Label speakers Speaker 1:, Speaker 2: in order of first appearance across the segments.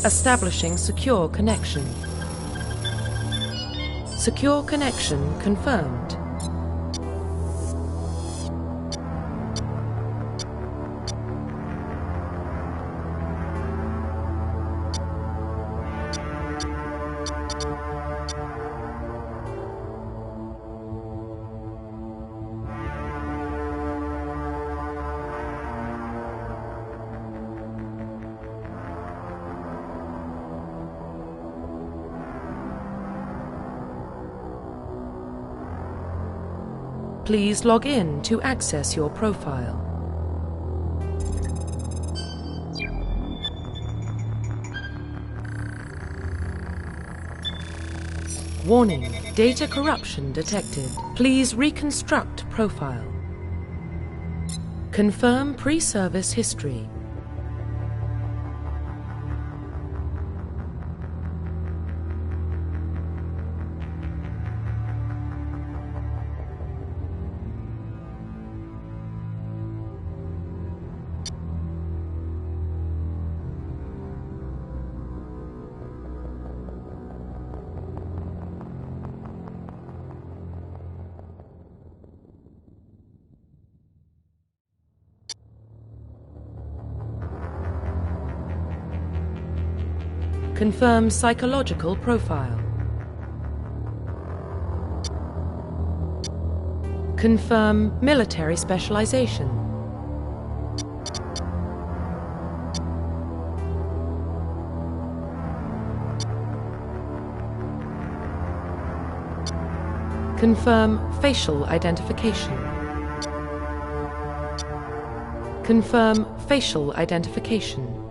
Speaker 1: Establishing secure connection. Secure connection confirmed. Please log in to access your profile. Warning, data corruption detected. Please reconstruct profile. Confirm pre-service history. Confirm psychological profile. Confirm military specialization. Confirm facial identification. Confirm facial identification.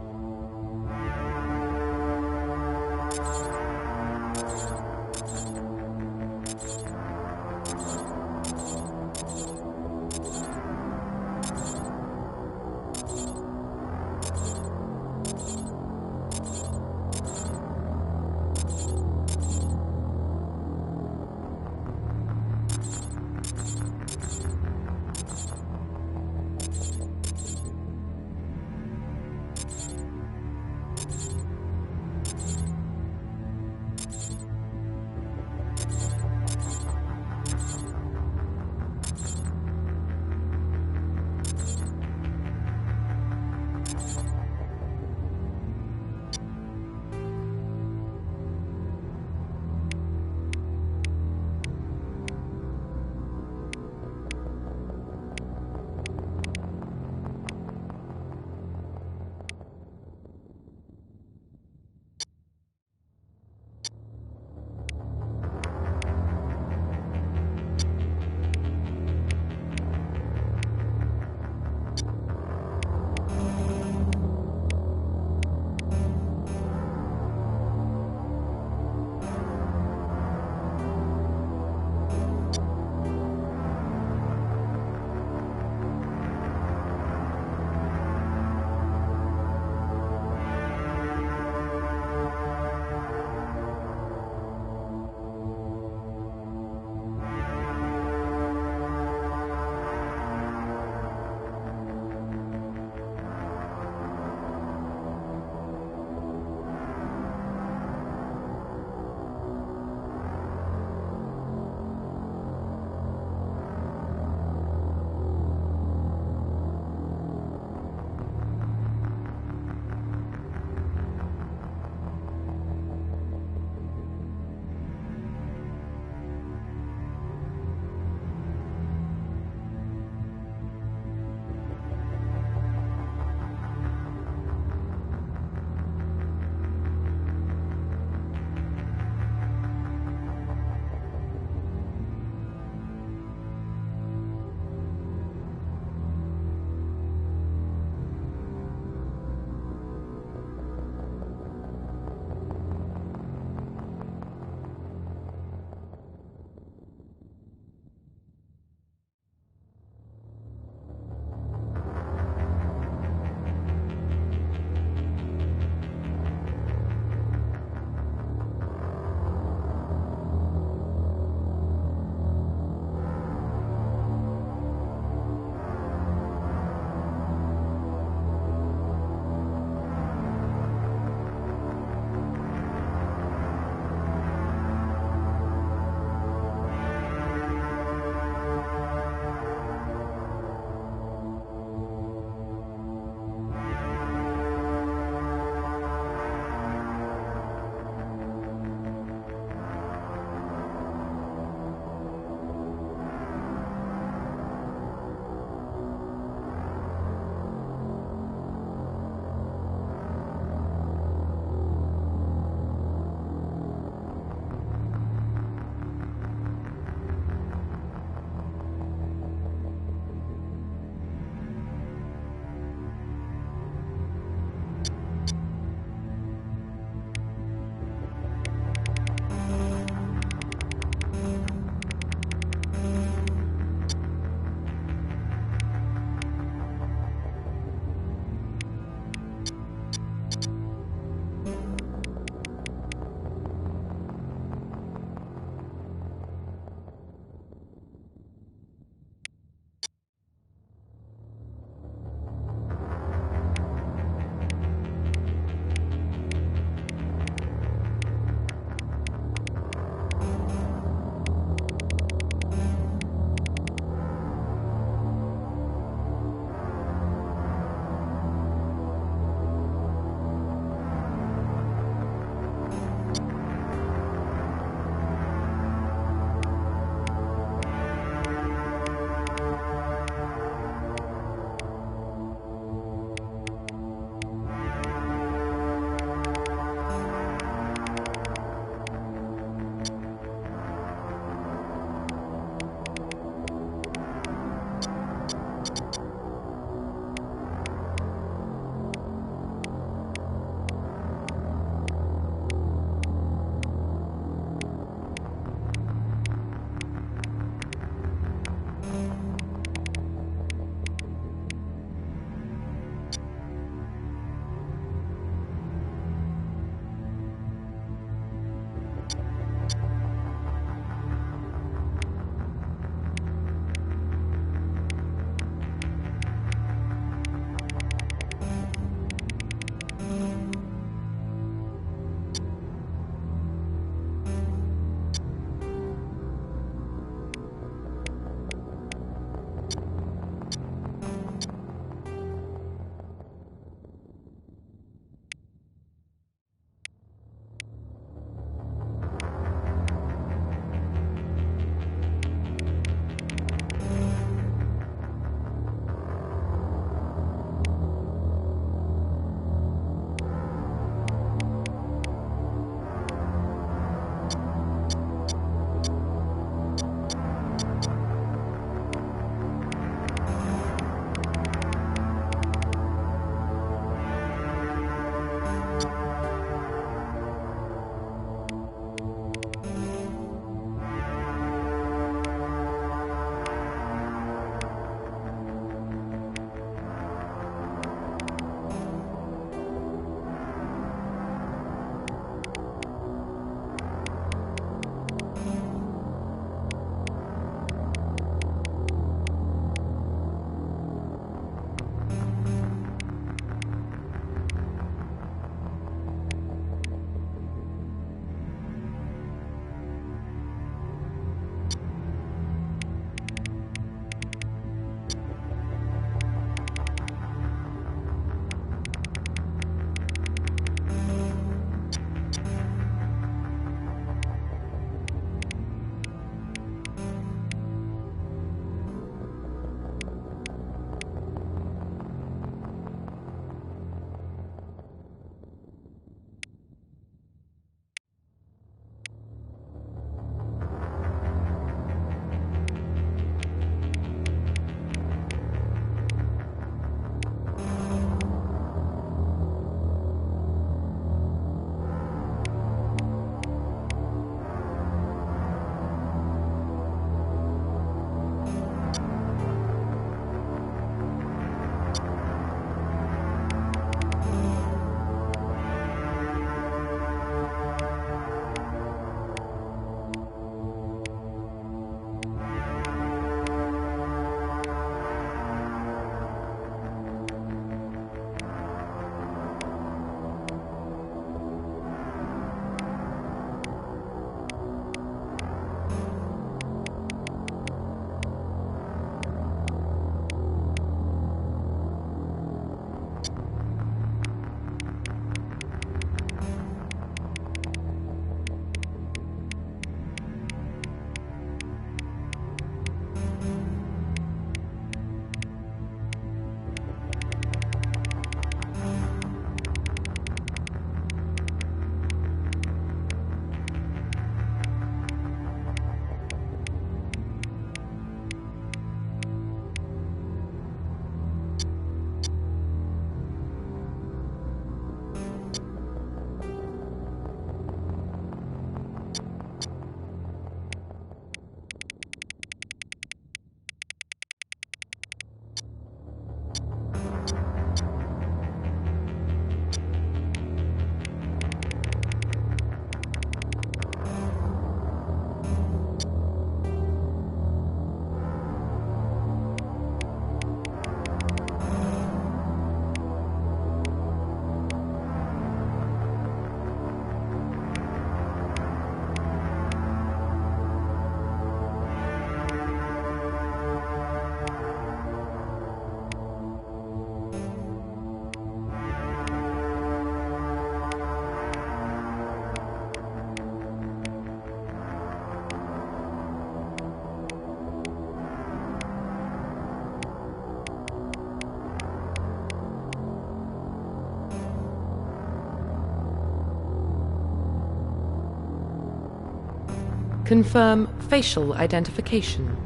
Speaker 1: Confirm facial identification.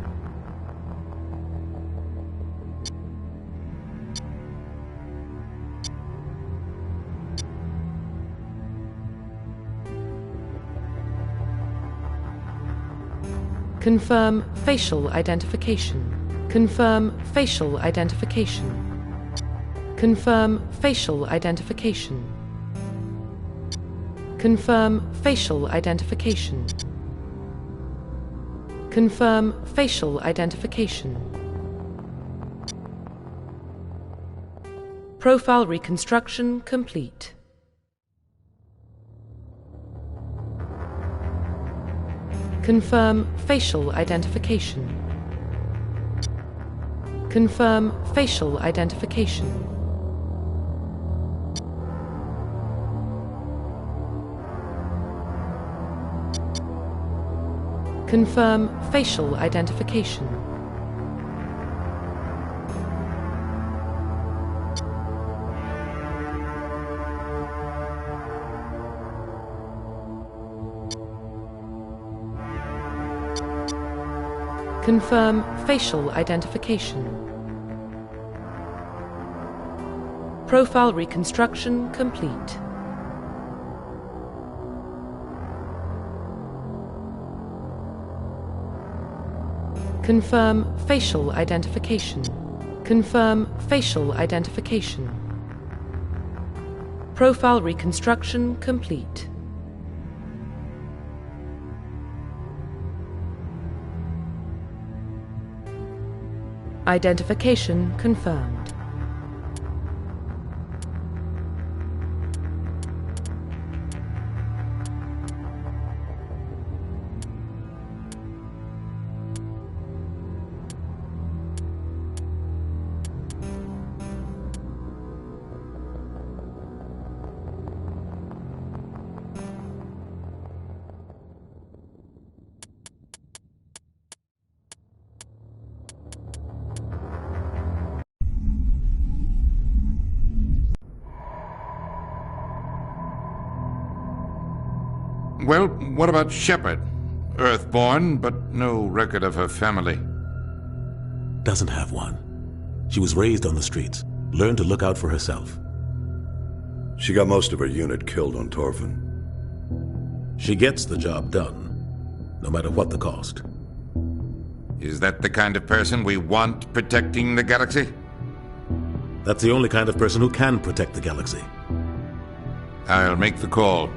Speaker 1: Confirm facial identification. Confirm facial identification. Confirm facial identification. Confirm facial identification. Confirm facial identification. Profile reconstruction complete. Confirm facial identification. Confirm facial identification. Confirm facial identification. Confirm facial identification. Profile reconstruction complete. Confirm facial identification. Confirm facial identification. Profile reconstruction complete. Identification confirmed.
Speaker 2: Well, what about Shepard? Earthborn, but no record of her family.
Speaker 3: Doesn't have one. She was raised on the streets, learned to look out for herself.
Speaker 4: She got most of her unit killed on Torfin.
Speaker 3: She gets the job done, no matter what the cost.
Speaker 2: Is that the kind of person we want protecting the galaxy?
Speaker 3: That's the only kind of person who can protect the galaxy.
Speaker 2: I'll make the call.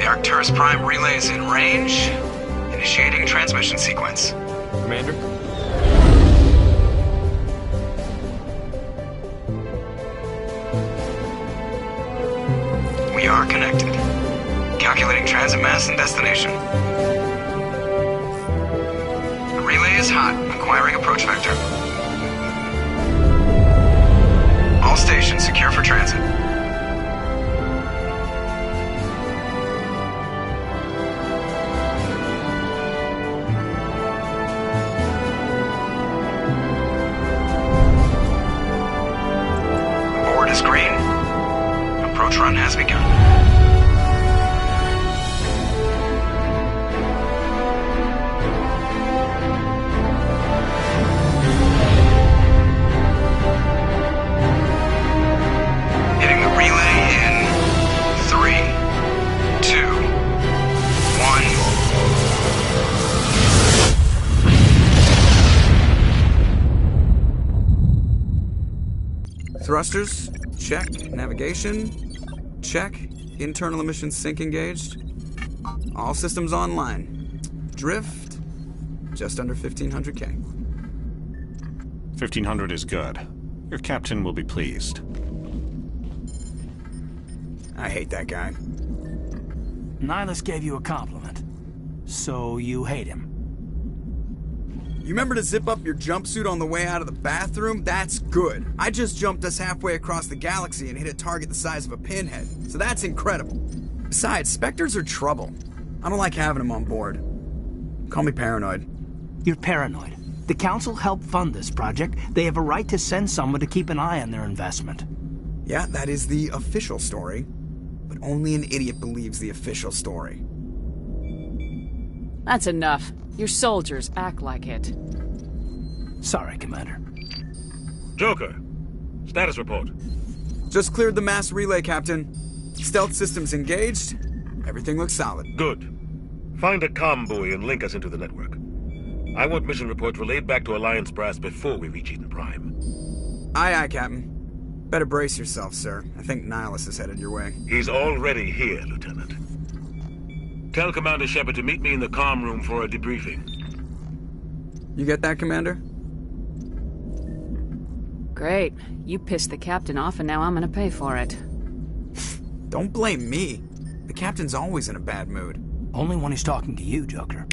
Speaker 5: Arcturus Prime relay is in range. Initiating transmission sequence.
Speaker 6: Commander?
Speaker 5: We are connected. Calculating transit mass and destination. The relay is hot. Acquiring approach vector. All stations secure for transit. Is green. Approach run has begun. Hitting the relay in 3, 2, 1. Thrusters. Check. Navigation. Check. Internal emissions sync engaged. All systems online. Drift. Just under 1,500 K.
Speaker 6: 1,500 is good. Your captain will be pleased.
Speaker 7: I hate that guy.
Speaker 8: Nihilus gave you a compliment. So you hate him.
Speaker 7: You remember to zip up your jumpsuit on the way out of the bathroom? That's good. I just jumped us halfway across the galaxy and hit a target the size of a pinhead. So that's incredible. Besides, Spectres are trouble. I don't like having them on board. Call me paranoid.
Speaker 8: You're paranoid. The Council helped fund this project. They have a right to send someone to keep an eye on their investment.
Speaker 7: Yeah, that is the official story. But only an idiot believes the official story.
Speaker 9: That's enough. Your soldiers act like it.
Speaker 8: Sorry, Commander.
Speaker 10: Joker, status report.
Speaker 7: Just cleared the mass relay, Captain. Stealth systems engaged. Everything looks solid.
Speaker 10: Good. Find a comm buoy and link us into the network. I want mission reports relayed back to Alliance Brass before we reach Eden Prime.
Speaker 7: Aye, aye, Captain. Better brace yourself, sir. I think Nihilus is headed your way.
Speaker 10: He's already here, Lieutenant. Tell Commander Shepard to meet me in the comm room for a debriefing.
Speaker 7: You get that, Commander?
Speaker 9: Great. You pissed the captain off and now I'm gonna pay for it.
Speaker 7: Don't blame me. The captain's always in a bad mood.
Speaker 8: Only when he's talking to you, Joker.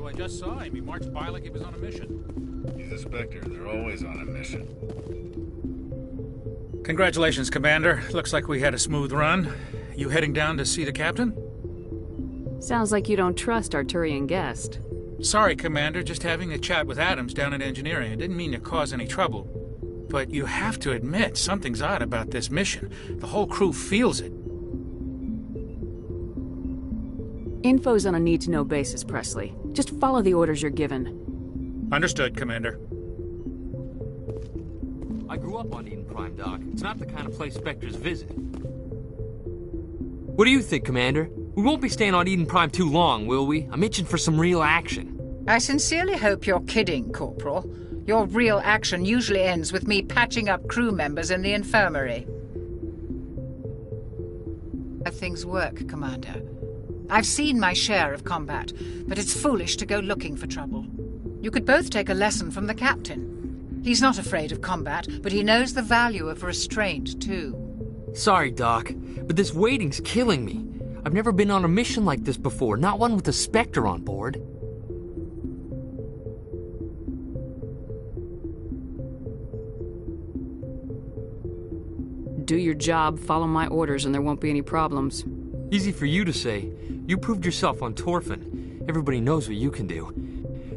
Speaker 11: I just saw him. He marched by like he was on a mission.
Speaker 2: He's a Spectre. They're always on a mission.
Speaker 11: Congratulations, Commander. Looks like we had a smooth run. You heading down to see the captain?
Speaker 9: Sounds like you don't trust our Turian guest.
Speaker 11: Sorry, Commander. Just having a chat with Adams down at engineering. I didn't mean to cause any trouble. But you have to admit, something's odd about this mission. The whole crew feels it.
Speaker 9: Info's on a need-to-know basis, Presley. Just follow the orders you're given.
Speaker 11: Understood, Commander.
Speaker 12: I grew up on Eden Prime, Doc. It's not the kind of place Spectres visit. What do you think, Commander? We won't be staying on Eden Prime too long, will we? I'm itching for some real action.
Speaker 13: I sincerely hope you're kidding, Corporal. Your real action usually ends with me patching up crew members in the infirmary. How things work, Commander. I've seen my share of combat, but it's foolish to go looking for trouble. You could both take a lesson from the captain. He's not afraid of combat, but he knows the value of restraint, too.
Speaker 12: Sorry, Doc, but this waiting's killing me. I've never been on a mission like this before, not one with a Spectre on board.
Speaker 9: Do your job, follow my orders, and there won't be any problems.
Speaker 12: Easy for you to say. You proved yourself on Torfin. Everybody knows what you can do.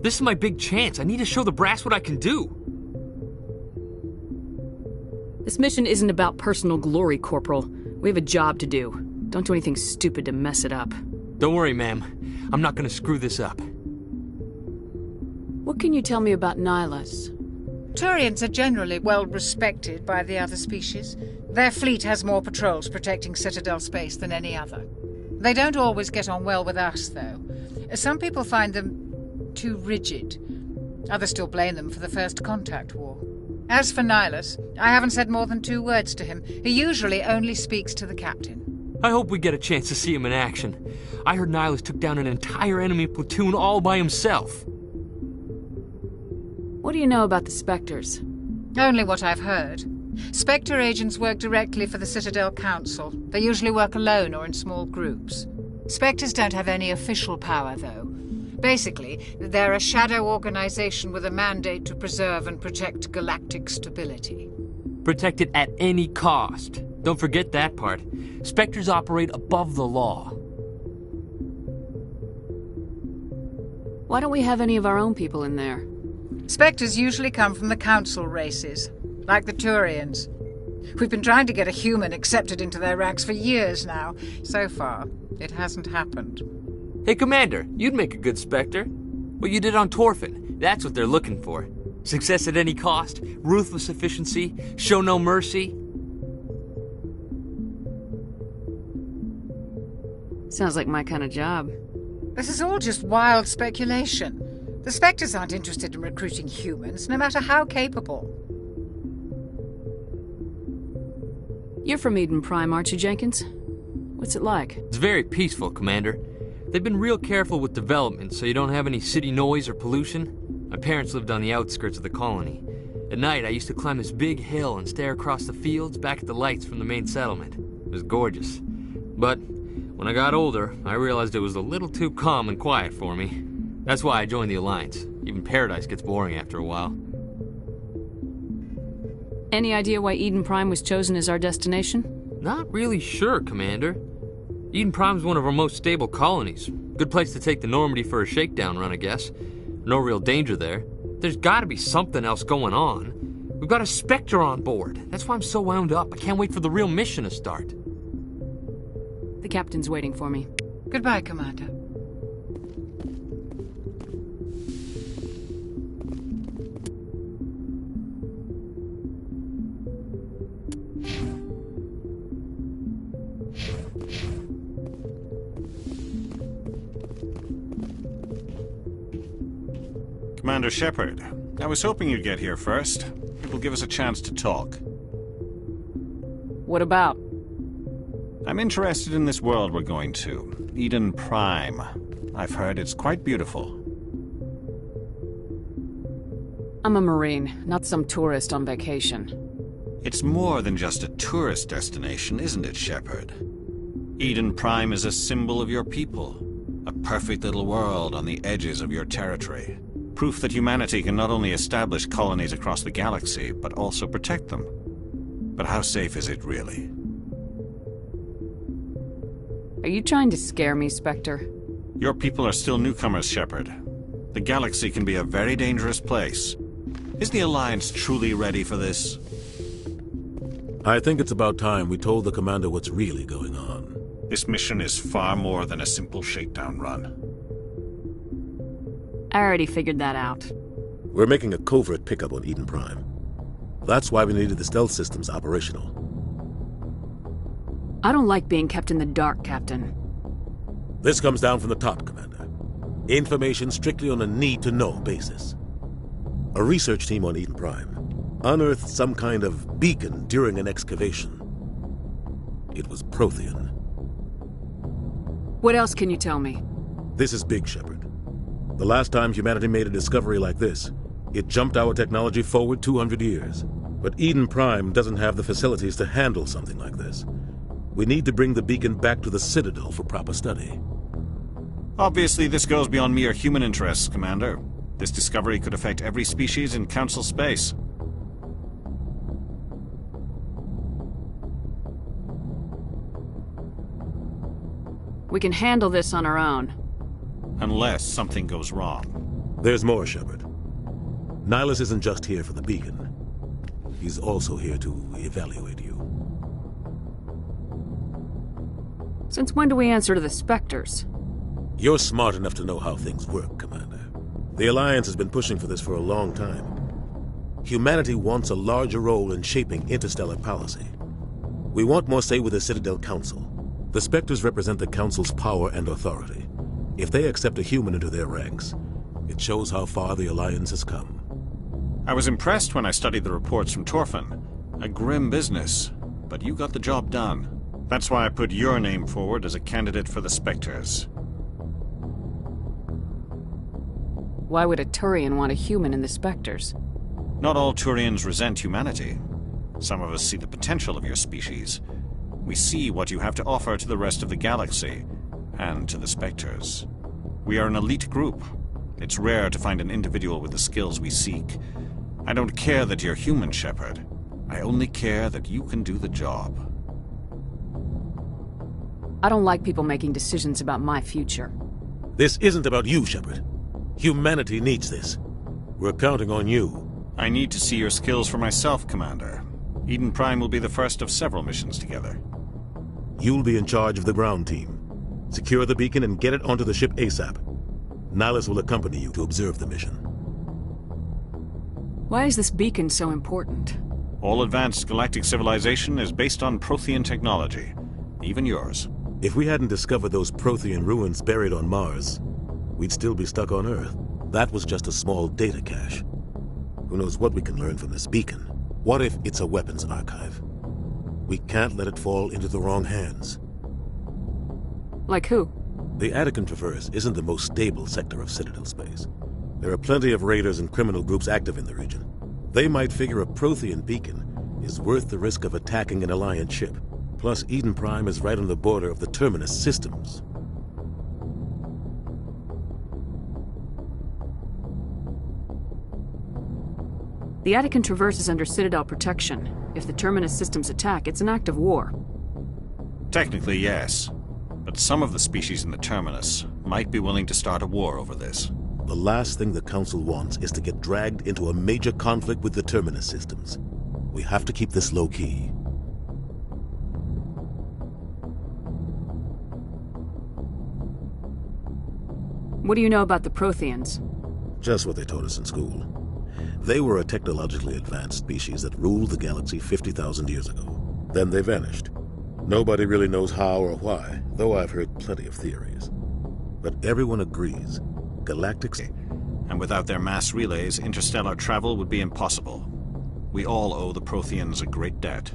Speaker 12: This is my big chance. I need to show the brass what I can do.
Speaker 9: This mission isn't about personal glory, Corporal. We have a job to do. Don't do anything stupid to mess it up.
Speaker 12: Don't worry, ma'am. I'm not gonna screw this up.
Speaker 9: What can you tell me about Nihilus?
Speaker 13: Turians are generally well respected by the other species. Their fleet has more patrols protecting Citadel space than any other. They don't always get on well with us, though. Some people find them too rigid. Others still blame them for the First Contact War. As for Nihilus, I haven't said more than 2 words to him. He usually only speaks to the captain.
Speaker 12: I hope we get a chance to see him in action. I heard Nihilus took down an entire enemy platoon all by himself.
Speaker 9: What do you know about the Spectres?
Speaker 13: Only what I've heard. Spectre agents work directly for the Citadel Council. They usually work alone or in small groups. Spectres don't have any official power, though. Basically, they're a shadow organization with a mandate to preserve and protect galactic stability.
Speaker 12: Protect it at any cost. Don't forget that part. Spectres operate above the law.
Speaker 9: Why don't we have any of our own people in there?
Speaker 13: Spectres usually come from the Council races, like the Turians. We've been trying to get a human accepted into their ranks for years now. So far, it hasn't happened.
Speaker 12: Hey, Commander, you'd make a good Spectre. What you did on Torfin, that's what they're looking for. Success at any cost, ruthless efficiency, show no mercy.
Speaker 9: Sounds like my kind of job.
Speaker 13: This is all just wild speculation. The Spectres aren't interested in recruiting humans, no matter how capable.
Speaker 9: You're from Eden Prime, aren't you, Jenkins? What's it like?
Speaker 12: It's very peaceful, Commander. They've been real careful with development, so you don't have any city noise or pollution. My parents lived on the outskirts of the colony. At night, I used to climb this big hill and stare across the fields back at the lights from the main settlement. It was gorgeous. But when I got older, I realized it was a little too calm and quiet for me. That's why I joined the Alliance. Even Paradise gets boring after a while.
Speaker 9: Any idea why Eden Prime was chosen as our destination?
Speaker 12: Not really sure, Commander. Eden Prime's one of our most stable colonies. Good place to take the Normandy for a shakedown run, I guess. No real danger there. There's gotta be something else going on. We've got a Spectre on board. That's why I'm so wound up. I can't wait for the real mission to start.
Speaker 9: The captain's waiting for me.
Speaker 13: Goodbye, Commander.
Speaker 6: Commander Shepard, I was hoping you'd get here first. It will give us a chance to talk.
Speaker 9: What about?
Speaker 6: I'm interested in this world we're going to, Eden Prime. I've heard it's quite beautiful.
Speaker 9: I'm a Marine, not some tourist on vacation.
Speaker 6: It's more than just a tourist destination, isn't it, Shepard? Eden Prime is a symbol of your people. A perfect little world on the edges of your territory. Proof that humanity can not only establish colonies across the galaxy, but also protect them. But how safe is it, really?
Speaker 9: Are you trying to scare me, Spectre?
Speaker 6: Your people are still newcomers, Shepard. The galaxy can be a very dangerous place. Is the Alliance truly ready for this?
Speaker 3: I think it's about time we told the Commander what's really going on.
Speaker 6: This mission is far more than a simple shakedown run.
Speaker 9: I already figured that out.
Speaker 3: We're making a covert pickup on Eden Prime. That's why we needed the stealth systems operational.
Speaker 9: I don't like being kept in the dark, Captain.
Speaker 3: This comes down from the top, Commander. Information strictly on a need-to-know basis. A research team on Eden Prime unearthed some kind of beacon during an excavation. It was Prothean.
Speaker 9: What else can you tell me?
Speaker 3: This is big, Shepard. The last time humanity made a discovery like this, it jumped our technology forward 200 years. But Eden Prime doesn't have the facilities to handle something like this. We need to bring the beacon back to the Citadel for proper study.
Speaker 6: Obviously, this goes beyond mere human interests, Commander. This discovery could affect every species in Council space.
Speaker 9: We can handle this on our own.
Speaker 6: Unless something goes wrong.
Speaker 3: There's more, Shepard. Nihilus isn't just here for the beacon. He's also here to evaluate you.
Speaker 9: Since when do we answer to the Spectres?
Speaker 3: You're smart enough to know how things work, Commander. The Alliance has been pushing for this for a long time. Humanity wants a larger role in shaping interstellar policy. We want more say with the Citadel Council. The Spectres represent the Council's power and authority. If they accept a human into their ranks, it shows how far the Alliance has come.
Speaker 6: I was impressed when I studied the reports from Torfin. A grim business, but you got the job done. That's why I put your name forward as a candidate for the Spectres.
Speaker 9: Why would a Turian want a human in the Spectres?
Speaker 6: Not all Turians resent humanity. Some of us see the potential of your species. We see what you have to offer to the rest of the galaxy, and to the Spectres. We are an elite group. It's rare to find an individual with the skills we seek. I don't care that you're human, Shepard. I only care that you can do the job.
Speaker 9: I don't like people making decisions about my future.
Speaker 3: This isn't about you, Shepard. Humanity needs this. We're counting on you.
Speaker 6: I need to see your skills for myself, Commander. Eden Prime will be the first of several missions together.
Speaker 3: You'll be in charge of the ground team. Secure the beacon and get it onto the ship ASAP. Nihilus will accompany you to observe the mission.
Speaker 9: Why is this beacon so important?
Speaker 6: All advanced galactic civilization is based on Prothean technology. Even yours.
Speaker 3: If we hadn't discovered those Prothean ruins buried on Mars, we'd still be stuck on Earth. That was just a small data cache. Who knows what we can learn from this beacon? What if it's a weapons archive? We can't let it fall into the wrong hands.
Speaker 9: Like who?
Speaker 3: The Attican Traverse isn't the most stable sector of Citadel space. There are plenty of raiders and criminal groups active in the region. They might figure a Prothean beacon is worth the risk of attacking an Alliance ship. Plus, Eden Prime is right on the border of the Terminus systems.
Speaker 9: The Attican Traverse is under Citadel protection. If the Terminus systems attack, it's an act of war.
Speaker 6: Technically, yes. But some of the species in the Terminus might be willing to start a war over this.
Speaker 3: The last thing the Council wants is to get dragged into a major conflict with the Terminus systems. We have to keep this low-key.
Speaker 9: What do you know about the Protheans?
Speaker 3: Just what they taught us in school. They were a technologically advanced species that ruled the galaxy 50,000 years ago. Then they vanished. Nobody really knows how or why, though I've heard plenty of theories. But everyone agrees, galactic...
Speaker 6: And without their mass relays, interstellar travel would be impossible. We all owe the Protheans a great debt.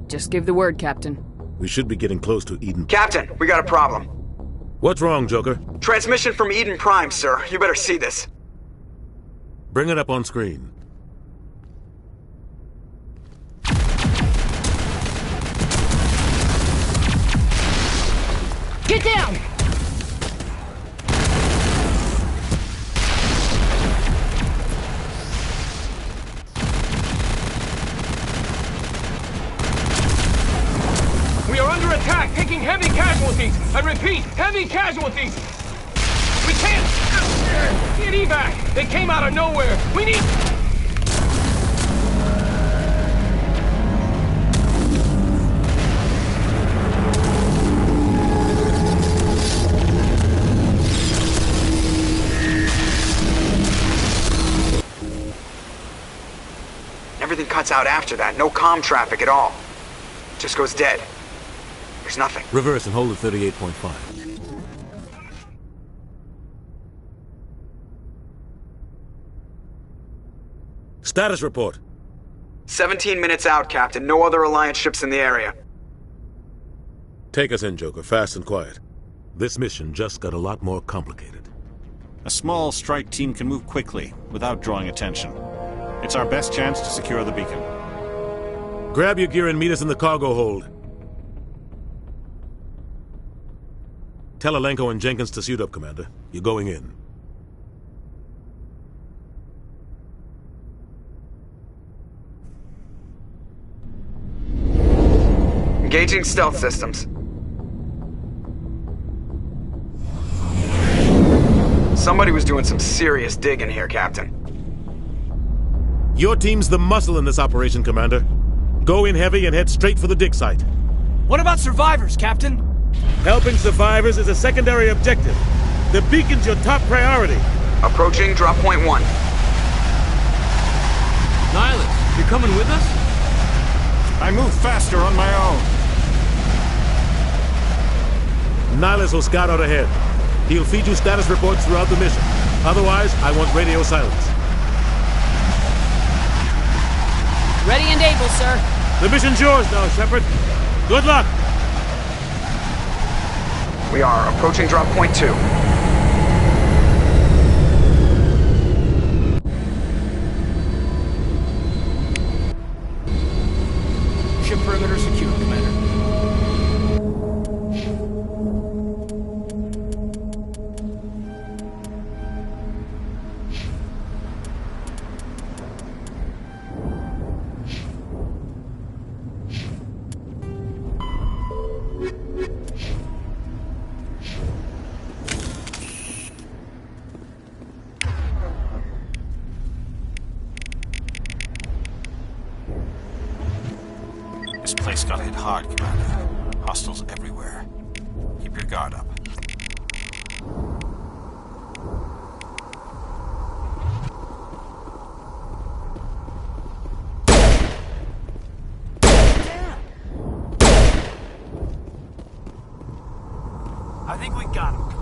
Speaker 9: Just give the word, Captain.
Speaker 3: We should be getting close to Eden...
Speaker 7: Captain, we got a problem.
Speaker 3: What's wrong, Joker?
Speaker 7: Transmission from Eden Prime, sir. You better see this.
Speaker 3: Bring it up on screen.
Speaker 14: Get down!
Speaker 15: We are under attack, taking heavy casualties. I repeat, heavy casualties. We can't get evac. They came out of nowhere. We need...
Speaker 7: Everything cuts out after that. No comm traffic at all. Just goes dead. There's nothing.
Speaker 3: Reverse and hold at 38.5. Status report.
Speaker 7: 17 minutes out, Captain. No other Alliance ships in the area.
Speaker 3: Take us in, Joker, fast and quiet. This mission just got a lot more complicated.
Speaker 6: A small strike team can move quickly, without drawing attention. It's our best chance to secure the beacon.
Speaker 3: Grab your gear and meet us in the cargo hold. Tell Alenko and Jenkins to suit up, Commander. You're going in.
Speaker 7: Engaging stealth systems. Somebody was doing some serious digging here, Captain.
Speaker 3: Your team's the muscle in this operation, Commander. Go in heavy and head straight for the dig site.
Speaker 14: What about survivors, Captain?
Speaker 3: Helping survivors is a secondary objective. The beacon's your top priority.
Speaker 7: Approaching drop point 1.
Speaker 12: Nihilus, you're coming with us?
Speaker 6: I move faster on my own.
Speaker 3: Nihilus will scout out ahead. He'll feed you status reports throughout the mission. Otherwise, I want radio silence.
Speaker 14: Ready and able, sir.
Speaker 3: The mission's yours now, Shepard. Good luck.
Speaker 7: We are approaching drop point 2.
Speaker 14: Ship perimeter secure, Commander.
Speaker 6: This place got hit hard, Commander. Hostiles everywhere. Keep your guard up.
Speaker 8: I think we got him, Commander.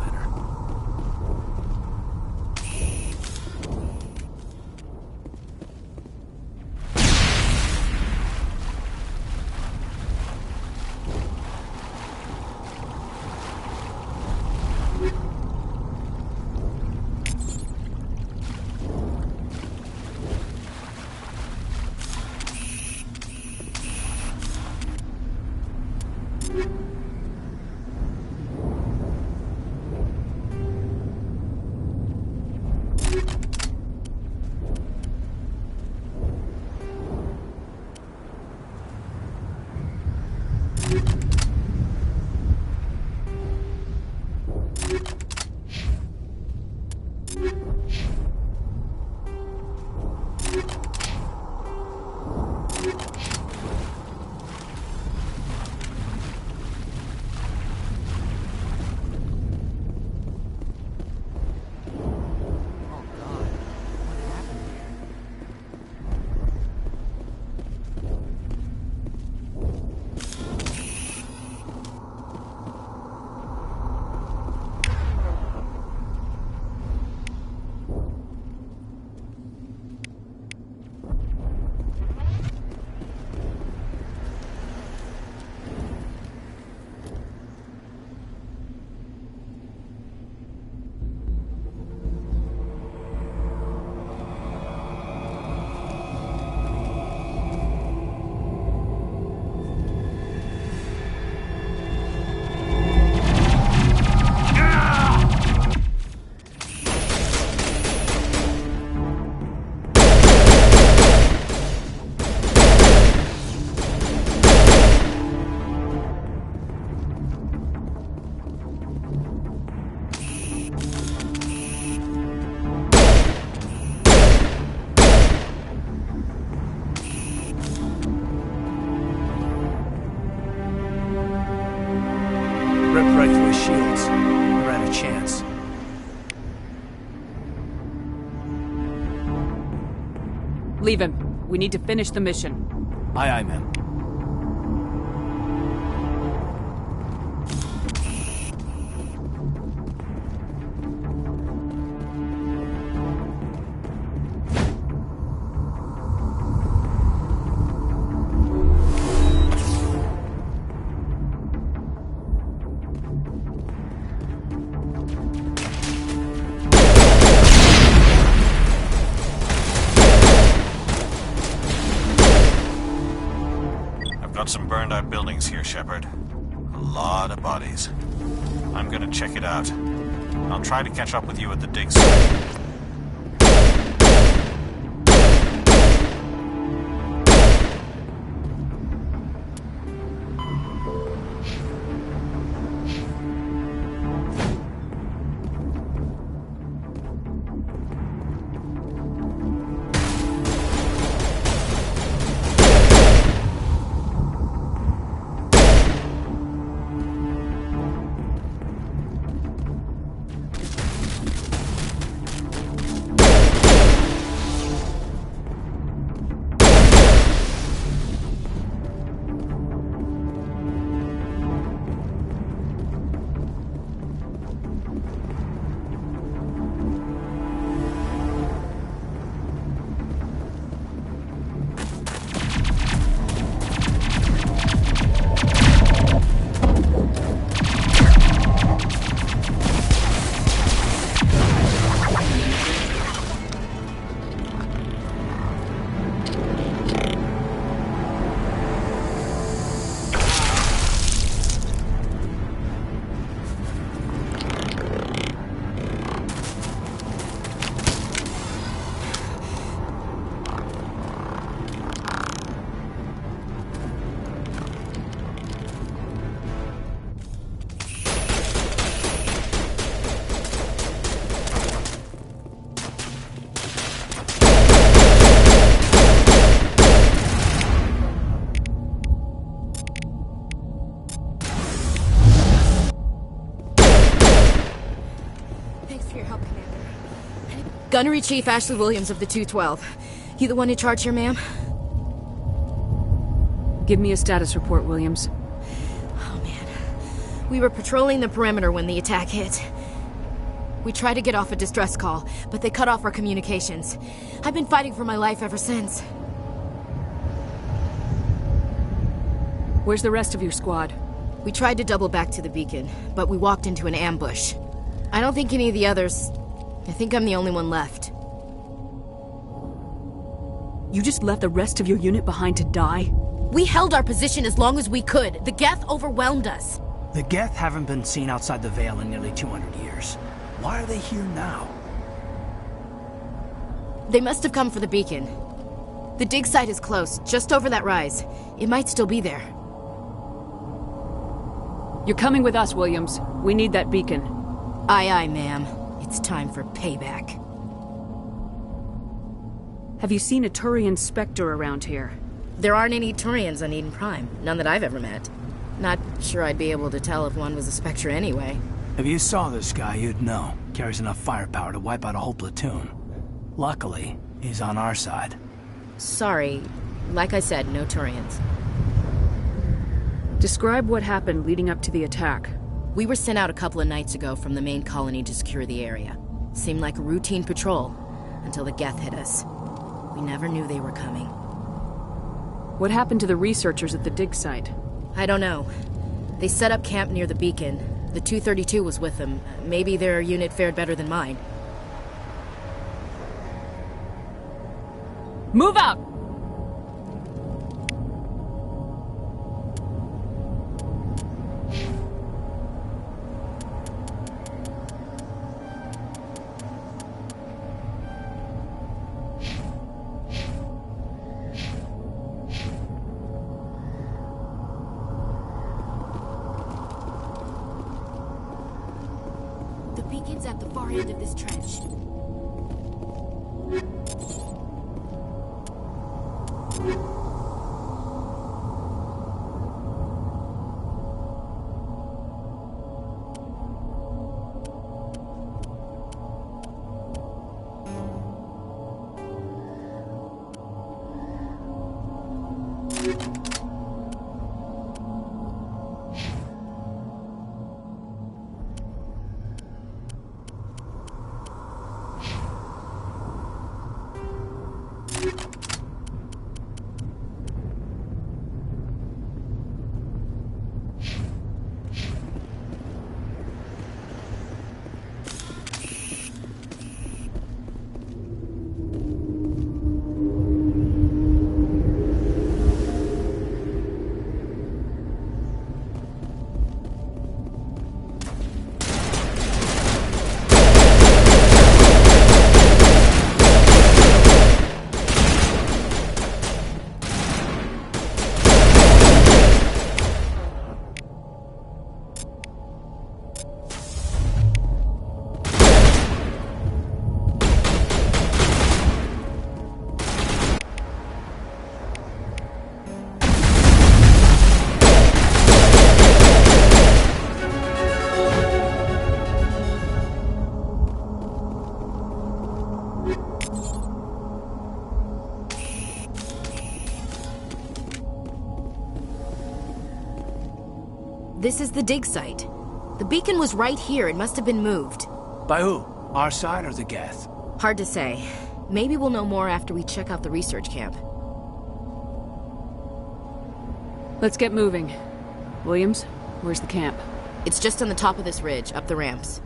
Speaker 9: Leave him. We need to finish the mission.
Speaker 14: Aye, aye, ma'am.
Speaker 6: Got some burned out buildings here, Shepard. A lot of bodies. I'm gonna check it out. I'll try to catch up with you at the dig site.
Speaker 16: Gunnery Chief Ashley Williams of the 212. You the one in charge here, ma'am?
Speaker 9: Give me a status report, Williams.
Speaker 16: Oh, man. We were patrolling the perimeter when the attack hit. We tried to get off a distress call, but they cut off our communications. I've been fighting for my life ever since.
Speaker 9: Where's the rest of your squad?
Speaker 16: We tried to double back to the beacon, but we walked into an ambush. I don't think any of the others... I think I'm the only one left.
Speaker 9: You just left the rest of your unit behind to die?
Speaker 16: We held our position as long as we could. The Geth overwhelmed us.
Speaker 8: The Geth haven't been seen outside the Veil in nearly 200 years. Why are they here now?
Speaker 16: They must have come for the beacon. The dig site is close, just over that rise. It might still be there.
Speaker 9: You're coming with us, Williams. We need that beacon.
Speaker 16: Aye, aye, ma'am. It's time for payback.
Speaker 9: Have you seen a Turian Spectre around here?
Speaker 16: There aren't any Turians on Eden Prime. None that I've ever met. Not sure I'd be able to tell if one was a Spectre anyway.
Speaker 8: If you saw this guy, you'd know. Carries enough firepower to wipe out a whole platoon. Luckily, he's on our side.
Speaker 16: Sorry. Like I said, no Turians.
Speaker 9: Describe what happened leading up to the attack.
Speaker 16: We were sent out a couple of nights ago from the main colony to secure the area. Seemed like a routine patrol, until the Geth hit us. We never knew they were coming.
Speaker 9: What happened to the researchers at the dig site?
Speaker 16: I don't know. They set up camp near the beacon. The 232 was with them. Maybe their unit fared better than mine.
Speaker 9: Move out!
Speaker 16: The beacon's at the far end of this trench. This is the dig site. The beacon was right here. It must have been moved.
Speaker 8: By who? Our side or the Geth?
Speaker 16: Hard to say. Maybe we'll know more after we check out the research camp.
Speaker 9: Let's get moving. Williams, where's the camp?
Speaker 16: It's just on the top of this ridge, up the ramps.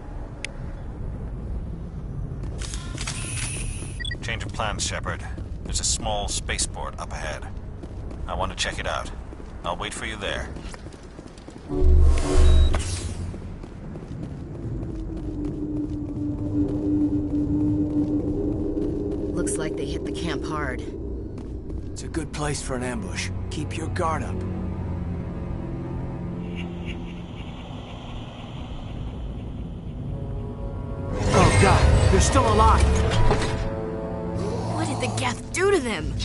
Speaker 6: Change of plans, Shepard. There's a small spaceport up ahead. I want to check it out. I'll wait for you there.
Speaker 16: Looks like they hit the camp hard.
Speaker 8: It's a good place for an ambush. Keep your guard up. Oh God, they're still alive!
Speaker 16: What did the Geth do to them?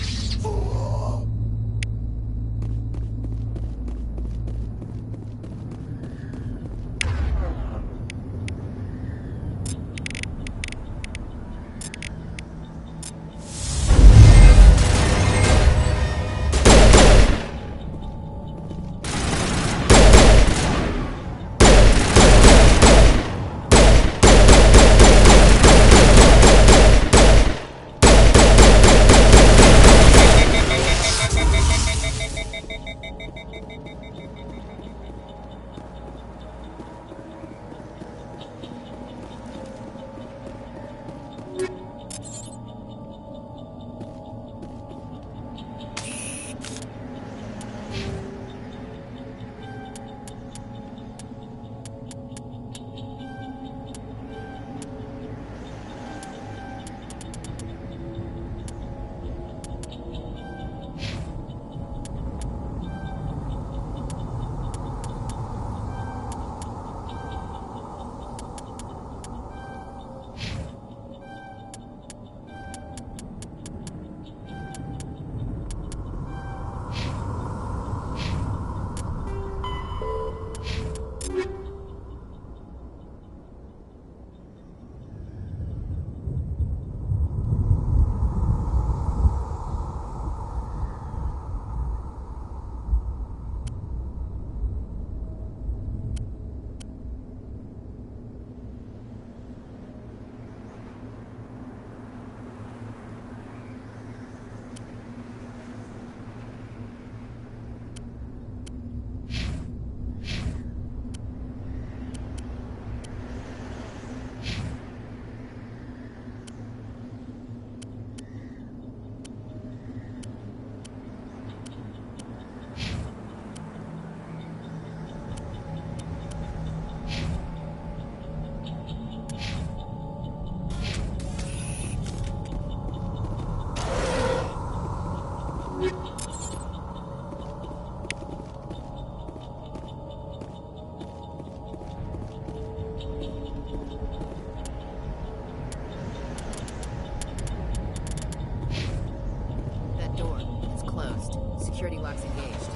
Speaker 16: That door, it's closed. Security lock's engaged.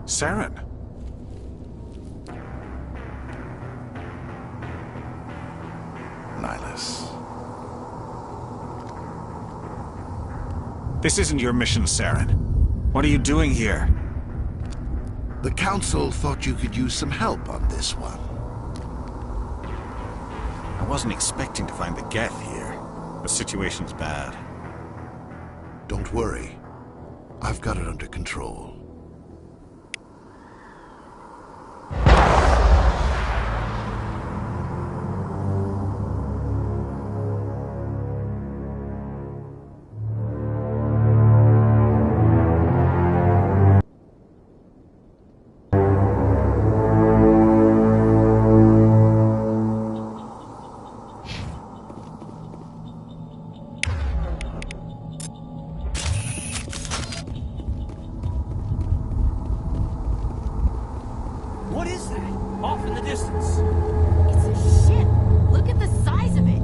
Speaker 6: Saren. Nihilus. This isn't your mission, Saren. What are you doing here?
Speaker 17: The Council thought you could use some help on this one.
Speaker 6: I wasn't expecting to find the Geth here. The situation's bad.
Speaker 17: Don't worry. I've got it under control.
Speaker 14: What is that? Off in the distance.
Speaker 16: It's a ship. Look at the size of it.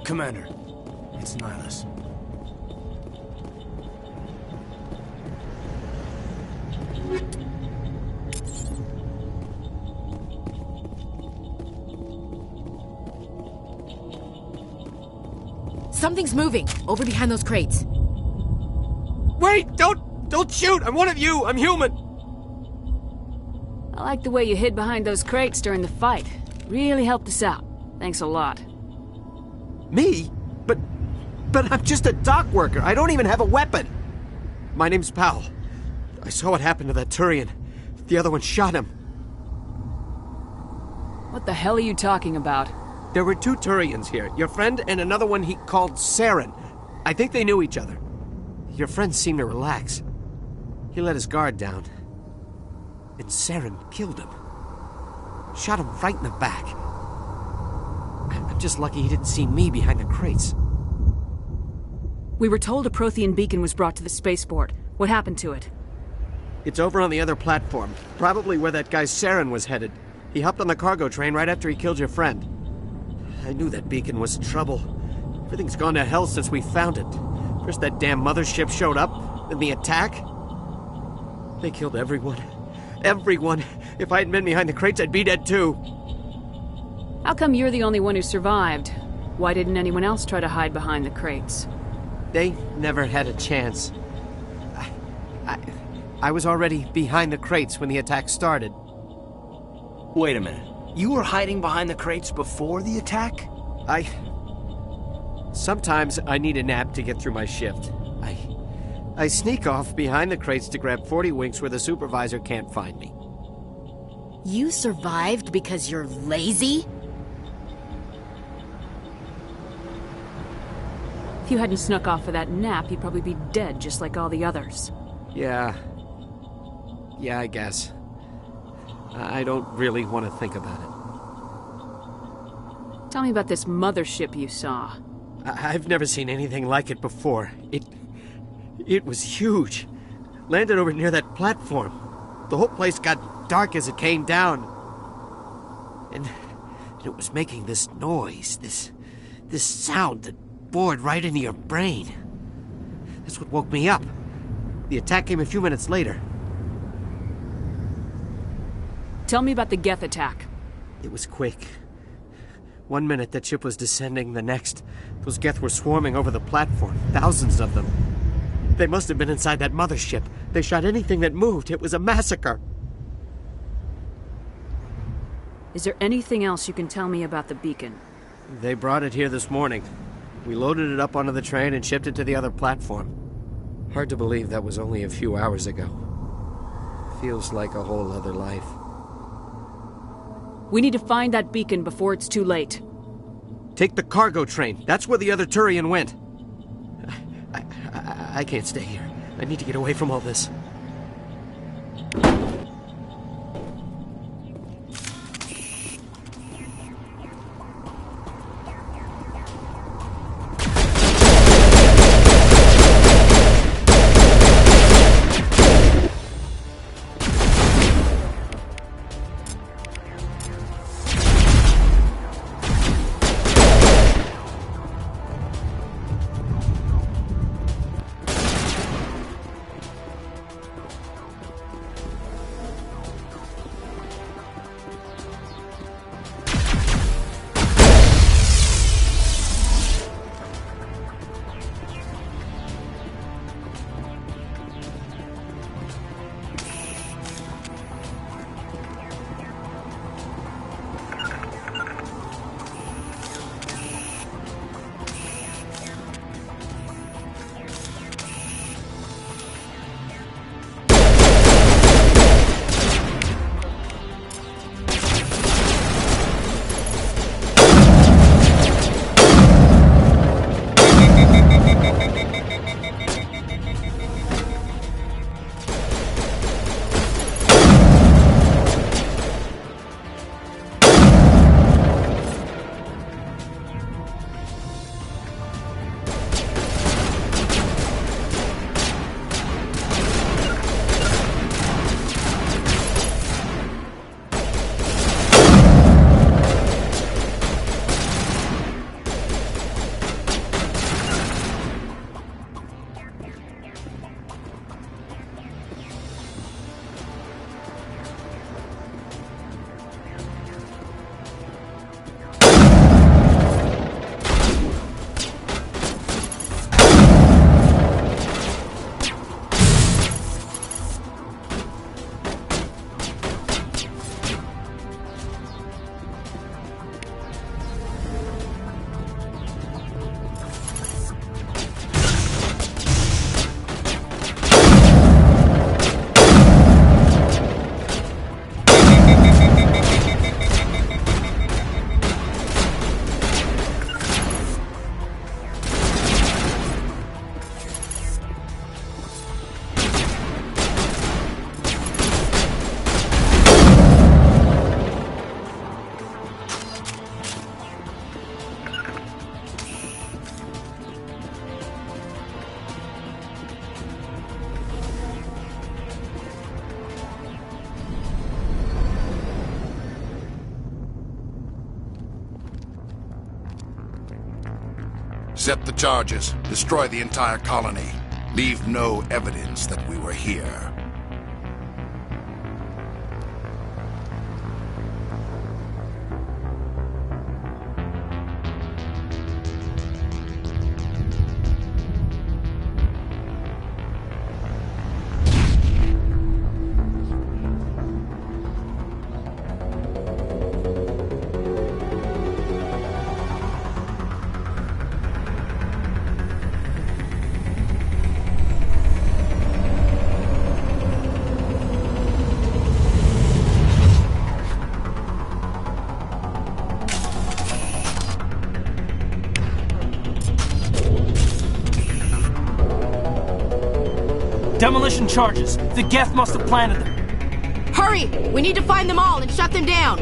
Speaker 8: Commander, it's Nihilus.
Speaker 16: Something's moving over behind those crates.
Speaker 14: Wait! Don't shoot! I'm one of you! I'm human!
Speaker 9: I like the way you hid behind those crates during the fight. Really helped us out. Thanks a lot.
Speaker 14: Me? But I'm just a dock worker. I don't even have a weapon. My name's Powell. I saw what happened to that Turian. The other one shot him.
Speaker 9: What the hell are you talking about?
Speaker 14: There were two Turians here. Your friend and another one he called Saren. I think they knew each other. Your friend seemed to relax. He let his guard down. And Saren killed him. Shot him right in the back. I'm just lucky he didn't see me behind the crates.
Speaker 9: We were told a Prothean beacon was brought to the spaceport. What happened to it?
Speaker 14: It's over on the other platform. Probably where that guy Saren was headed. He hopped on the cargo train right after he killed your friend. I knew that beacon was trouble. Everything's gone to hell since we found it. First that damn mothership showed up, then the attack. They killed everyone. Everyone. If I hadn't been behind the crates, I'd be dead too.
Speaker 9: How come you're the only one who survived? Why didn't anyone else try to hide behind the crates?
Speaker 14: They never had a chance. I was already behind the crates when the attack started.
Speaker 8: Wait a minute. You were hiding behind the crates before the attack?
Speaker 14: Sometimes I need a nap to get through my shift. I sneak off behind the crates to grab 40 winks where the supervisor can't find me.
Speaker 16: You survived because you're lazy?
Speaker 9: If you hadn't snuck off for that nap, you'd probably be dead just like all the others.
Speaker 14: Yeah, I guess. I don't really want to think about it.
Speaker 9: Tell me about this mothership you saw.
Speaker 14: I've never seen anything like it before. It was huge. Landed over near that platform. The whole place got dark as it came down. And it was making this noise, this sound that bored right into your brain. That's what woke me up. The attack came a few minutes later.
Speaker 9: Tell me about the Geth attack.
Speaker 14: It was quick. 1 minute that ship was descending, the next, those Geth were swarming over the platform. Thousands of them. They must have been inside that mothership. They shot anything that moved. It was a massacre.
Speaker 9: Is there anything else you can tell me about the beacon?
Speaker 14: They brought it here this morning. We loaded it up onto the train and shipped it to the other platform. Hard to believe that was only a few hours ago. Feels like a whole other life.
Speaker 9: We need to find that beacon before it's too late.
Speaker 14: Take the cargo train. That's where the other Turian went. I can't stay here. I need to get away from all this.
Speaker 17: Set the charges. Destroy the entire colony. Leave no evidence that we were here.
Speaker 8: Demolition charges. The Geth must have planted them.
Speaker 16: Hurry! We need to find them all and shut them down!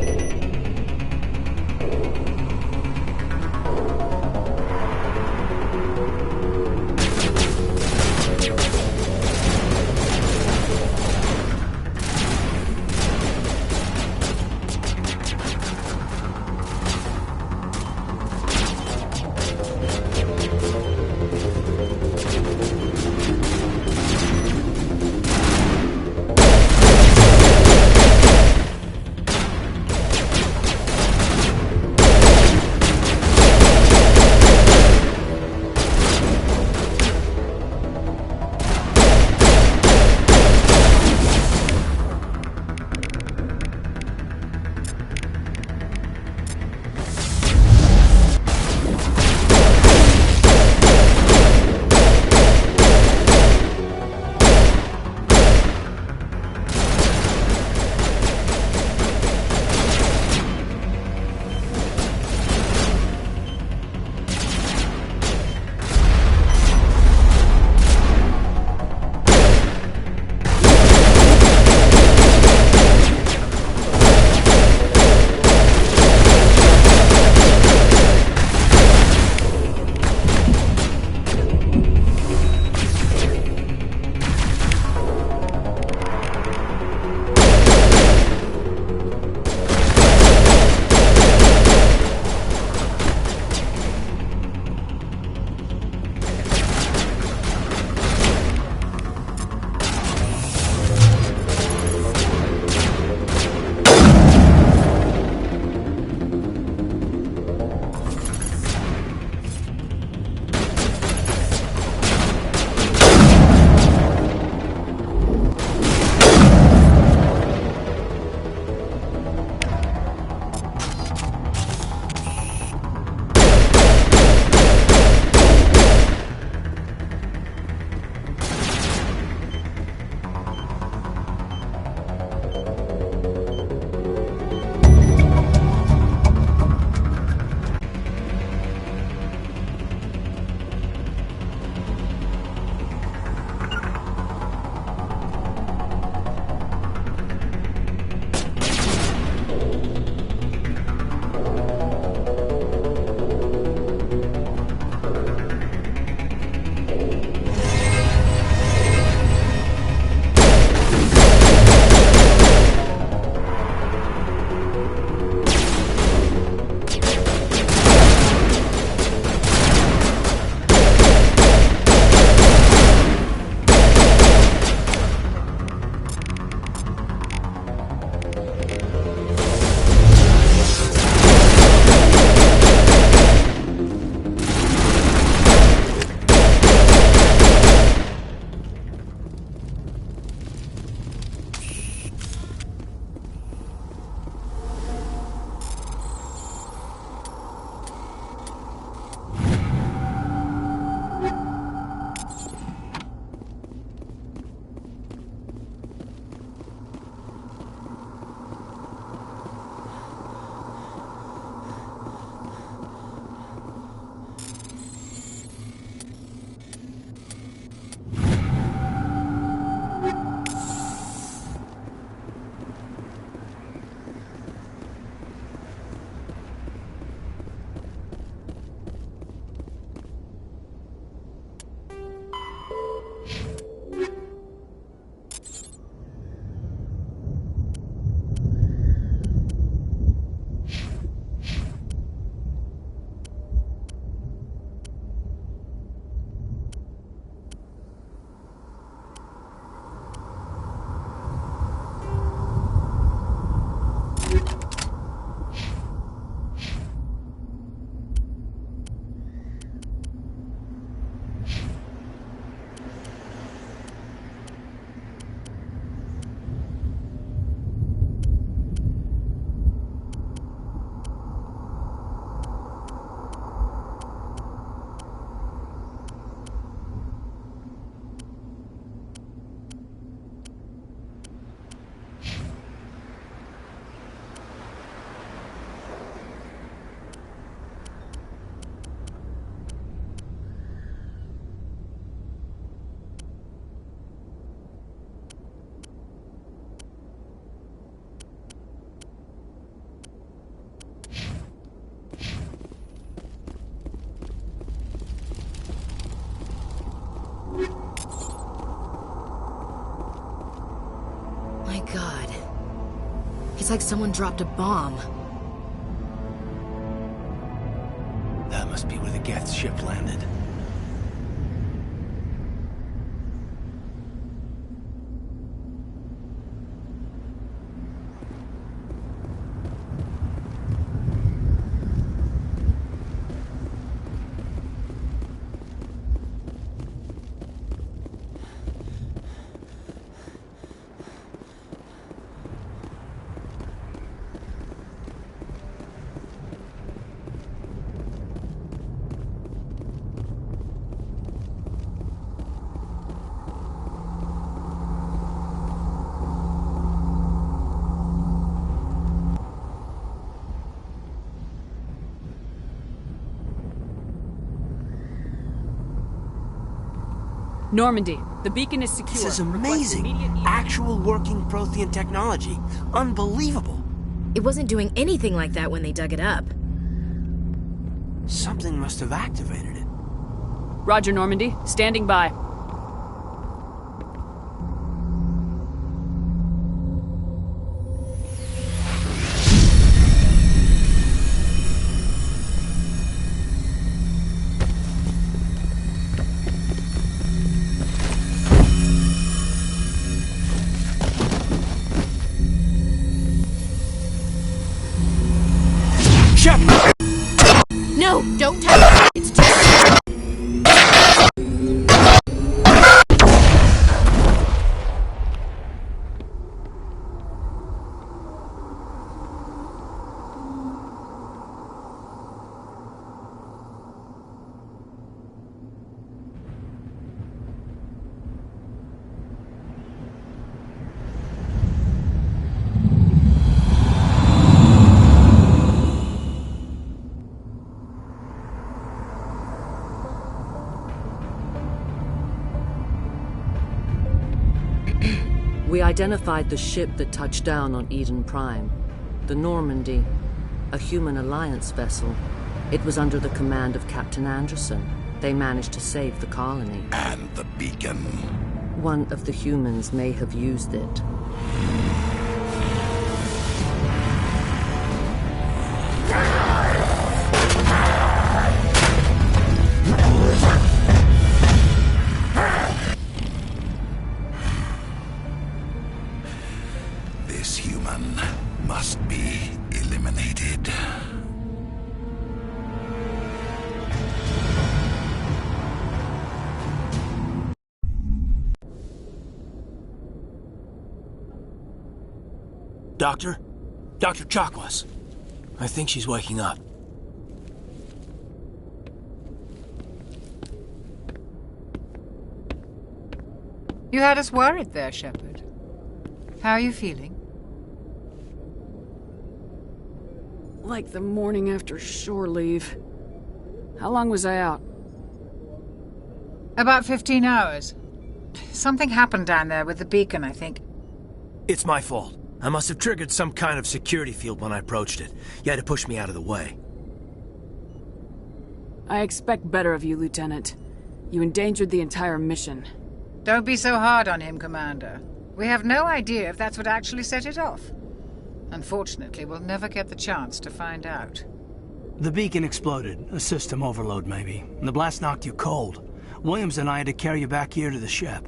Speaker 16: God. It's like someone dropped a bomb.
Speaker 8: That must be where the Geth ship landed.
Speaker 9: Normandy, the beacon is secure.
Speaker 8: This is amazing. Actual working Prothean technology. Unbelievable.
Speaker 16: It wasn't doing anything like that when they dug it up.
Speaker 8: Something must have activated it.
Speaker 9: Roger, Normandy. Standing by.
Speaker 16: No, don't touch it. It's too...
Speaker 1: We identified the ship that touched down on Eden Prime. The Normandy, a human alliance vessel. It was under the command of Captain Anderson. They managed to save the colony.
Speaker 17: And the beacon.
Speaker 1: One of the humans may have used it.
Speaker 17: This human must be eliminated.
Speaker 8: Doctor? Dr. Chakwas. I think she's waking up.
Speaker 13: You had us worried there, Shepard. How are you feeling?
Speaker 9: Like the morning after shore leave. How long was I out?
Speaker 13: About 15 hours. Something happened down there with the beacon, I think.
Speaker 8: It's my fault. I must have triggered some kind of security field when I approached it. You had to push me out of the way.
Speaker 9: I expect better of you, Lieutenant. You endangered the entire mission.
Speaker 13: Don't be so hard on him, Commander. We have no idea if that's what actually set it off. Unfortunately, we'll never get the chance to find out.
Speaker 8: The beacon exploded. A system overload, maybe. And the blast knocked you cold. Williams and I had to carry you back here to the ship.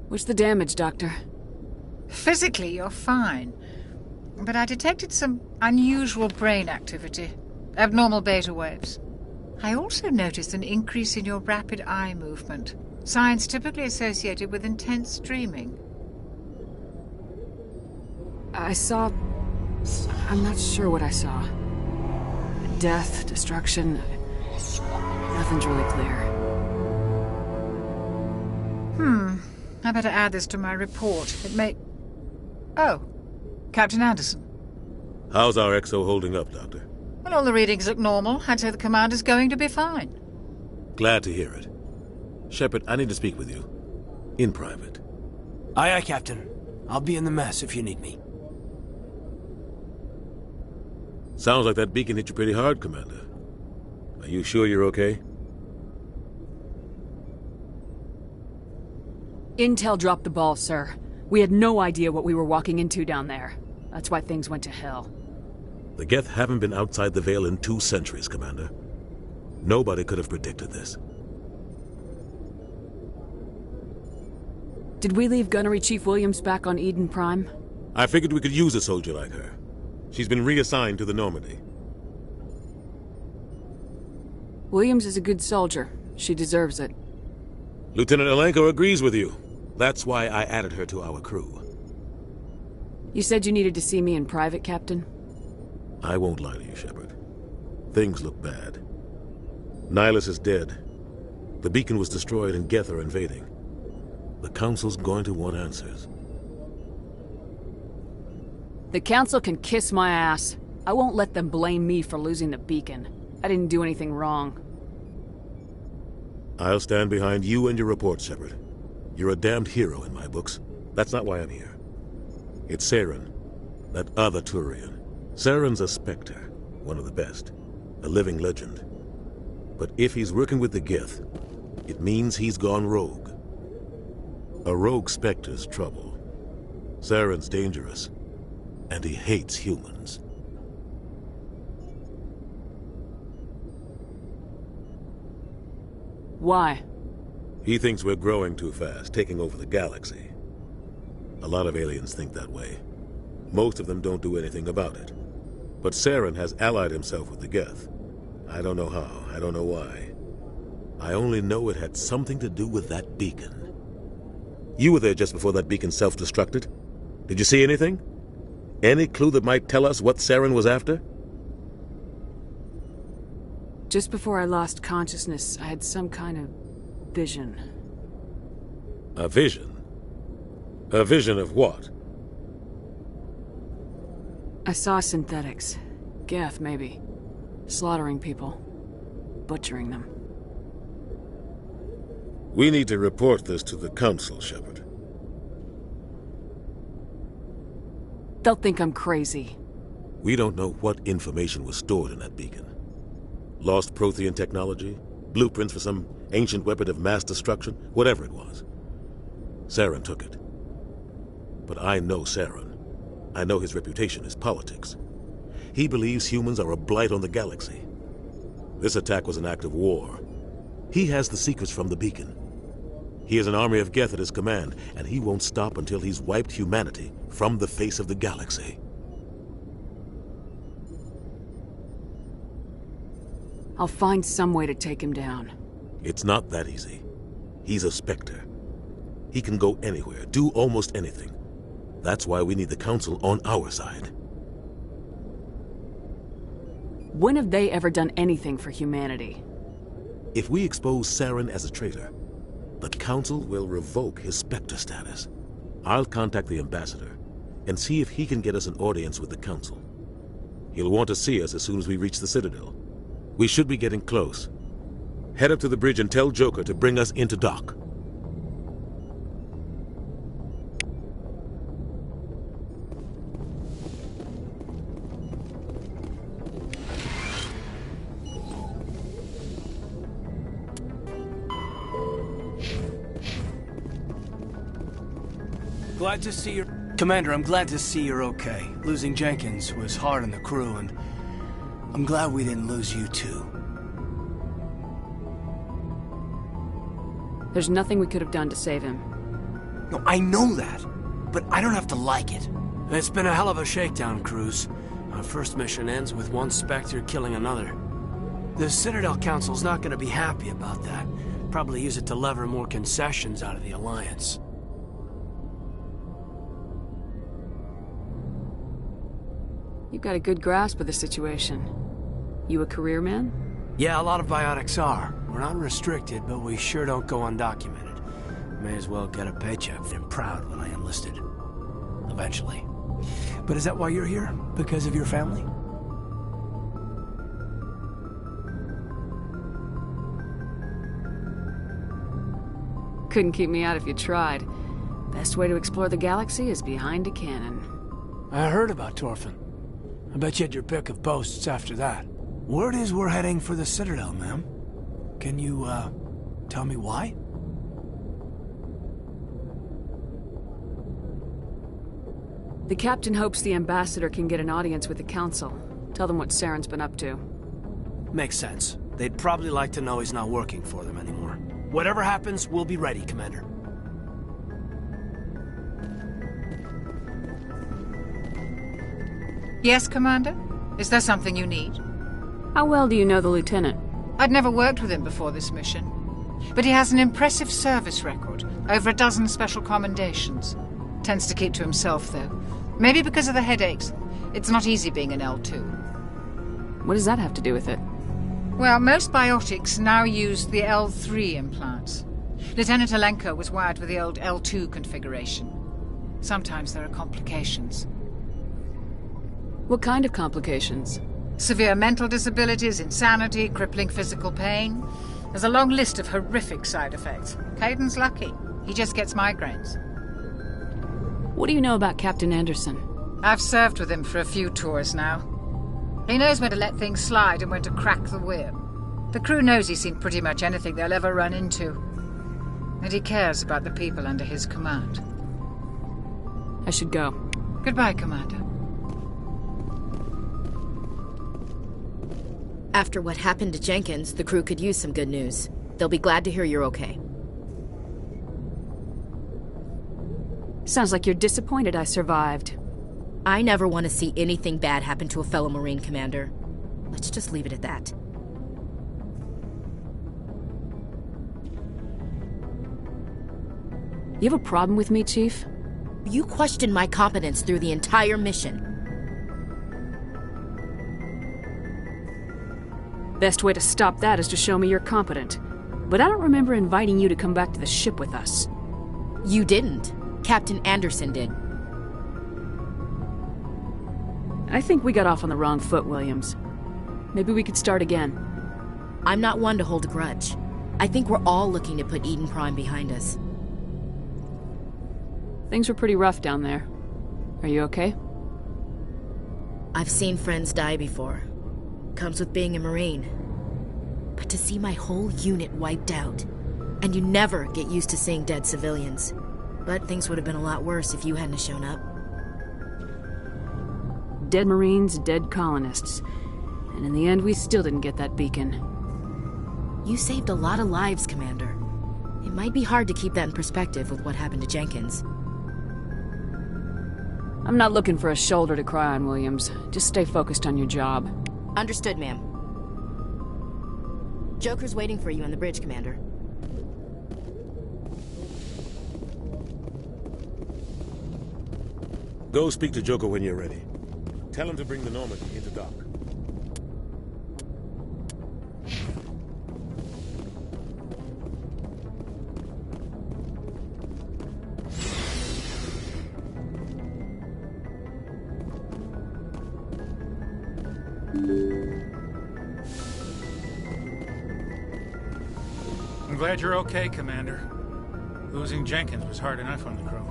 Speaker 9: What's the damage, Doctor?
Speaker 13: Physically, you're fine. But I detected some unusual brain activity. Abnormal beta waves. I also noticed an increase in your rapid eye movement. Signs typically associated with intense dreaming.
Speaker 9: I saw... I'm not sure what I saw. Death, destruction... Nothing's really clear.
Speaker 13: I better add this to my report. It may... Oh, Captain Anderson.
Speaker 3: How's our XO holding up, Doctor?
Speaker 13: Well, all the readings look normal. I'd say the commander's going to be fine.
Speaker 3: Glad to hear it. Shepard, I need to speak with you. In private.
Speaker 8: Aye, aye, Captain. I'll be in the mess if you need me.
Speaker 3: Sounds like that beacon hit you pretty hard, Commander. Are you sure you're okay?
Speaker 9: Intel dropped the ball, sir. We had no idea what we were walking into down there. That's why things went to hell.
Speaker 3: The Geth haven't been outside the Veil in 2 centuries, Commander. Nobody could have predicted this.
Speaker 9: Did we leave Gunnery Chief Williams back on Eden Prime?
Speaker 3: I figured we could use a soldier like her. She's been reassigned to the Normandy.
Speaker 9: Williams is a good soldier. She deserves it.
Speaker 3: Lieutenant Alenko agrees with you. That's why I added her to our crew.
Speaker 9: You said you needed to see me in private, Captain?
Speaker 3: I won't lie to you, Shepard. Things look bad. Nihilus is dead. The beacon was destroyed and Geth are invading. The Council's going to want answers.
Speaker 9: The Council can kiss my ass. I won't let them blame me for losing the beacon. I didn't do anything wrong.
Speaker 3: I'll stand behind you and your report, Shepard. You're a damned hero in my books. That's not why I'm here. It's Saren, that other Turian. Saren's a Spectre, one of the best, a living legend. But if he's working with the Geth, it means he's gone rogue. A rogue Spectre's trouble. Saren's dangerous, and he hates humans.
Speaker 9: Why?
Speaker 3: He thinks we're growing too fast, taking over the galaxy. A lot of aliens think that way. Most of them don't do anything about it. But Saren has allied himself with the Geth. I don't know how, I don't know why. I only know it had something to do with that beacon. You were there just before that beacon self-destructed. Did you see anything? Any clue that might tell us what Saren was after?
Speaker 9: Just before I lost consciousness, I had some kind of vision.
Speaker 3: A vision? A vision of what?
Speaker 9: I saw synthetics. Geth, maybe. Slaughtering people. Butchering them.
Speaker 3: We need to report this to the Council, Shepard.
Speaker 9: They'll think I'm crazy.
Speaker 3: We don't know what information was stored in that beacon. Lost Prothean technology? Blueprints for some ancient weapon of mass destruction? Whatever it was. Saren took it. But I know Saren. I know his reputation is politics. He believes humans are a blight on the galaxy. This attack was an act of war. He has the secrets from the beacon. He has an army of Geth at his command, and he won't stop until he's wiped humanity from the face of the galaxy.
Speaker 9: I'll find some way to take him down.
Speaker 3: It's not that easy. He's a Spectre. He can go anywhere, do almost anything. That's why we need the Council on our side.
Speaker 9: When have they ever done anything for humanity?
Speaker 3: If we expose Saren as a traitor, the Council will revoke his Spectre status. I'll contact the Ambassador and see if he can get us an audience with the Council. He'll want to see us as soon as we reach the Citadel. We should be getting close. Head up to the bridge and tell Joker to bring us into dock.
Speaker 8: Glad to see you're... Commander, I'm glad to see you're okay. Losing Jenkins was hard on the crew, and I'm glad we didn't lose you too.
Speaker 9: There's nothing we could have done to save him.
Speaker 8: No, I know that, but I don't have to like it. It's been a hell of a shakedown, Cruz. Our first mission ends with one Spectre killing another. The Citadel Council's not going to be happy about that. Probably use it to lever more concessions out of the Alliance.
Speaker 9: You've got a good grasp of the situation. You a career man?
Speaker 8: Yeah, a lot of biotics are. We're not restricted, but we sure don't go undocumented. May as well get a paycheck. I'm proud when I enlisted. Eventually. But is that why you're here? Because of your family?
Speaker 9: Couldn't keep me out if you tried. Best way to explore the galaxy is behind a cannon.
Speaker 8: I heard about Torfin. I bet you had your pick of boasts after that. Word is we're heading for the Citadel, ma'am. Can you, tell me why?
Speaker 9: The captain hopes the ambassador can get an audience with the council. Tell them what Saren's been up to.
Speaker 14: Makes sense. They'd probably like to know he's not working for them anymore. Whatever happens, we'll be ready, Commander.
Speaker 13: Yes, Commander? Is there something you need?
Speaker 9: How well do you know the lieutenant?
Speaker 13: I'd never worked with him before this mission. But he has an impressive service record. Over a dozen special commendations. Tends to keep to himself, though. Maybe because of the headaches. It's not easy being an L2.
Speaker 9: What does that have to do with it?
Speaker 13: Well, most biotics now use the L3 implants. Lieutenant Alenko was wired with the old L2 configuration. Sometimes there are complications.
Speaker 9: What kind of complications?
Speaker 13: Severe mental disabilities, insanity, crippling physical pain. There's a long list of horrific side effects. Caden's lucky. He just gets migraines.
Speaker 9: What do you know about Captain Anderson?
Speaker 13: I've served with him for a few tours now. He knows when to let things slide and when to crack the whip. The crew knows he's seen pretty much anything they'll ever run into. And he cares about the people under his command.
Speaker 9: I should go.
Speaker 13: Goodbye, Commander.
Speaker 16: After what happened to Jenkins, the crew could use some good news. They'll be glad to hear you're okay.
Speaker 9: Sounds like you're disappointed I survived.
Speaker 16: I never want to see anything bad happen to a fellow Marine, Commander. Let's just leave it at that.
Speaker 9: You have a problem with me, Chief?
Speaker 16: You questioned my competence through the entire mission.
Speaker 9: Best way to stop that is to show me you're competent. But I don't remember inviting you to come back to the ship with us.
Speaker 16: You didn't. Captain Anderson did.
Speaker 9: I think we got off on the wrong foot, Williams. Maybe we could start again.
Speaker 16: I'm not one to hold a grudge. I think we're all looking to put Eden Prime behind us.
Speaker 9: Things were pretty rough down there. Are you okay?
Speaker 16: I've seen friends die before. Comes with being a Marine. But to see my whole unit wiped out, and you never get used to seeing dead civilians. But things would have been a lot worse if you hadn't shown up.
Speaker 9: Dead Marines, dead colonists. And in the end, we still didn't get that beacon.
Speaker 16: You saved a lot of lives, Commander. It might be hard to keep that in perspective with what happened to Jenkins.
Speaker 9: I'm not looking for a shoulder to cry on, Williams. Just stay focused on your job.
Speaker 16: Understood, ma'am. Joker's waiting for you on the bridge, Commander.
Speaker 3: Go speak to Joker when you're ready. Tell him to bring the Normandy into dock.
Speaker 11: I'm glad you're okay, Commander. Losing Jenkins was hard enough on the crew.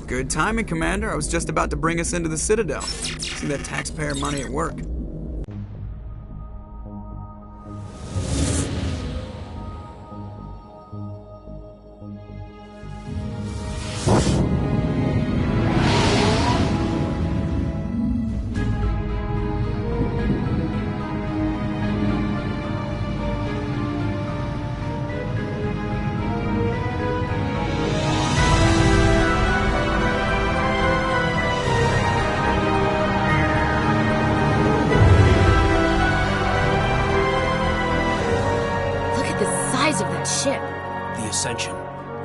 Speaker 7: Good timing, Commander. I was just about to bring us into the Citadel. See that taxpayer money at work.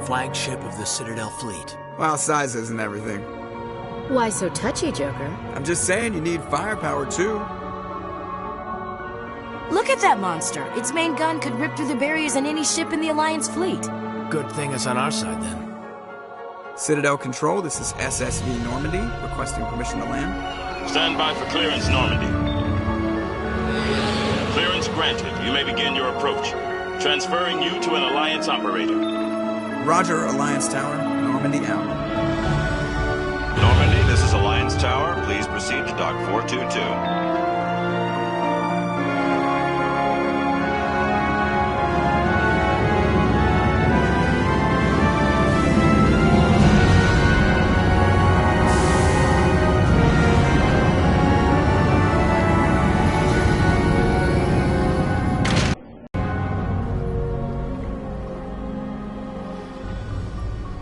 Speaker 14: Flagship of the Citadel fleet.
Speaker 7: Well, size isn't everything.
Speaker 16: Why so touchy, Joker?
Speaker 7: I'm just saying you need firepower, too.
Speaker 16: Look at that monster. Its main gun could rip through the barriers in any ship in the Alliance fleet.
Speaker 14: Good thing it's on our side, then.
Speaker 7: Citadel Control, this is SSV Normandy, requesting permission to land.
Speaker 10: Stand by for clearance, Normandy. Clearance
Speaker 18: granted. You may begin your approach. Transferring you to an Alliance operator.
Speaker 7: Roger, Alliance Tower. Normandy out.
Speaker 6: Normandy, this is Alliance Tower. Please proceed to Dock 422.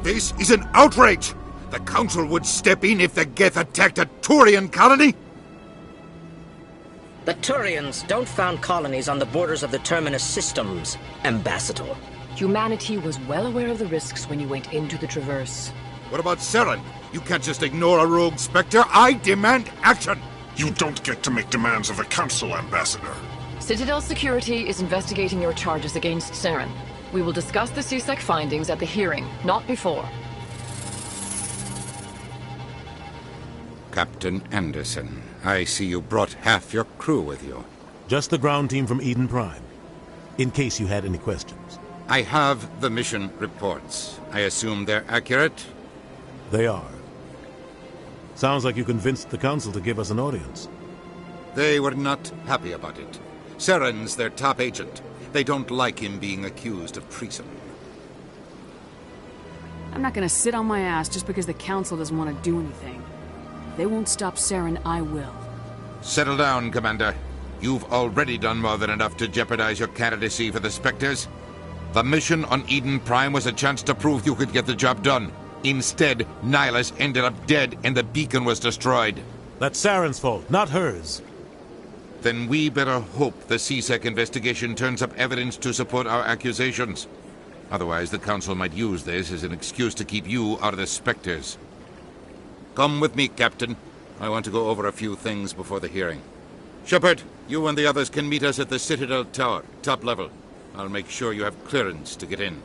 Speaker 2: This is an outrage! The Council would step in if the Geth attacked a Turian colony?
Speaker 19: The Turians don't found colonies on the borders of the Terminus systems, Ambassador.
Speaker 20: Humanity was well aware of the risks when you went into the Traverse.
Speaker 2: What about Saren? You can't just ignore a rogue Spectre. I demand action!
Speaker 21: You don't get to make demands of the Council, Ambassador.
Speaker 20: Citadel Security is investigating your charges against Saren. We will discuss the CSEC findings at the hearing, not before.
Speaker 2: Captain Anderson, I see you brought half your crew with you.
Speaker 3: Just the ground team from Eden Prime, in case you had any questions.
Speaker 2: I have the mission reports. I assume they're accurate?
Speaker 3: They are. Sounds like you convinced the Council to give us an audience.
Speaker 2: They were not happy about it. Saren's their top agent. They don't like him being accused of treason.
Speaker 9: I'm not gonna sit on my ass just because the Council doesn't want to do anything. If they won't stop Saren, I will.
Speaker 2: Settle down, Commander. You've already done more than enough to jeopardize your candidacy for the Spectres. The mission on Eden Prime was a chance to prove you could get the job done. Instead, Nihilus ended up dead and the beacon was destroyed.
Speaker 3: That's Saren's fault, not hers.
Speaker 2: Then we better hope the CSEC investigation turns up evidence to support our accusations. Otherwise, the Council might use this as an excuse to keep you out of the Spectres. Come with me, Captain. I want to go over a few things before the hearing. Shepard, you and the others can meet us at the Citadel Tower, top level. I'll make sure you have clearance to get in.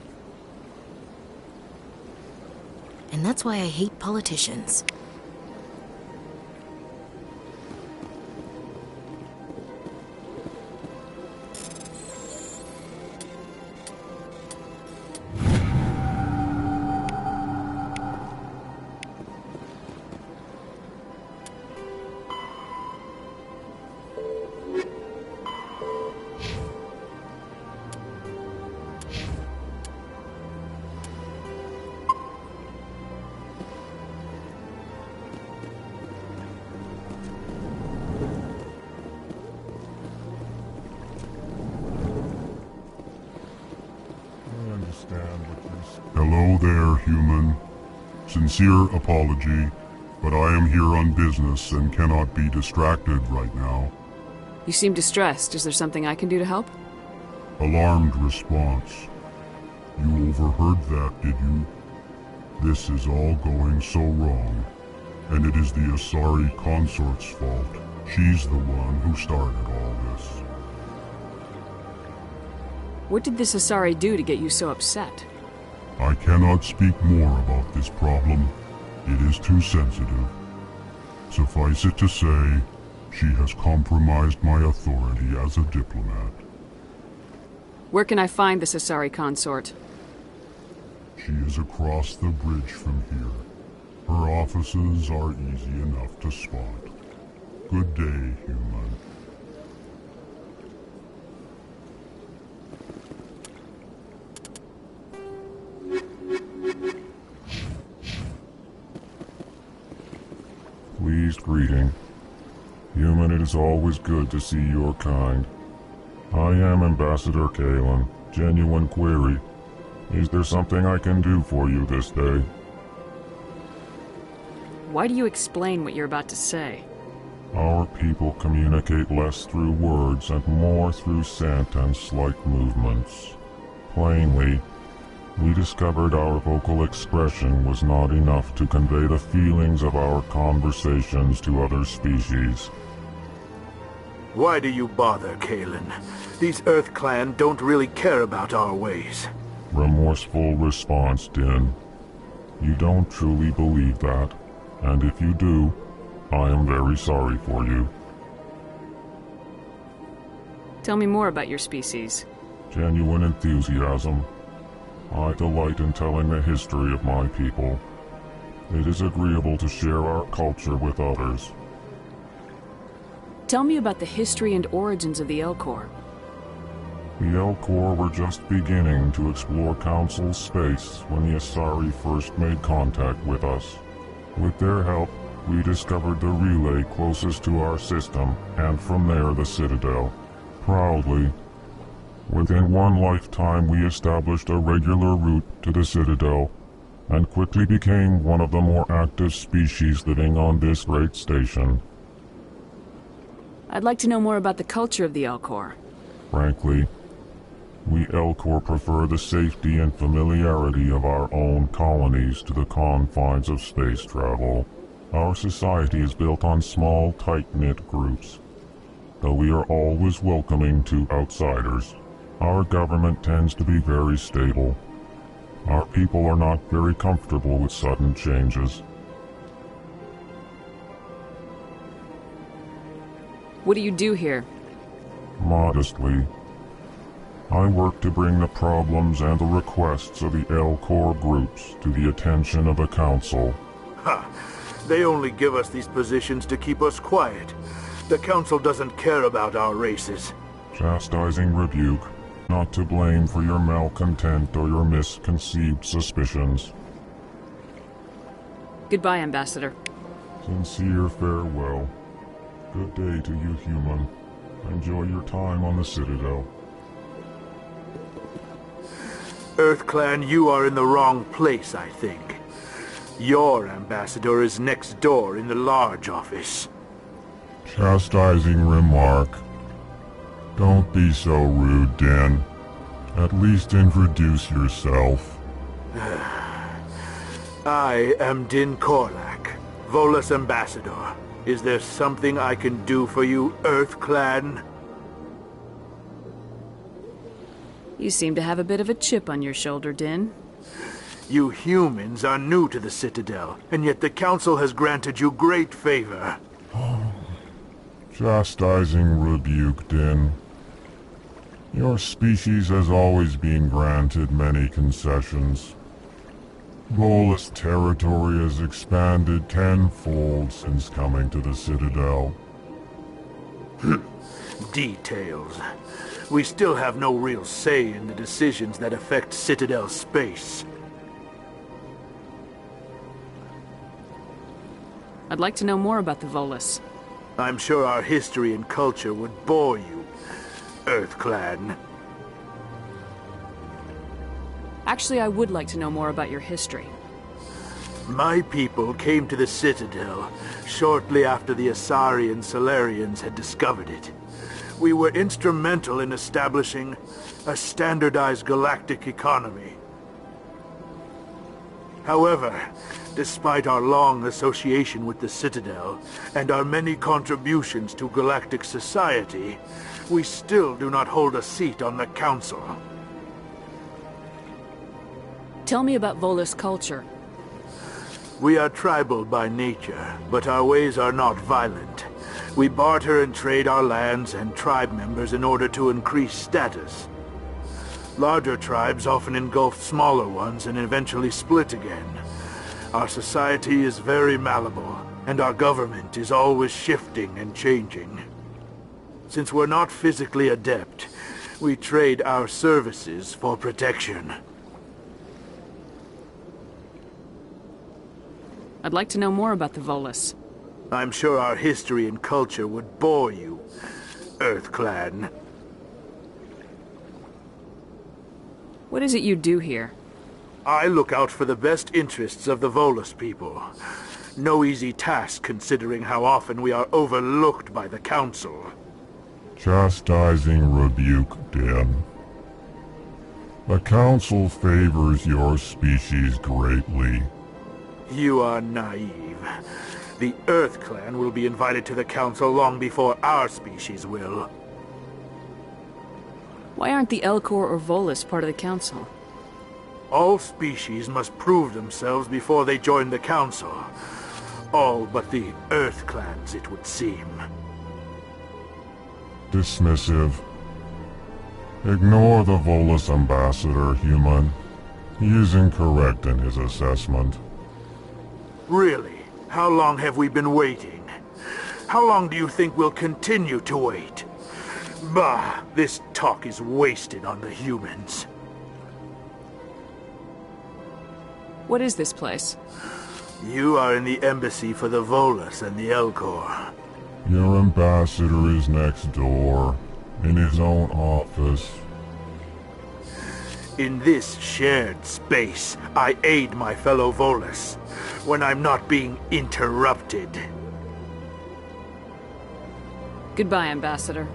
Speaker 16: And that's why I hate politicians.
Speaker 22: Hello there, human. Sincere apology, but I am here on business and cannot be distracted right now.
Speaker 9: You seem distressed. Is there something I can do to help?
Speaker 22: Alarmed response. You overheard that, did you? This is all going so wrong, and it is the Asari consort's fault. She's the one who started all this.
Speaker 9: What did this Asari do to get you so upset?
Speaker 22: I cannot speak more about this problem. It is too sensitive. Suffice it to say, she has compromised my authority as a diplomat.
Speaker 9: Where can I find this Asari consort?
Speaker 22: She is across the bridge from here. Her offices are easy enough to spot. Good day, human.
Speaker 23: Pleased greeting. Human, it is always good to see your kind. I am Ambassador Kalen. Genuine query. Is there something I can do for you this day?
Speaker 9: Why do you explain what you're about to say?
Speaker 23: Our people communicate less through words and more through scent and slight movements. Plainly, we discovered our vocal expression was not enough to convey the feelings of our conversations to other species.
Speaker 24: Why do you bother, Kalen? These Earth Clan don't really care about our ways.
Speaker 23: Remorseful response, Din. You don't truly believe that, and if you do, I am very sorry for you.
Speaker 9: Tell me more about your species.
Speaker 23: Genuine enthusiasm. I delight in telling the history of my people. It is agreeable to share our culture with others.
Speaker 9: Tell me about the history and origins of the Elcor.
Speaker 23: The Elcor were just beginning to explore Council space when the Asari first made contact with us. With their help, we discovered the relay closest to our system, and from there the Citadel. Proudly, within one lifetime we established a regular route to the Citadel, and quickly became one of the more active species living on this great station.
Speaker 9: I'd like to know more about the culture of the Elcor.
Speaker 23: Frankly, we Elcor prefer the safety and familiarity of our own colonies to the confines of space travel. Our society is built on small, tight-knit groups, though we are always welcoming to outsiders. Our government tends to be very stable. Our people are not very comfortable with sudden changes.
Speaker 9: What do you do here?
Speaker 23: Modestly, I work to bring the problems and the requests of the Elcor groups to the attention of the Council.
Speaker 24: Ha! They only give us these positions to keep us quiet. The Council doesn't care about our races.
Speaker 23: Chastising rebuke, not to blame for your malcontent or your misconceived suspicions.
Speaker 9: Goodbye, Ambassador.
Speaker 23: Sincere farewell. Good day to you, human. Enjoy your time on the Citadel.
Speaker 24: EarthClan, you are in the wrong place, I think. Your ambassador is next door in the large office.
Speaker 23: Chastising remark. Don't be so rude, Din. At least introduce yourself.
Speaker 24: I am Din Korlak, Volus ambassador. Is there something I can do for you, EarthClan?
Speaker 9: You seem to have a bit of a chip on your shoulder, Din.
Speaker 24: You humans are new to the Citadel, and yet the Council has granted you great favor.
Speaker 23: Chastising rebuke, Din. Your species has always been granted many concessions. Volus territory has expanded tenfold since coming to the Citadel.
Speaker 24: Details. We still have no real say in the decisions that affect Citadel space.
Speaker 9: I'd like to know more about the Volus.
Speaker 24: I'm sure our history and culture would bore you, EarthClan.
Speaker 9: Actually, I would like to know more about your history.
Speaker 24: My people came to the Citadel shortly after the Asari and Solarians had discovered it. We were instrumental in establishing a standardized galactic economy. However, despite our long association with the Citadel and our many contributions to galactic society, we still do not hold a seat on the Council.
Speaker 9: Tell me about Volus culture.
Speaker 24: We are tribal by nature, but our ways are not violent. We barter and trade our lands and tribe members in order to increase status. Larger tribes often engulf smaller ones and eventually split again. Our society is very malleable, and our government is always shifting and changing. Since we're not physically adept, we trade our services for protection.
Speaker 9: I'd like to know more about the Volus.
Speaker 24: I'm sure our history and culture would bore you, EarthClan.
Speaker 9: What is it you do here?
Speaker 24: I look out for the best interests of the Volus people. No easy task considering how often we are overlooked by the Council.
Speaker 23: Chastising rebuke, Din. The Council favors your species greatly.
Speaker 24: You are naive. The EarthClan will be invited to the Council long before our species will.
Speaker 9: Why aren't the Elcor or Volus part of the Council?
Speaker 24: All species must prove themselves before they join the Council. All but the EarthClans, it would seem.
Speaker 23: Dismissive. Ignore the Volus ambassador, human. He is incorrect in his assessment.
Speaker 24: Really? How long have we been waiting? How long do you think we'll continue to wait? Bah, this talk is wasted on the humans.
Speaker 9: What is this place?
Speaker 24: You are in the embassy for the Volus and the Elcor.
Speaker 23: Your ambassador is next door, in his own office.
Speaker 24: In this shared space, I aid my fellow Volus when I'm not being interrupted.
Speaker 9: Goodbye, Ambassador.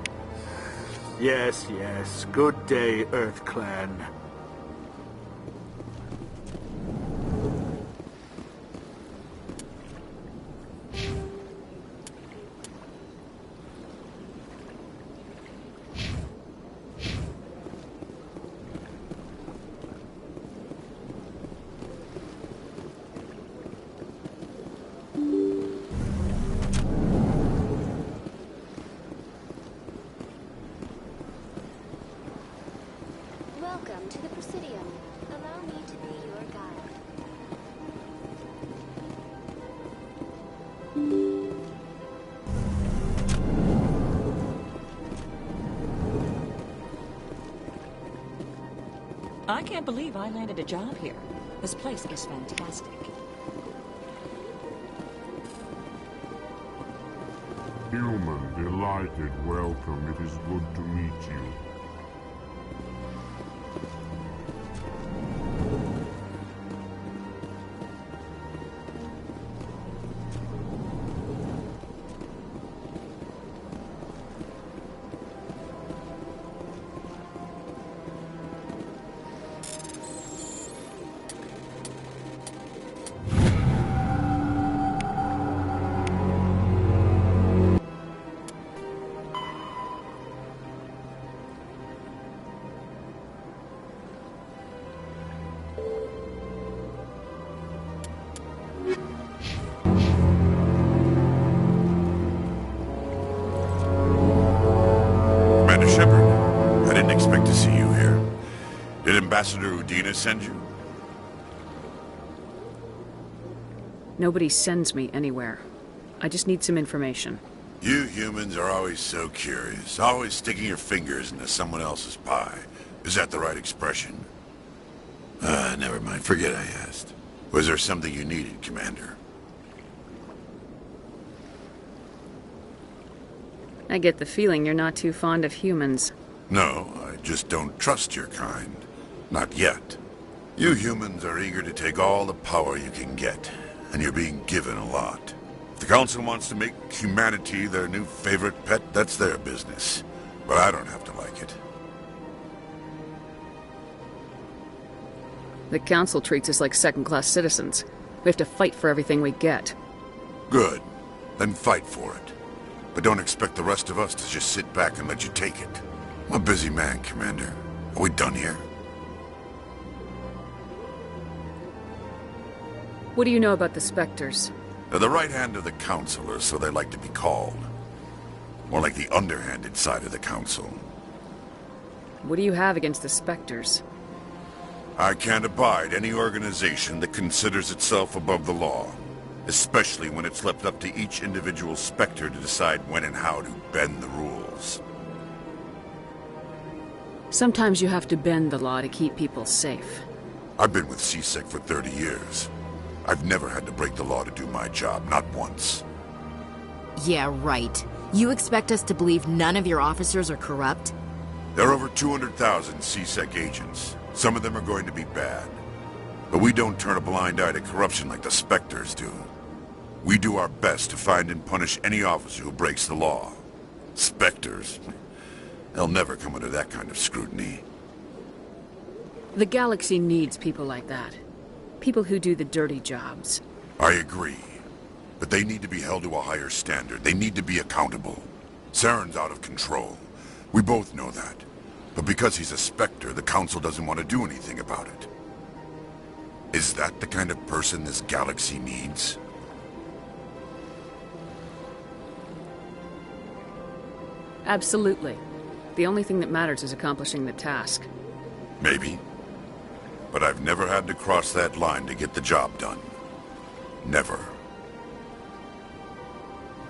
Speaker 24: Yes, yes. Good day, Earth Clan.
Speaker 4: Welcome to the Presidium. Allow me to be your guide.
Speaker 5: I can't believe I landed a job here. This place is fantastic.
Speaker 22: Human, delighted, welcome. It is good to meet you.
Speaker 17: Ambassador Udina send you?
Speaker 9: Nobody sends me anywhere. I just need some information.
Speaker 17: You humans are always so curious, always sticking your fingers into someone else's pie. Is that the right expression? Never mind. Forget I asked. Was there something you needed, Commander?
Speaker 9: I get the feeling you're not too fond of humans.
Speaker 17: No, I just don't trust your kind. Not yet. You humans are eager to take all the power you can get, and you're being given a lot. If the Council wants to make humanity their new favorite pet, that's their business. But I don't have to like it.
Speaker 9: The Council treats us like second-class citizens. We have to fight for everything we get.
Speaker 17: Good. Then fight for it. But don't expect the rest of us to just sit back and let you take it. I'm a busy man, Commander. Are we done here?
Speaker 9: What do you know about the Spectres?
Speaker 17: They're the right hand of the Council, or so they like to be called. More like the underhanded side of the Council.
Speaker 9: What do you have against the Spectres?
Speaker 17: I can't abide any organization that considers itself above the law. Especially when it's left up to each individual Spectre to decide when and how to bend the rules.
Speaker 9: Sometimes you have to bend the law to keep people safe.
Speaker 17: I've been with CSEC for 30 years. I've never had to break the law to do my job, not once.
Speaker 16: Yeah, right. You expect us to believe none of your officers are corrupt?
Speaker 17: There are over 200,000 CSEC agents. Some of them are going to be bad. But we don't turn a blind eye to corruption like the Spectres do. We do our best to find and punish any officer who breaks the law. Spectres? They'll never come under that kind of scrutiny.
Speaker 9: The galaxy needs people like that. People who do the dirty jobs.
Speaker 17: I agree. But they need to be held to a higher standard. They need to be accountable. Saren's out of control. We both know that. But because he's a Spectre, the Council doesn't want to do anything about it. Is that the kind of person this galaxy needs?
Speaker 9: Absolutely. The only thing that matters is accomplishing the task.
Speaker 17: Maybe. But I've never had to cross that line to get the job done. Never.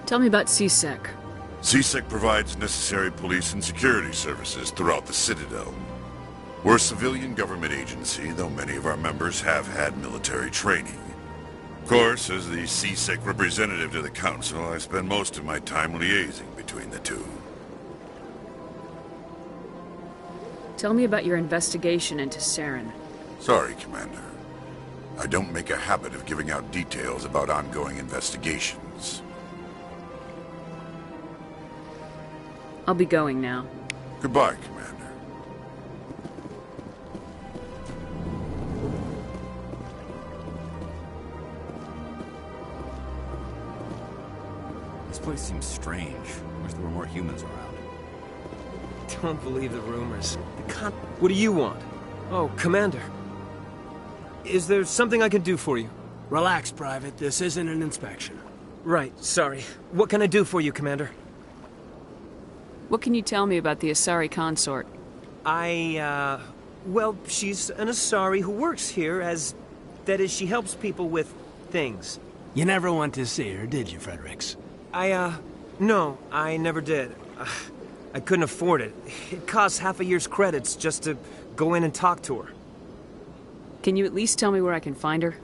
Speaker 9: Tell me about CSEC.
Speaker 17: CSEC provides necessary police and security services throughout the Citadel. We're a civilian government agency, though many of our members have had military training. Of course, as the CSEC representative to the Council, I spend most of my time liaising between the two.
Speaker 9: Tell me about your investigation into Saren.
Speaker 17: Sorry, Commander. I don't make a habit of giving out details about ongoing investigations.
Speaker 9: I'll be going now.
Speaker 17: Goodbye, Commander.
Speaker 1: This place seems strange. Wish there were more humans around.
Speaker 14: Don't believe the rumors. What do you want? Oh, Commander. Is there something I can do for you?
Speaker 8: Relax, Private. This isn't an inspection.
Speaker 14: Right, sorry. What can I do for you, Commander?
Speaker 9: What can you tell me about the Asari consort?
Speaker 14: Well, she's an Asari who works here as... That is, she helps people with things.
Speaker 8: You never went to see her, did you, Fredericks?
Speaker 14: No, I never did. I couldn't afford it. It costs half a year's credits just to go in and talk to her.
Speaker 9: Can you at least tell me where I can find her?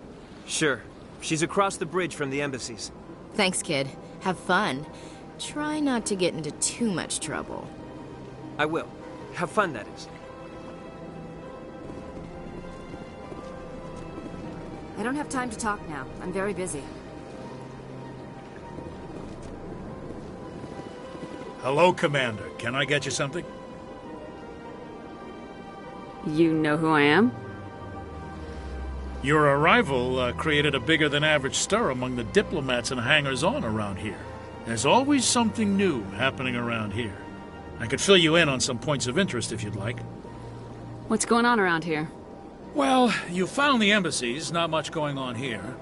Speaker 14: Sure. She's across the bridge from the embassies.
Speaker 16: Thanks, kid. Have fun. Try not to get into too much trouble.
Speaker 14: I will. Have fun, that is.
Speaker 12: I don't have time to talk now. I'm very busy.
Speaker 11: Hello, Commander. Can I get you something?
Speaker 9: You know who I am?
Speaker 11: Your arrival created a bigger-than-average stir among the diplomats and hangers-on around here. There's always something new happening around here. I could fill you in on some points of interest if you'd like.
Speaker 9: What's going on around here?
Speaker 11: Well, you found the embassies, not much going on here.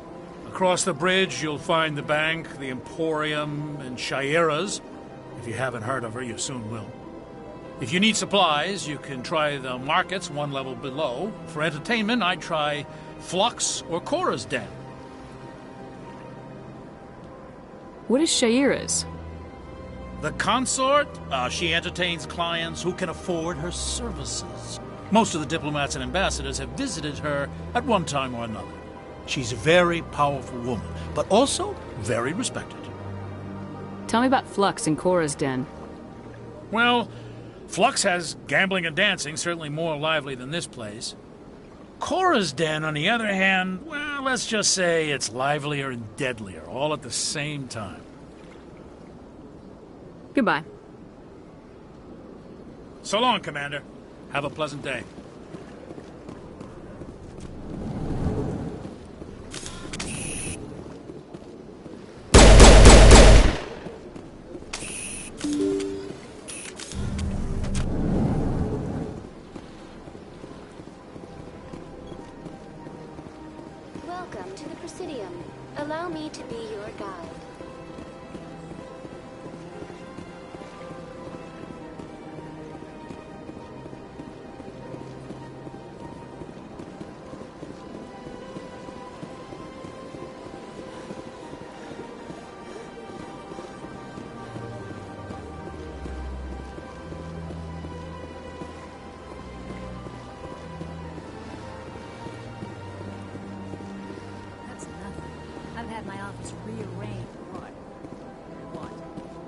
Speaker 11: Across the bridge, you'll find the bank, the Emporium, and Shaira's. If you haven't heard of her, you soon will. If you need supplies, you can try the markets one level below. For entertainment, I'd try Flux or Cora's Den.
Speaker 9: What is Shaira's?
Speaker 11: The consort? She entertains clients who can afford her services. Most of the diplomats and ambassadors have visited her at one time or another. She's a very powerful woman, but also very respected.
Speaker 9: Tell me about Flux and Cora's Den.
Speaker 11: Well, Flux has gambling and dancing, certainly more lively than this place. Cora's Den, on the other hand, well, let's just say it's livelier and deadlier, all at the same time.
Speaker 9: Goodbye.
Speaker 11: So long, Commander. Have a pleasant day.
Speaker 4: Welcome to the Presidium. Allow me to be your guide.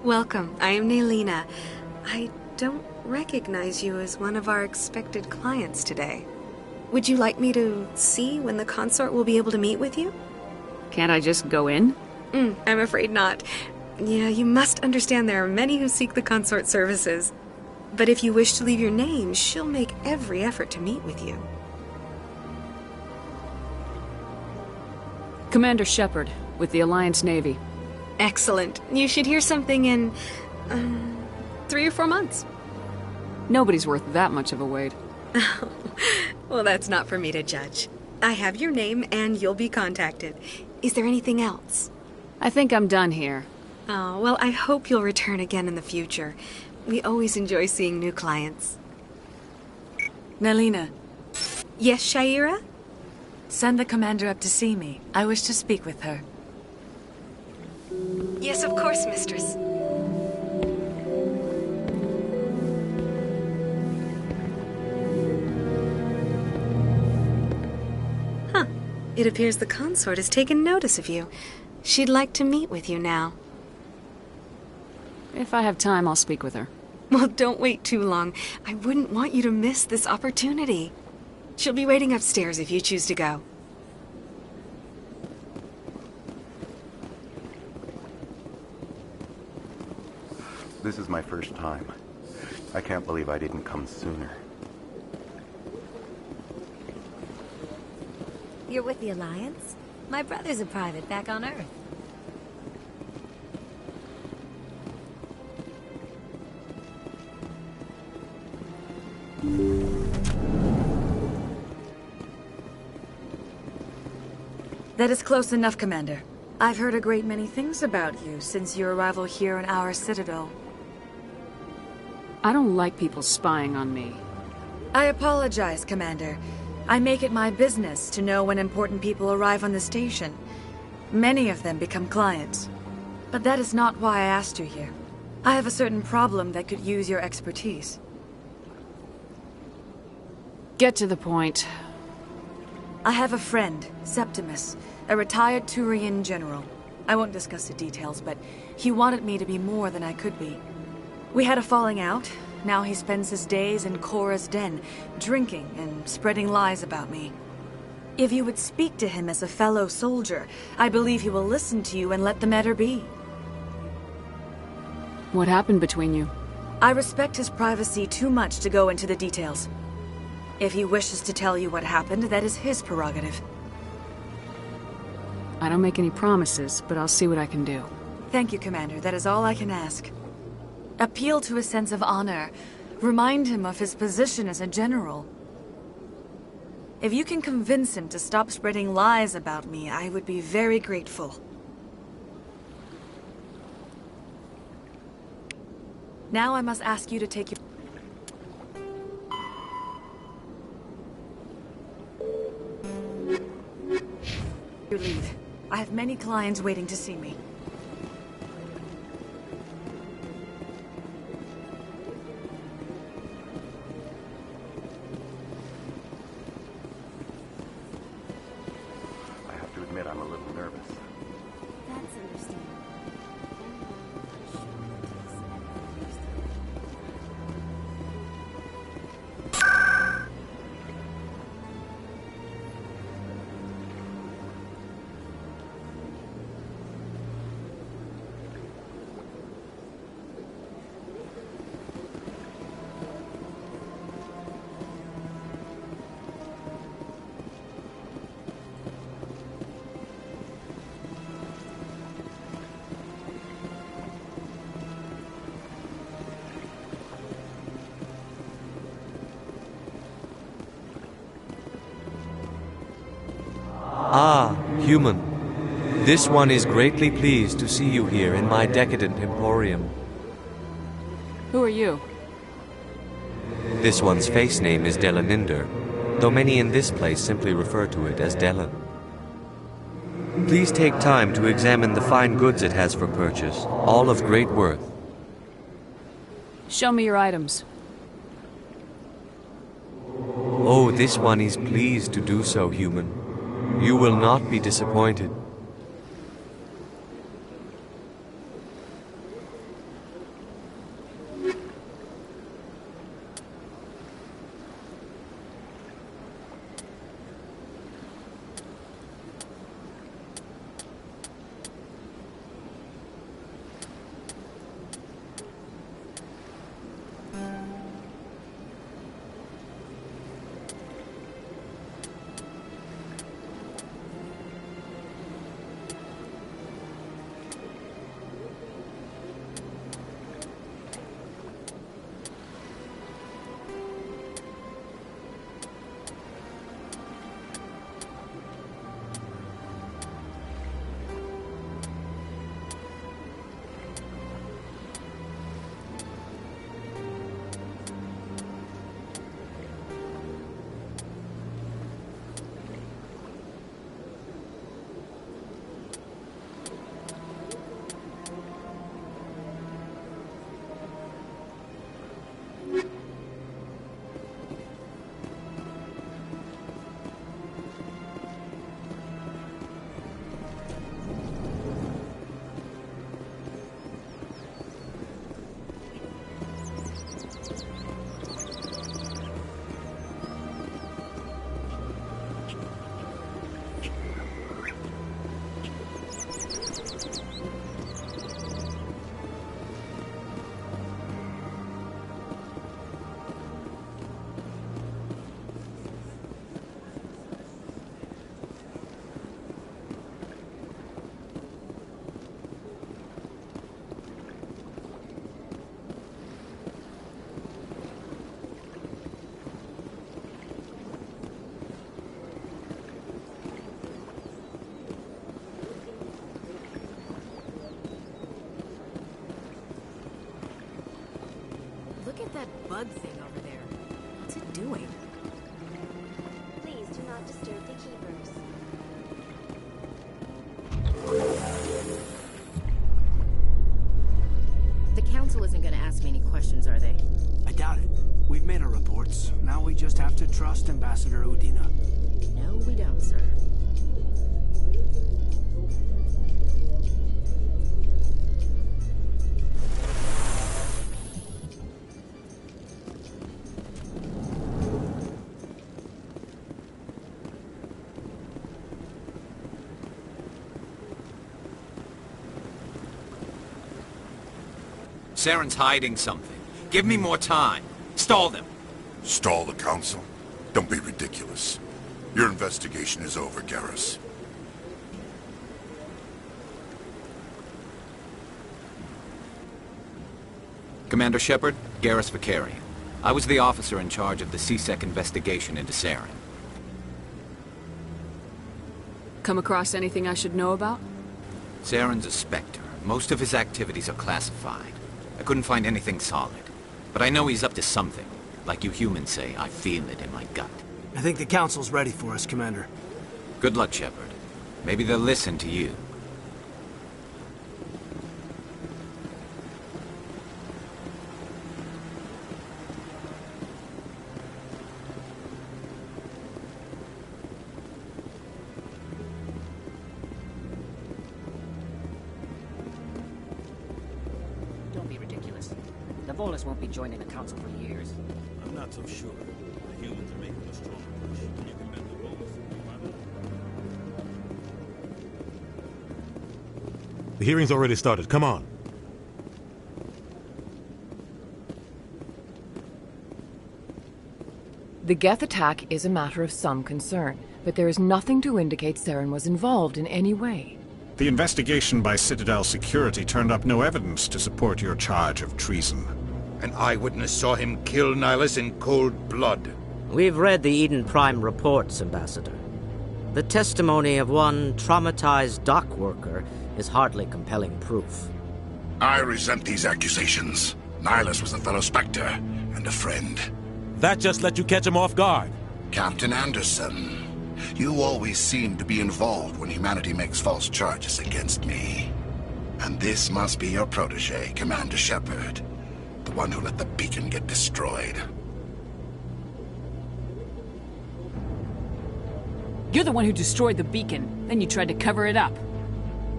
Speaker 15: Welcome. I am Naylina. I don't recognize you as one of our expected clients today. Would you like me to see when the consort will be able to meet with you?
Speaker 9: Can't I just go in?
Speaker 15: I'm afraid not. Yeah, you must understand there are many who seek the consort services. But if you wish to leave your name, she'll make every effort to meet with you.
Speaker 9: Commander Shepard, with the Alliance Navy.
Speaker 15: Excellent. You should hear something in 3 or 4 months.
Speaker 9: Nobody's worth that much of a wait.
Speaker 15: Well, that's not for me to judge. I have your name and you'll be contacted. Is there anything else?
Speaker 9: I think I'm done here.
Speaker 15: Oh, well, I hope you'll return again in the future. We always enjoy seeing new clients.
Speaker 7: Nelina.
Speaker 15: Yes, Shaira?
Speaker 7: Send the commander up to see me. I wish to speak with her.
Speaker 15: Yes, of course, mistress. Huh. It appears the consort has taken notice of you. She'd like to meet with you now.
Speaker 9: If I have time, I'll speak with her.
Speaker 15: Well, don't wait too long. I wouldn't want you to miss this opportunity. She'll be waiting upstairs if you choose to go.
Speaker 10: This is my first time. I can't believe I didn't come sooner.
Speaker 12: You're with the Alliance? My brother's a private back on Earth.
Speaker 7: That is close enough, Commander. I've heard a great many things about you since your arrival here in our citadel.
Speaker 9: I don't like people spying on me.
Speaker 7: I apologize, Commander. I make it my business to know when important people arrive on the station. Many of them become clients. But that is not why I asked you here. I have a certain problem that could use your expertise.
Speaker 9: Get to the point.
Speaker 7: I have a friend, Septimus, a retired Turian general. I won't discuss the details, but he wanted me to be more than I could be. We had a falling out. Now he spends his days in Korra's den, drinking and spreading lies about me. If you would speak to him as a fellow soldier, I believe he will listen to you and let the matter be.
Speaker 9: What happened between you?
Speaker 7: I respect his privacy too much to go into the details. If he wishes to tell you what happened, that is his prerogative.
Speaker 9: I don't make any promises, but I'll see what I can do.
Speaker 7: Thank you, Commander. That is all I can ask. Appeal to his sense of honor. Remind him of his position as a general. If you can convince him to stop spreading lies about me, I would be very grateful. Now I must ask you to take your... your leave. I have many clients waiting to see me.
Speaker 10: I have to admit I'm a little nervous.
Speaker 12: That's understandable.
Speaker 13: Ah, human. This one is greatly pleased to see you here in my decadent emporium.
Speaker 9: Who are you?
Speaker 13: This one's face name is Delaninder, though many in this place simply refer to it as Delan. Please take time to examine the fine goods it has for purchase, all of great worth.
Speaker 9: Show me your items.
Speaker 13: Oh, this one is pleased to do so, human. You will not be disappointed.
Speaker 16: blood thing over there. What's it doing?
Speaker 4: Please do not disturb the keepers.
Speaker 16: The council isn't gonna ask me any questions, are they?
Speaker 8: I doubt it. We've made our reports. Now we just have to trust Ambassador Udina.
Speaker 16: No, we don't, sir.
Speaker 1: Saren's hiding something. Give me more time. Stall them.
Speaker 17: Stall the council? Don't be ridiculous. Your investigation is over, Garrus.
Speaker 1: Commander Shepard, Garrus Vicarian. I was the officer in charge of the C-Sec investigation into Saren.
Speaker 9: Come across anything I should know about?
Speaker 1: Saren's a Spectre. Most of his activities are classified. I couldn't find anything solid. But I know he's up to something. Like you humans say, I feel it in my gut.
Speaker 8: I think the council's ready for us, Commander.
Speaker 1: Good luck, Shepard. Maybe they'll listen to you.
Speaker 5: Don't be ridiculous. The Volus won't be joining the council for years.
Speaker 3: I'm not so sure. The humans are making a strong push. Can you convince the Volus? The hearing's already started. Come on.
Speaker 20: The Geth attack is a matter of some concern, but there is nothing to indicate Saren was involved in any way.
Speaker 11: The investigation by Citadel Security turned up no evidence to support your charge of treason.
Speaker 2: An eyewitness saw him kill Nihilus in cold blood.
Speaker 6: We've read the Eden Prime reports, Ambassador. The testimony of one traumatized dock worker is hardly compelling proof.
Speaker 17: I resent these accusations. Nihilus was a fellow Spectre and a friend.
Speaker 3: That just let you catch him off guard.
Speaker 17: Captain Anderson, you always seem to be involved when humanity makes false charges against me. And this must be your protege, Commander Shepard. The one who let the beacon get destroyed.
Speaker 9: You're the one who destroyed the beacon, then you tried to cover it up.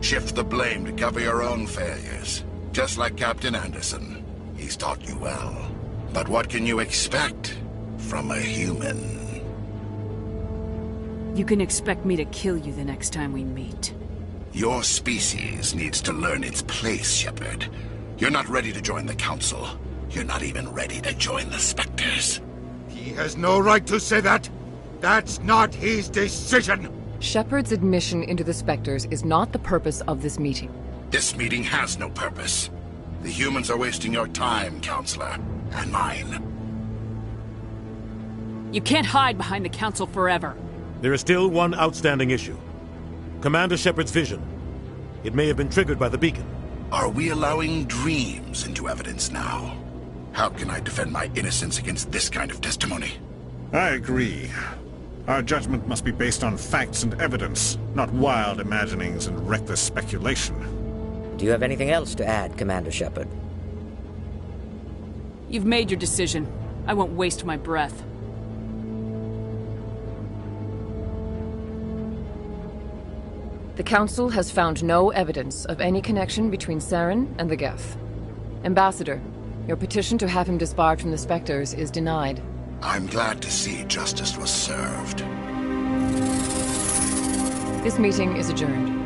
Speaker 17: Shift the blame to cover your own failures. Just like Captain Anderson. He's taught you well. But what can you expect from a human?
Speaker 9: You can expect me to kill you the next time we meet.
Speaker 17: Your species needs to learn its place, Shepard. You're not ready to join the Council. You're not even ready to join the Spectres.
Speaker 2: He has no right to say that. That's not his decision.
Speaker 20: Shepard's admission into the Spectres is not the purpose of this meeting.
Speaker 17: This meeting has no purpose. The humans are wasting your time, Counselor, and mine.
Speaker 9: You can't hide behind the Council forever.
Speaker 3: There is still one outstanding issue. Commander Shepard's vision. It may have been triggered by the beacon.
Speaker 17: Are we allowing dreams into evidence now? How can I defend my innocence against this kind of testimony?
Speaker 11: I agree. Our judgment must be based on facts and evidence, not wild imaginings and reckless speculation.
Speaker 6: Do you have anything else to add, Commander Shepard?
Speaker 9: You've made your decision. I won't waste my breath.
Speaker 20: The Council has found no evidence of any connection between Saren and the Geth. Ambassador, your petition to have him disbarred from the Spectres is denied.
Speaker 17: I'm glad to see justice was served.
Speaker 20: This meeting is adjourned.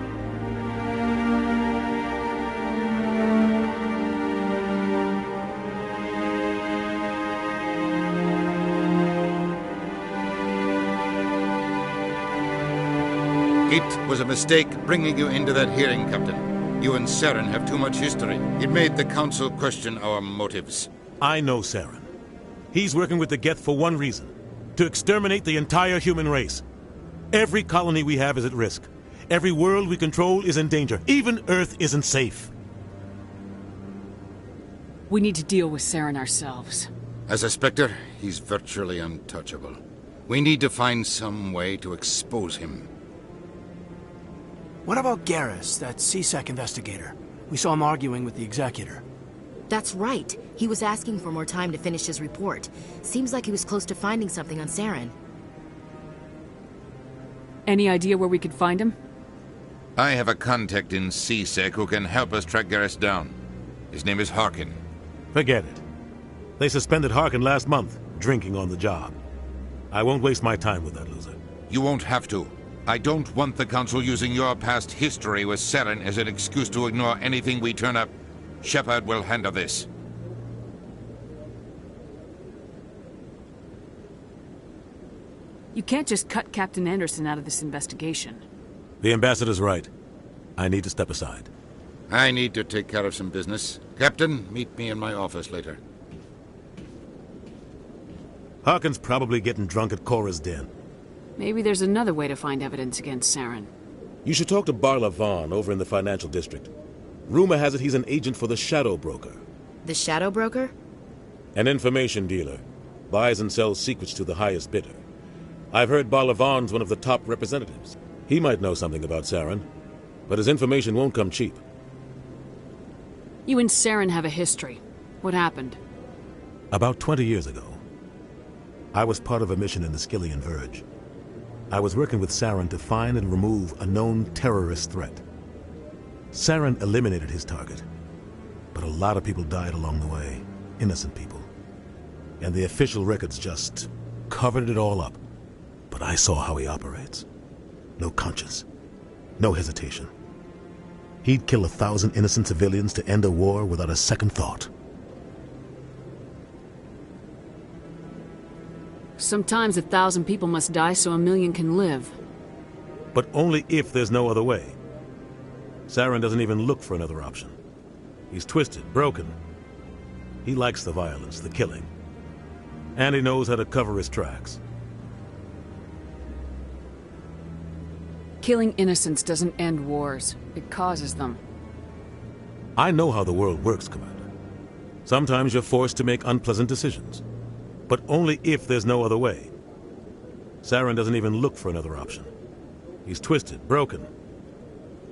Speaker 2: It was a mistake bringing you into that hearing, Captain. You and Saren have too much history. It made the Council question our motives.
Speaker 3: I know Saren. He's working with the Geth for one reason. To exterminate the entire human race. Every colony we have is at risk. Every world we control is in danger. Even Earth isn't safe.
Speaker 9: We need to deal with Saren ourselves.
Speaker 2: As a Spectre, he's virtually untouchable. We need to find some way to expose him.
Speaker 8: What about Garrus, that CSEC investigator? We saw him arguing with the executor.
Speaker 16: That's right. He was asking for more time to finish his report. Seems like he was close to finding something on Saren.
Speaker 9: Any idea where we could find him?
Speaker 2: I have a contact in CSEC who can help us track Garrus down. His name is Harkin.
Speaker 3: Forget it. They suspended Harkin last month, drinking on the job. I won't waste my time with that loser.
Speaker 2: You won't have to. I don't want the Council using your past history with Saren as an excuse to ignore anything we turn up. Shepard will handle this.
Speaker 9: You can't just cut Captain Anderson out of this investigation.
Speaker 3: The ambassador's right. I need to step aside.
Speaker 2: I need to take care of some business. Captain, meet me in my office later.
Speaker 3: Harkin's probably getting drunk at Cora's den.
Speaker 9: Maybe there's another way to find evidence against Saren.
Speaker 3: You should talk to Barla Vaughn over in the financial district. Rumor has it he's an agent for the Shadow Broker.
Speaker 16: The Shadow Broker?
Speaker 3: An information dealer. Buys and sells secrets to the highest bidder. I've heard Barla Vaughn's one of the top representatives. He might know something about Saren, but his information won't come cheap.
Speaker 9: You and Saren have a history. What happened?
Speaker 3: About 20 years ago, I was part of a mission in the Skillian Verge. I was working with Saren to find and remove a known terrorist threat. Saren eliminated his target, but a lot of people died along the way, innocent people. And the official records just covered it all up. But I saw how he operates. No conscience, no hesitation. He'd kill 1,000 innocent civilians to end a war without a second thought.
Speaker 9: Sometimes 1,000 people must die so 1,000,000 can live.
Speaker 3: But only if there's no other way. Saren doesn't even look for another option. He's twisted, broken. He likes the violence, the killing. And he knows how to cover his tracks.
Speaker 9: Killing innocents doesn't end wars. It causes them.
Speaker 3: I know how the world works, Commander. Sometimes you're forced to make unpleasant decisions. But only if there's no other way. Saren doesn't even look for another option. He's twisted, broken.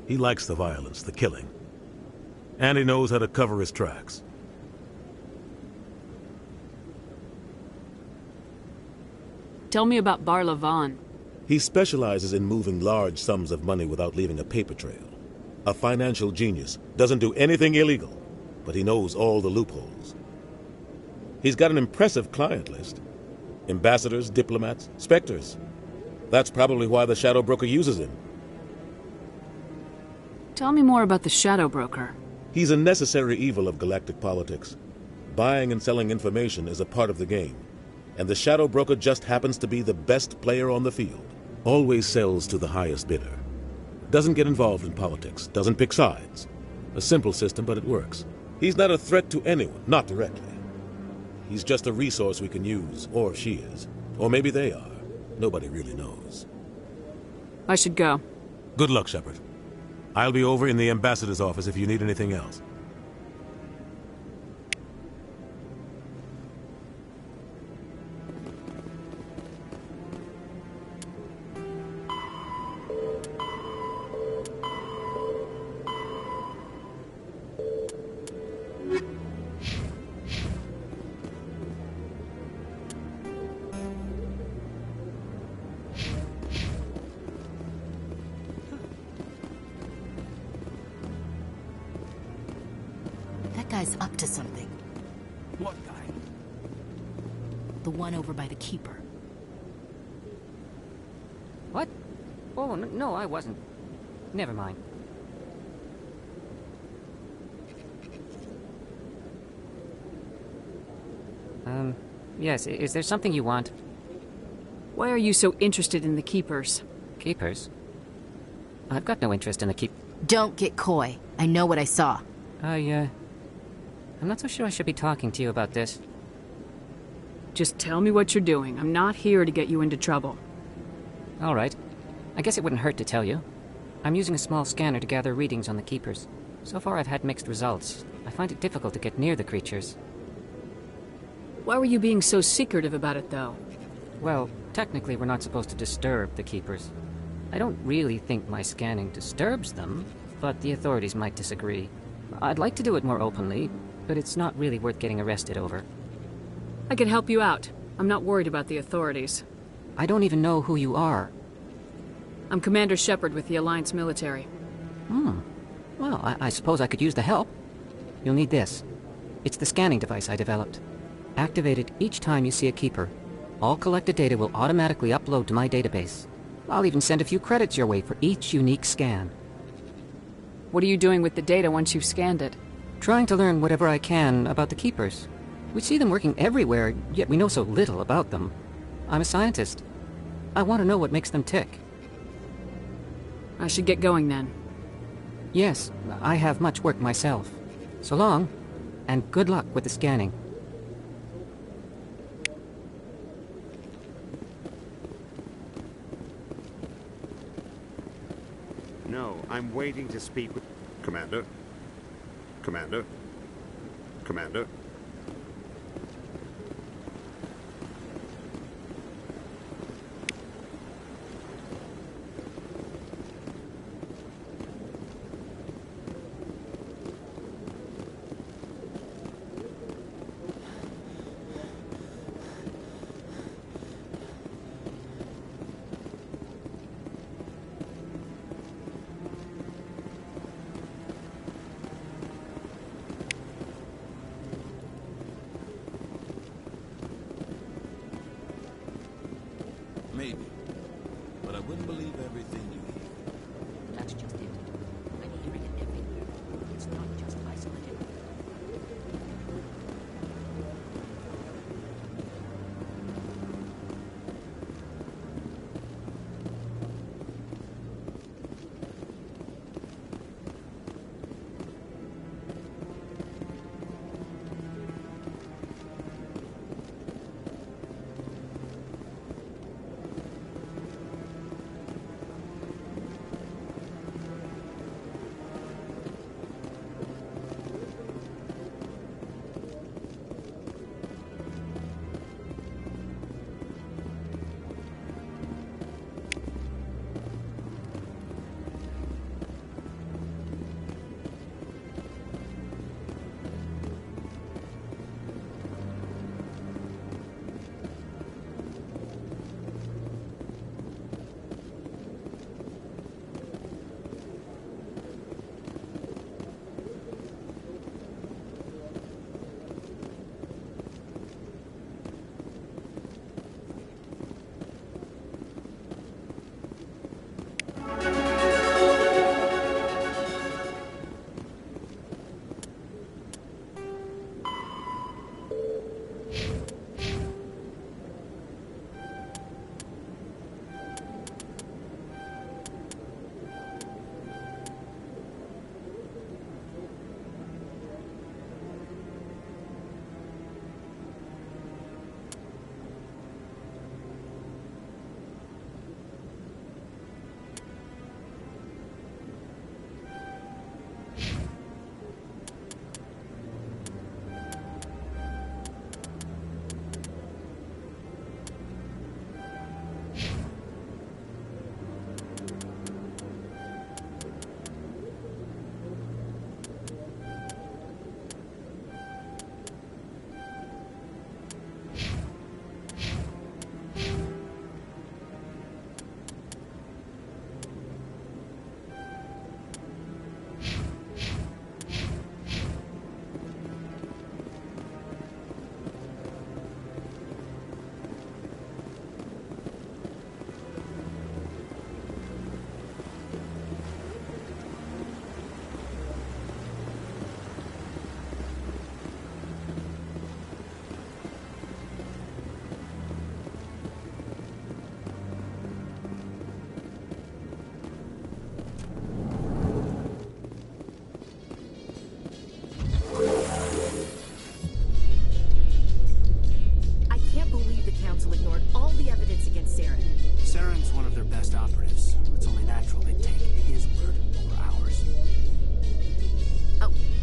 Speaker 3: He likes the violence, the killing. And he knows how to cover his tracks.
Speaker 9: Tell me about Barla Vaughn.
Speaker 3: He specializes in moving large sums of money without leaving a paper trail. A financial genius. Doesn't do anything illegal, but he knows all the loopholes. He's got an impressive client list. Ambassadors, diplomats, specters. That's probably why the Shadow Broker uses him.
Speaker 9: Tell me more about the Shadow Broker.
Speaker 3: He's a necessary evil of galactic politics. Buying and selling information is a part of the game. And the Shadow Broker just happens to be the best player on the field. Always sells to the highest bidder. Doesn't get involved in politics. Doesn't pick sides. A simple system, but it works. He's not a threat to anyone, not directly. He's just a resource we can use, or she is. Or maybe they are. Nobody really knows.
Speaker 9: I should go.
Speaker 3: Good luck, Shepard. I'll be over in the ambassador's office if you need anything else.
Speaker 16: Guy's up to something.
Speaker 8: What guy?
Speaker 16: The one over by the Keeper.
Speaker 18: What? Oh, no, I wasn't. Never mind. Yes, is there something you want?
Speaker 9: Why are you so interested in the Keepers?
Speaker 18: Keepers? I've got no interest in the
Speaker 16: Don't get coy. I know what I saw.
Speaker 18: I'm not so sure I should be talking to you about this.
Speaker 9: Just tell me what you're doing. I'm not here to get you into trouble.
Speaker 18: All right. I guess it wouldn't hurt to tell you. I'm using a small scanner to gather readings on the Keepers. So far I've had mixed results. I find it difficult to get near the creatures.
Speaker 9: Why were you being so secretive about it, though?
Speaker 18: Well, technically we're not supposed to disturb the Keepers. I don't really think my scanning disturbs them, but the authorities might disagree. I'd like to do it more openly, but it's not really worth getting arrested over.
Speaker 9: I can help you out. I'm not worried about the authorities.
Speaker 18: I don't even know who you are.
Speaker 9: I'm Commander Shepard with the Alliance military.
Speaker 18: Well, I suppose I could use the help. You'll need this. It's the scanning device I developed. Activate it each time you see a Keeper. All collected data will automatically upload to my database. I'll even send a few credits your way for each unique scan.
Speaker 9: What are you doing with the data once you've scanned it?
Speaker 18: Trying to learn whatever I can about the Keepers. We see them working everywhere, yet we know so little about them. I'm a scientist. I want to know what makes them tick.
Speaker 9: I should get going then.
Speaker 18: Yes, I have much work myself. So long, and good luck with the scanning.
Speaker 19: No, I'm waiting to speak with... Commander? Commander? Commander?
Speaker 3: Maybe. But I wouldn't believe everything you hear.
Speaker 16: That's just it. I'm hearing it everywhere. It's not just isolated.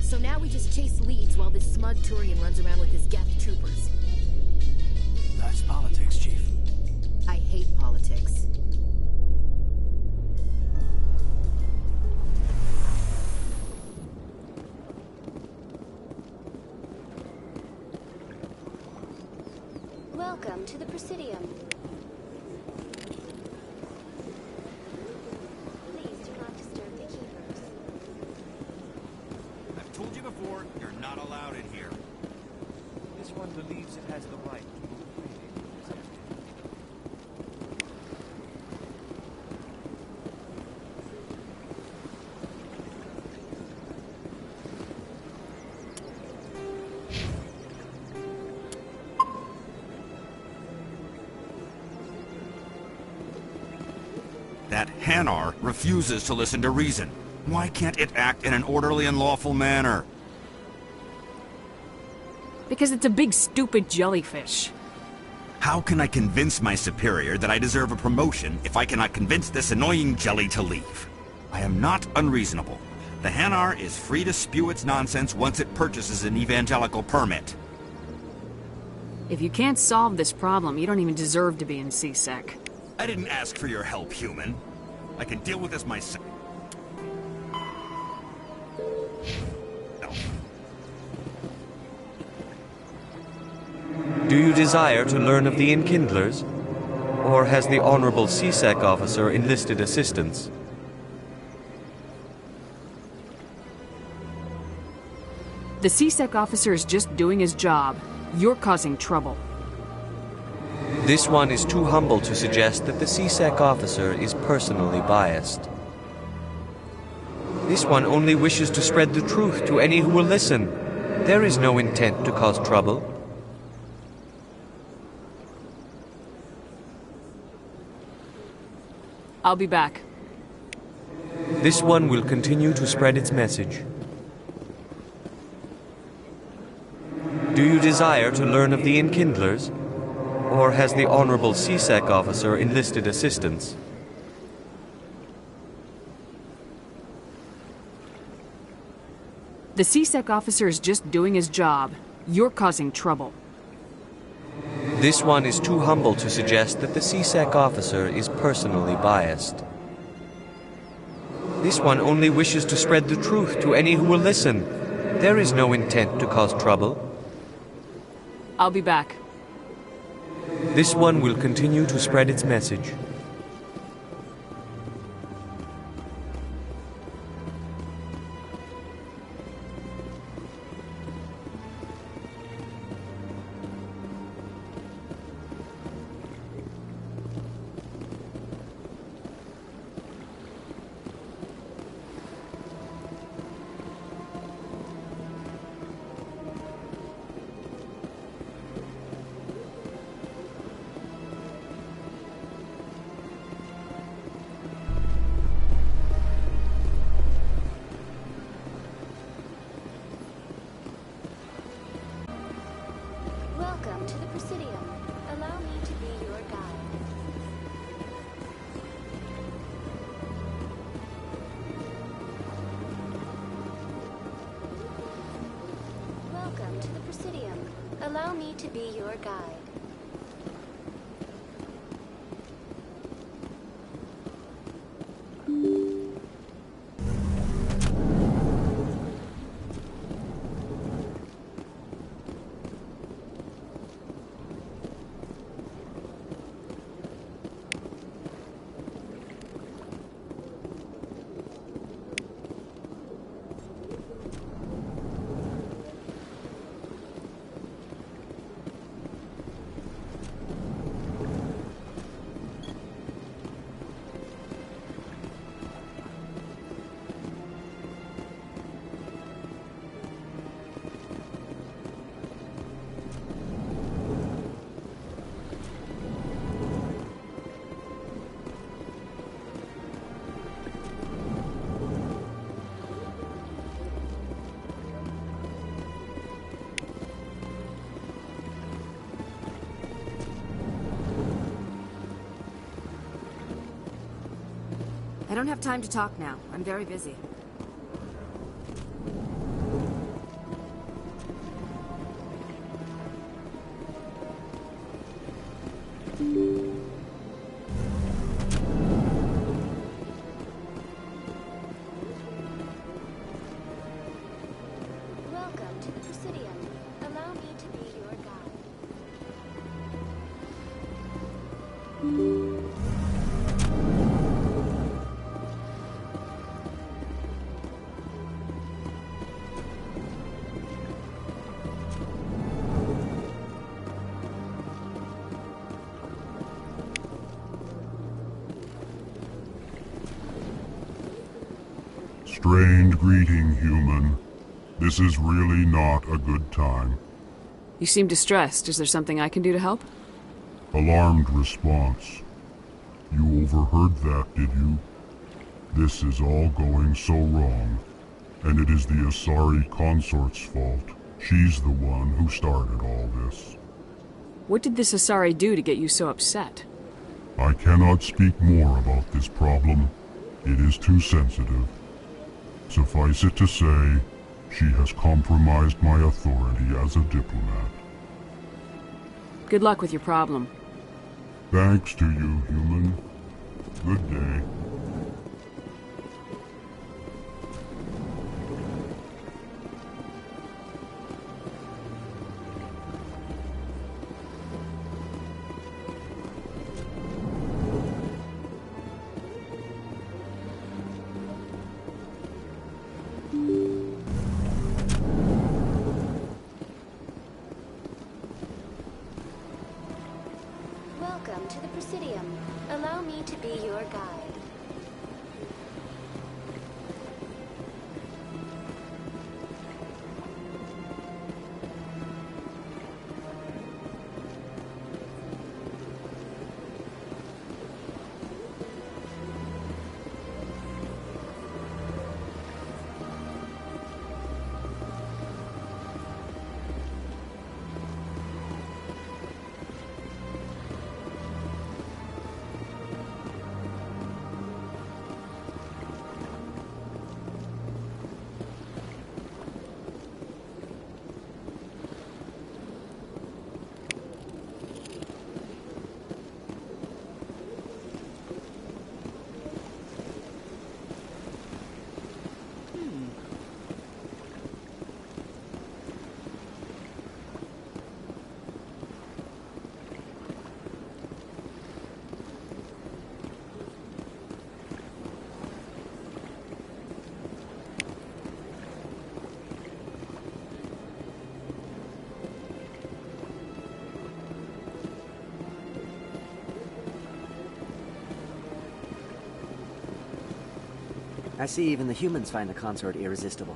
Speaker 16: So now we just chase leads while this smug Turian runs around with his Geth troopers.
Speaker 8: That's politics, Chief.
Speaker 16: I hate politics.
Speaker 4: Welcome to the Presidium. Please do not disturb the keepers.
Speaker 21: I've told you before, you're not allowed in here. This one believes it has the right to move freely.
Speaker 22: That Hanar refuses to listen to reason. Why can't it act in an orderly and lawful manner?
Speaker 9: Because it's a big stupid jellyfish.
Speaker 22: How can I convince my superior that I deserve a promotion if I cannot convince this annoying jelly to leave? I am not unreasonable. The Hanar is free to spew its nonsense once it purchases an evangelical permit.
Speaker 9: If you can't solve this problem, you don't even deserve to be in C-Sec.
Speaker 22: I didn't ask for your help, human. I can deal with this myself.
Speaker 13: Do you desire to learn of the Enkindlers? Or has the Honorable C-Sec officer enlisted assistance?
Speaker 9: The C-Sec officer is just doing his job. You're causing trouble.
Speaker 13: This one is too humble to suggest that the C-Sec officer is personally biased. This one only wishes to spread the truth to any who will listen. There is no intent to cause trouble.
Speaker 9: I'll be back.
Speaker 13: This one will continue to spread its message. Do you desire to learn of the Enkindlers? Or has the Honorable C-Sec officer enlisted assistance?
Speaker 9: The C-Sec officer is just doing his job. You're causing trouble.
Speaker 13: This one is too humble to suggest that the C-Sec officer is personally biased. This one only wishes to spread the truth to any who will listen. There is no intent to cause trouble.
Speaker 9: I'll be back.
Speaker 13: This one will continue to spread its message.
Speaker 4: Welcome to the Presidium. Allow me to be your guide. Welcome to the Presidium. Allow me to be your guide.
Speaker 7: I don't have time to talk now. I'm very busy.
Speaker 14: Strained greeting, human. This is really not a good time.
Speaker 9: You seem distressed. Is there something I can do to help?
Speaker 14: Alarmed response. You overheard that, did you? This is all going so wrong, and it is the Asari consort's fault. She's the one who started all this.
Speaker 9: What did this Asari do to get you so upset?
Speaker 14: I cannot speak more about this problem. It is too sensitive. Suffice it to say, she has compromised my authority as a diplomat.
Speaker 9: Good luck with your problem.
Speaker 14: Thanks to you, human. Good day.
Speaker 4: Welcome to the Presidium. Allow me to be your guide.
Speaker 15: I see even the humans find the consort irresistible.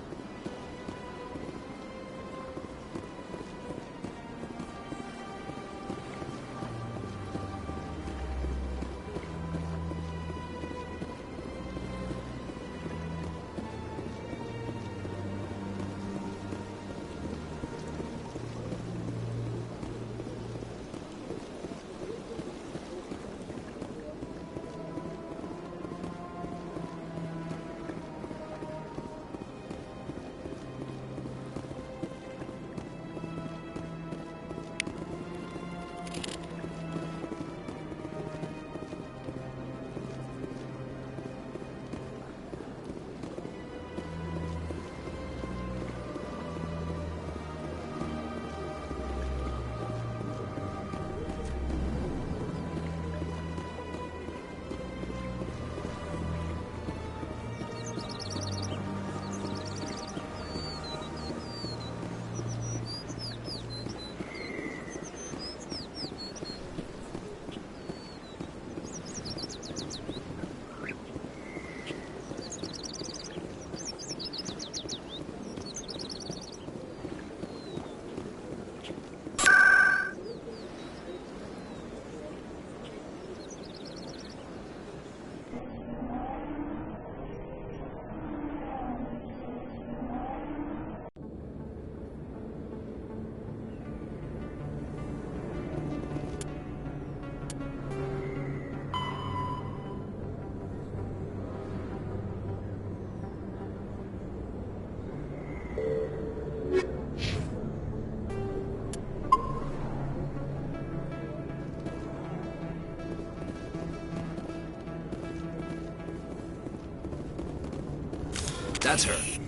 Speaker 1: That's her.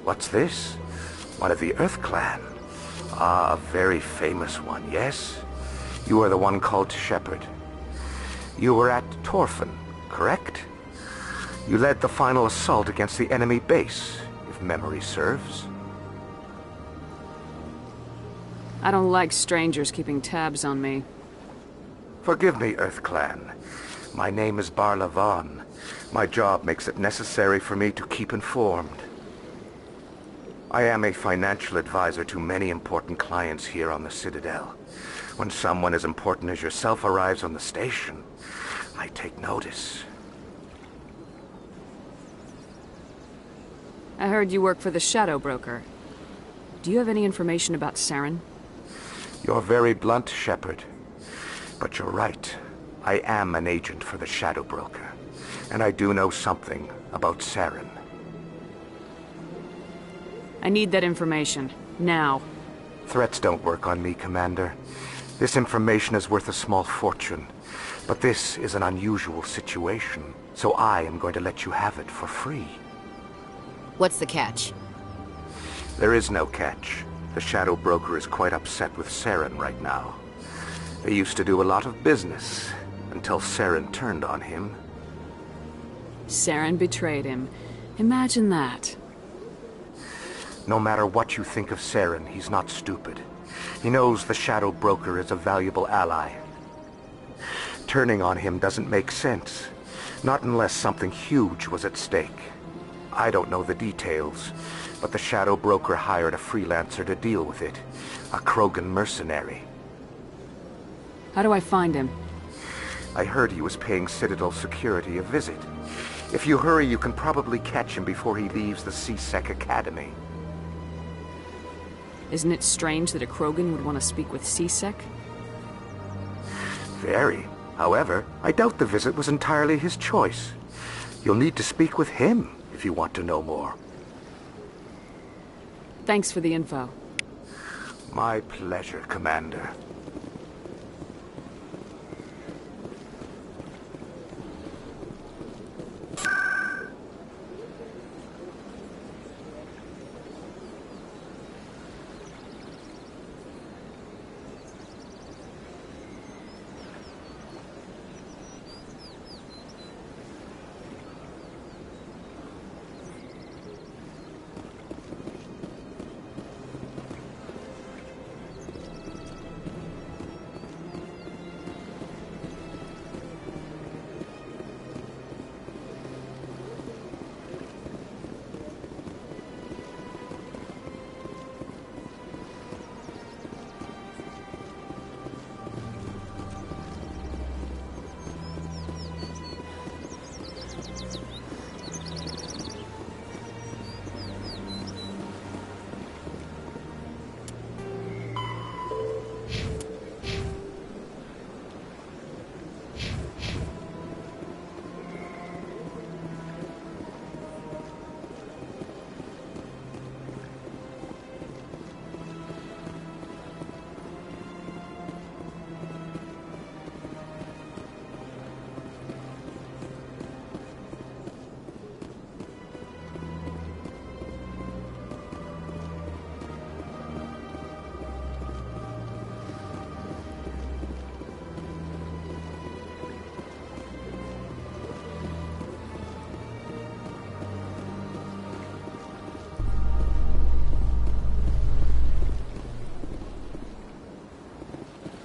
Speaker 10: What's this? One of the Earth Clan. Ah, a very famous one, yes? You are the one called Shepard. You were at Torfin, correct? You led the final assault against the enemy base, if memory serves.
Speaker 9: I don't like strangers keeping tabs on me.
Speaker 10: Forgive me, Earth Clan. My name is Barla Vaughn. My job makes it necessary for me to keep informed. I am a financial advisor to many important clients here on the Citadel. When someone as important as yourself arrives on the station, I take notice.
Speaker 9: I heard you work for the Shadow Broker. Do you have any information about Saren?
Speaker 10: You're very blunt, Shepard. But you're right. I am an agent for the Shadow Broker. And I do know something about Saren.
Speaker 9: I need that information. Now.
Speaker 10: Threats don't work on me, Commander. This information is worth a small fortune. But this is an unusual situation, so I am going to let you have it for free.
Speaker 16: What's the catch?
Speaker 10: There is no catch. The Shadow Broker is quite upset with Saren right now. They used to do a lot of business, until Saren turned on him.
Speaker 9: Saren betrayed him. Imagine that.
Speaker 10: No matter what you think of Saren, he's not stupid. He knows the Shadow Broker is a valuable ally. Turning on him doesn't make sense. Not unless something huge was at stake. I don't know the details, but the Shadow Broker hired a freelancer to deal with it. A Krogan mercenary.
Speaker 9: How do I find him?
Speaker 10: I heard he was paying Citadel security a visit. If you hurry, you can probably catch him before he leaves the C-Sec Academy.
Speaker 9: Isn't it strange that a Krogan would want to speak with C-Sec?
Speaker 10: Very. However, I doubt the visit was entirely his choice. You'll need to speak with him if you want to know more.
Speaker 9: Thanks for the info.
Speaker 10: My pleasure, Commander.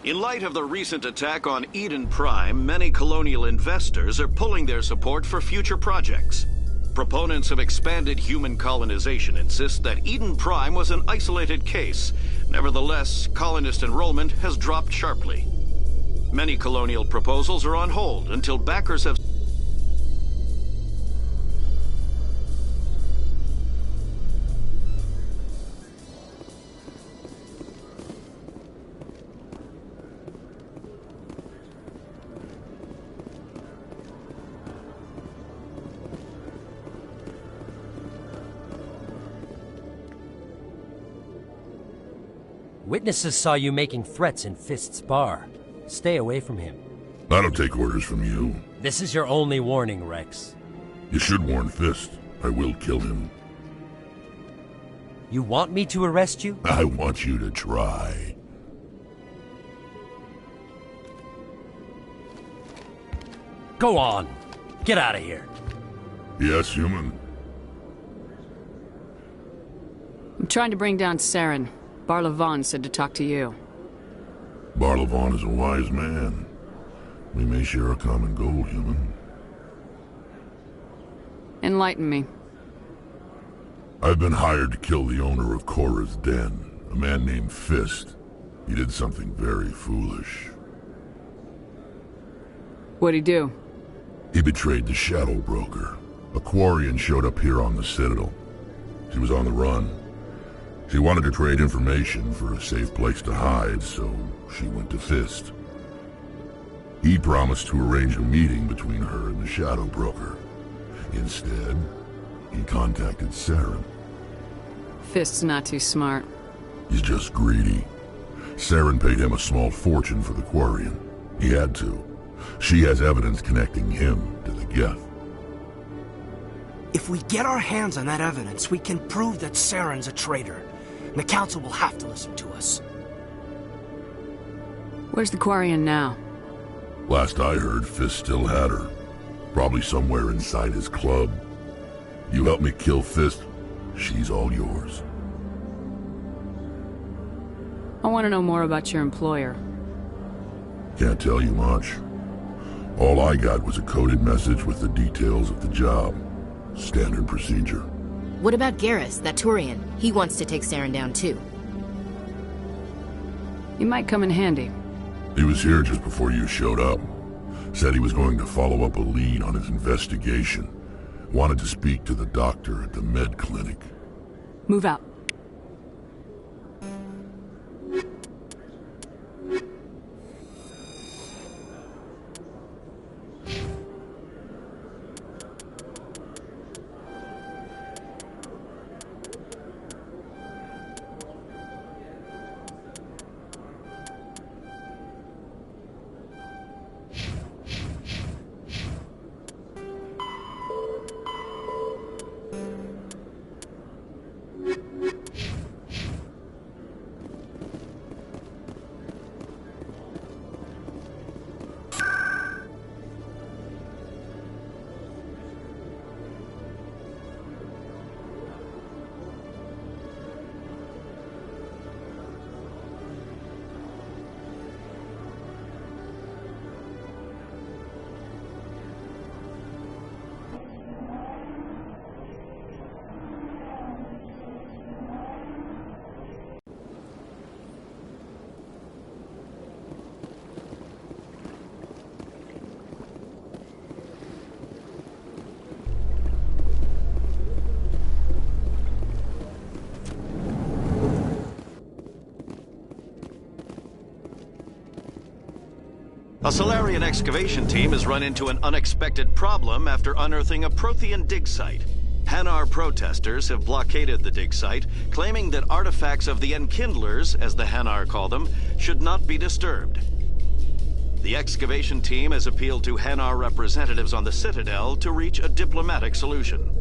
Speaker 12: In light of the recent attack on Eden Prime, many colonial investors are pulling their support for future projects. Proponents of expanded human colonization insist that Eden Prime was an isolated case. Nevertheless, colonist enrollment has dropped sharply. Many colonial proposals are on hold until backers have...
Speaker 23: Witnesses saw you making threats in Fist's bar. Stay away from him.
Speaker 14: I don't take orders from you.
Speaker 23: This is your only warning, Rex.
Speaker 14: You should warn Fist. I will kill him.
Speaker 23: You want me to arrest you?
Speaker 14: I want you to try.
Speaker 23: Go on. Get out of here.
Speaker 14: Yes, human.
Speaker 9: I'm trying to bring down Saren. Barlavon said to talk to you.
Speaker 14: Barlavon is a wise man. We may share a common goal, human.
Speaker 9: Enlighten me.
Speaker 14: I've been hired to kill the owner of Korra's Den, a man named Fist. He did something very foolish.
Speaker 9: What'd he do?
Speaker 14: He betrayed the Shadow Broker. A Quarian showed up here on the Citadel. She was on the run. She wanted to trade information for a safe place to hide, so she went to Fist. He promised to arrange a meeting between her and the Shadow Broker. Instead, he contacted Saren.
Speaker 9: Fist's not too smart.
Speaker 14: He's just greedy. Saren paid him a small fortune for the Quarian. He had to. She has evidence connecting him to the Geth.
Speaker 8: If we get our hands on that evidence, we can prove that Saren's a traitor. And the Council will have to listen to us.
Speaker 9: Where's the Quarian now?
Speaker 14: Last I heard, Fist still had her. Probably somewhere inside his club. You help me kill Fist, she's all yours.
Speaker 9: I want to know more about your employer.
Speaker 14: Can't tell you much. All I got was a coded message with the details of the job. Standard procedure.
Speaker 16: What about Garrus, that Turian? He wants to take Saren down too.
Speaker 9: He might come in handy.
Speaker 14: He was here just before you showed up. Said he was going to follow up a lead on his investigation. Wanted to speak to the doctor at the med clinic.
Speaker 9: Move out.
Speaker 12: A Solarian excavation team has run into an unexpected problem after unearthing a Prothean dig site. Hanar protesters have blockaded the dig site, claiming that artifacts of the Enkindlers, as the Hanar call them, should not be disturbed. The excavation team has appealed to Hanar representatives on the Citadel to reach a diplomatic solution.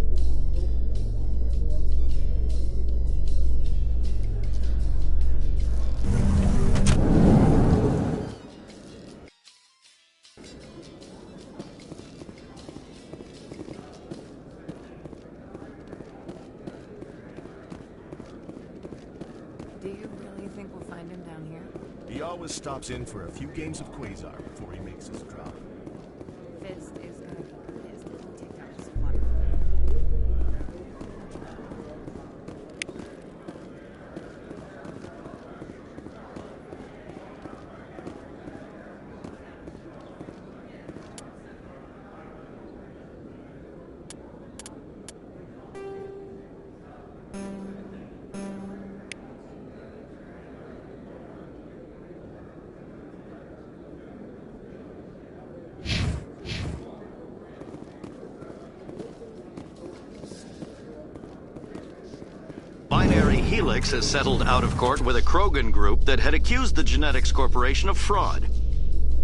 Speaker 7: Do you really think we'll find him down here?
Speaker 5: He always stops in for a few games of Quasar before he makes his drop.
Speaker 7: Fist is gonna be pissed if we take down his squad.
Speaker 12: Helix has settled out of court with a Krogan group that had accused the Genetics Corporation of fraud.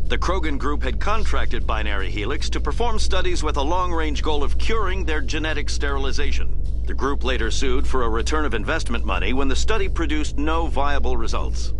Speaker 12: The Krogan group had contracted Binary Helix to perform studies with a long-range goal of curing their genetic sterilization. The group later sued for a return of investment money when the study produced no viable results.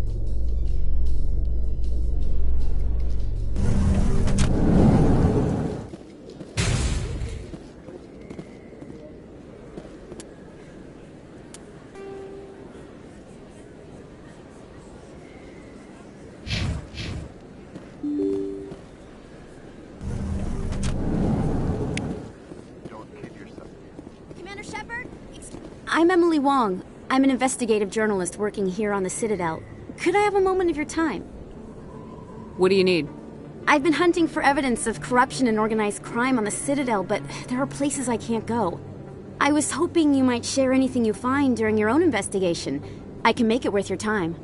Speaker 6: I'm Emily Wong. I'm an investigative journalist working here on the Citadel. Could I have a moment of your time?
Speaker 20: What do you need?
Speaker 6: I've been hunting for evidence of corruption and organized crime on the Citadel, but there are places I can't go. I was hoping you might share anything you find during your own investigation. I can make it worth your time.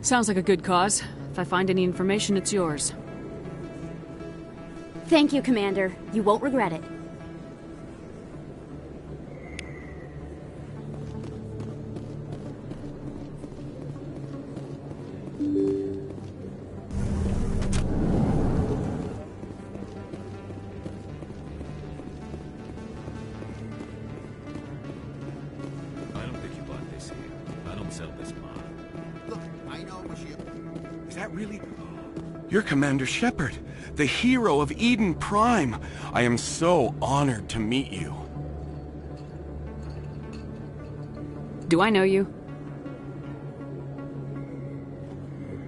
Speaker 9: Sounds like a good cause. If I find any information, it's yours.
Speaker 6: Thank you, Commander. You won't regret it.
Speaker 11: You're Commander Shepard, the hero of Eden Prime. I am so honored to meet you.
Speaker 9: Do I know you?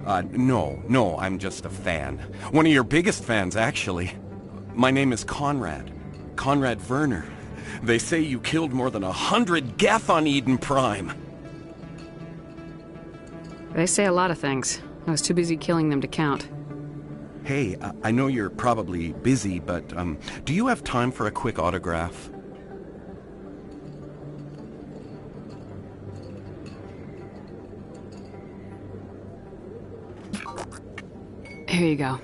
Speaker 11: No, I'm just a fan. One of your biggest fans, actually. My name is Conrad. Conrad Werner. They say you killed more than 100 Geth on Eden Prime.
Speaker 9: They say a lot of things. I was too busy killing them to count.
Speaker 11: Hey, I know you're probably busy, but do you have time for a quick autograph?
Speaker 9: Here you go.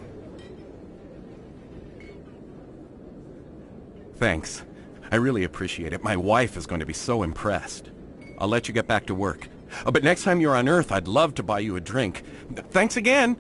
Speaker 11: Thanks. I really appreciate it. My wife is going to be so impressed. I'll let you get back to work. But next time you're on Earth, I'd love to buy you a drink. Thanks again!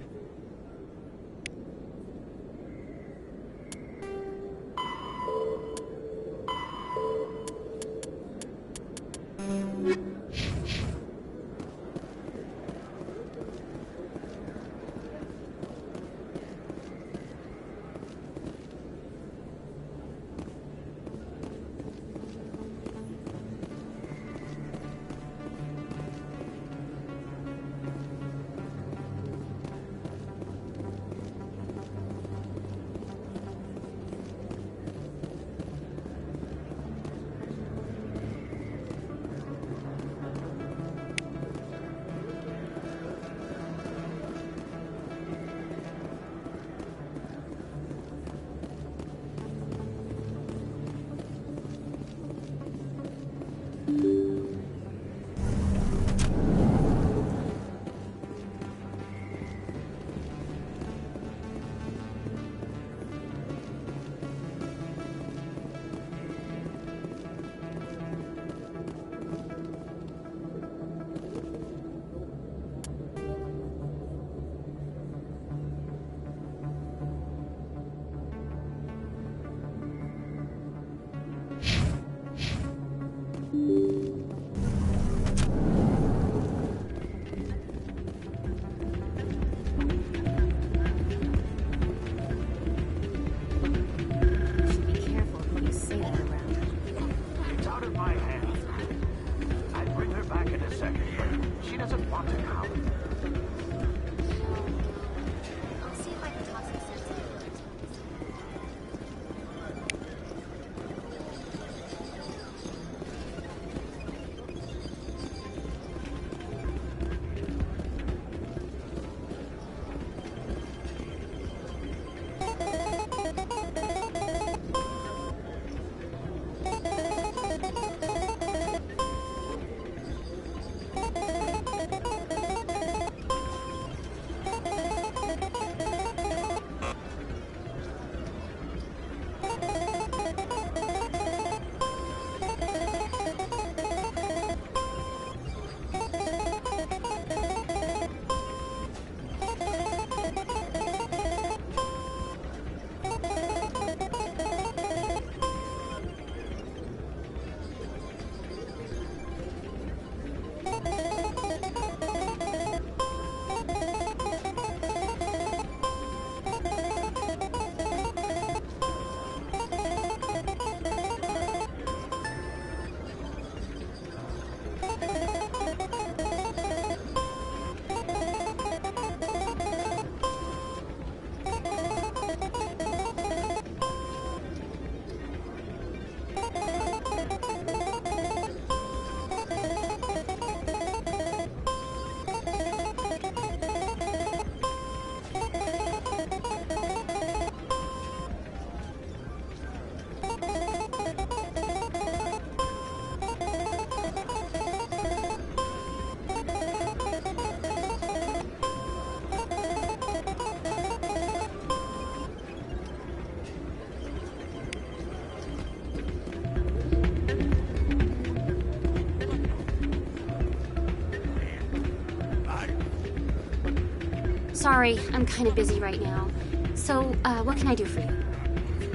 Speaker 6: Sorry, I'm kind of busy right now. So, what can I do for you?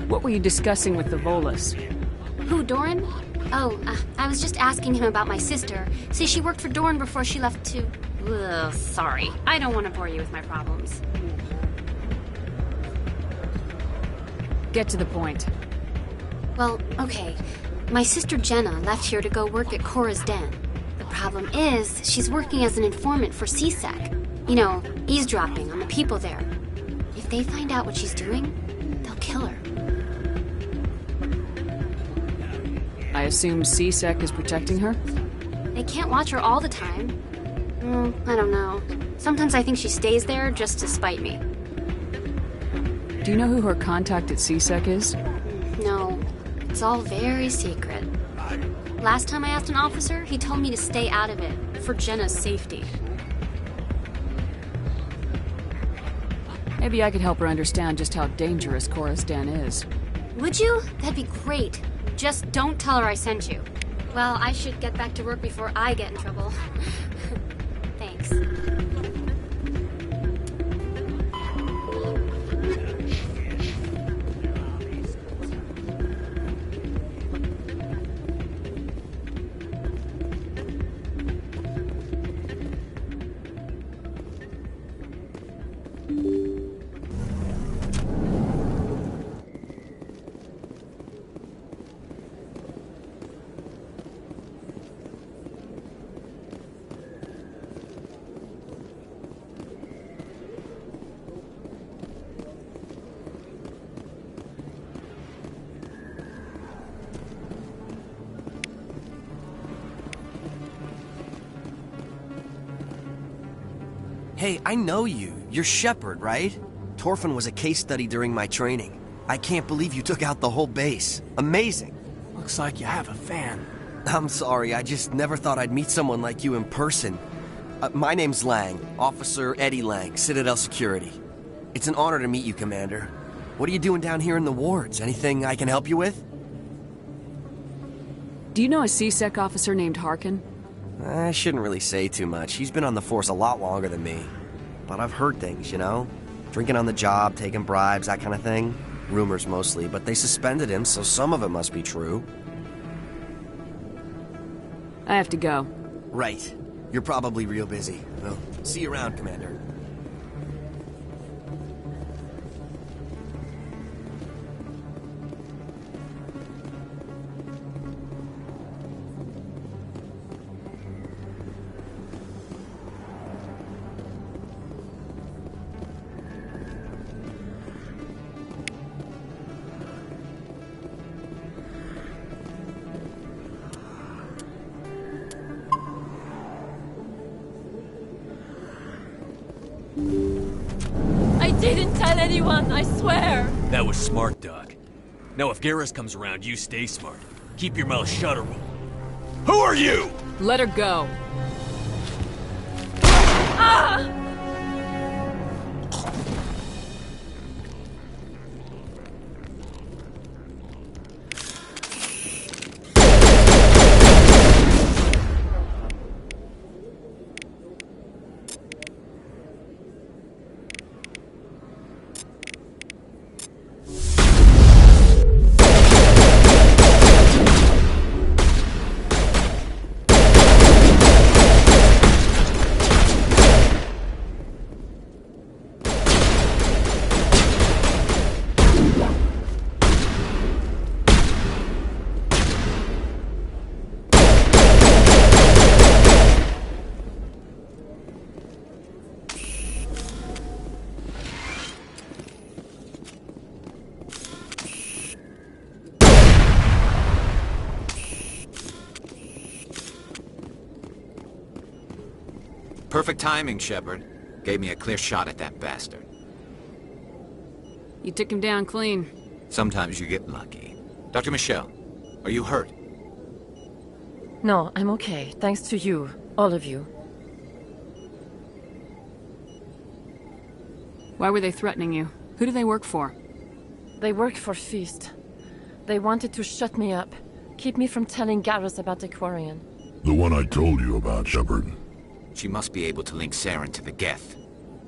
Speaker 9: What were you discussing with the Volus?
Speaker 6: Who, Doran? Oh, I was just asking him about my sister. See, she worked for Doran before she left to... Ugh, sorry. I don't want to bore you with my problems.
Speaker 9: Get to the point.
Speaker 6: Well, okay. My sister Jenna left here to go work at Cora's Den. The problem is, she's working as an informant for CSEC. You know, eavesdropping on the people there. If they find out what she's doing, they'll kill her.
Speaker 9: I assume CSEC is protecting her?
Speaker 6: They can't watch her all the time. I don't know. Sometimes I think she stays there just to spite me.
Speaker 9: Do you know who her contact at CSEC is?
Speaker 6: No. It's all very secret. Last time I asked an officer, he told me to stay out of it, for Jenna's safety.
Speaker 9: Maybe I could help her understand just how dangerous Cora's Den is.
Speaker 6: Would you? That'd be great. Just don't tell her I sent you. Well, I should get back to work before I get in trouble. Thanks.
Speaker 2: Hey, I know you. You're Shepard, right? Torfin was a case study during my training. I can't believe you took out the whole base. Amazing.
Speaker 8: Looks like you have a fan.
Speaker 2: I'm sorry, I just never thought I'd meet someone like you in person. My name's Lang, Officer Eddie Lang, Citadel Security. It's an honor to meet you, Commander. What are you doing down here in the wards? Anything I can help you with?
Speaker 9: Do you know a CSEC officer named Harkin?
Speaker 2: I shouldn't really say too much. He's been on the force a lot longer than me. But I've heard things, you know? Drinking on the job, taking bribes, that kind of thing. Rumors mostly, but they suspended him, so some of it must be true.
Speaker 9: I have to go.
Speaker 2: Right. You're probably real busy. Well, see you around, Commander.
Speaker 17: I didn't tell anyone, I swear!
Speaker 18: That was smart, Doc. Now if Garrus comes around, you stay smart. Keep your mouth shut or we'll... Who are you?!
Speaker 9: Let her go.
Speaker 17: Ah!
Speaker 1: Perfect timing, Shepard. Gave me a clear shot at that bastard.
Speaker 9: You took him down clean.
Speaker 1: Sometimes you get lucky. Dr. Michelle, are you hurt?
Speaker 20: No, I'm okay. Thanks to you. All of you.
Speaker 9: Why were they threatening you? Who do they work for?
Speaker 20: They work for Feast. They wanted to shut me up. Keep me from telling Garrus about the Quarian.
Speaker 14: The one I told you about, Shepard.
Speaker 1: She must be able to link Saren to the Geth.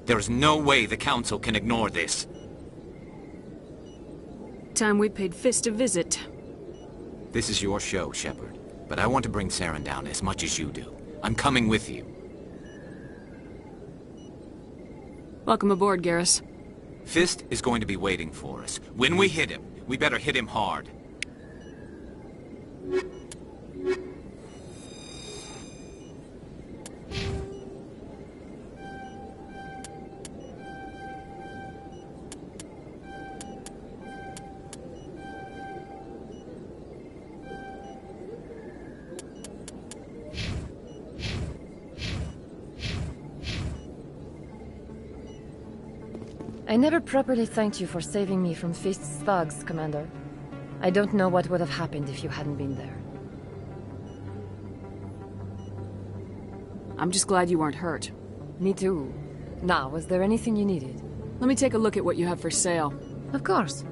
Speaker 1: There is no way the Council can ignore this.
Speaker 9: Time we paid Fist a visit.
Speaker 1: This is your show, Shepard. But I want to bring Saren down as much as you do. I'm coming with you.
Speaker 9: Welcome aboard, Garrus.
Speaker 1: Fist is going to be waiting for us. When we hit him, we better hit him hard.
Speaker 20: I never properly thanked you for saving me from Fist's thugs, Commander. I don't know what would have happened if you hadn't been there.
Speaker 9: I'm just glad you weren't hurt.
Speaker 20: Me too. Now, was there anything you needed?
Speaker 9: Let me take a look at what you have for sale.
Speaker 20: Of course.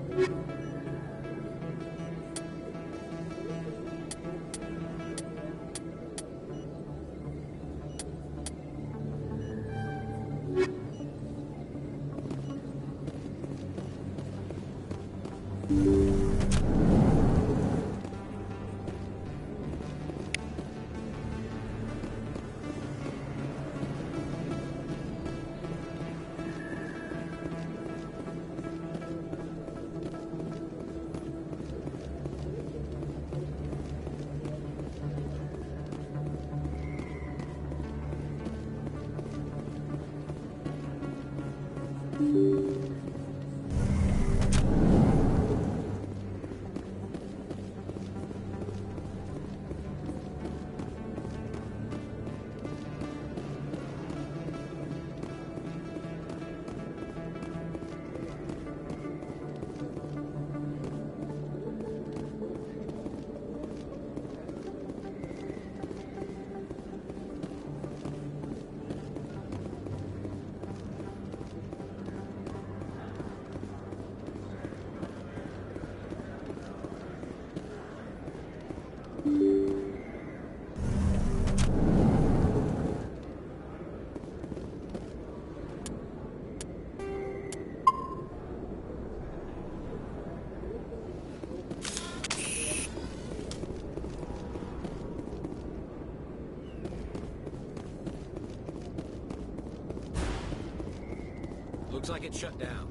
Speaker 1: Looks like it's shut down.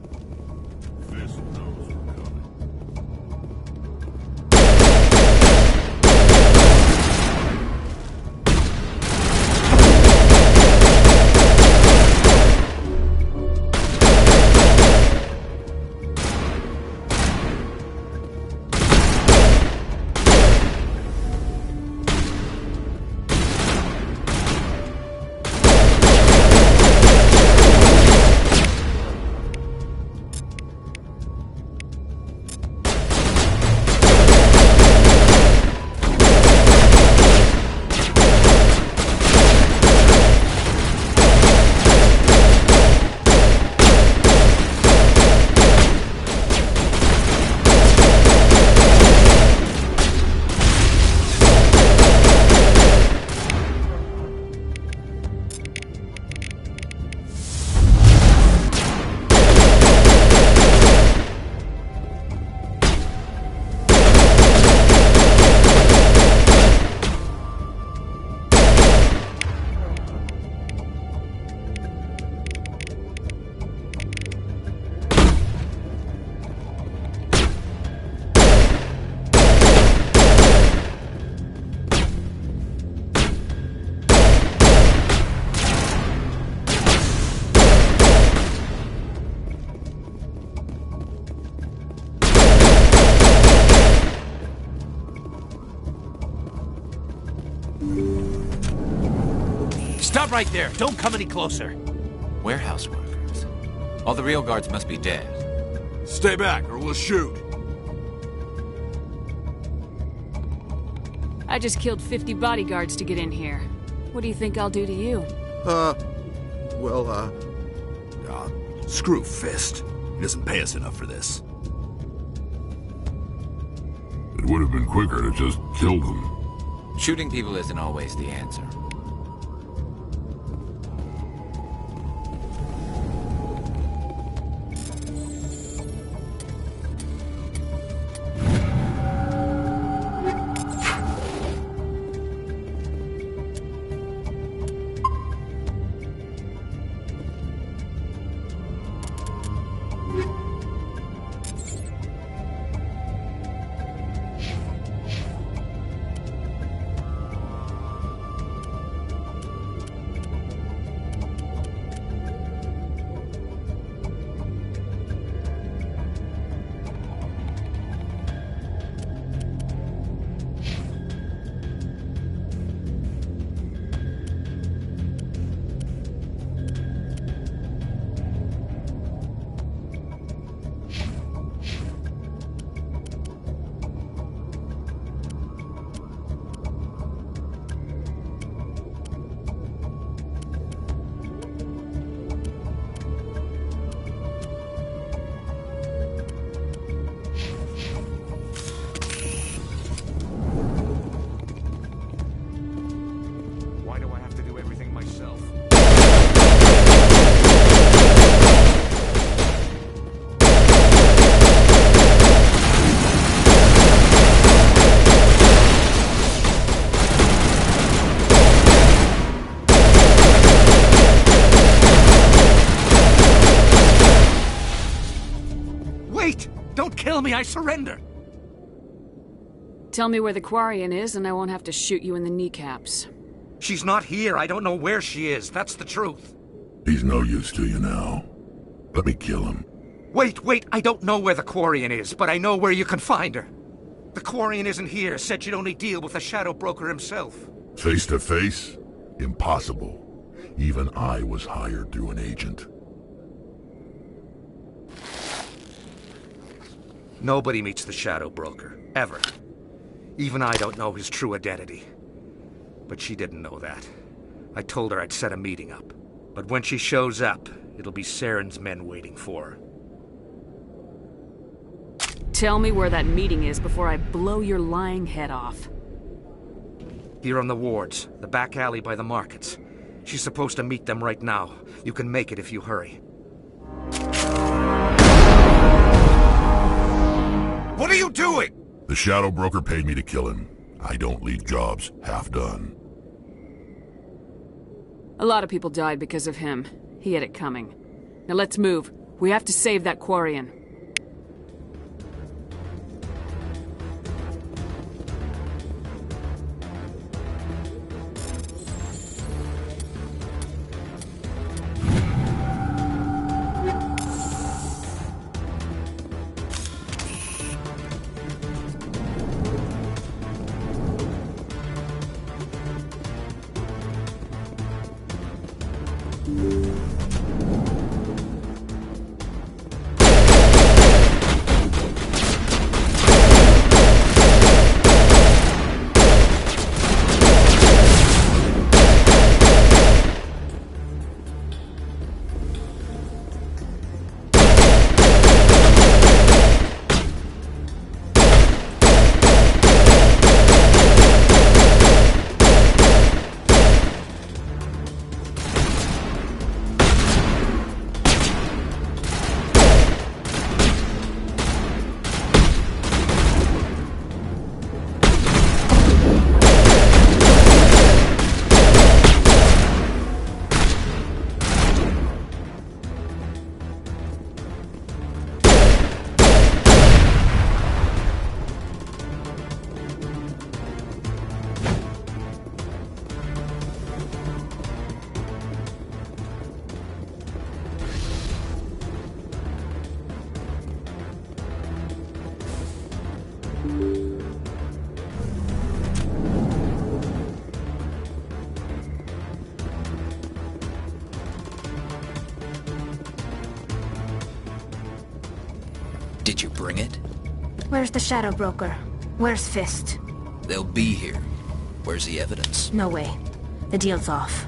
Speaker 14: Fist knows we're coming.
Speaker 18: Stop right there! Don't come any closer!
Speaker 1: Warehouse workers. All the real guards must be dead.
Speaker 3: Stay back, or we'll shoot.
Speaker 9: I just killed 50 bodyguards to get in here. What do you think I'll do to you?
Speaker 3: Screw Fist. He doesn't pay us enough for this.
Speaker 14: It would have been quicker to just kill them.
Speaker 1: Shooting people isn't always the answer.
Speaker 8: Wait! Don't kill me, I surrender!
Speaker 9: Tell me where the Quarian is and I won't have to shoot you in the kneecaps.
Speaker 8: She's not here. I don't know where she is. That's the truth.
Speaker 14: He's no use to you now. Let me kill him.
Speaker 8: Wait. I don't know where the Quarian is, but I know where you can find her. The Quarian isn't here. Said she'd only deal with the Shadow Broker himself.
Speaker 14: Face to face? Impossible. Even I was hired through an agent.
Speaker 8: Nobody meets the Shadow Broker. Ever. Even I don't know his true identity. But she didn't know that. I told her I'd set a meeting up. But when she shows up, it'll be Saren's men waiting for her.
Speaker 9: Tell me where that meeting is before I blow your lying head off.
Speaker 8: Here on the wards, the back alley by the markets. She's supposed to meet them right now. You can make it if you hurry.
Speaker 3: What are you doing?
Speaker 14: The Shadow Broker paid me to kill him. I don't leave jobs half done.
Speaker 9: A lot of people died because of him. He had it coming. Now let's move. We have to save that Quarian.
Speaker 1: Did you bring it?
Speaker 19: Where's the Shadow Broker? Where's Fist?
Speaker 1: They'll be here. Where's the evidence?
Speaker 19: No way. The deal's off.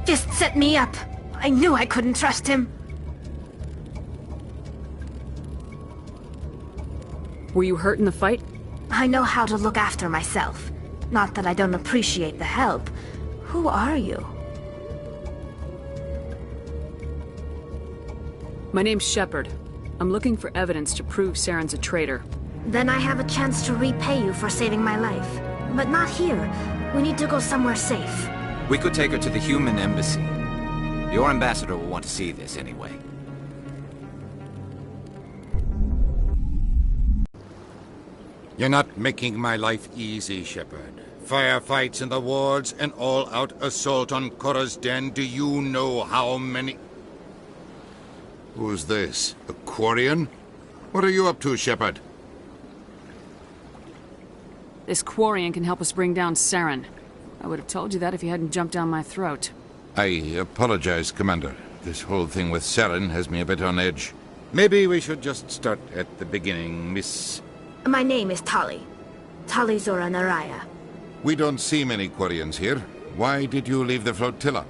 Speaker 19: Fist set me up. I knew I couldn't trust him.
Speaker 9: Were you hurt in the fight?
Speaker 19: I know how to look after myself. Not that I don't appreciate the help. Who are you?
Speaker 9: My name's Shepard. I'm looking for evidence to prove Saren's a traitor.
Speaker 19: Then I have a chance to repay you for saving my life. But not here. We need to go somewhere safe.
Speaker 1: We could take her to the human embassy. Your ambassador will want to see this anyway.
Speaker 21: You're not making my life easy, Shepard. Firefights in the wards, an all-out assault on Korra's den. Do you know how many...
Speaker 3: Who's this? A Quarian? What are you up to, Shepard?
Speaker 9: This Quarian can help us bring down Saren. I would have told you that if you hadn't jumped down my throat.
Speaker 3: I apologize, Commander.
Speaker 21: This whole thing with Saren has me a bit on edge. Maybe we should just start at the beginning, Miss...
Speaker 19: My name is Tali. Tali Zora Naraya.
Speaker 21: We don't see many Quarians here. Why did you leave the flotilla?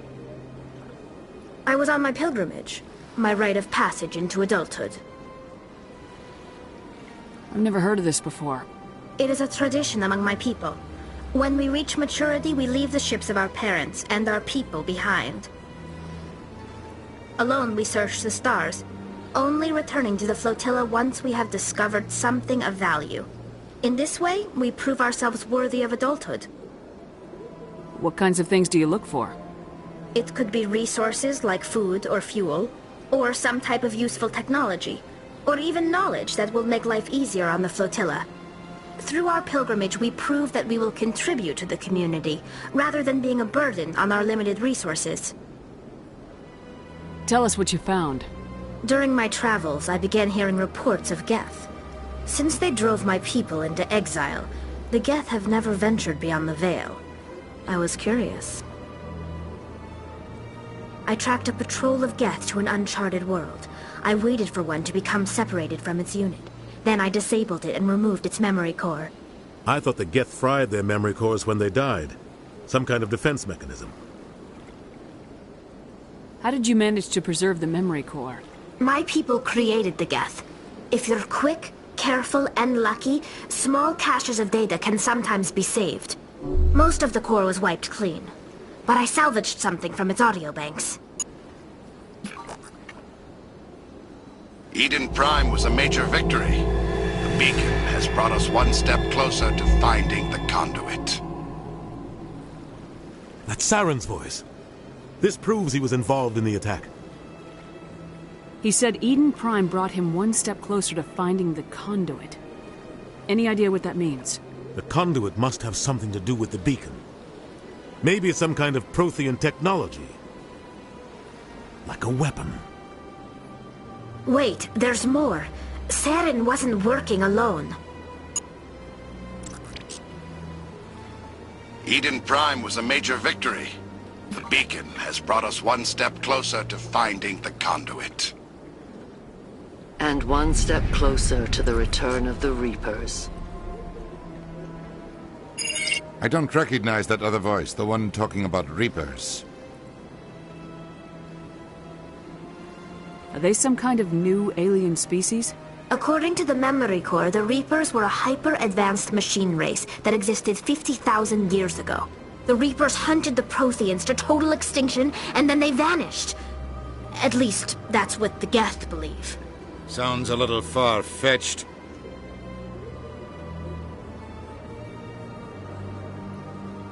Speaker 19: I was on my pilgrimage. My rite of passage into adulthood.
Speaker 9: I've never heard of this before.
Speaker 19: It is a tradition among my people. When we reach maturity, we leave the ships of our parents and our people behind. Alone, we search the stars, only returning to the flotilla once we have discovered something of value. In this way, we prove ourselves worthy of adulthood.
Speaker 9: What kinds of things do you look for?
Speaker 19: It could be resources like food or fuel, or some type of useful technology, or even knowledge that will make life easier on the flotilla. Through our pilgrimage, we prove that we will contribute to the community, rather than being a burden on our limited resources.
Speaker 9: Tell us what you found.
Speaker 19: During my travels, I began hearing reports of Geth. Since they drove my people into exile, the Geth have never ventured beyond the Veil. I was curious. I tracked a patrol of Geth to an uncharted world. I waited for one to become separated from its unit. Then I disabled it and removed its memory core.
Speaker 5: I thought the Geth fried their memory cores when they died. Some kind of defense mechanism.
Speaker 9: How did you manage to preserve the memory core?
Speaker 19: My people created the Geth. If you're quick, careful, and lucky, small caches of data can sometimes be saved. Most of the core was wiped clean, but I salvaged something from its audio banks.
Speaker 4: Eden Prime was a major victory. The beacon has brought us one step closer to finding the conduit.
Speaker 5: That's Saren's voice. This proves he was involved in the attack.
Speaker 9: He said Eden Prime brought him one step closer to finding the conduit. Any idea what that means?
Speaker 5: The conduit must have something to do with the beacon. Maybe it's some kind of Prothean technology. Like a weapon.
Speaker 19: Wait, there's more. Saren wasn't working alone.
Speaker 4: Eden Prime was a major victory. The beacon has brought us one step closer to finding the conduit.
Speaker 13: And one step closer to the return of the Reapers.
Speaker 21: I don't recognize that other voice, the one talking about Reapers.
Speaker 9: Are they some kind of new alien species?
Speaker 19: According to the memory core, the Reapers were a hyper-advanced machine race that existed 50,000 years ago. The Reapers hunted the Protheans to total extinction, and then they vanished. At least, that's what the Geth believe.
Speaker 21: Sounds a little far-fetched.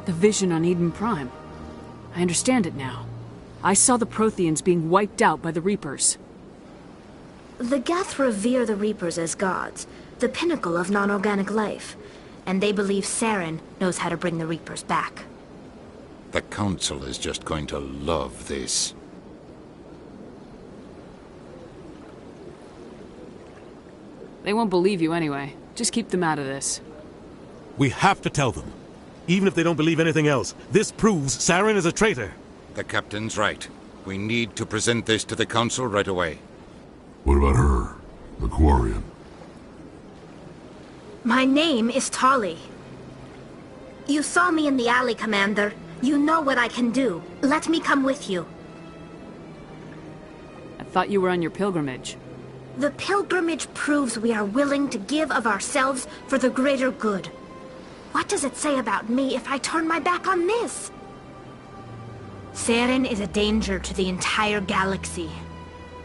Speaker 9: The vision on Eden Prime. I understand it now. I saw the Protheans being wiped out by the Reapers.
Speaker 19: The Geth revere the Reapers as gods, the pinnacle of non-organic life, and they believe Saren knows how to bring the Reapers back.
Speaker 21: The Council is just going to love this.
Speaker 9: They won't believe you anyway. Just keep them out of this.
Speaker 5: We have to tell them. Even if they don't believe anything else, this proves Saren is a traitor.
Speaker 21: The Captain's right. We need to present this to the Council right away.
Speaker 14: What about her? The Quarian?
Speaker 19: My name is Tali. You saw me in the alley, Commander. You know what I can do. Let me come with you.
Speaker 9: I thought you were on your pilgrimage.
Speaker 19: The pilgrimage proves we are willing to give of ourselves for the greater good. What does it say about me if I turn my back on this? Saren is a danger to the entire galaxy.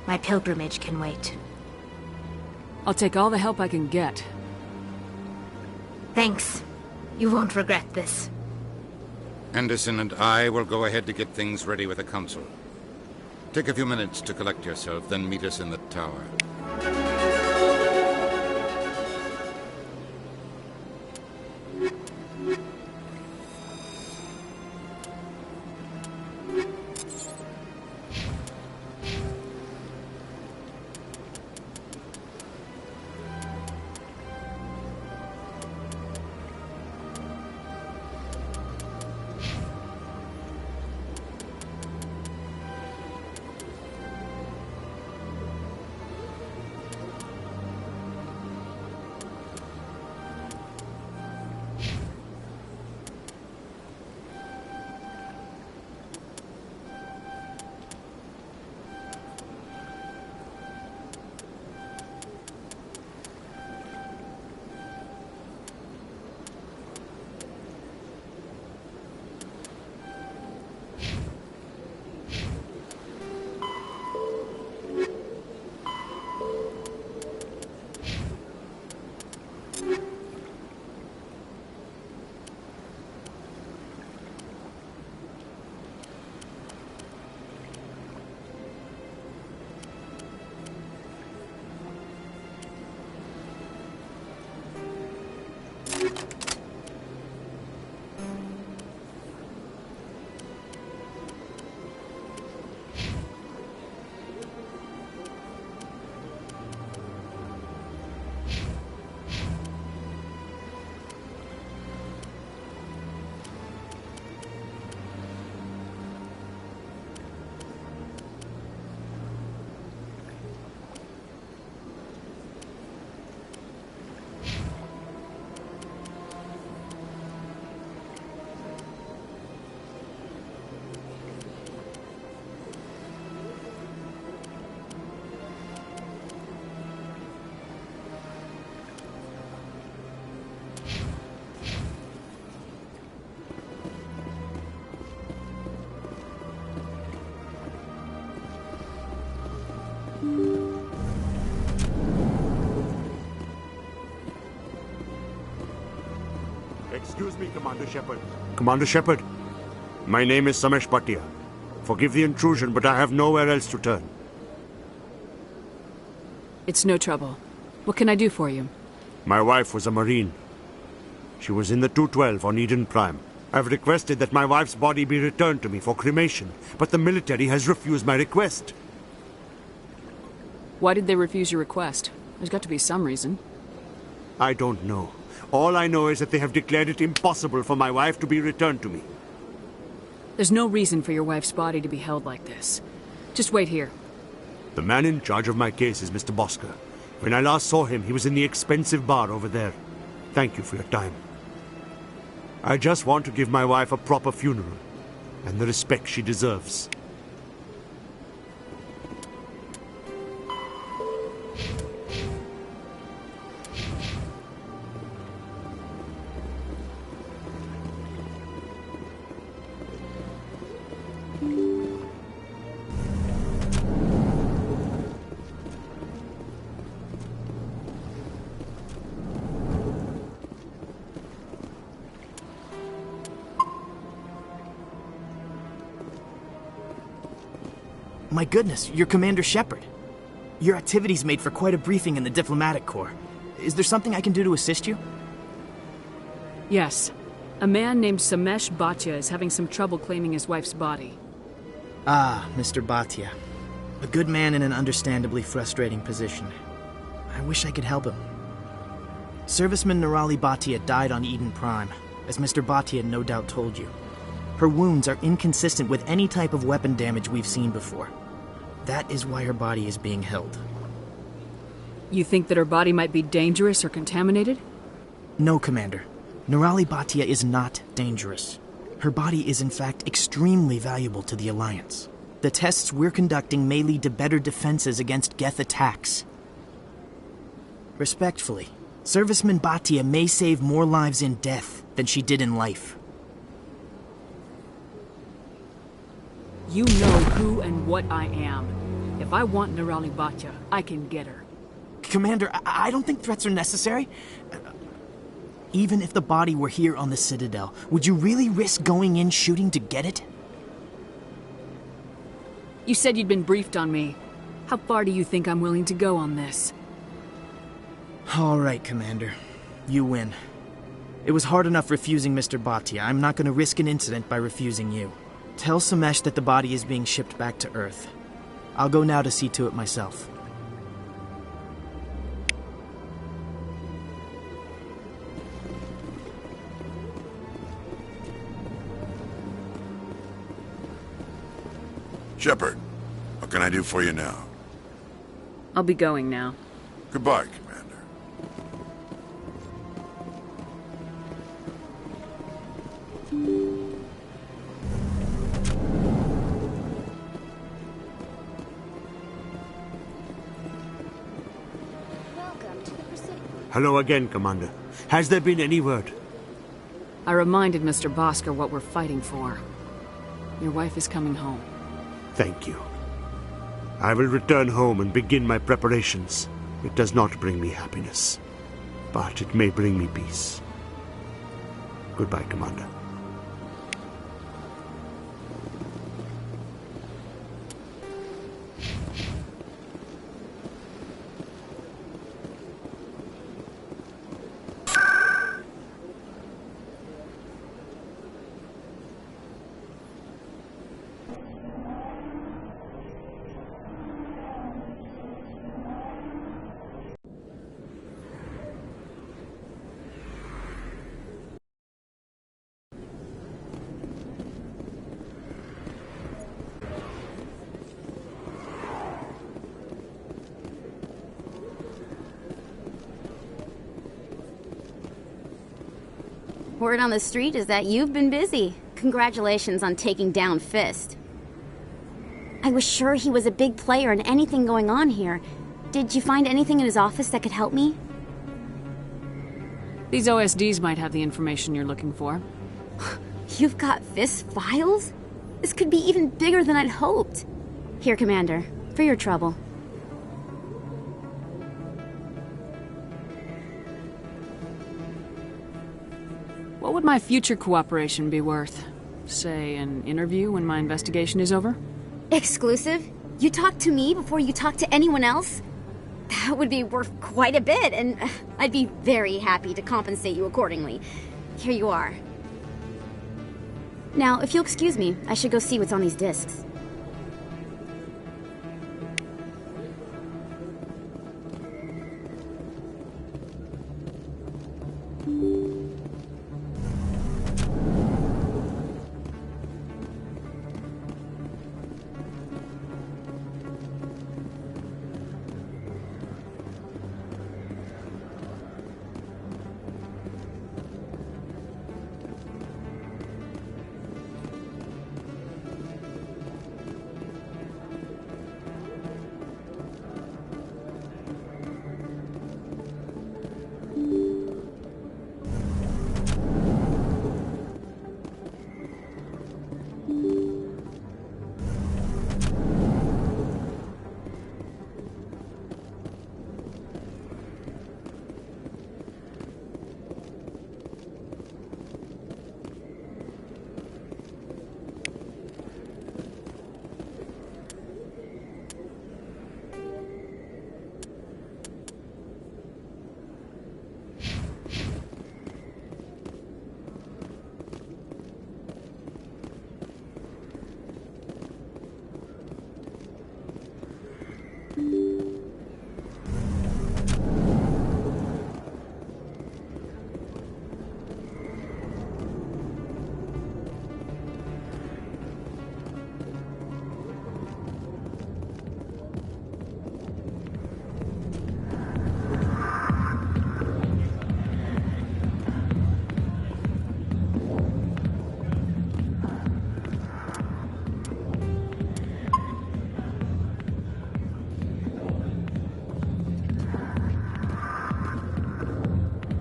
Speaker 19: My pilgrimage can wait.
Speaker 9: I'll take all the help I can get.
Speaker 19: Thanks. You won't regret this.
Speaker 21: Anderson and I will go ahead to get things ready with the Council. Take a few minutes to collect yourself, then meet us in the tower.
Speaker 10: Excuse me, Commander Shepard. Commander Shepard, my name is Samesh Bhatia. Forgive the intrusion, but I have nowhere else to turn.
Speaker 9: It's no trouble. What can I do for you?
Speaker 10: My wife was a Marine. She was in the 212 on Eden Prime. I've requested that my wife's body be returned to me for cremation, but the military has refused my request.
Speaker 9: Why did they refuse your request? There's got to be some reason.
Speaker 10: I don't know. All I know is that they have declared it impossible for my wife to be returned to me.
Speaker 9: There's no reason for your wife's body to be held like this. Just wait here.
Speaker 10: The man in charge of my case is Mr. Bosker. When I last saw him, he was in the expensive bar over there. Thank you for your time. I just want to give my wife a proper funeral, and the respect she deserves.
Speaker 15: My goodness, you're Commander Shepard. Your activities made for quite a briefing in the Diplomatic Corps. Is there something I can do to assist you?
Speaker 9: Yes. A man named Samesh Bhatia is having some trouble claiming his wife's body.
Speaker 15: Ah, Mr. Bhatia. A good man in an understandably frustrating position. I wish I could help him. Serviceman Nirali Bhatia died on Eden Prime, as Mr. Bhatia no doubt told you. Her wounds are inconsistent with any type of weapon damage we've seen before. That is why her body is being held.
Speaker 9: You think that her body might be dangerous or contaminated?
Speaker 15: No, Commander. Nirali Bhatia is not dangerous. Her body is in fact extremely valuable to the Alliance. The tests we're conducting may lead to better defenses against Geth attacks. Respectfully, Serviceman Bhatia may save more lives in death than she did in life.
Speaker 9: You know who and what I am. If I want Nirali Bhatia, I can get her.
Speaker 15: Commander, I don't think threats are necessary. Even if the body were here on the Citadel, would you really risk going in shooting to get it?
Speaker 9: You said you'd been briefed on me. How far do you think I'm willing to go on this?
Speaker 15: All right, Commander. You win. It was hard enough refusing Mr. Bhatia. I'm not going to risk an incident by refusing you. Tell Samesh that the body is being shipped back to Earth. I'll go now to see to it myself.
Speaker 4: Shepard, what can I do for you now?
Speaker 9: I'll be going now.
Speaker 4: Goodbye, Commander.
Speaker 10: Hello again, Commander. Has there been any word?
Speaker 9: I reminded Mr. Bosker what we're fighting for. Your wife is coming home.
Speaker 10: Thank you. I will return home and begin my preparations. It does not bring me happiness, but it may bring me peace. Goodbye, Commander.
Speaker 6: Word on the street is that you've been busy. Congratulations on taking down Fist. I was sure he was a big player in anything going on here. Did you find anything in his office that could help me?
Speaker 9: These OSDs might have the information you're looking for.
Speaker 6: You've got Fist files? This could be even bigger than I'd hoped. Here, Commander, for your trouble.
Speaker 9: What What would my future cooperation be worth? Say, an interview when my investigation is over?
Speaker 6: Exclusive? You talk to me before you talk to anyone else? That would be worth quite a bit, and I'd be very happy to compensate you accordingly. Here you are. Now, if you'll excuse me, I should go see what's on these discs.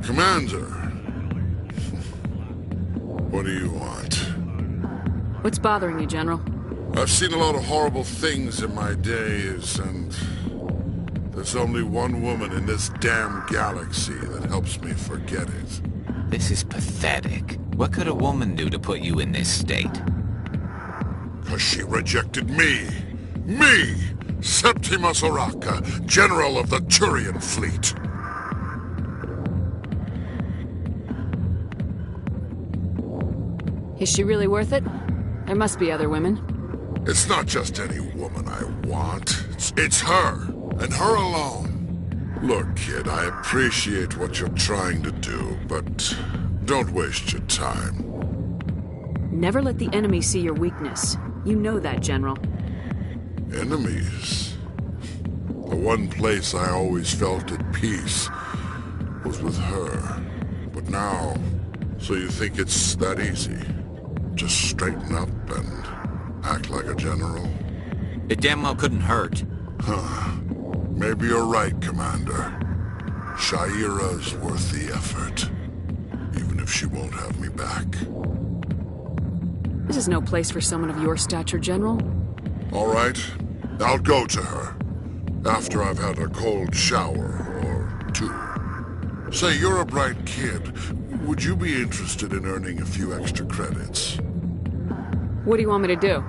Speaker 4: Commander, what do you want?
Speaker 9: What's bothering you, General?
Speaker 4: I've seen a lot of horrible things in my days, and there's only one woman in this damn galaxy that helps me forget it.
Speaker 1: This is pathetic. What could a woman do to put you in this state?
Speaker 4: 'Cause she rejected me! Me! Septimus Oraka, General of the Turian Fleet!
Speaker 9: Is she really worth it? There must be other women.
Speaker 4: It's not just any woman I want. It's her, and her alone. Look, kid, I appreciate what you're trying to do, but don't waste your time.
Speaker 9: Never let the enemy see your weakness. You know that, General.
Speaker 4: Enemies? The one place I always felt at peace was with her. But now, so you think it's that easy? Just straighten up and act like a general?
Speaker 1: It damn well couldn't hurt.
Speaker 4: Huh. Maybe you're right, Commander. Shaira's worth the effort. Even if she won't have me back.
Speaker 9: This is no place for someone of your stature, General.
Speaker 4: All right. I'll go to her. After I've had a cold shower or two. Say, you're a bright kid. Would you be interested in earning a few extra credits?
Speaker 9: What do you want me to do?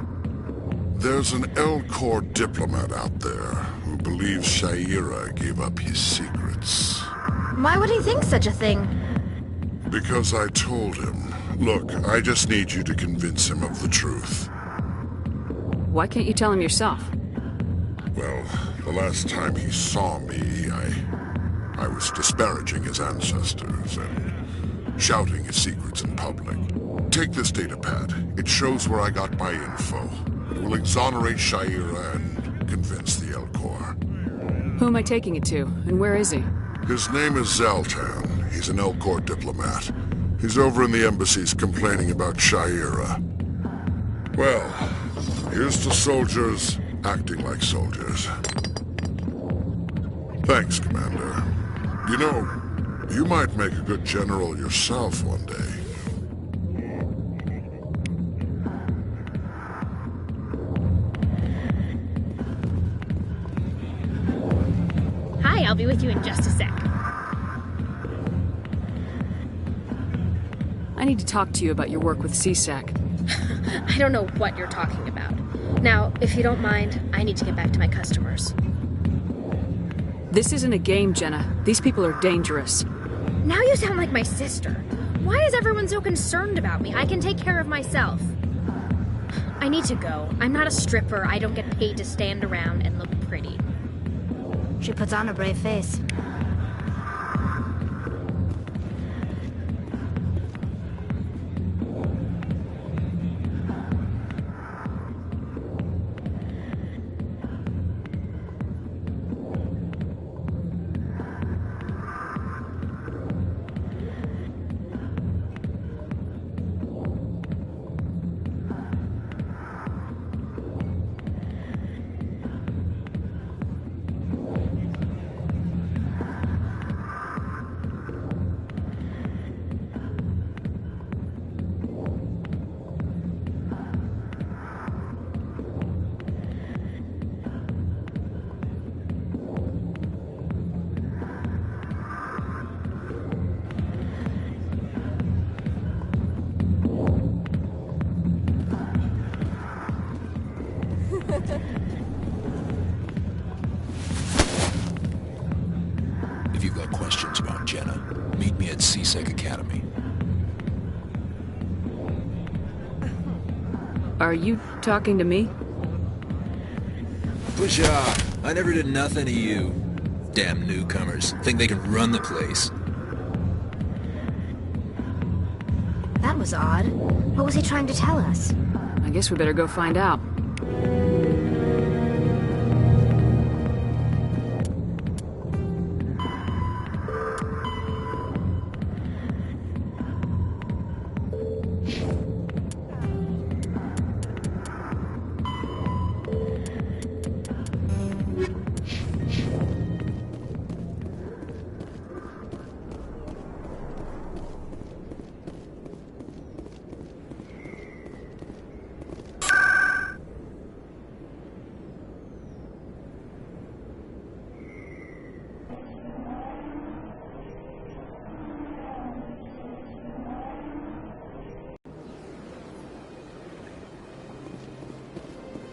Speaker 4: There's an L-Corps diplomat out there who believes Shaira gave up his secrets.
Speaker 19: Why would he think such a thing?
Speaker 4: Because I told him. Look, I just need you to convince him of the truth.
Speaker 9: Why can't you tell him yourself?
Speaker 4: Well, the last time he saw me, I was disparaging his ancestors and shouting his secrets in public. Take this datapad. It shows where I got my info. It will exonerate Shaira and convince the L-Corps.
Speaker 9: Who am I taking it to, and where is he?
Speaker 4: His name is Zaltan. He's an L-Corps diplomat. He's over in the embassies complaining about Shaira. Well, here's to soldiers acting like soldiers. Thanks, Commander. You know, you might make a good general yourself one day.
Speaker 16: Hi, I'll be with you in just a sec.
Speaker 9: I need to talk to you about your work with CSAC.
Speaker 16: I don't know what you're talking about. Now, if you don't mind, I need to get back to my customers.
Speaker 9: This isn't a game, Jenna. These people are dangerous.
Speaker 16: Now you sound like my sister. Why is everyone so concerned about me? I can take care of myself. I need to go. I'm not a stripper. I don't get paid to stand around and look pretty.
Speaker 19: She puts on a brave face.
Speaker 3: If you've got questions about Jenna, meet me at CSEC Academy.
Speaker 9: Are you talking to me?
Speaker 7: Push off. I never did nothing to you. Damn newcomers. Think they can run the place.
Speaker 19: That was odd. What was he trying to tell us?
Speaker 9: I guess we better go find out.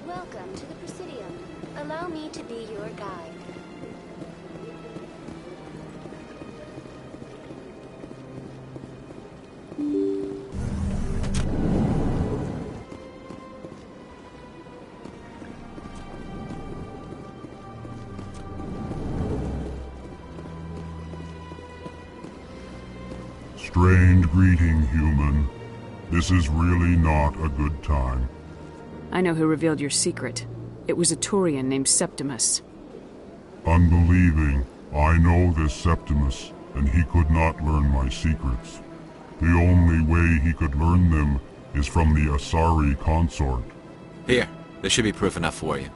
Speaker 22: Welcome to the Presidium. Allow me to be your guide.
Speaker 14: Strange greeting, human. This is really not a good time.
Speaker 9: I know who revealed your secret. It was a Turian named Septimus.
Speaker 14: Unbelieving, I know this Septimus, and he could not learn my secrets. The only way he could learn them is from the Asari consort.
Speaker 1: Here, this should be proof enough for you.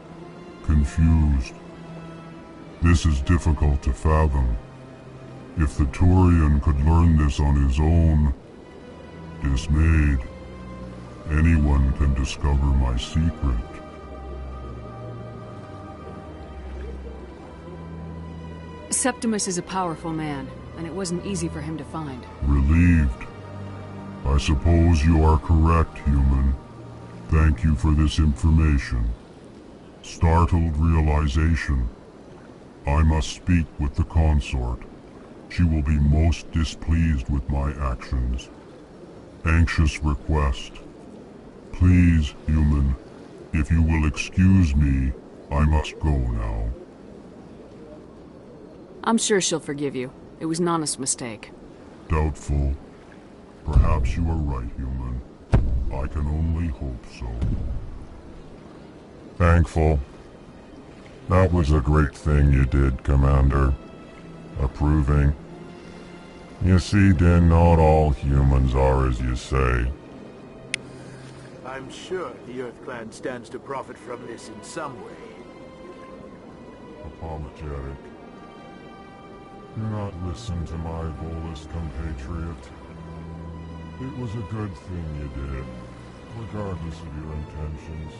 Speaker 14: Confused. This is difficult to fathom. If the Turian could learn this on his own, dismayed, anyone can discover my secret.
Speaker 9: Septimus is a powerful man, and it wasn't easy for him to find.
Speaker 14: Relieved. I suppose you are correct, human. Thank you for this information. Startled realization. I must speak with the consort. She will be most displeased with my actions. Anxious request. Please, human, if you will excuse me, I must go now.
Speaker 9: I'm sure she'll forgive you. It was an honest mistake.
Speaker 14: Doubtful. Perhaps you are right, human. I can only hope so. Thankful. That was a great thing you did, Commander. Approving. You see, Din, not all humans are as you say.
Speaker 23: I'm sure the Earth Clan stands to profit from this in some way.
Speaker 14: Apologetic. Do not listen to my Volus compatriot. It was a good thing you did, regardless of your intentions.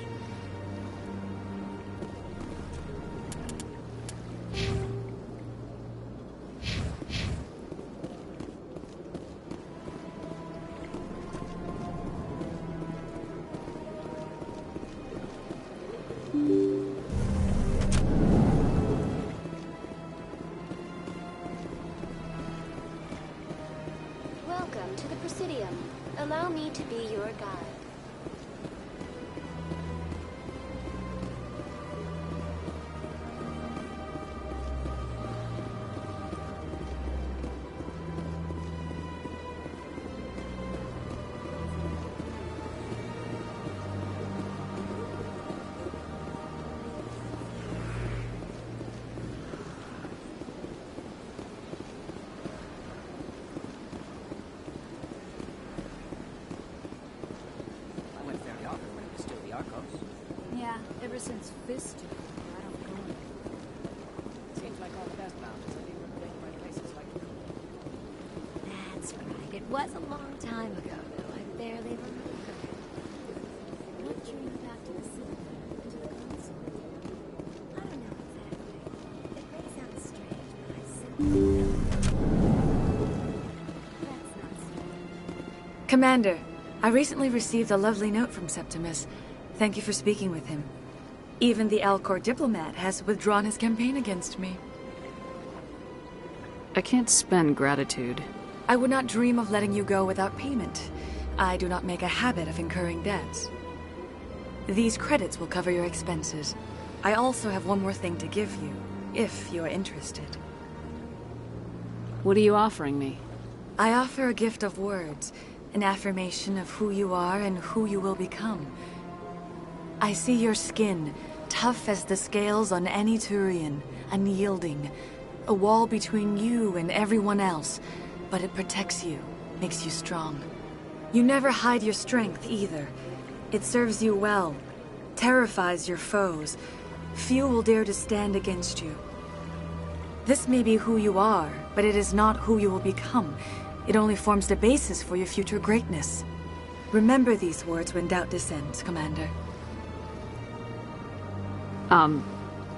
Speaker 22: Allow me to be your guide.
Speaker 2: Yeah, ever since Fist took over, I don't go. Seems like all the best mountains are being replaced by places like...
Speaker 11: That's right. It was a long time ago, though. I barely remember.
Speaker 6: What drew you back to the city? To the console?
Speaker 11: I don't know exactly. It may sound strange, but I simply don't. That's not strange.
Speaker 2: Commander, I recently received a lovely note from Septimus. Thank you for speaking with him. Even the Alcor diplomat has withdrawn his campaign against me.
Speaker 9: I can't spend gratitude.
Speaker 2: I would not dream of letting you go without payment. I do not make a habit of incurring debts. These credits will cover your expenses. I also have one more thing to give you, if you are interested.
Speaker 9: What are you offering me?
Speaker 2: I offer a gift of words, an affirmation of who you are and who you will become. I see your skin, tough as the scales on any Turian, unyielding, a wall between you and everyone else, but it protects you, makes you strong. You never hide your strength either. It serves you well, terrifies your foes. Few will dare to stand against you. This may be who you are, but it is not who you will become. It only forms the basis for your future greatness. Remember these words when doubt descends, Commander.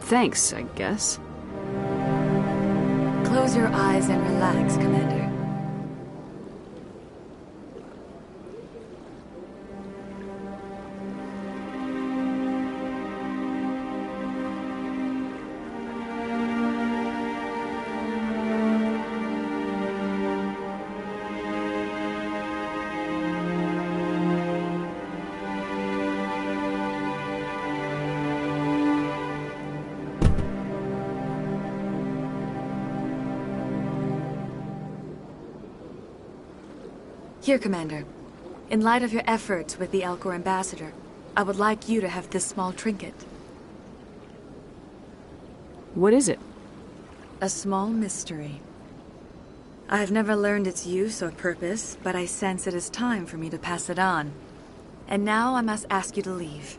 Speaker 9: Thanks, I guess.
Speaker 2: Close your eyes and relax, Commander. Here, Commander. In light of your efforts with the Alcor ambassador, I would like you to have this small trinket.
Speaker 9: What is it?
Speaker 2: A small mystery. I have never learned its use or purpose, but I sense it is time for me to pass it on. And now I must ask you to leave.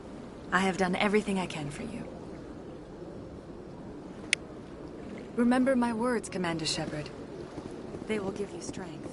Speaker 2: I have done everything I can for you. Remember my words, Commander Shepard. They will give you strength.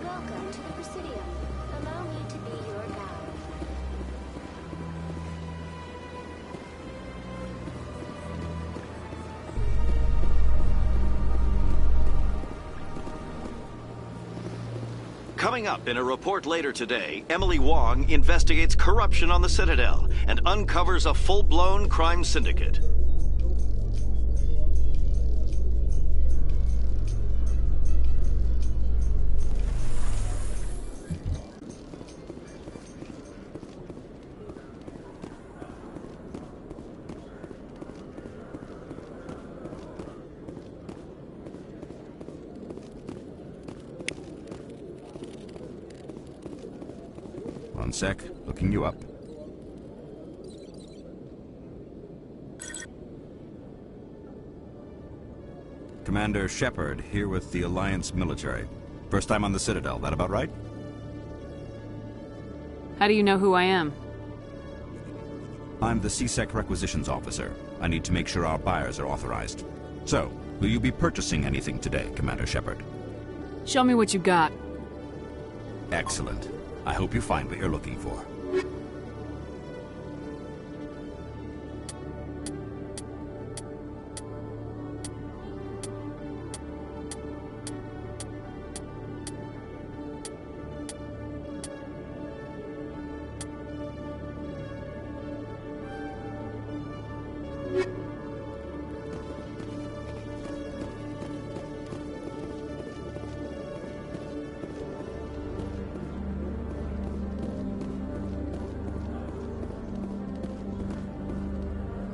Speaker 22: Welcome to the Presidium. Allow me to be your guide.
Speaker 12: Coming up in a report later today, Emily Wong investigates corruption on the Citadel and uncovers a full-blown crime syndicate.
Speaker 17: One sec. Looking you up. Commander Shepard, here with the Alliance military. First time on the Citadel, that about right?
Speaker 9: How do you know who I am?
Speaker 17: I'm the CSEC requisitions officer. I need to make sure our buyers are authorized. So, will you be purchasing anything today, Commander Shepard?
Speaker 9: Show me what you got.
Speaker 17: Excellent. I hope you find what you're looking for.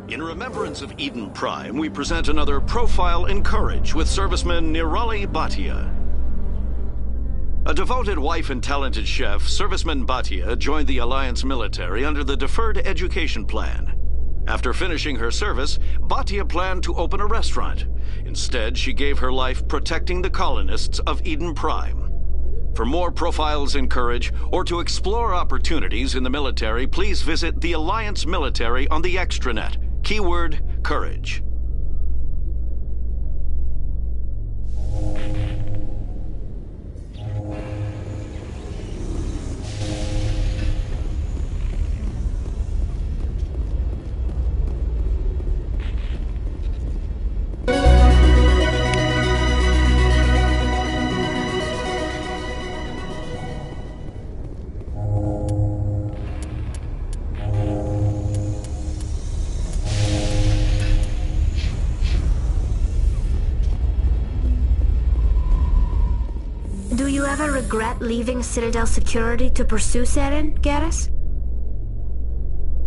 Speaker 12: In remembrance of Eden Prime, we present another profile in courage with serviceman Nirali Bhatia. A devoted wife and talented chef, serviceman Bhatia joined the Alliance military under the Deferred Education Plan. After finishing her service, Bhatia planned to open a restaurant. Instead, she gave her life protecting the colonists of Eden Prime. For more profiles in courage, or to explore opportunities in the military, please visit the Alliance military on the extranet. Keyword, courage.
Speaker 19: Do you ever regret leaving Citadel security to pursue Seren, Garrus?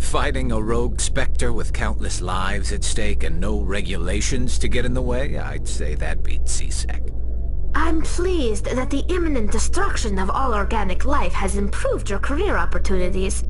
Speaker 1: Fighting a rogue Spectre with countless lives at stake and no regulations to get in the way? I'd say that beats CSEC.
Speaker 19: I'm pleased that the imminent destruction of all organic life has improved your career opportunities.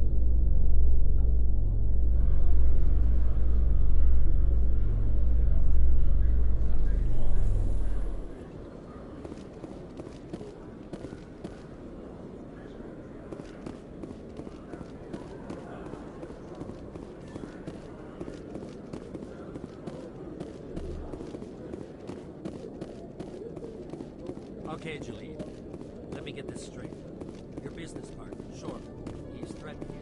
Speaker 18: Okay, Julie. Let me get this straight. Your business partner, sure. He's threatening you.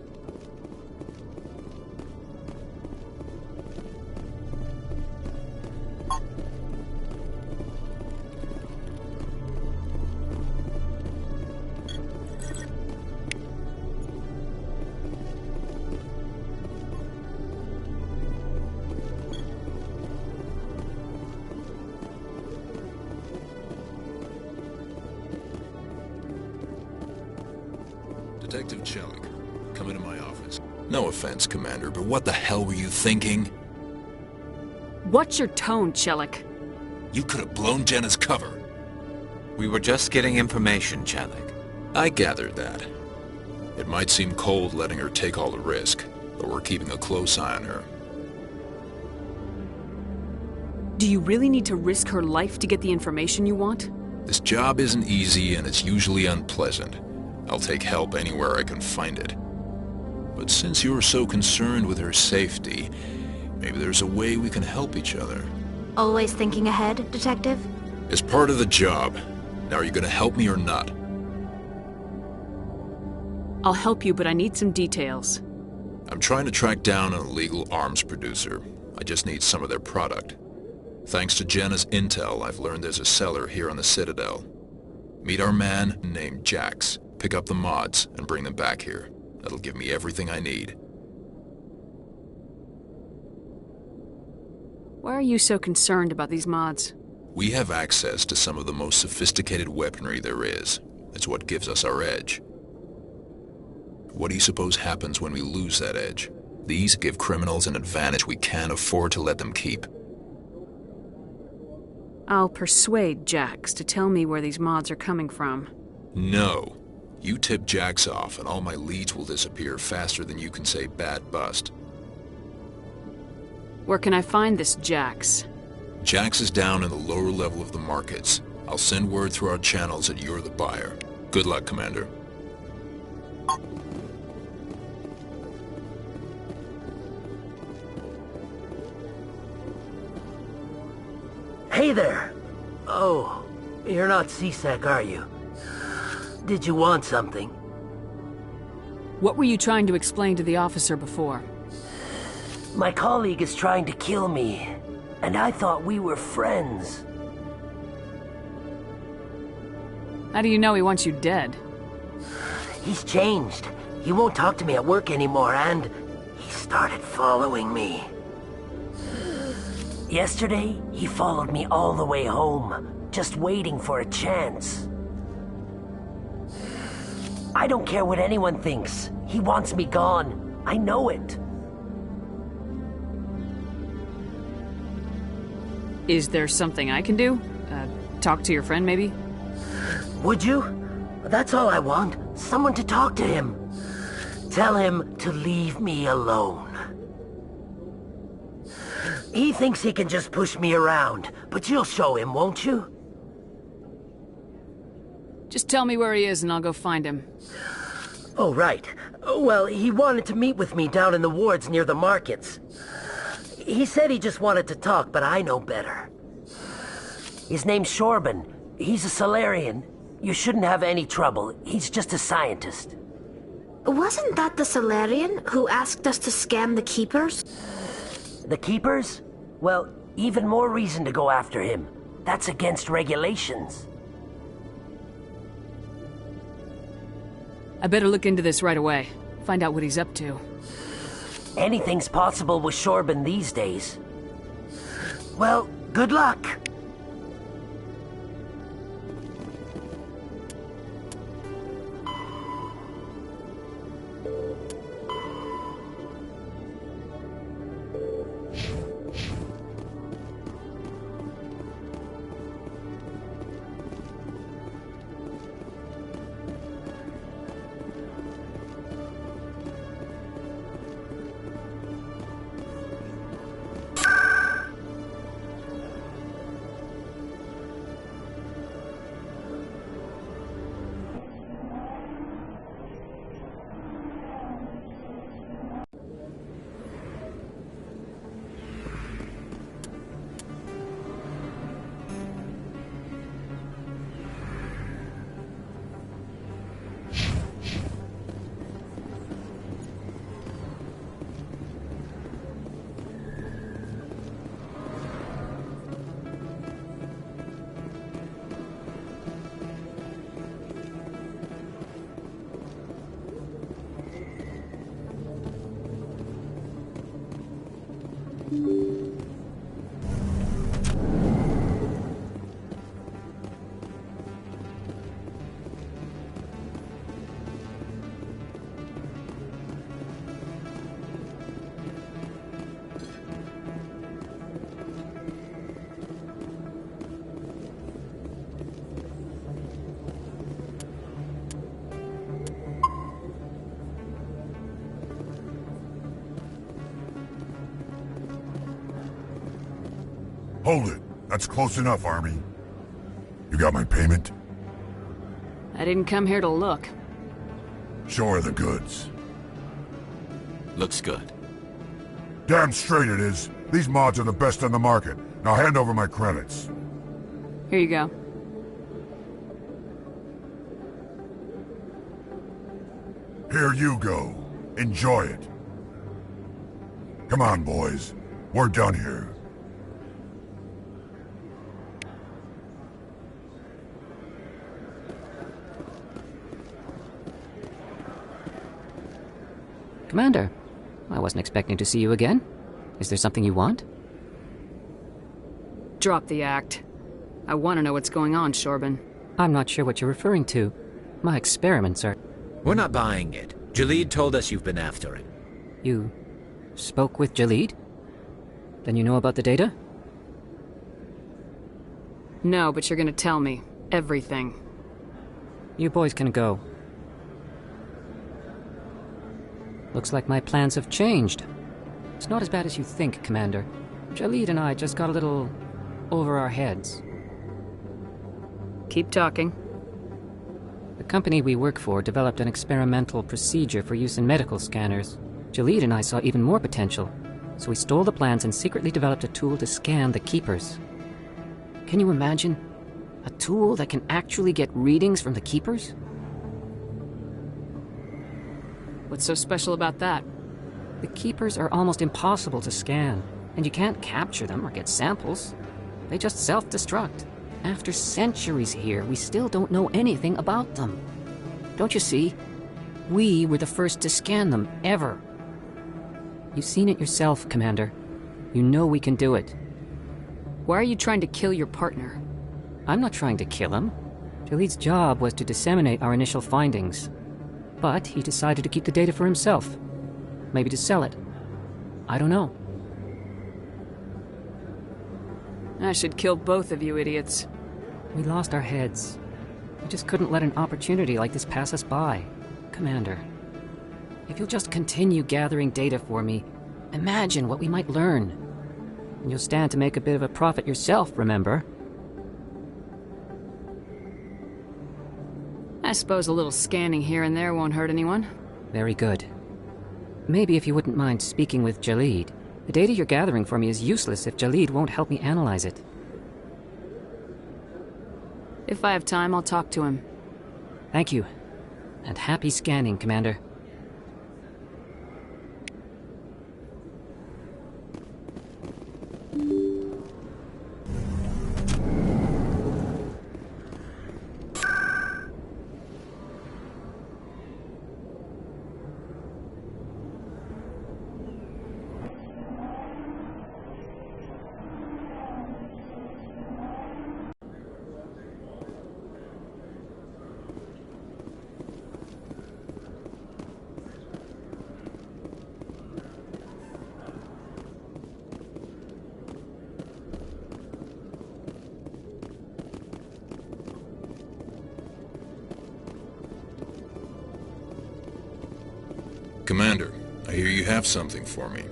Speaker 7: Detective Chelik, come into my office. No offense, Commander, but what the hell were you thinking?
Speaker 9: What's your tone, Chelik?
Speaker 7: You could have blown Jenna's cover.
Speaker 1: We were just getting information, Chelik.
Speaker 7: I gathered that. It might seem cold letting her take all the risk, but we're keeping a close eye on her.
Speaker 9: Do you really need to risk her life to get the information you want?
Speaker 7: This job isn't easy and it's usually unpleasant. I'll take help anywhere I can find it. But since you're so concerned with her safety, maybe there's a way we can help each other.
Speaker 19: Always thinking ahead, Detective?
Speaker 7: It's part of the job. Now, are you gonna help me or not?
Speaker 9: I'll help you, but I need some details.
Speaker 7: I'm trying to track down an illegal arms producer. I just need some of their product. Thanks to Jenna's intel, I've learned there's a seller here on the Citadel. Meet our man named Jax. Pick up the mods and bring them back here. That'll give me everything I need.
Speaker 9: Why are you so concerned about these mods?
Speaker 7: We have access to some of the most sophisticated weaponry there is. It's what gives us our edge. What do you suppose happens when we lose that edge? These give criminals an advantage we can't afford to let them keep.
Speaker 9: I'll persuade Jax to tell me where these mods are coming from.
Speaker 7: No. You tip Jax off, and all my leads will disappear faster than you can say bad bust.
Speaker 9: Where can I find this Jax?
Speaker 7: Jax is down in the lower level of the markets. I'll send word through our channels that you're the buyer. Good luck, Commander.
Speaker 8: Hey there! Oh, you're not C-Sec, are you? Did you want something?
Speaker 9: What were you trying to explain to the officer before?
Speaker 8: My colleague is trying to kill me, and I thought we were friends.
Speaker 9: How do you know he wants you dead?
Speaker 8: He's changed. He won't talk to me at work anymore, and he started following me. Yesterday, he followed me all the way home, just waiting for a chance. I don't care what anyone thinks. He wants me gone. I know it.
Speaker 9: Is there something I can do? Talk to your friend, maybe?
Speaker 8: Would you? That's all I want. Someone to talk to him. Tell him to leave me alone. He thinks he can just push me around, but you'll show him, won't you?
Speaker 9: Just tell me where he is and I'll go find him.
Speaker 8: Oh, right. Well, he wanted to meet with me down in the wards near the markets. He said he just wanted to talk, but I know better. His name's Shorban. He's a Solarian. You shouldn't have any trouble. He's just a scientist.
Speaker 19: Wasn't that the Solarian who asked us to scam the Keepers?
Speaker 8: The Keepers? Well, even more reason to go after him. That's against regulations.
Speaker 9: I better look into this right away. Find out what he's up to.
Speaker 8: Anything's possible with Shorban these days. Well, good luck.
Speaker 14: Hold it. That's close enough, Army. You got my payment?
Speaker 9: I didn't come here to look.
Speaker 14: Show her the goods.
Speaker 1: Looks good.
Speaker 14: Damn straight it is. These mods are the best on the market. Now hand over my credits.
Speaker 9: Here you go.
Speaker 14: Here you go. Enjoy it. Come on, boys. We're done here.
Speaker 13: Commander, I wasn't expecting to see you again. Is there something you want?
Speaker 9: Drop the act. I want to know what's going on, Shorban.
Speaker 13: I'm not sure what you're referring to. My experiments are...
Speaker 1: We're not buying it. Jalid told us you've been after him.
Speaker 13: You spoke with Jalid? Then you know about the data?
Speaker 9: No, but you're gonna tell me. Everything.
Speaker 13: You boys can go. Looks like my plans have changed. It's not as bad as you think, Commander. Jalid and I just got a little over our heads.
Speaker 9: Keep talking.
Speaker 13: The company we work for developed an experimental procedure for use in medical scanners. Jalid and I saw even more potential, so we stole the plans and secretly developed a tool to scan the Keepers. Can you imagine? A tool that can actually get readings from the Keepers?
Speaker 9: What's so special about that?
Speaker 13: The Keepers are almost impossible to scan, and you can't capture them or get samples. They just self-destruct. After centuries here, we still don't know anything about them. Don't you see? We were the first to scan them, ever. You've seen it yourself, Commander. You know we can do it.
Speaker 9: Why are you trying to kill your partner?
Speaker 13: I'm not trying to kill him. Jalid's job was to disseminate our initial findings. But he decided to keep the data for himself. Maybe to sell it. I don't know.
Speaker 9: I should kill both of you idiots.
Speaker 13: We lost our heads. We just couldn't let an opportunity like this pass us by. Commander, if you'll just continue gathering data for me, imagine what we might learn. And you'll stand to make a bit of a profit yourself, remember?
Speaker 9: I suppose a little scanning here and there won't hurt anyone.
Speaker 13: Very good. Maybe if you wouldn't mind speaking with Jalid. The data you're gathering for me is useless if Jalid won't help me analyze it.
Speaker 9: If I have time, I'll talk to him.
Speaker 13: Thank you. And happy scanning, Commander.
Speaker 7: Commander, I hear you have something for me.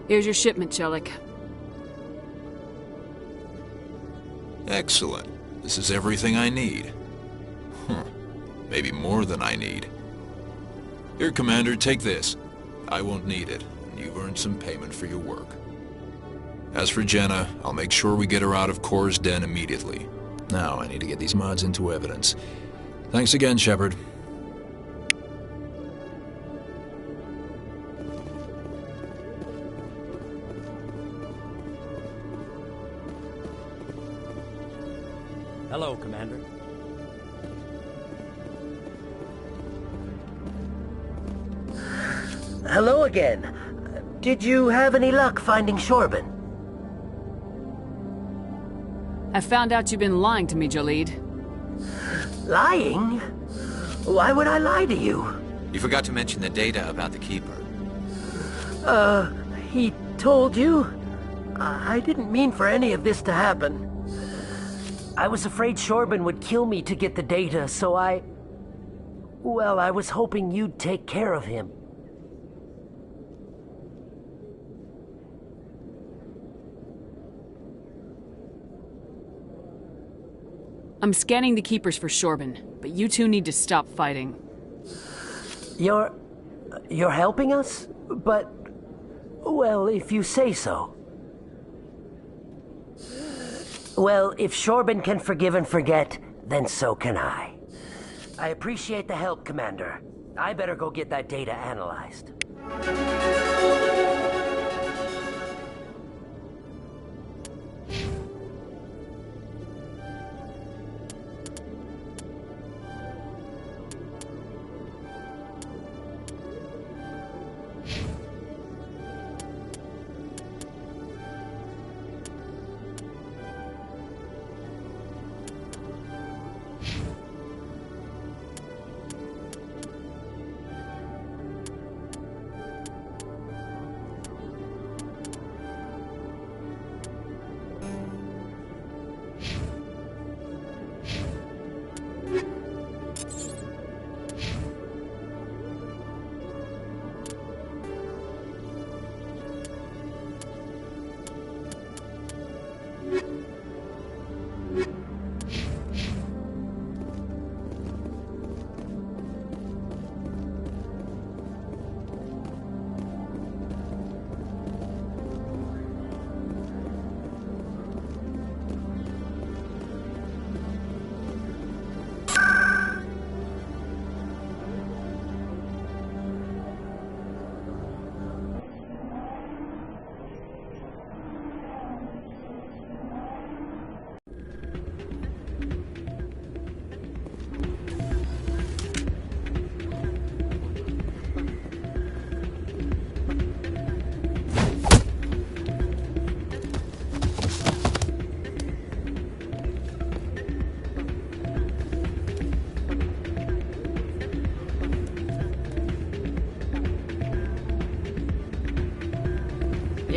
Speaker 9: Here's your shipment, Chelik.
Speaker 7: Excellent. This is everything I need. Maybe more than I need. Here, Commander, take this. I won't need it, and you've earned some payment for your work. As for Jenna, I'll make sure we get her out of Kor's den immediately. Now, I need to get these mods into evidence. Thanks again, Shepard.
Speaker 18: Hello, Commander.
Speaker 8: Hello again. Did you have any luck finding Shorban?
Speaker 9: I found out you've been lying to me, Jalid.
Speaker 8: Lying? Why would I lie to you?
Speaker 1: You forgot to mention the data about the Keeper.
Speaker 8: He told you? I didn't mean for any of this to happen. I was afraid Shorban would kill me to get the data, so well, I was hoping you'd take care of him.
Speaker 9: I'm scanning the Keepers for Shorban, but you two need to stop fighting.
Speaker 8: You're helping us? But, well, if you say so. Well, if Shorban can forgive and forget, then so can I. I appreciate the help, Commander. I better go get that data analyzed.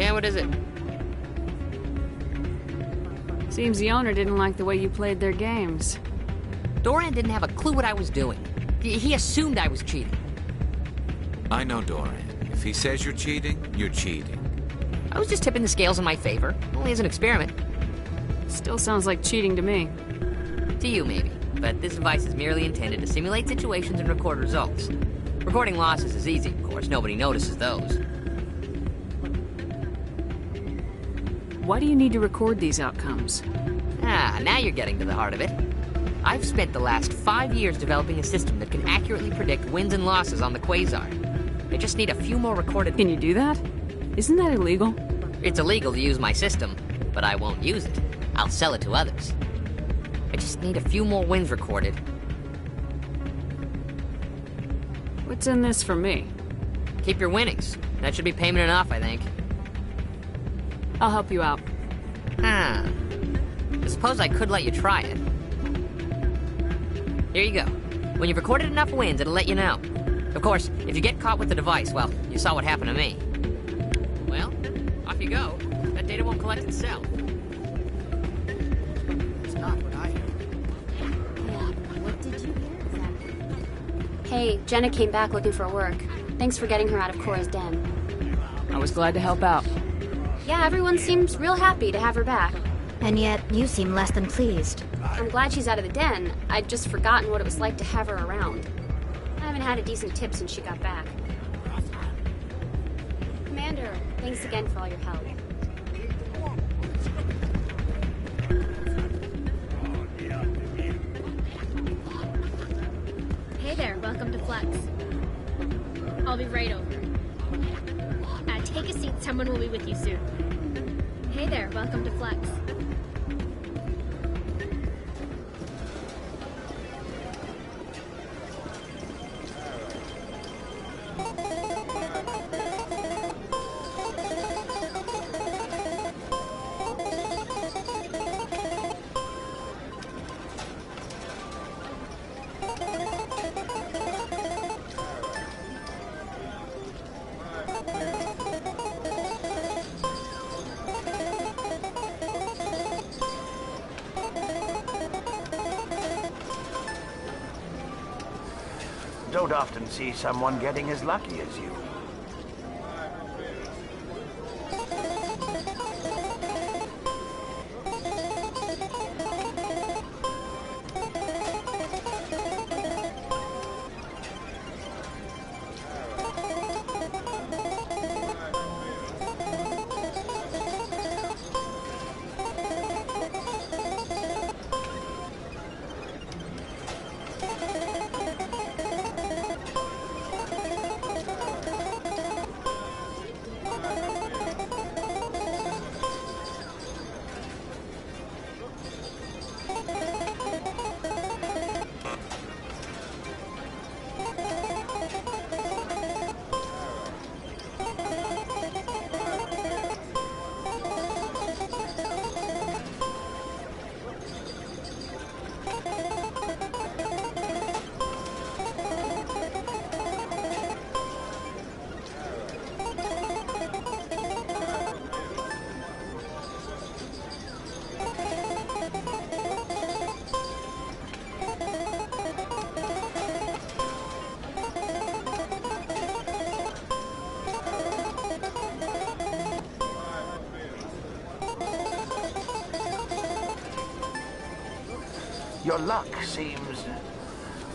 Speaker 5: Yeah, what is it?
Speaker 9: Seems the owner didn't like the way you played their games.
Speaker 5: Doran didn't have a clue what I was doing. He assumed I was cheating.
Speaker 1: I know Doran. If he says you're cheating, you're cheating.
Speaker 5: I was just tipping the scales in my favor, only as an experiment.
Speaker 9: Still sounds like cheating to me.
Speaker 5: To you, maybe. But this device is merely intended to simulate situations and record results. Recording losses is easy, of course. Nobody notices those.
Speaker 9: Why do you need to record these outcomes?
Speaker 5: Ah, now you're getting to the heart of it. I've spent the last 5 years developing a system that can accurately predict wins and losses on the Quasar. I just need a few more recorded...
Speaker 9: Can you do that? Isn't that illegal?
Speaker 5: It's illegal to use my system, but I won't use it. I'll sell it to others. I just need a few more wins recorded.
Speaker 9: What's in this for me?
Speaker 5: Keep your winnings. That should be payment enough, I think.
Speaker 9: I'll help you out.
Speaker 5: I suppose I could let you try it. Here you go. When you've recorded enough wins, it'll let you know. Of course, if you get caught with the device, well, you saw what happened to me. Well, off you go. That data won't collect itself.
Speaker 23: It's not what I heard.
Speaker 6: What did you hear exactly? Hey, Jenna came back looking for work. Thanks for getting her out of Cora's den.
Speaker 9: I was glad to help out.
Speaker 6: Yeah, everyone seems real happy to have her back.
Speaker 19: And yet, you seem less than pleased.
Speaker 6: I'm glad she's out of the den. I'd just forgotten what it was like to have her around. I haven't had a decent tip since she got back. Commander, thanks again for all your help.
Speaker 16: Hey there, welcome to Flex. I'll be right over. Take a seat, someone will be with you soon. Hey there, welcome to Flex.
Speaker 23: Don't often see someone getting as lucky as you. Your luck seems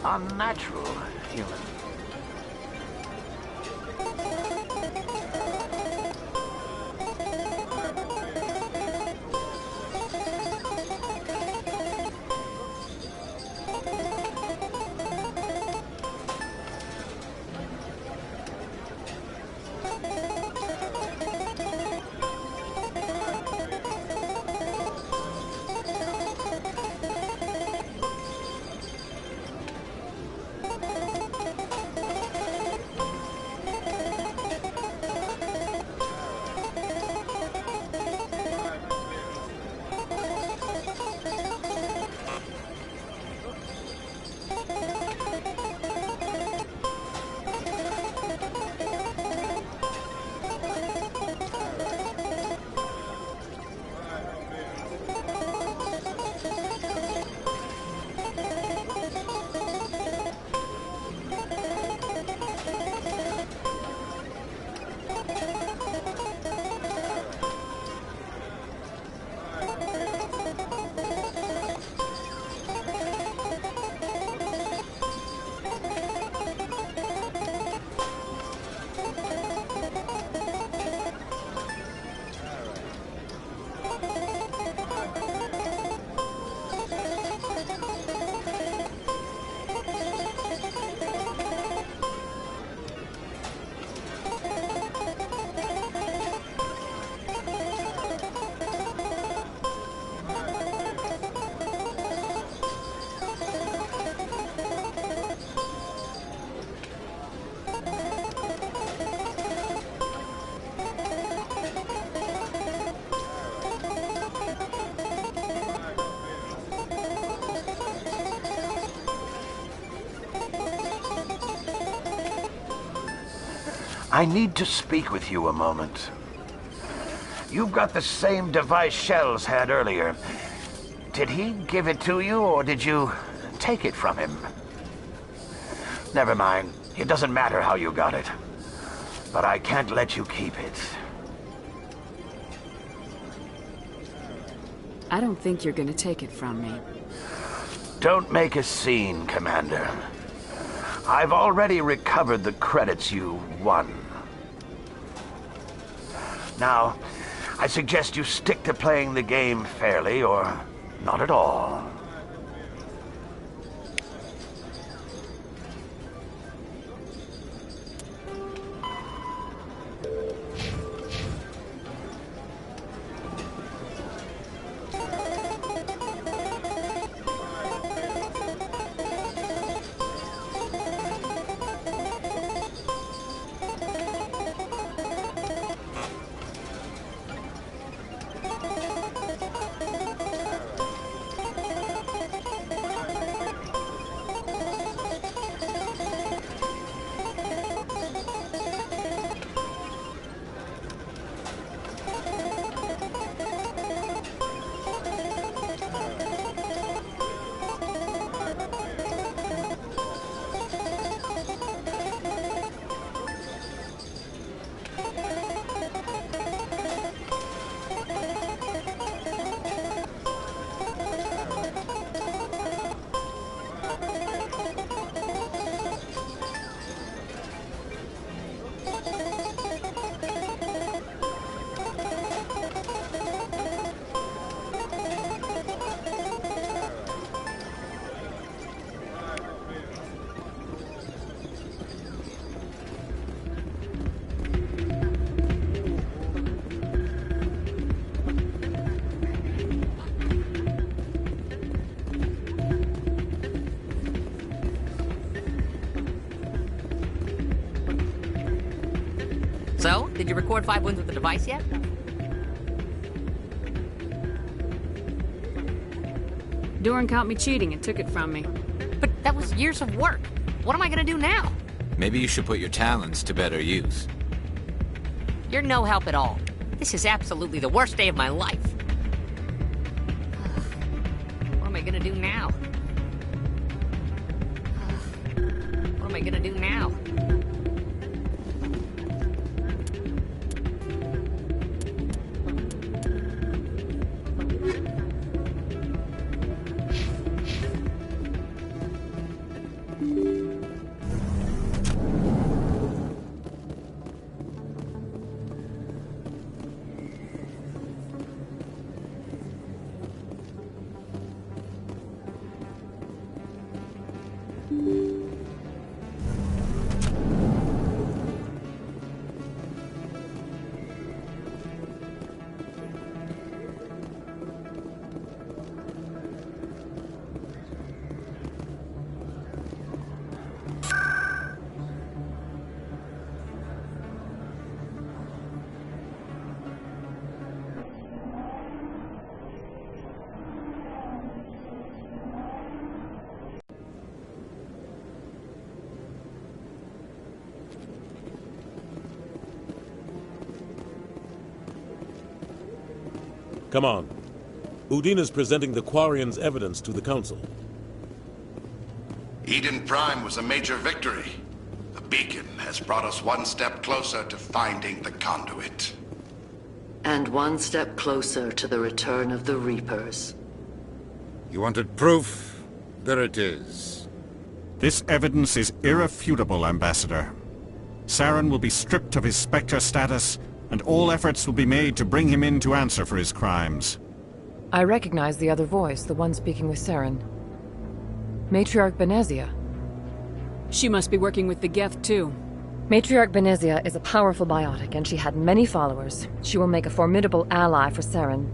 Speaker 23: unnatural, human.
Speaker 15: I need to speak with you a moment. You've got the same device Shells had earlier. Did he give it to you, or did you take it from him? Never mind. It doesn't matter how you got it. But I can't let you keep it.
Speaker 9: I don't think you're gonna take it from me.
Speaker 15: Don't make a scene, Commander. I've already recovered the credits you won. Now, I suggest you stick to playing the game fairly, or not at all.
Speaker 5: So, did you record 5 wins with the device yet?
Speaker 9: Doran caught me cheating and took it from me.
Speaker 5: But that was years of work. What am I gonna do now?
Speaker 1: Maybe you should put your talents to better use.
Speaker 5: You're no help at all. This is absolutely the worst day of my life. What am I gonna do now? What am I gonna do now?
Speaker 20: Come on. Udina's presenting the Quarians' evidence to the Council.
Speaker 21: Eden Prime was a major victory. The beacon has brought us one step closer to finding the conduit.
Speaker 24: And one step closer to the return of the Reapers.
Speaker 25: You wanted proof? There it is.
Speaker 26: This evidence is irrefutable, Ambassador. Saren will be stripped of his Spectre status, and all efforts will be made to bring him in to answer for his crimes.
Speaker 27: I recognize the other voice, the one speaking with Saren. Matriarch Benezia.
Speaker 9: She must be working with the Geth, too.
Speaker 27: Matriarch Benezia is a powerful biotic, and she had many followers. She will make a formidable ally for Saren.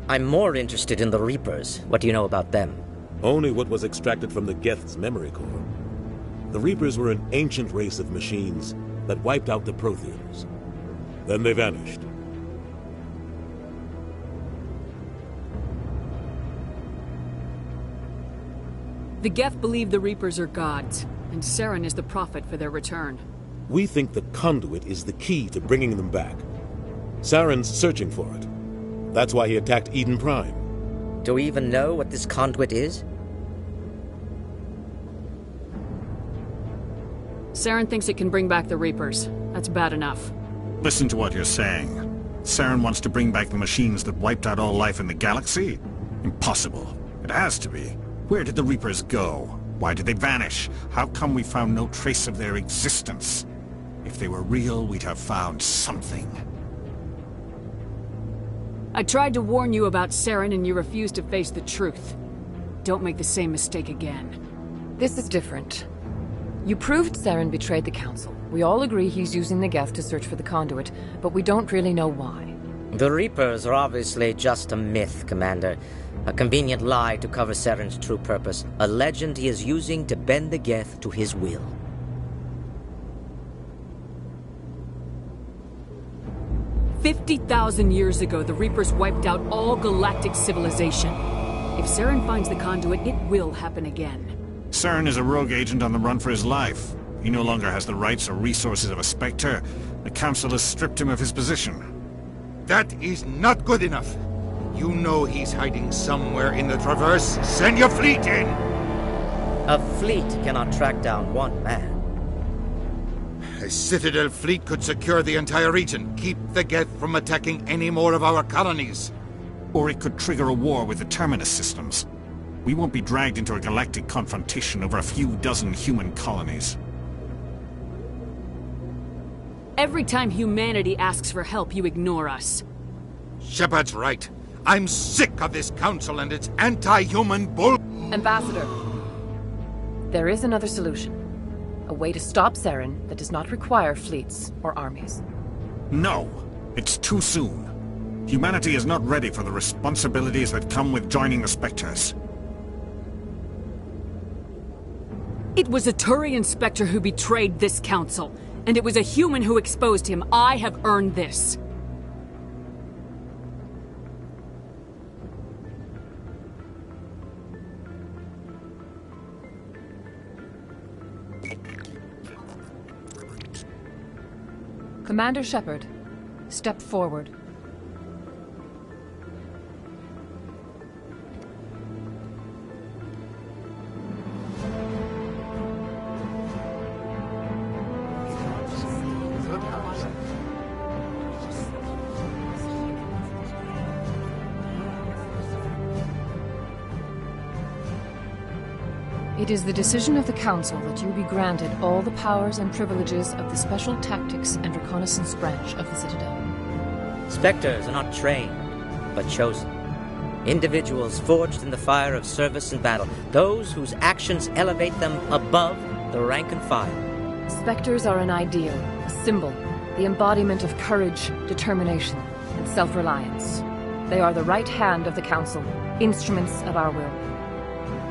Speaker 28: I'm more interested in the Reapers. What do you know about them?
Speaker 20: Only what was extracted from the Geth's memory core. The Reapers were an ancient race of machines that wiped out the Protheans. Then they vanished.
Speaker 9: The Geth believe the Reapers are gods, and Saren is the prophet for their return.
Speaker 20: We think the conduit is the key to bringing them back. Saren's searching for it. That's why he attacked Eden Prime.
Speaker 28: Do we even know what this conduit is?
Speaker 9: Saren thinks it can bring back the Reapers. That's bad enough.
Speaker 26: Listen to what you're saying. Saren wants to bring back the machines that wiped out all life in the galaxy? Impossible. It has to be. Where did the Reapers go? Why did they vanish? How come we found no trace of their existence? If they were real, we'd have found something.
Speaker 9: I tried to warn you about Saren and you refused to face the truth. Don't make the same mistake again.
Speaker 27: This is different. You proved Saren betrayed the Council. We all agree he's using the Geth to search for the conduit, but we don't really know why.
Speaker 28: The Reapers are obviously just a myth, Commander. A convenient lie to cover Saren's true purpose. A legend he is using to bend the Geth to his will.
Speaker 9: "50,000 years ago, the Reapers wiped out all galactic civilization. If Saren finds the conduit, it will happen again."
Speaker 26: Saren is a rogue agent on the run for his life. He no longer has the rights or resources of a Spectre. The Council has stripped him of his position.
Speaker 2: That is not good enough. You know he's hiding somewhere in the Traverse. Send your fleet in!
Speaker 28: A fleet cannot track down one man.
Speaker 2: A Citadel fleet could secure the entire region, keep the Geth from attacking any more of our colonies.
Speaker 26: Or it could trigger a war with the Terminus systems. We won't be dragged into a galactic confrontation over a few dozen human colonies.
Speaker 9: Every time humanity asks for help, you ignore us.
Speaker 2: Shepard's right. I'm sick of this council and its anti-human bull...
Speaker 27: Ambassador, there is another solution. A way to stop Saren that does not require fleets or armies.
Speaker 26: No, it's too soon. Humanity is not ready for the responsibilities that come with joining the Spectres.
Speaker 9: It was a Turian Spectre who betrayed this council, and it was a human who exposed him. I have earned this.
Speaker 27: Commander Shepard, step forward. It is the decision of the Council that you be granted all the powers and privileges of the Special Tactics and Reconnaissance Branch of the Citadel.
Speaker 28: Spectres are not trained, but chosen. Individuals forged in the fire of service and battle. Those whose actions elevate them above the rank and file.
Speaker 27: Spectres are an ideal, a symbol, the embodiment of courage, determination, and self-reliance. They are the right hand of the Council, instruments of our will.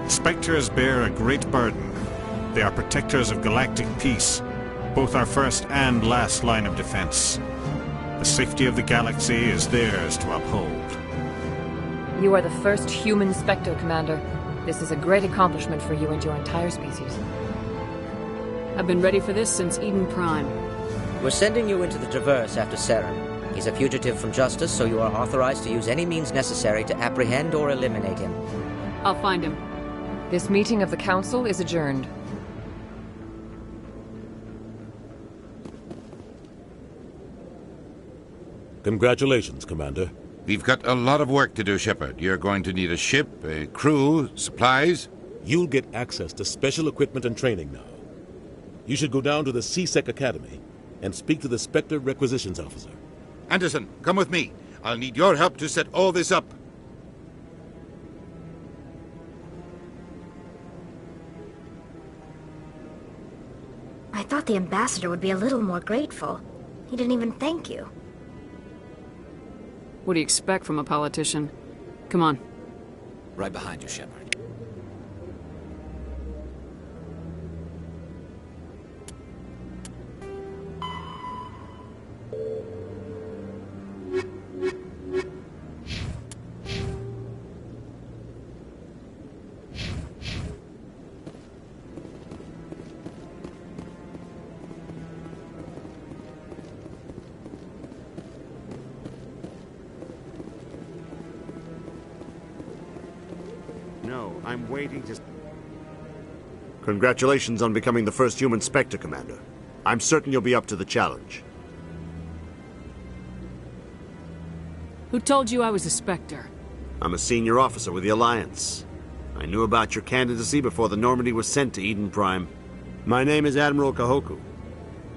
Speaker 26: Spectres bear a great burden. They are protectors of galactic peace, both our first and last line of defense. The safety of the galaxy is theirs to uphold.
Speaker 27: You are the first human Spectre, Commander. This is a great accomplishment for you and your entire species.
Speaker 9: I've been ready for this since Eden Prime.
Speaker 28: We're sending you into the Traverse after Saren. He's a fugitive from justice, so you are authorized to use any means necessary to apprehend or eliminate him.
Speaker 9: I'll find him.
Speaker 27: This meeting of the Council is adjourned.
Speaker 20: Congratulations, Commander.
Speaker 21: We've got a lot of work to do, Shepard. You're going to need a ship, a crew, supplies.
Speaker 20: You'll get access to special equipment and training now. You should go down to the C-Sec Academy and speak to the Spectre Requisitions Officer.
Speaker 21: Anderson, come with me. I'll need your help to set all this up.
Speaker 19: I thought the ambassador would be a little more grateful. He didn't even thank you.
Speaker 9: What do you expect from a politician? Come on.
Speaker 1: Right behind you, Shepard.
Speaker 3: I'm waiting to... Congratulations on becoming the first human Spectre, Commander. I'm certain you'll be up to the challenge.
Speaker 9: Who told you I was a Spectre?
Speaker 3: I'm a senior officer with the Alliance. I knew about your candidacy before the Normandy was sent to Eden Prime. My name is Admiral Kahoku.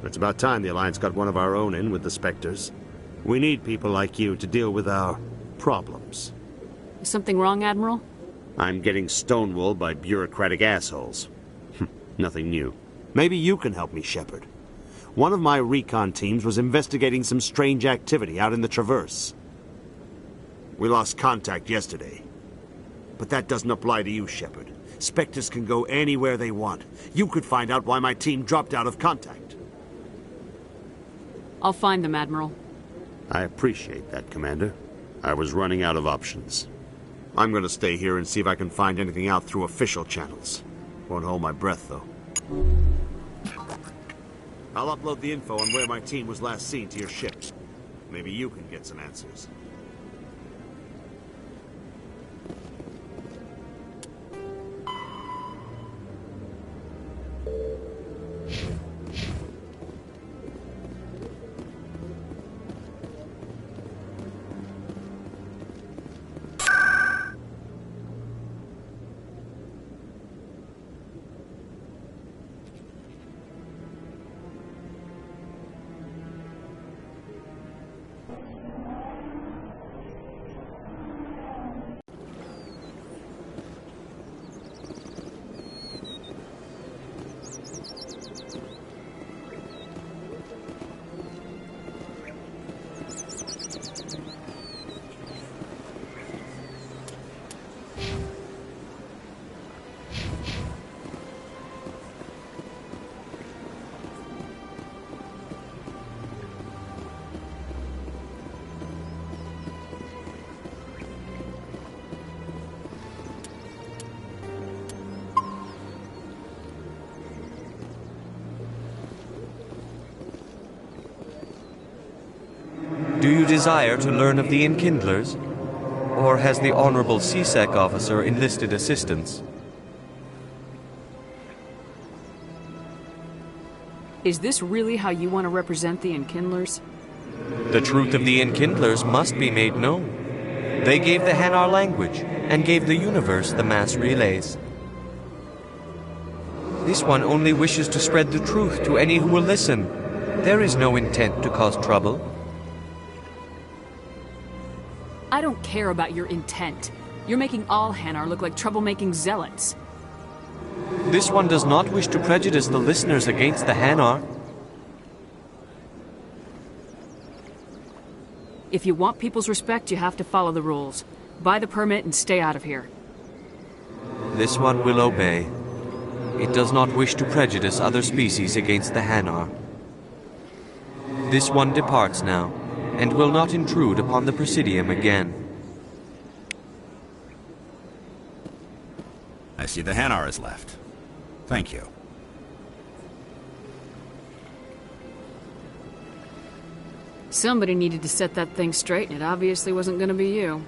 Speaker 3: It's about time the Alliance got one of our own in with the Spectres. We need people like you to deal with our problems.
Speaker 9: Is something wrong, Admiral?
Speaker 3: I'm getting stonewalled by bureaucratic assholes. Nothing new. Maybe you can help me, Shepard. One of my recon teams was investigating some strange activity out in the Traverse. We lost contact yesterday. But that doesn't apply to you, Shepard. Spectres can go anywhere they want. You could find out why my team dropped out of contact.
Speaker 9: I'll find them, Admiral.
Speaker 3: I appreciate that, Commander. I was running out of options. I'm going to stay here and see if I can find anything out through official channels. Won't hold my breath, though. I'll upload the info on where my team was last seen to your ship. Maybe you can get some answers.
Speaker 4: Do you desire to learn of the Enkindlers? Or has the Honorable CSEC officer enlisted assistance?
Speaker 9: Is this really how you want to represent the Enkindlers?
Speaker 4: The truth of the Enkindlers must be made known. They gave the Hanar language, and gave the universe the mass relays. This one only wishes to spread the truth to any who will listen. There is no intent to cause trouble.
Speaker 9: I don't care about your intent. You're making all Hanar look like troublemaking zealots.
Speaker 4: This one does not wish to prejudice the listeners against the Hanar.
Speaker 9: If you want people's respect, you have to follow the rules. Buy the permit and stay out of here.
Speaker 4: This one will obey. It does not wish to prejudice other species against the Hanar. This one departs now, and will not intrude upon the Presidium again.
Speaker 10: I see the Hanar has left. Thank you.
Speaker 9: Somebody needed to set that thing straight, and it obviously wasn't going to be you.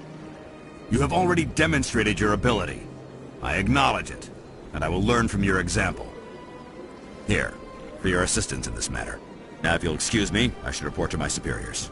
Speaker 10: You have already demonstrated your ability. I acknowledge it, and I will learn from your example. Here, for your assistance in this matter. Now, if you'll excuse me, I should report to my superiors.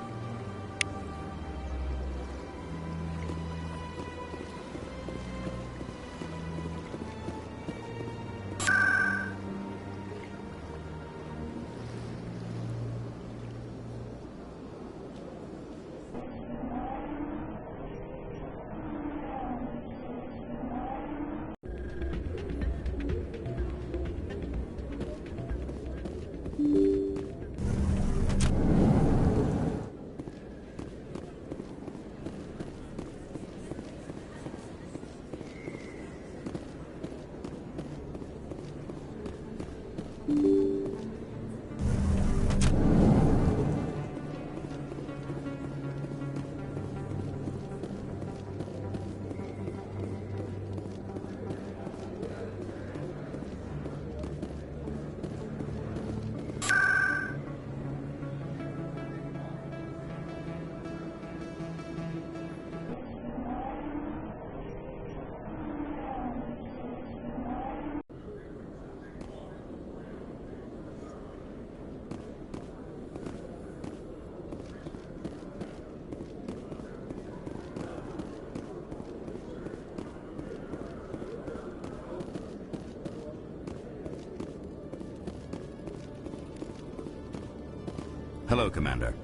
Speaker 10: Hello, Commander.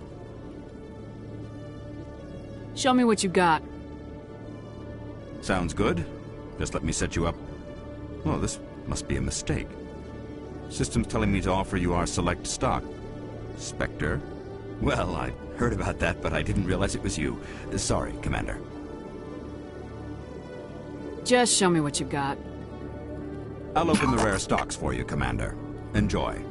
Speaker 9: Show me what you got.
Speaker 10: Sounds good. Just let me set you up. Oh, this must be a mistake. System's telling me to offer you our select stock. Spectre? Well, I heard about that, but I didn't realize it was you. Sorry, Commander.
Speaker 9: Just show me what you got.
Speaker 10: I'll open the rare stocks for you, Commander. Enjoy.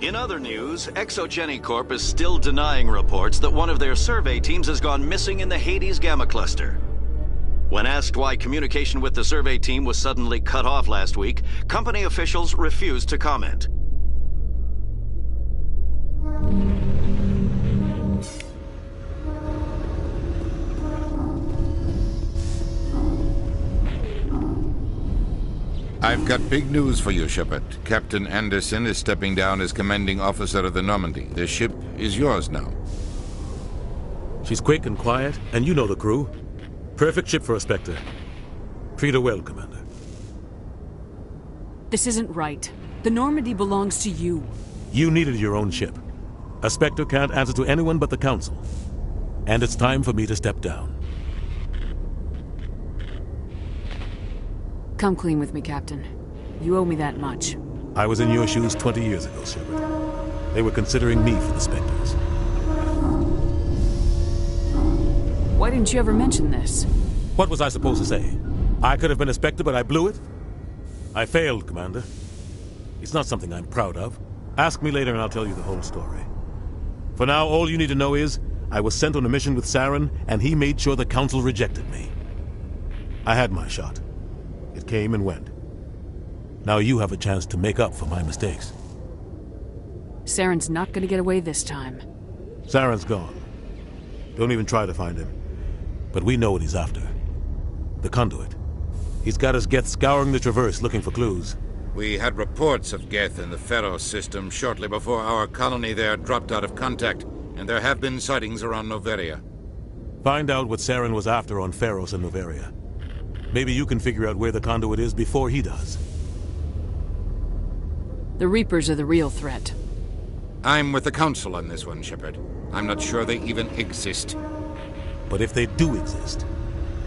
Speaker 7: In other news, Exogeny Corp is still denying reports that one of their survey teams has gone missing in the Hades Gamma Cluster. When asked why communication with the survey team was suddenly cut off last week, company officials refused to comment.
Speaker 2: I've got big news for you, Shepard. Captain Anderson is stepping down as commanding officer of the Normandy. The ship is yours now.
Speaker 20: She's quick and quiet, and you know the crew. Perfect ship for a Spectre. Treat her well, Commander.
Speaker 9: This isn't right. The Normandy belongs to you.
Speaker 20: You needed your own ship. A Spectre can't answer to anyone but the Council. And it's time for me to step down.
Speaker 9: Come clean with me, Captain. You owe me that much.
Speaker 20: I was in your shoes 20 years ago, Shepard. They were considering me for the Spectres.
Speaker 9: Why didn't you ever mention this?
Speaker 20: What was I supposed to say? I could have been a Spectre, but I blew it? I failed, Commander. It's not something I'm proud of. Ask me later and I'll tell you the whole story. For now, all you need to know is, I was sent on a mission with Saren, and he made sure the Council rejected me. I had my shot. It came and went. Now you have a chance to make up for my mistakes.
Speaker 9: Saren's not gonna get away this time.
Speaker 20: Saren's gone. Don't even try to find him. But we know what he's after. The conduit. He's got his Geth scouring the Traverse looking for clues.
Speaker 2: We had reports of Geth in the Pharos system shortly before our colony there dropped out of contact, and there have been sightings around Noveria.
Speaker 20: Find out what Saren was after on Pharos and Noveria. Maybe you can figure out where the conduit is before he does.
Speaker 9: The Reapers are the real threat.
Speaker 2: I'm with the Council on this one, Shepard. I'm not sure they even exist.
Speaker 20: But if they do exist,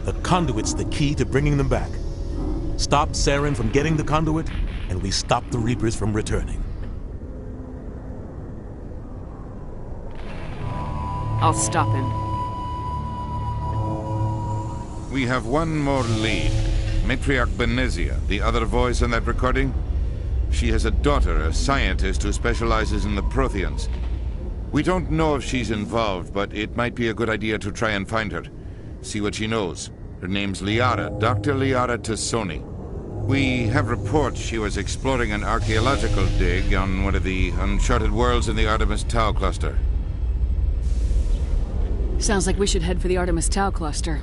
Speaker 20: the conduit's the key to bringing them back. Stop Saren from getting the conduit, and we stop the Reapers from returning.
Speaker 9: I'll stop him.
Speaker 2: We have one more lead. Matriarch Benezia, the other voice in that recording. She has a daughter, a scientist who specializes in the Protheans. We don't know if she's involved, but it might be a good idea to try and find her. See what she knows. Her name's Liara, Dr. Liara Tassoni. We have reports she was exploring an archaeological dig on one of the uncharted worlds in the Artemis Tau cluster.
Speaker 9: Sounds like we should head for the Artemis Tau cluster.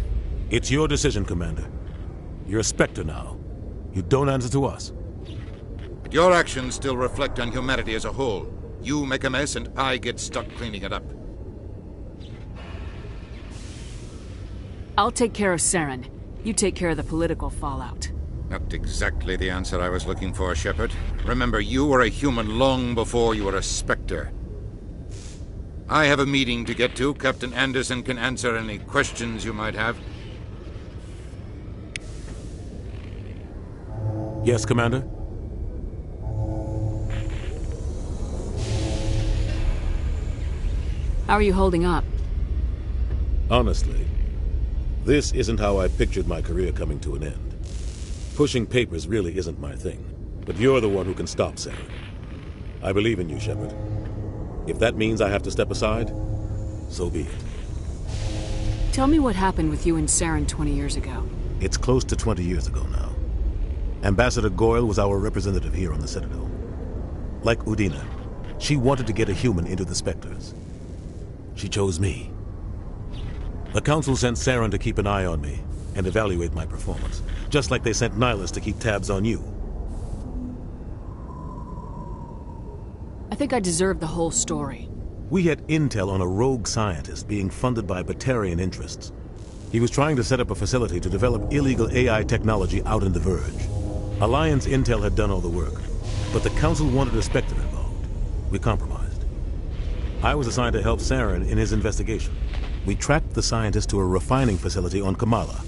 Speaker 20: It's your decision, Commander. You're a Spectre now. You don't answer to us.
Speaker 25: But your actions still reflect on humanity as a whole. You make a mess and I get stuck cleaning it up.
Speaker 9: I'll take care of Saren. You take care of the political fallout.
Speaker 25: Not exactly the answer I was looking for, Shepard. Remember, you were a human long before you were a Spectre. I have a meeting to get to. Captain Anderson can answer any questions you might have.
Speaker 20: Yes, Commander?
Speaker 9: How are you holding up?
Speaker 20: Honestly, this isn't how I pictured my career coming to an end. Pushing papers really isn't my thing, but you're the one who can stop Saren. I believe in you, Shepard. If that means I have to step aside, so be it.
Speaker 9: Tell me what happened with you and Saren 20 years ago.
Speaker 20: It's close to 20 years ago now. Ambassador Goyle was our representative here on the Citadel. Like Udina, she wanted to get a human into the Spectres. She chose me. The Council sent Saren to keep an eye on me and evaluate my performance, just like they sent Nihilus to keep tabs on you.
Speaker 9: I think I deserve the whole story.
Speaker 20: We had intel on a rogue scientist being funded by Batarian interests. He was trying to set up a facility to develop illegal AI technology out in the Verge. Alliance intel had done all the work, but the Council wanted a Spectre involved. We compromised. I was assigned to help Saren in his investigation. We tracked the scientist to a refining facility on Kamala.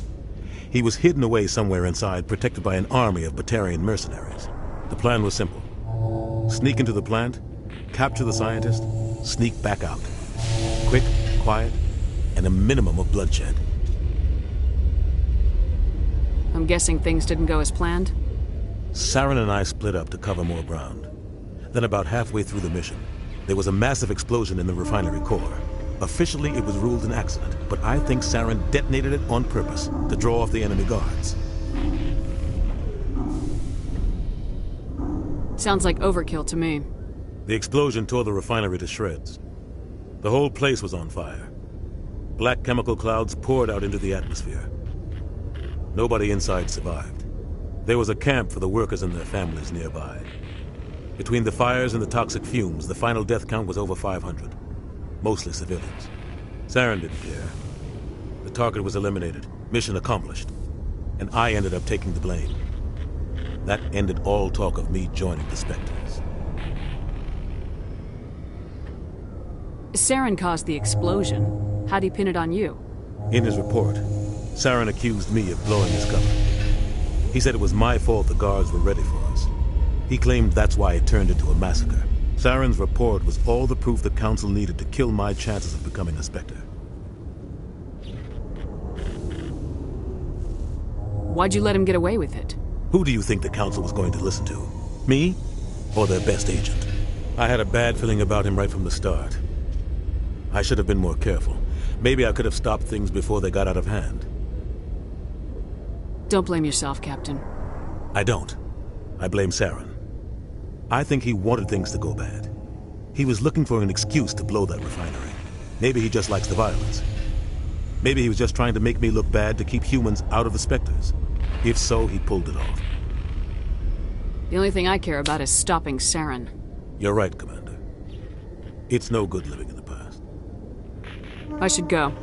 Speaker 20: He was hidden away somewhere inside, protected by an army of Batarian mercenaries. The plan was simple. Sneak into the plant, capture the scientist, sneak back out. Quick, quiet, and a minimum of bloodshed.
Speaker 9: I'm guessing things didn't go as planned?
Speaker 20: Saren and I split up to cover more ground. Then about halfway through the mission, there was a massive explosion in the refinery core. Officially, it was ruled an accident, but I think Saren detonated it on purpose to draw off the enemy guards.
Speaker 9: Sounds like overkill to me.
Speaker 20: The explosion tore the refinery to shreds. The whole place was on fire. Black chemical clouds poured out into the atmosphere. Nobody inside survived. There was a camp for the workers and their families nearby. Between the fires and the toxic fumes, the final death count was over 500. Mostly civilians. Saren didn't care. The target was eliminated, mission accomplished, and I ended up taking the blame. That ended all talk of me joining the Spectres.
Speaker 9: Saren caused the explosion. How'd he pin it on you?
Speaker 20: In his report, Saren accused me of blowing his cover. He said it was my fault the guards were ready for us. He claimed that's why it turned into a massacre. Saren's report was all the proof the Council needed to kill my chances of becoming a Spectre.
Speaker 9: Why'd you let him get away with it?
Speaker 20: Who do you think the Council was going to listen to? Me? Or their best agent? I had a bad feeling about him right from the start. I should have been more careful. Maybe I could have stopped things before they got out of hand.
Speaker 9: Don't blame yourself, Captain.
Speaker 20: I don't. I blame Saren. I think he wanted things to go bad. He was looking for an excuse to blow that refinery. Maybe he just likes the violence. Maybe he was just trying to make me look bad to keep humans out of the Spectres. If so, he pulled it off.
Speaker 9: The only thing I care about is stopping Saren.
Speaker 20: You're right, Commander. It's no good living in the past.
Speaker 9: I should go.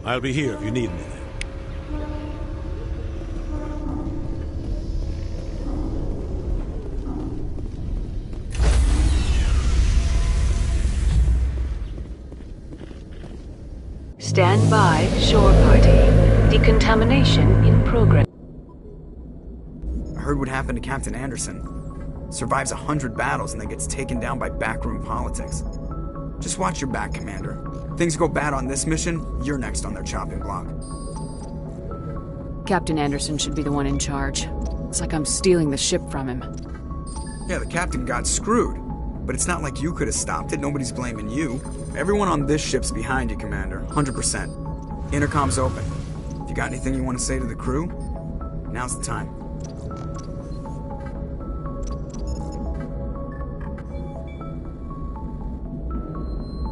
Speaker 20: I'll be here if you need anything.
Speaker 8: Stand by, shore party. Decontamination in progress.
Speaker 11: I heard what happened to Captain Anderson. Survives 100 battles and then gets taken down by backroom politics. Just watch your back, Commander. Things go bad on this mission, you're next on their chopping block.
Speaker 9: Captain Anderson should be the one in charge. It's like I'm stealing the ship from him.
Speaker 11: Yeah, the captain got screwed. But it's not like you could have stopped it. Nobody's blaming you. Everyone on this ship's behind you, Commander. 100%. Intercom's open. If you got anything you want to say to the crew, now's the time.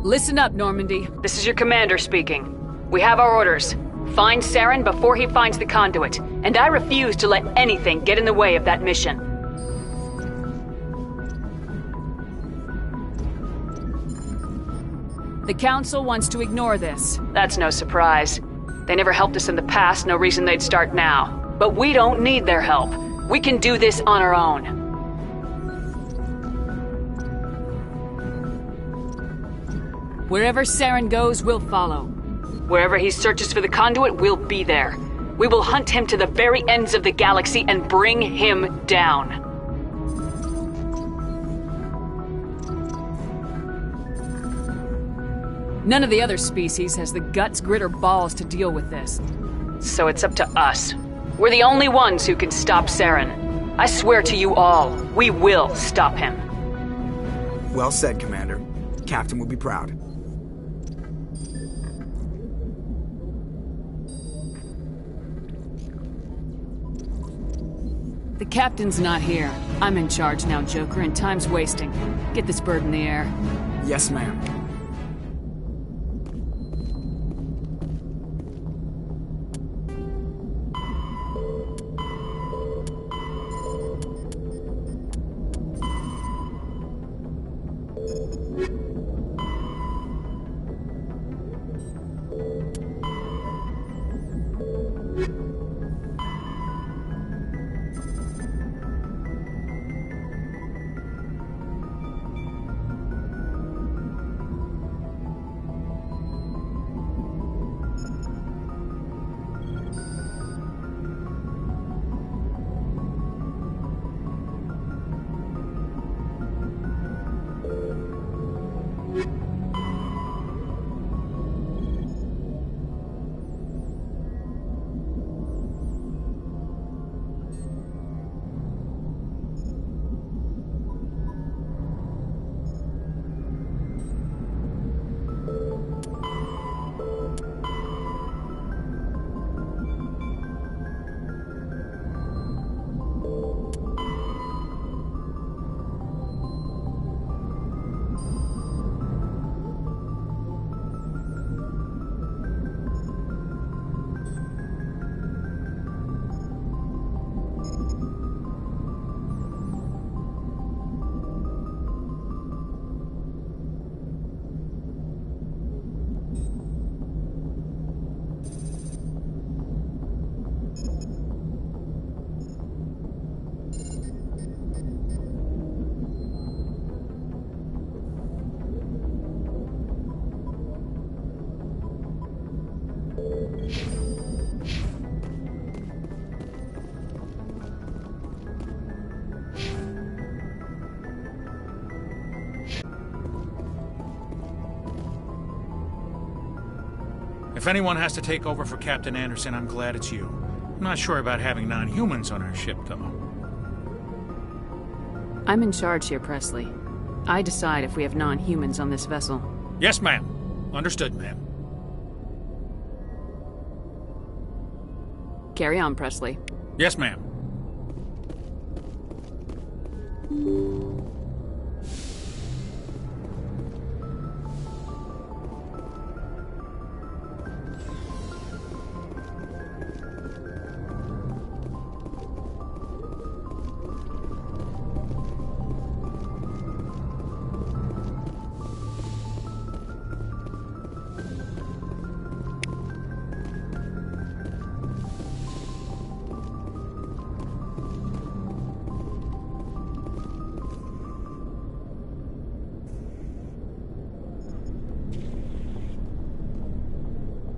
Speaker 6: Listen up, Normandy. This is your commander speaking. We have our orders. Find Saren before he finds the conduit, and I refuse to let anything get in the way of that mission. The Council wants to ignore this. That's no surprise. They never helped us in the past, no reason they'd start now. But we don't need their help. We can do this on our own. Wherever Saren goes, we'll follow. Wherever he searches for the conduit, we'll be there. We will hunt him to the very ends of the galaxy and bring him down. None of the other species has the guts, grit, or balls to deal with this. So it's up to us. We're the only ones who can stop Saren. I swear to you all, we will stop him.
Speaker 11: Well said, Commander. Captain will be proud.
Speaker 6: The captain's not here. I'm in charge now, Joker, and time's wasting. Get this bird in the air.
Speaker 11: Yes, ma'am.
Speaker 12: If anyone has to take over for Captain Anderson, I'm glad it's you. I'm not sure about having non-humans on our ship, though.
Speaker 6: I'm in charge here, Presley. I decide if we have non-humans on this vessel.
Speaker 12: Yes, ma'am. Understood, ma'am.
Speaker 6: Carry on, Presley.
Speaker 12: Yes, ma'am.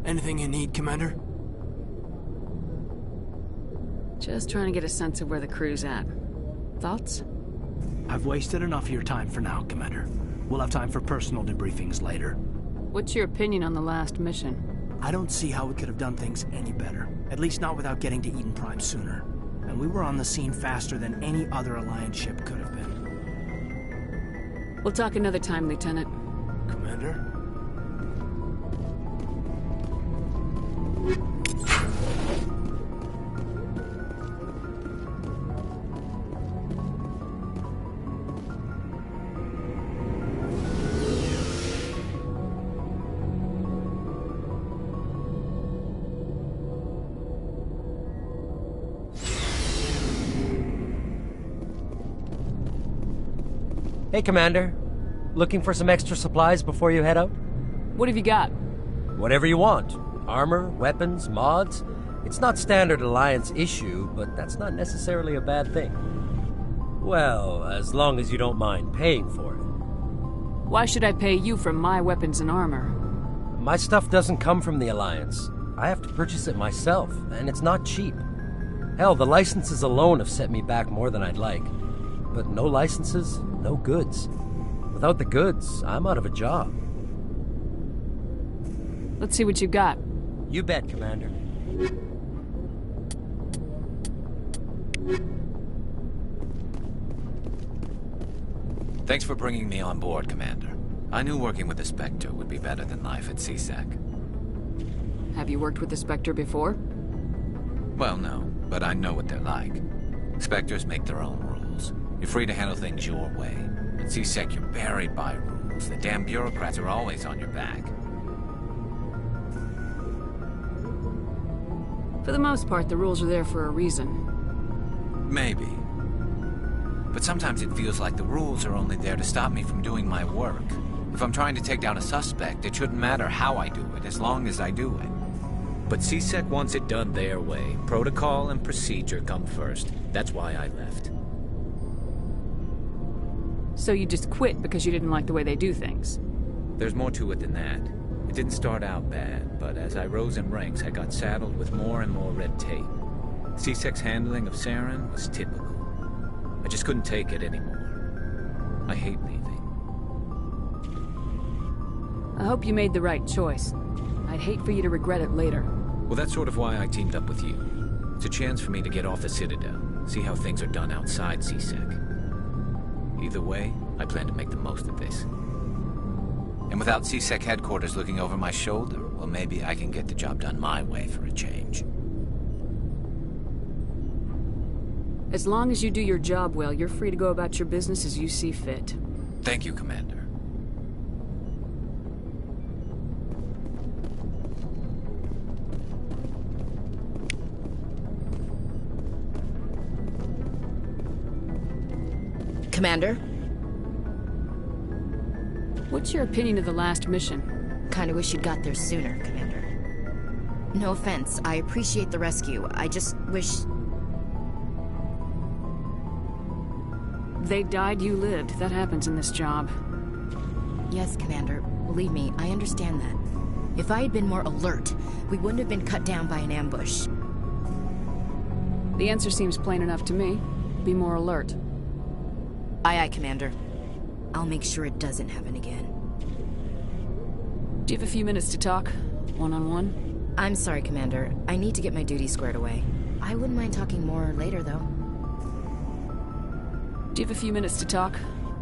Speaker 13: Anything you need, Commander?
Speaker 6: Just trying to get a sense of where the crew's at. Thoughts?
Speaker 13: I've wasted enough of your time for now, Commander. We'll have time for personal debriefings later.
Speaker 6: What's your opinion on the last mission?
Speaker 13: I don't see how we could have done things any better. At least not without getting to Eden Prime sooner. And we were on the scene faster than any other Alliance ship could have been.
Speaker 6: We'll talk another time, Lieutenant.
Speaker 13: Commander?
Speaker 5: Hey, Commander. Looking for some extra supplies before you head out?
Speaker 6: What have you got?
Speaker 5: Whatever you want. Armor, weapons, mods. It's not standard Alliance issue, but that's not necessarily a bad thing. Well, as long as you don't mind paying for it.
Speaker 6: Why should I pay you for my weapons and armor?
Speaker 5: My stuff doesn't come from the Alliance. I have to purchase it myself, and it's not cheap. Hell, the licenses alone have set me back more than I'd like. But no licenses, no goods. Without the goods, I'm out of a job.
Speaker 6: Let's see what you got.
Speaker 5: You bet, Commander.
Speaker 1: Thanks for bringing me on board, Commander. I knew working with the Spectre would be better than life at CSEC.
Speaker 6: Have you worked with the Spectre before?
Speaker 1: Well, no, but I know what they're like. Spectres make their own rules. You're free to handle things your way. At CSEC, you're buried by rules. The damn bureaucrats are always on your back.
Speaker 6: For the most part, the rules are there for a reason.
Speaker 1: Maybe. But sometimes it feels like the rules are only there to stop me from doing my work. If I'm trying to take down a suspect, it shouldn't matter how I do it, as long as I do it. But CSEC wants it done their way. Protocol and procedure come first. That's why I left.
Speaker 6: So you just quit because you didn't like the way they do things?
Speaker 1: There's more to it than that. It didn't start out bad, but as I rose in ranks, I got saddled with more and more red tape. CSEC's handling of Saren was typical. I just couldn't take it anymore. I hate leaving.
Speaker 6: I hope you made the right choice. I'd hate for you to regret it later.
Speaker 1: Well, that's sort of why I teamed up with you. It's a chance for me to get off the Citadel, see how things are done outside CSEC. Either way, I plan to make the most of this. And without CSEC headquarters looking over my shoulder, well, maybe I can get the job done my way for a change.
Speaker 6: As long as you do your job well, you're free to go about your business as you see fit.
Speaker 1: Thank you, Commander.
Speaker 14: Commander?
Speaker 6: What's your opinion of the last mission?
Speaker 14: Kinda wish you'd got there sooner, Commander. No offense, I appreciate the rescue. I just wish...
Speaker 6: They died, you lived. That happens in this job.
Speaker 14: Yes, Commander. Believe me, I understand that. If I had been more alert, we wouldn't have been cut down by an ambush.
Speaker 6: The answer seems plain enough to me. Be more alert.
Speaker 14: Aye, aye, Commander. I'll make sure it doesn't happen again.
Speaker 6: Do you have a few minutes to talk? One-on-one?
Speaker 14: I'm sorry, Commander. I need to get my duties squared away. I wouldn't mind talking more later, though.
Speaker 6: Do you have a few minutes to talk?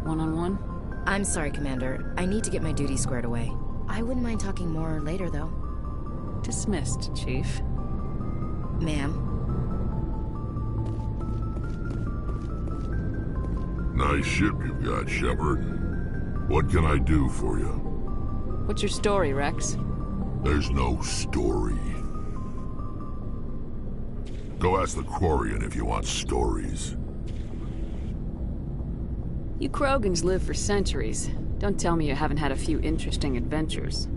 Speaker 6: One-on-one?
Speaker 14: I'm sorry, Commander. I need to get my duties squared away. I wouldn't mind talking more later, though.
Speaker 6: Dismissed, Chief.
Speaker 14: Ma'am.
Speaker 15: Nice ship you've got, Shepard. What can I do for you?
Speaker 6: What's your story, Rex?
Speaker 15: There's no story. Go ask the Quarian if you want stories.
Speaker 6: You Krogans live for centuries. Don't tell me you haven't had a few interesting adventures.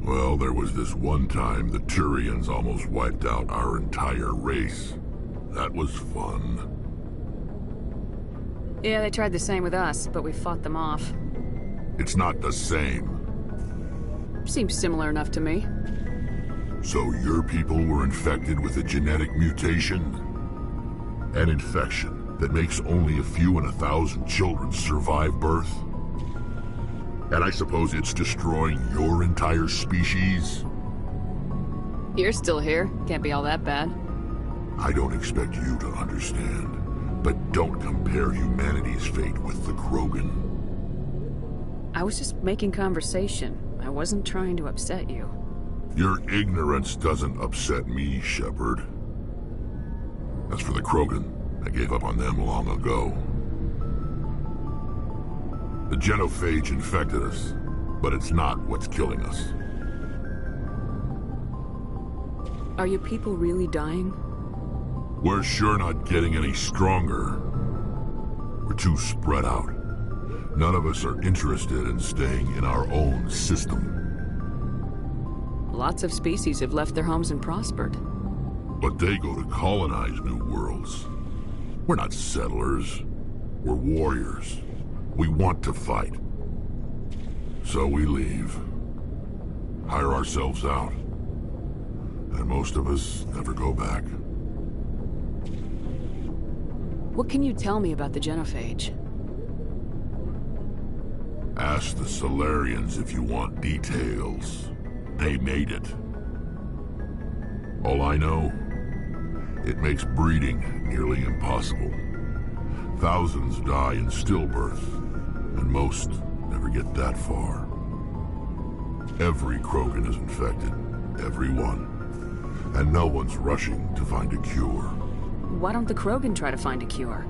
Speaker 15: Well, there was this one time the Turians almost wiped out our entire race. That was fun.
Speaker 6: Yeah, they tried the same with us, but we fought them off.
Speaker 15: It's not the same.
Speaker 6: Seems similar enough to me.
Speaker 15: So your people were infected with a genetic mutation? An infection that makes only a few in 1,000 children survive birth? And I suppose it's destroying your entire species?
Speaker 6: You're still here. Can't be all that bad.
Speaker 15: I don't expect you to understand, but don't compare humanity's fate with the Krogan.
Speaker 6: I was just making conversation. I wasn't trying to upset you.
Speaker 15: Your ignorance doesn't upset me, Shepard. As for the Krogan, I gave up on them long ago. The genophage infected us, but it's not what's killing us.
Speaker 6: Are your people really dying?
Speaker 15: We're sure not getting any stronger. We're too spread out. None of us are interested in staying in our own system.
Speaker 9: Lots of species have left their homes and prospered.
Speaker 15: But they go to colonize new worlds. We're not settlers. We're warriors. We want to fight. So we leave. Hire ourselves out. And most of us never go back.
Speaker 9: What can you tell me about the Genophage?
Speaker 15: Ask the Solarians if you want details. They made it. All I know, it makes breeding nearly impossible. Thousands die in stillbirth, and most never get that far. Every Krogan is infected, every one. And no one's rushing to find a cure.
Speaker 9: Why don't the Krogan try to find a cure?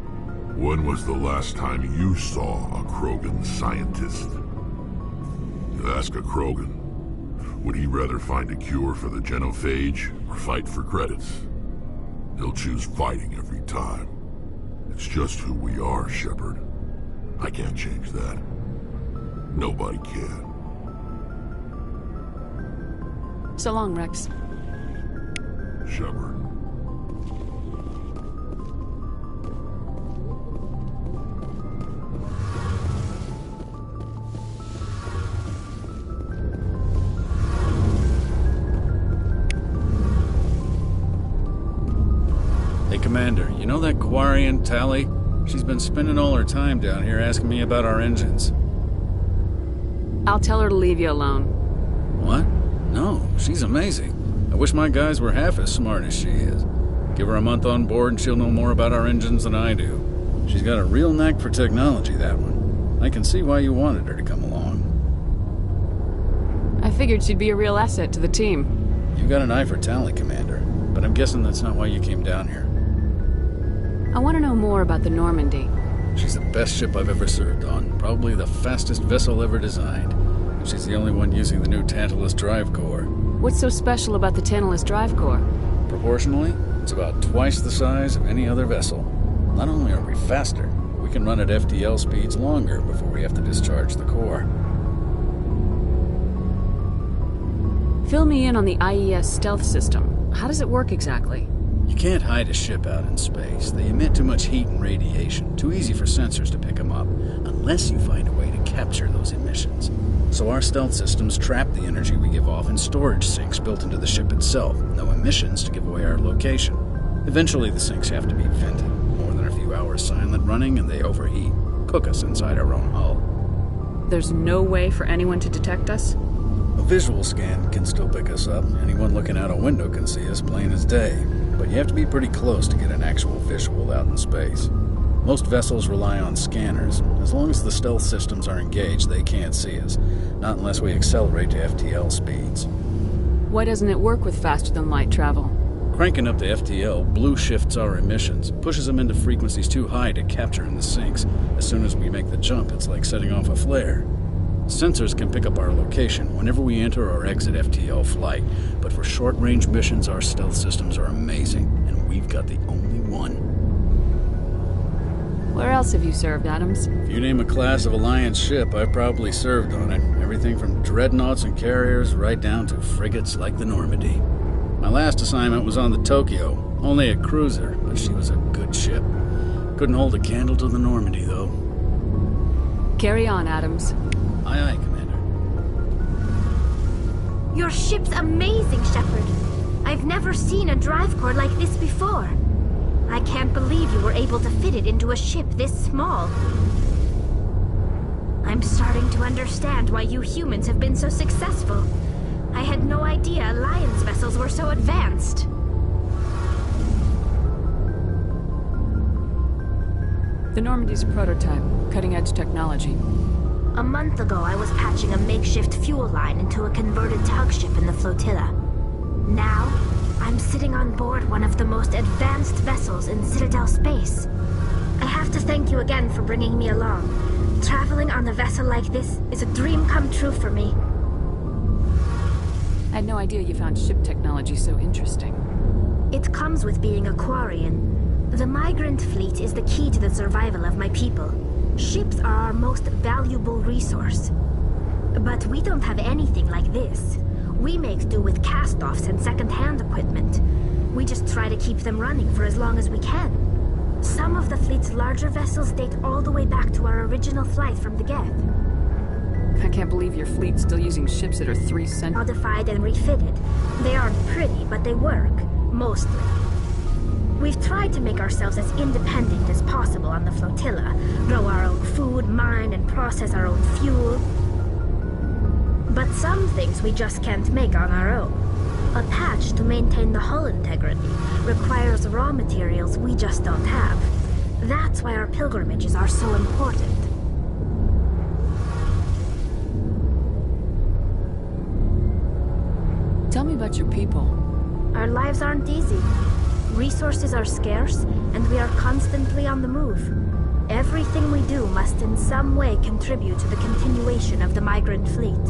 Speaker 15: When was the last time you saw a Krogan scientist? You ask a Krogan, would he rather find a cure for the Genophage or fight for credits? He'll choose fighting every time. It's just who we are, Shepard. I can't change that. Nobody can.
Speaker 9: So long, Rex.
Speaker 15: Shepard.
Speaker 12: Hey, Commander, you know that Quarian, Tally? She's been spending all her time down here asking me about our engines.
Speaker 9: I'll tell her to leave you alone.
Speaker 12: What? No, she's amazing. I wish my guys were half as smart as she is. Give her a month on board and she'll know more about our engines than I do. She's got a real knack for technology, that one. I can see why you wanted her to come along.
Speaker 9: I figured she'd be a real asset to the team.
Speaker 12: You got an eye for Tally, Commander, but I'm guessing that's not why you came down here.
Speaker 9: I want to know more about the Normandy.
Speaker 12: She's the best ship I've ever served on, probably the fastest vessel ever designed. She's the only one using the new Tantalus drive core.
Speaker 9: What's so special about the Tantalus drive core?
Speaker 12: Proportionally, it's about twice the size of any other vessel. Not only are we faster, we can run at FTL speeds longer before we have to discharge the core.
Speaker 9: Fill me in on the IES stealth system. How does it work exactly?
Speaker 12: You can't hide a ship out in space. They emit too much heat and radiation, too easy for sensors to pick them up, unless you find a way to capture those emissions. So our stealth systems trap the energy we give off in storage sinks built into the ship itself. No emissions to give away our location. Eventually the sinks have to be vented. More than a few hours silent running and they overheat. Cook us inside our own hull.
Speaker 9: There's no way for anyone to detect us?
Speaker 12: A visual scan can still pick us up. Anyone looking out a window can see us plain as day. But you have to be pretty close to get an actual visual out in space. Most vessels rely on scanners. As long as the stealth systems are engaged, they can't see us. Not unless we accelerate to FTL speeds.
Speaker 9: Why doesn't it work with faster-than-light travel?
Speaker 12: Cranking up to FTL blue shifts our emissions, pushes them into frequencies too high to capture in the sinks. As soon as we make the jump, it's like setting off a flare. Sensors can pick up our location whenever we enter or exit FTL flight, but for short-range missions, our stealth systems are amazing, and we've got the only one.
Speaker 9: Where else have you served, Adams?
Speaker 12: If you name a class of Alliance ship, I've probably served on it. Everything from dreadnoughts and carriers right down to frigates like the Normandy. My last assignment was on the Tokyo, only a cruiser, but she was a good ship. Couldn't hold a candle to the Normandy, though.
Speaker 9: Carry on, Adams.
Speaker 12: Aye, aye, Commander.
Speaker 19: Your ship's amazing, Shepard. I've never seen a drive core like this before. I can't believe you were able to fit it into a ship this small. I'm starting to understand why you humans have been so successful. I had no idea Alliance vessels were so advanced.
Speaker 9: The Normandy's a prototype, cutting-edge technology.
Speaker 19: A month ago, I was patching a makeshift fuel line into a converted tug ship in the flotilla. Now, I'm sitting on board one of the most advanced vessels in Citadel space. I have to thank you again for bringing me along. Traveling on a vessel like this is a dream come true for me.
Speaker 9: I had no idea you found ship technology so interesting.
Speaker 19: It comes with being a Quarian. The migrant fleet is the key to the survival of my people. Ships are our most valuable resource. But we don't have anything like this. We make do with cast-offs and second-hand equipment. We just try to keep them running for as long as we can. Some of the fleet's larger vessels date all the way back to our original flight from the Geth.
Speaker 9: I can't believe your fleet's still using ships that are 3 centuries
Speaker 19: modified and refitted. They aren't pretty, but they work. Mostly. We've tried to make ourselves as independent as possible on the flotilla. Grow our own food, mine, and process our own fuel. But some things we just can't make on our own. A patch to maintain the hull integrity requires raw materials we just don't have. That's why our pilgrimages are so important.
Speaker 9: Tell me about your people.
Speaker 19: Our lives aren't easy. Resources are scarce, and we are constantly on the move. Everything we do must in some way contribute to the continuation of the migrant fleet.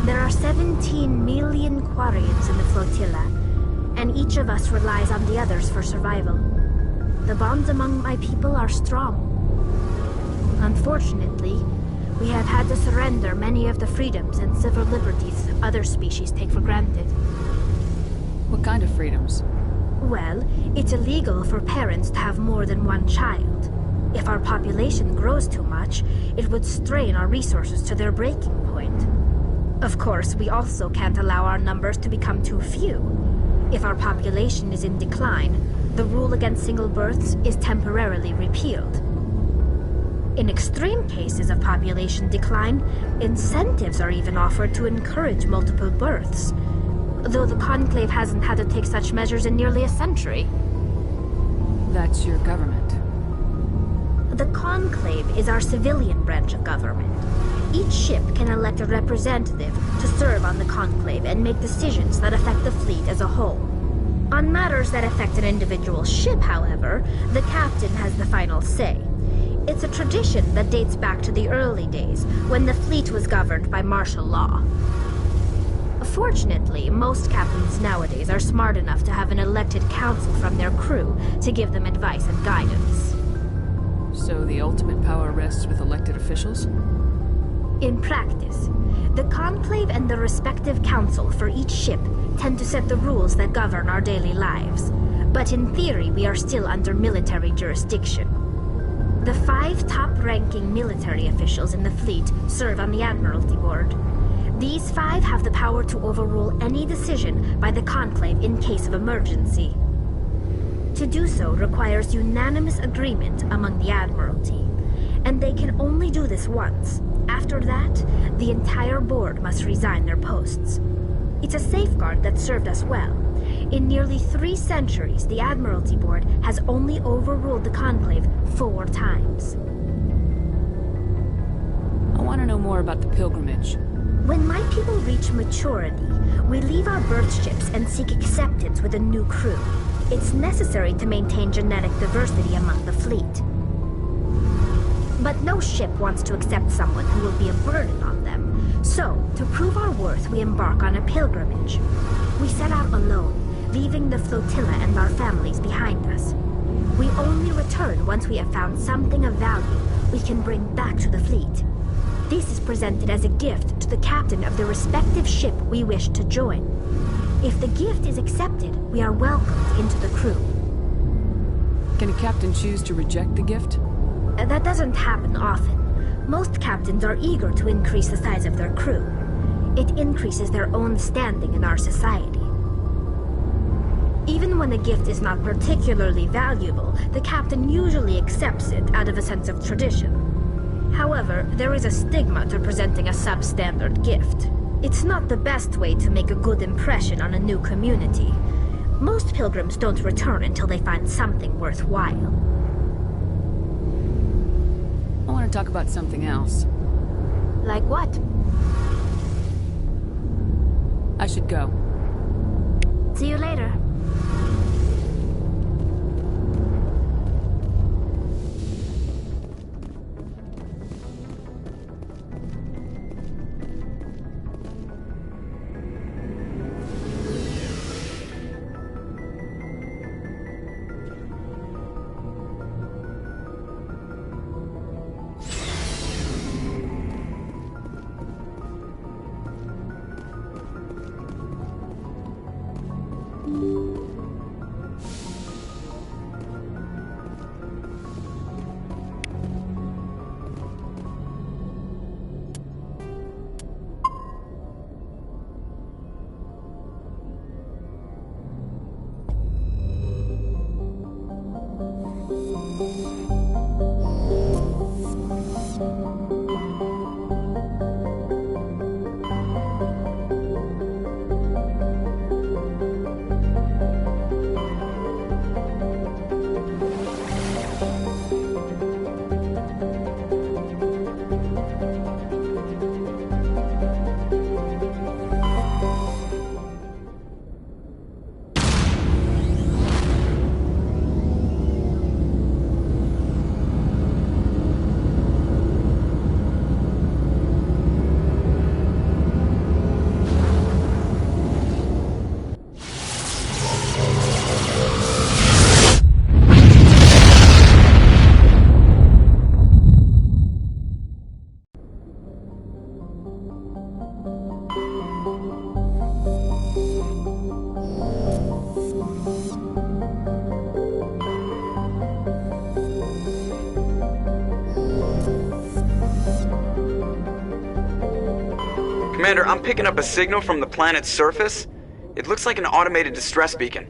Speaker 19: There are 17 million Quarians in the flotilla, and each of us relies on the others for survival. The bonds among my people are strong. Unfortunately, we have had to surrender many of the freedoms and civil liberties other species take for granted.
Speaker 9: What kind of freedoms?
Speaker 19: Well, it's illegal for parents to have more than one child. If our population grows too much, it would strain our resources to their breaking point. Of course, we also can't allow our numbers to become too few. If our population is in decline, the rule against single births is temporarily repealed. In extreme cases of population decline, incentives are even offered to encourage multiple births, though the Conclave hasn't had to take such measures in nearly a century.
Speaker 9: That's your government.
Speaker 19: The Conclave is our civilian branch of government. Each ship can elect a representative to serve on the Conclave and make decisions that affect the fleet as a whole. On matters that affect an individual ship, however, the captain has the final say. It's a tradition that dates back to the early days, when the fleet was governed by martial law. Fortunately, most captains nowadays are smart enough to have an elected council from their crew to give them advice and guidance.
Speaker 9: So the ultimate power rests with elected officials?
Speaker 19: In practice, the Conclave and the respective council for each ship tend to set the rules that govern our daily lives. But in theory, we are still under military jurisdiction. The 5 top-ranking military officials in the fleet serve on the Admiralty Board. These 5 have the power to overrule any decision by the Conclave in case of emergency. To do so requires unanimous agreement among the Admiralty, and they can only do this once. After that, the entire board must resign their posts. It's a safeguard that served us well. In nearly 3 centuries, the Admiralty Board has only overruled the Conclave 4 times.
Speaker 9: I want to know more about the pilgrimage.
Speaker 19: When my people reach maturity, we leave our birth ships and seek acceptance with a new crew. It's necessary to maintain genetic diversity among the fleet. But no ship wants to accept someone who will be a burden on them. So, to prove our worth, we embark on a pilgrimage. We set out alone, leaving the flotilla and our families behind us. We only return once we have found something of value we can bring back to the fleet. This is presented as a gift to the captain of the respective ship we wish to join. If the gift is accepted, we are welcomed into the crew.
Speaker 9: Can a captain choose to reject the gift?
Speaker 19: That doesn't happen often. Most captains are eager to increase the size of their crew. It increases their own standing in our society. Even when a gift is not particularly valuable, the captain usually accepts it out of a sense of tradition. However, there is a stigma to presenting a substandard gift. It's not the best way to make a good impression on a new community. Most pilgrims don't return until they find something worthwhile.
Speaker 9: I want to talk about something else.
Speaker 19: Like what?
Speaker 9: I should go.
Speaker 19: See you later.
Speaker 11: Commander, I'm picking up a signal from the planet's surface. It looks like an automated distress beacon.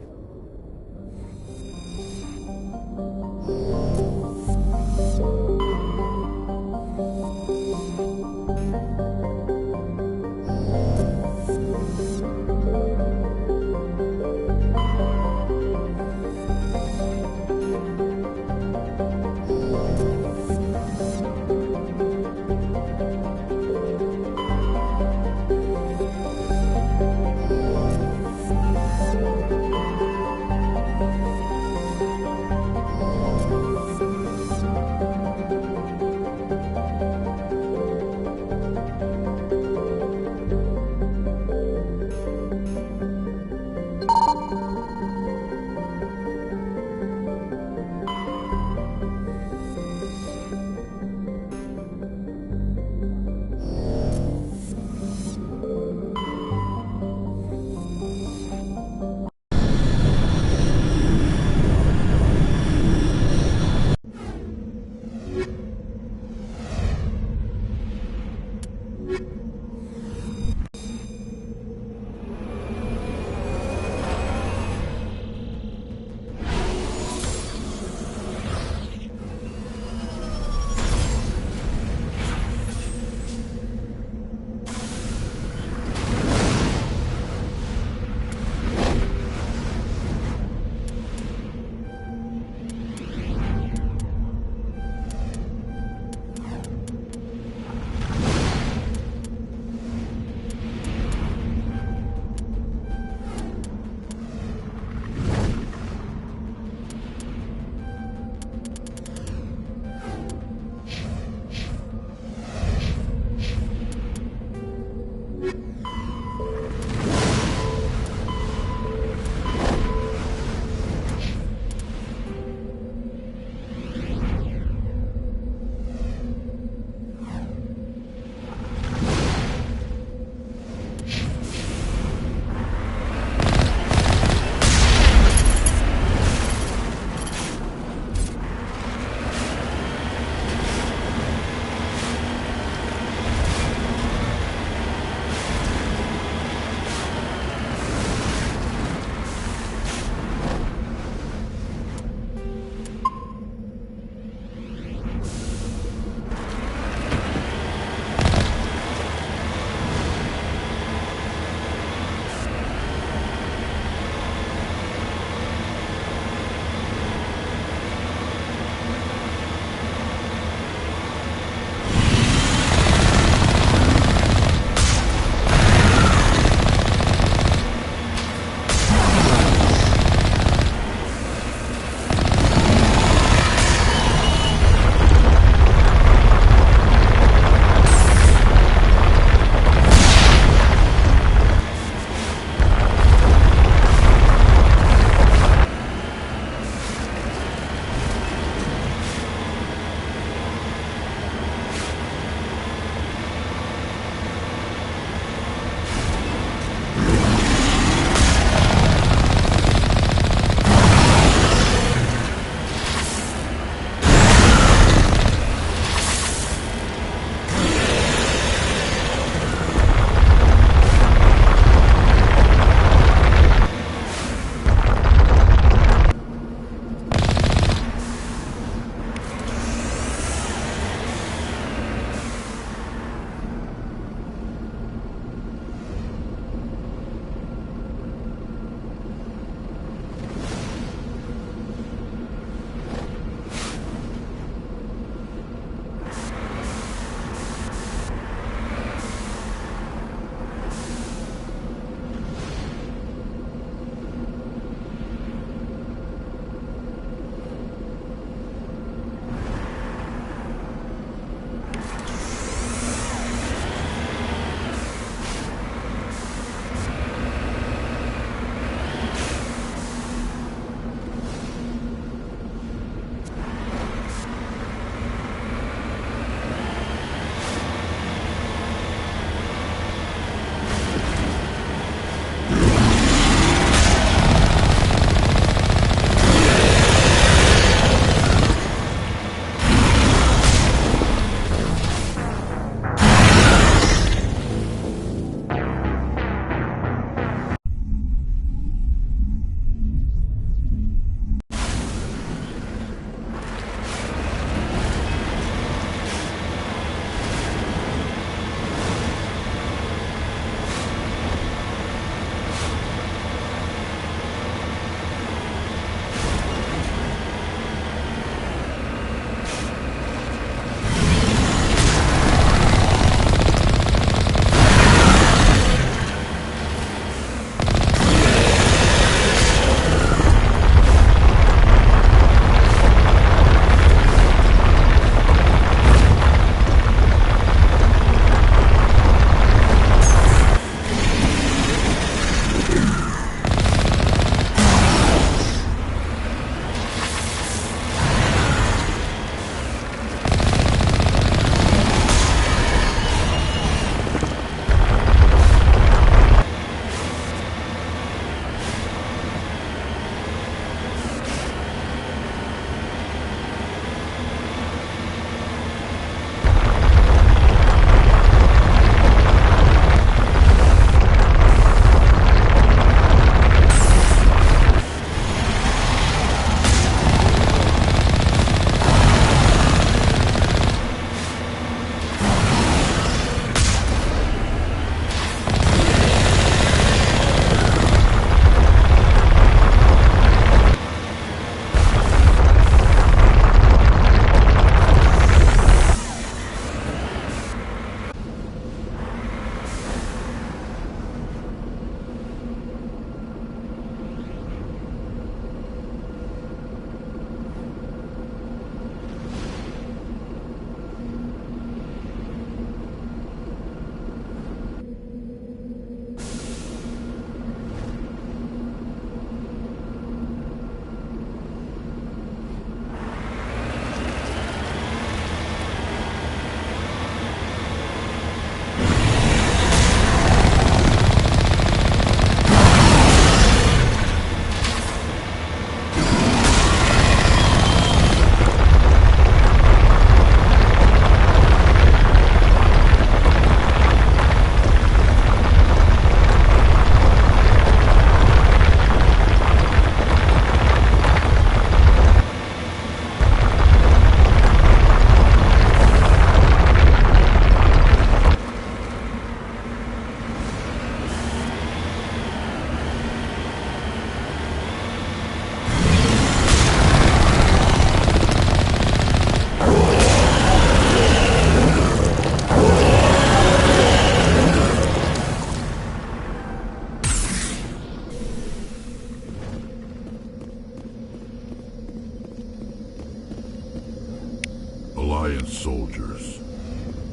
Speaker 15: Alliance soldiers.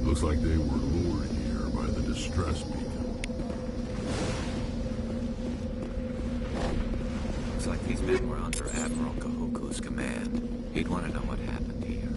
Speaker 15: Looks like they were lured here by the distress beacon.
Speaker 1: Looks like these men were under Admiral Kahuku's command. He'd want to know what happened here.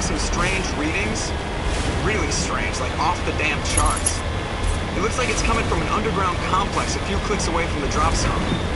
Speaker 11: Some strange readings. Really strange, like off the damn charts. It looks like it's coming from an underground complex a few clicks away from the drop zone.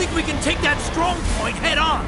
Speaker 13: think we can take that strong point head on?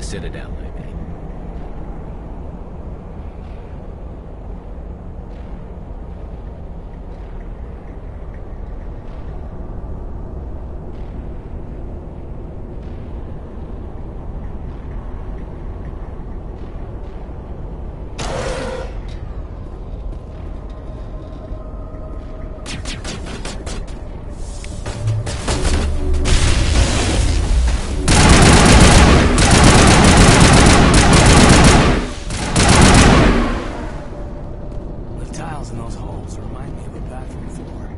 Speaker 1: Citadel, I mean.
Speaker 13: Tiles in those holes remind me of a bathroom floor.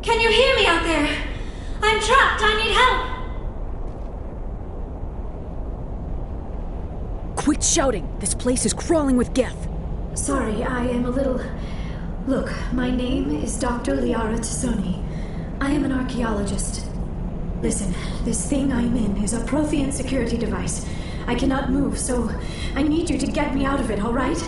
Speaker 16: Can you hear me out there? I'm trapped. I need help.
Speaker 9: Quit shouting! This place is crawling with Geth.
Speaker 16: Sorry, I am a little... Look, my name is Dr. Liara Tassoni. I am an archaeologist. Listen, this thing I'm in is a Prothean security device. I cannot move, so I need you to get me out of it, all right?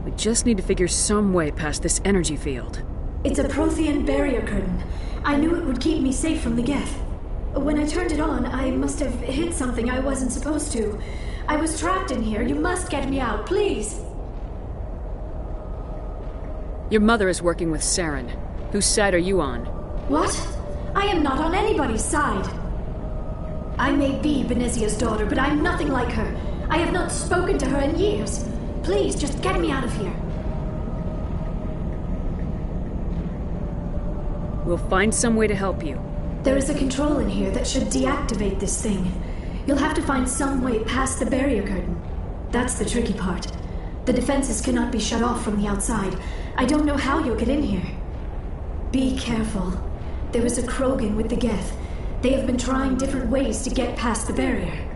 Speaker 6: We just need to figure some way past this energy field.
Speaker 16: It's a Prothean barrier curtain. I knew it would keep me safe from the Geth. When I turned it on, I must have hit something I wasn't supposed to. I was trapped in here. You must get me out, please.
Speaker 6: Your mother is working with Saren. Whose side are you on?
Speaker 16: What? I am not on anybody's side. I may be Benezia's daughter, but I'm nothing like her. I have not spoken to her in years. Please, just get me out of here.
Speaker 6: We'll find some way to help you.
Speaker 16: There is a control in here that should deactivate this thing. You'll have to find some way past the barrier curtain. That's the tricky part. The defenses cannot be shut off from the outside. I don't know how you'll get in here. Be careful. There is a Krogan with the Geth. They have been trying different ways to get past the barrier.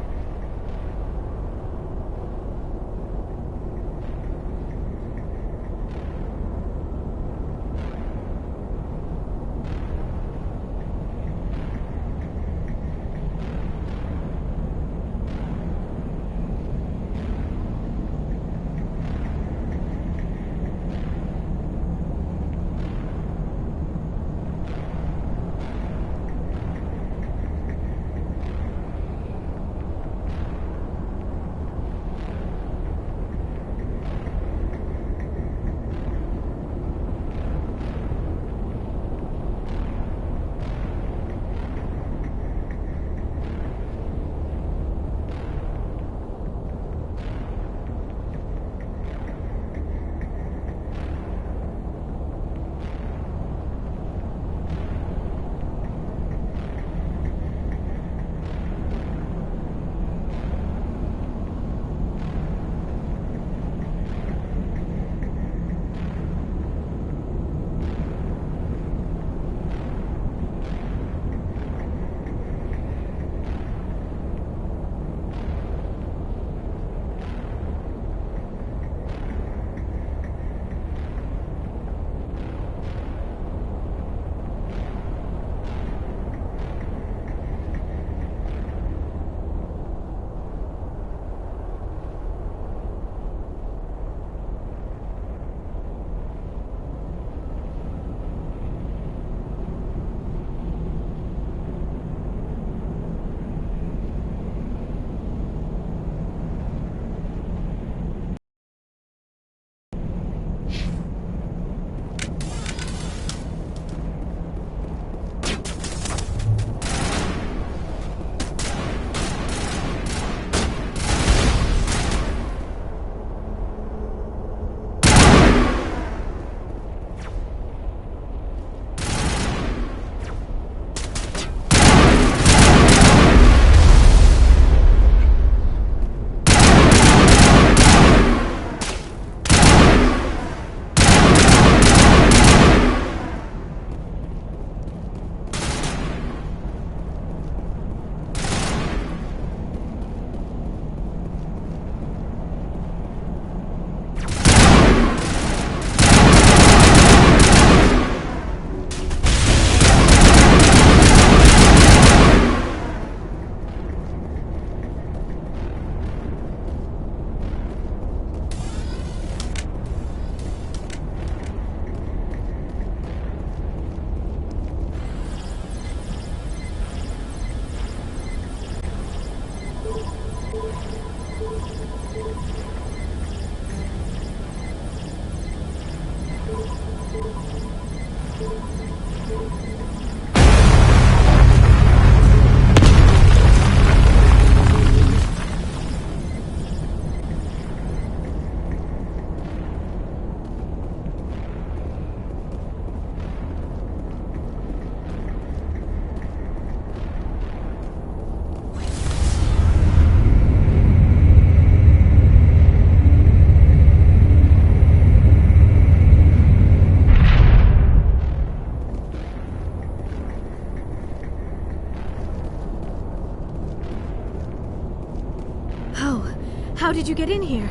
Speaker 16: How did you get in here?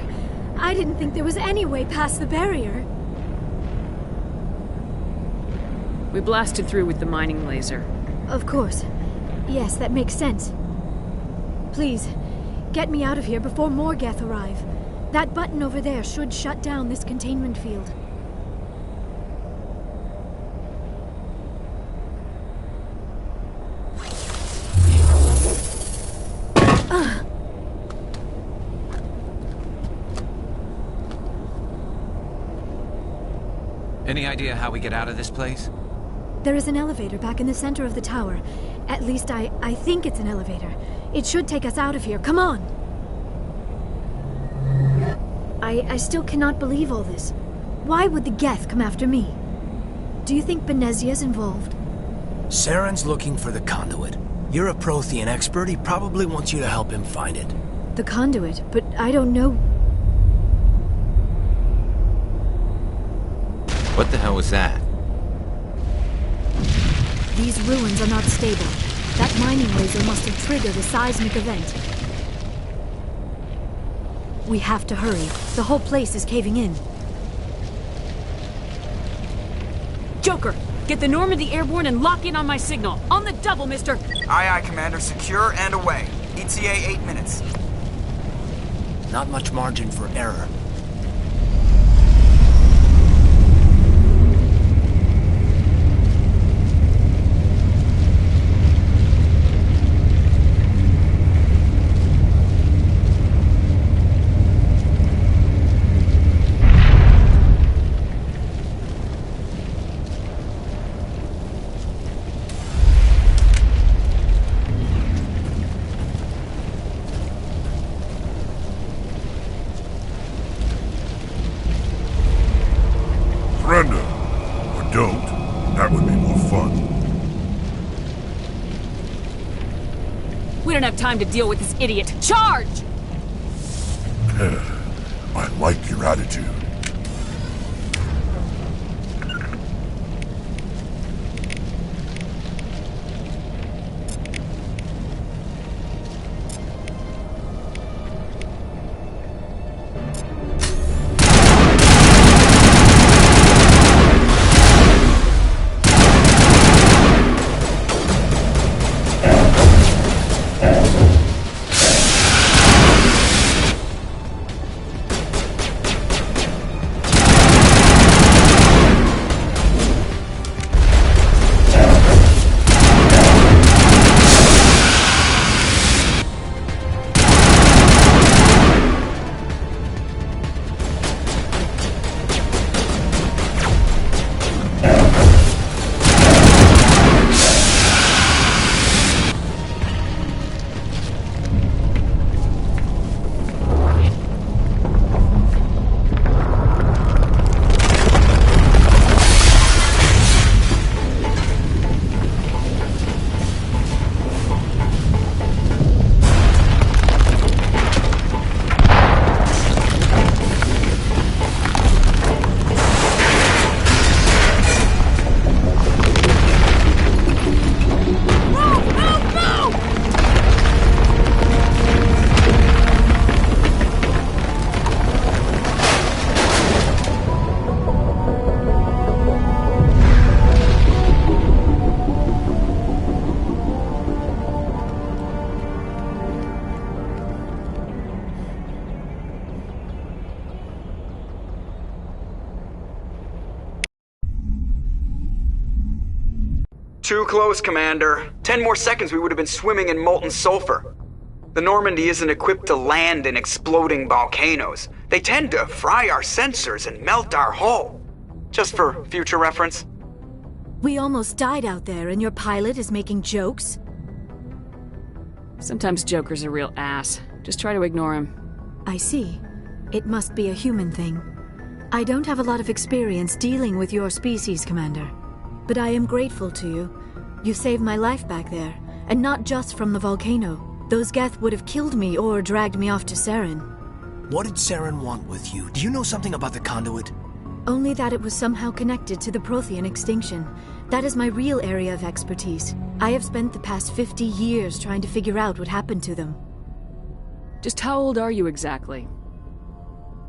Speaker 16: I didn't think there was any way past the barrier.
Speaker 6: We blasted through with the mining laser.
Speaker 16: Of course. Yes, that makes sense. Please, get me out of here before more Geth arrive. That button over there should shut down this containment field.
Speaker 1: Any idea how we get out of this place?
Speaker 16: There is an elevator back in the center of the tower. At least I think it's an elevator. It should take us out of here. Come on! I still cannot believe all this. Why would the Geth come after me? Do you think Benezia's involved?
Speaker 13: Saren's looking for the conduit. You're a Prothean expert. He probably wants you to help him find it.
Speaker 16: The conduit, but I don't know...
Speaker 1: What the hell was that?
Speaker 16: These ruins are not stable. That mining laser must have triggered a seismic event. We have to hurry. The whole place is caving in.
Speaker 6: Joker, get the Normandy airborne and lock in on my signal. On the double, mister!
Speaker 11: Aye, aye, Commander. Secure and away. ETA 8 minutes.
Speaker 13: Not much margin for error.
Speaker 15: Surrender. Or don't. That would be more fun.
Speaker 6: We don't have time to deal with this idiot. Charge!
Speaker 15: I like your attitude.
Speaker 11: Too close, Commander. 10 more seconds we would have been swimming in molten sulfur. The Normandy isn't equipped to land in exploding volcanoes. They tend to fry our sensors and melt our hull. Just for future reference.
Speaker 16: We almost died out there and your pilot is making jokes?
Speaker 6: Sometimes Joker's a real ass. Just try to ignore him.
Speaker 16: I see. It must be a human thing. I don't have a lot of experience dealing with your species, Commander. But I am grateful to you. You saved my life back there, and not just from the volcano. Those Geth would have killed me or dragged me off to Saren.
Speaker 13: What did Saren want with you? Do you know something about the conduit?
Speaker 16: Only that it was somehow connected to the Prothean extinction. That is my real area of expertise. I have spent the past 50 years trying to figure out what happened to them.
Speaker 6: Just how old are you exactly?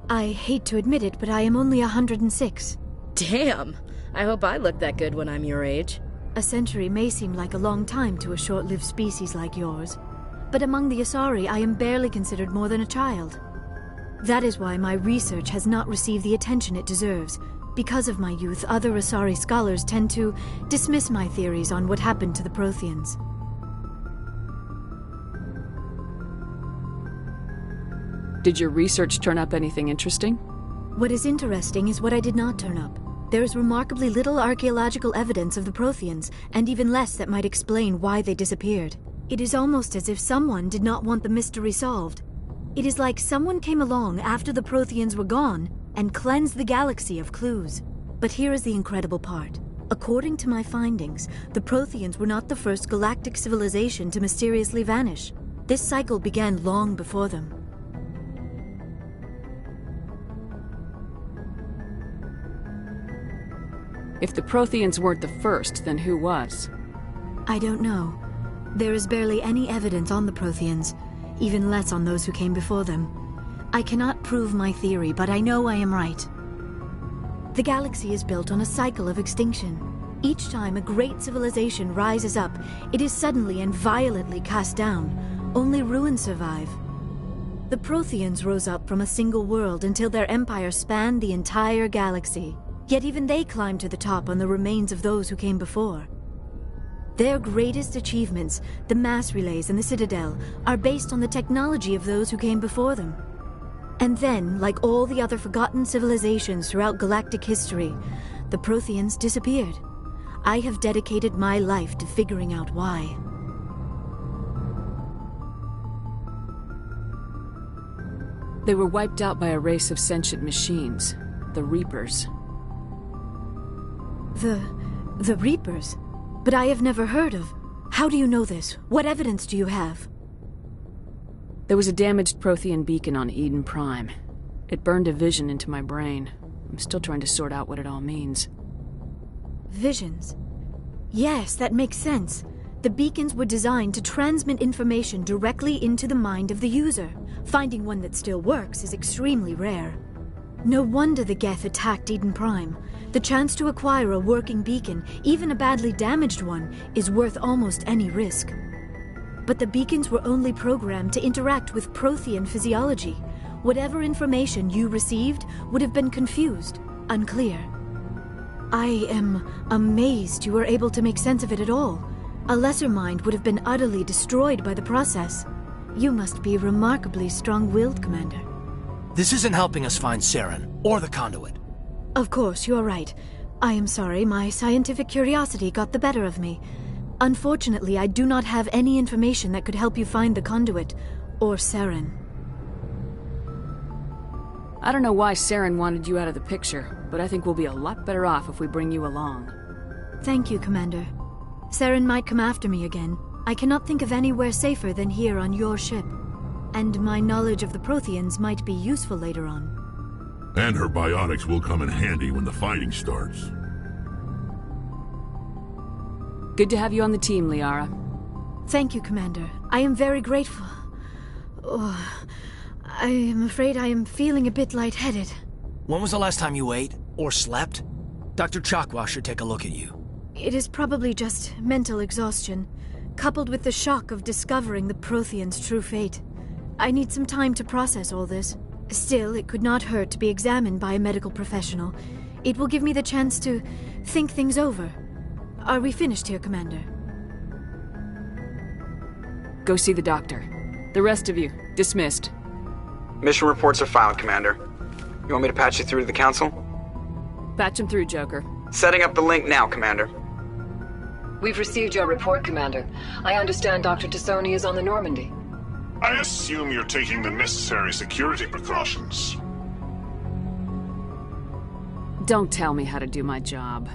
Speaker 16: I hate to admit it, but I am only 106.
Speaker 14: Damn! I hope I look that good when I'm your age.
Speaker 16: A century may seem like a long time to a short-lived species like yours, but among the Asari I am barely considered more than a child. That is why my research has not received the attention it deserves. Because of my youth, other Asari scholars tend to dismiss my theories on what happened to the Protheans.
Speaker 6: Did your research turn up anything interesting?
Speaker 16: What is interesting is what I did not turn up. There is remarkably little archaeological evidence of the Protheans, and even less that might explain why they disappeared. It is almost as if someone did not want the mystery solved. It is like someone came along after the Protheans were gone and cleansed the galaxy of clues. But here is the incredible part. According to my findings, the Protheans were not the first galactic civilization to mysteriously vanish. This cycle began long before them.
Speaker 6: If the Protheans weren't the first, then who was?
Speaker 16: I don't know. There is barely any evidence on the Protheans, even less on those who came before them. I cannot prove my theory, but I know I am right. The galaxy is built on a cycle of extinction. Each time a great civilization rises up, it is suddenly and violently cast down. Only ruins survive. The Protheans rose up from a single world until their empire spanned the entire galaxy. Yet even they climbed to the top on the remains of those who came before. Their greatest achievements, the mass relays and the Citadel, are based on the technology of those who came before them. And then, like all the other forgotten civilizations throughout galactic history, the Protheans disappeared. I have dedicated my life to figuring out why.
Speaker 6: They were wiped out by a race of sentient machines, the Reapers.
Speaker 16: The Reapers? But I have never heard of. How do you know this? What evidence do you have?
Speaker 6: There was a damaged Prothean beacon on Eden Prime. It burned a vision into my brain. I'm still trying to sort out what it all means.
Speaker 16: Visions? Yes, that makes sense. The beacons were designed to transmit information directly into the mind of the user. Finding one that still works is extremely rare. No wonder the Geth attacked Eden Prime. The chance to acquire a working beacon, even a badly damaged one, is worth almost any risk. But the beacons were only programmed to interact with Prothean physiology. Whatever information you received would have been confused, unclear. I am amazed you were able to make sense of it at all. A lesser mind would have been utterly destroyed by the process. You must be remarkably strong-willed, Commander.
Speaker 13: This isn't helping us find Saren, or the conduit.
Speaker 16: Of course, you are right. I am sorry, my scientific curiosity got the better of me. Unfortunately, I do not have any information that could help you find the conduit, or Saren.
Speaker 6: I don't know why Saren wanted you out of the picture, but I think we'll be a lot better off if we bring you along.
Speaker 16: Thank you, Commander. Saren might come after me again. I cannot think of anywhere safer than here on your ship. And my knowledge of the Protheans might be useful later on.
Speaker 15: And her biotics will come in handy when the fighting starts.
Speaker 6: Good to have you on the team, Liara.
Speaker 16: Thank you, Commander. I am very grateful. Oh, I am afraid I am feeling a bit lightheaded.
Speaker 13: When was the last time you ate, or slept? Dr. Chakwa should take a look at you.
Speaker 16: It is probably just mental exhaustion, coupled with the shock of discovering the Protheans' true fate. I need some time to process all this. Still, it could not hurt to be examined by a medical professional. It will give me the chance to think things over. Are we finished here, Commander?
Speaker 6: Go see the doctor. The rest of you, dismissed.
Speaker 11: Mission reports are filed, Commander. You want me to patch you through to the Council?
Speaker 6: Patch him through, Joker.
Speaker 11: Setting up the link now, Commander.
Speaker 17: We've received your report, Commander. I understand Dr. Tassoni is on the Normandy.
Speaker 18: I assume you're taking the necessary security precautions.
Speaker 6: Don't tell me how to do my job.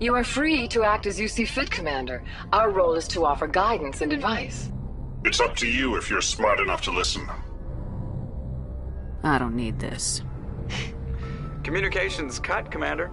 Speaker 17: You are free to act as you see fit, Commander. Our role is to offer guidance and advice.
Speaker 18: It's up to you if you're smart enough to listen.
Speaker 6: I don't need this.
Speaker 11: Communications cut, Commander.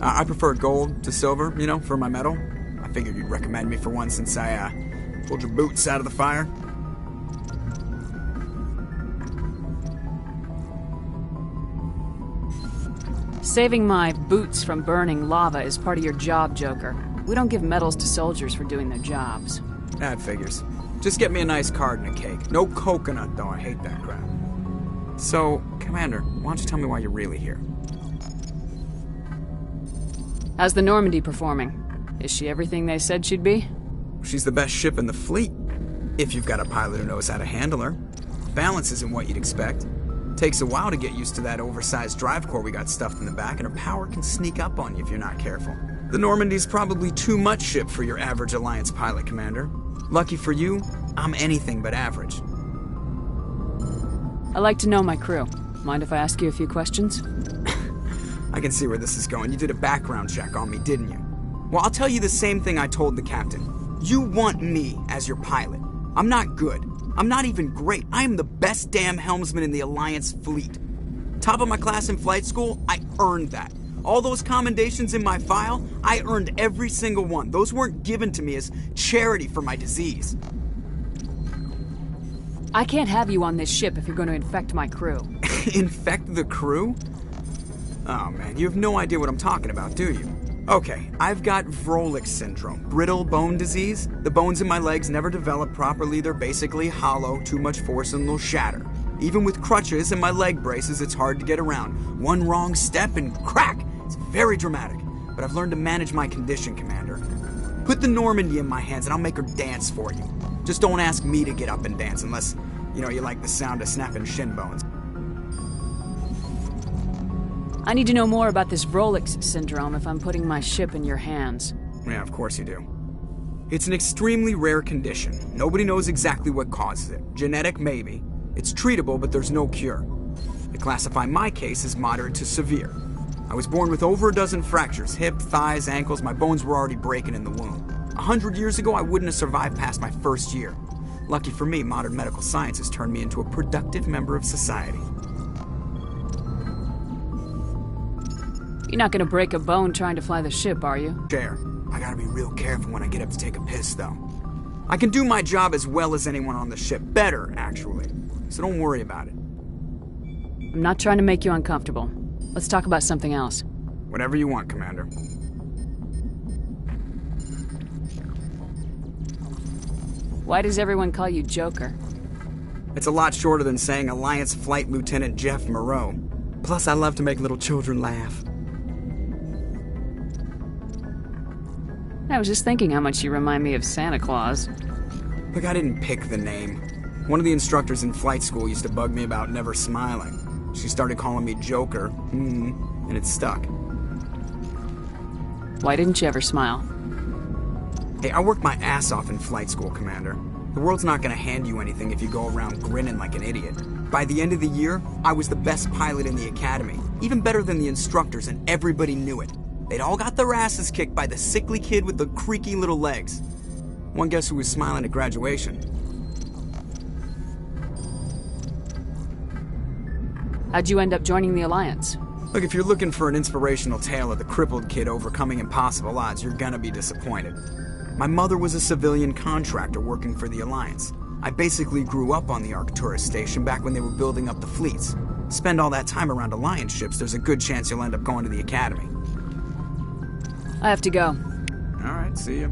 Speaker 11: I prefer gold to silver, you know, for my medal. I figured you'd recommend me for one since I, pulled your boots out of the fire.
Speaker 6: Saving my boots from burning lava is part of your job, Joker. We don't give medals to soldiers for doing their jobs.
Speaker 11: That figures. Just get me a nice card and a cake. No coconut, though. I hate that crap. So, Commander, why don't you tell me why you're really here?
Speaker 6: How's the Normandy performing? Is she everything they said she'd be?
Speaker 11: She's the best ship in the fleet. If you've got a pilot who knows how to handle her. Balance isn't what you'd expect. Takes a while to get used to that oversized drive core we got stuffed in the back, and her power can sneak up on you if you're not careful. The Normandy's probably too much ship for your average Alliance pilot, Commander. Lucky for you, I'm anything but average.
Speaker 6: I like to know my crew. Mind if I ask you a few questions?
Speaker 11: I can see where this is going. You did a background check on me, didn't you? Well, I'll tell you the same thing I told the captain. You want me as your pilot. I'm not good. I'm not even great. I am the best damn helmsman in the Alliance fleet. Top of my class in flight school, I earned that. All those commendations in my file, I earned every single one. Those weren't given to me as charity for my disease.
Speaker 6: I can't have you on this ship if you're going to infect my crew.
Speaker 11: Infect the crew? Oh man, you have no idea what I'm talking about, do you? Okay, I've got Vrolik syndrome, brittle bone disease. The bones in my legs never develop properly. They're basically hollow, too much force and they'll shatter. Even with crutches and my leg braces, it's hard to get around. One wrong step and crack! It's very dramatic, but I've learned to manage my condition, Commander. Put the Normandy in my hands and I'll make her dance for you. Just don't ask me to get up and dance unless, you know, you like the sound of snapping shin bones.
Speaker 6: I need to know more about this Vrolik syndrome if I'm putting my ship in your hands.
Speaker 11: Yeah, of course you do. It's an extremely rare condition. Nobody knows exactly what causes it. Genetic, maybe. It's treatable, but there's no cure. They classify my case as moderate to severe. I was born with over a dozen fractures, hip, thighs, ankles. My bones were already breaking in the womb. 100 years ago, I wouldn't have survived past my first year. Lucky for me, modern medical science has turned me into a productive member of society.
Speaker 6: You're not gonna break a bone trying to fly the ship, are you?
Speaker 11: Chair. I gotta be real careful when I get up to take a piss, though. I can do my job as well as anyone on the ship. Better, actually. So don't worry about it.
Speaker 6: I'm not trying to make you uncomfortable. Let's talk about something else.
Speaker 11: Whatever you want, Commander.
Speaker 6: Why does everyone call you Joker?
Speaker 11: It's a lot shorter than saying Alliance Flight Lieutenant Jeff Moreau. Plus, I love to make little children laugh.
Speaker 6: I was just thinking how much you remind me of Santa Claus.
Speaker 11: Look, I didn't pick the name. One of the instructors in flight school used to bug me about never smiling. She started calling me Joker, and it stuck.
Speaker 6: Why didn't you ever smile?
Speaker 11: Hey, I worked my ass off in flight school, Commander. The world's not gonna hand you anything if you go around grinning like an idiot. By the end of the year, I was the best pilot in the academy. Even better than the instructors, and everybody knew it. They'd all got their asses kicked by the sickly kid with the creaky little legs. One guess who was smiling at graduation?
Speaker 6: How'd you end up joining the Alliance?
Speaker 11: Look, if you're looking for an inspirational tale of the crippled kid overcoming impossible odds, you're gonna be disappointed. My mother was a civilian contractor working for the Alliance. I basically grew up on the Arcturus station back when they were building up the fleets. Spend all that time around Alliance ships, there's a good chance you'll end up going to the Academy.
Speaker 6: I have to go.
Speaker 11: Alright, see ya.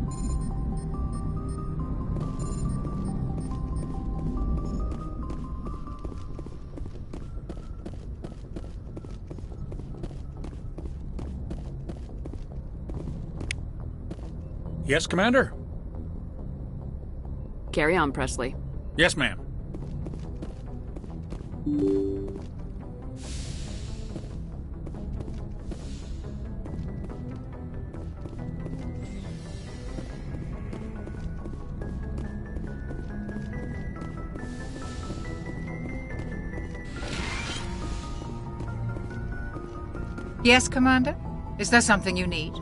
Speaker 3: Yes, Commander?
Speaker 6: Carry on, Presley.
Speaker 3: Yes, ma'am.
Speaker 21: Yes, Commander? Is there something you need?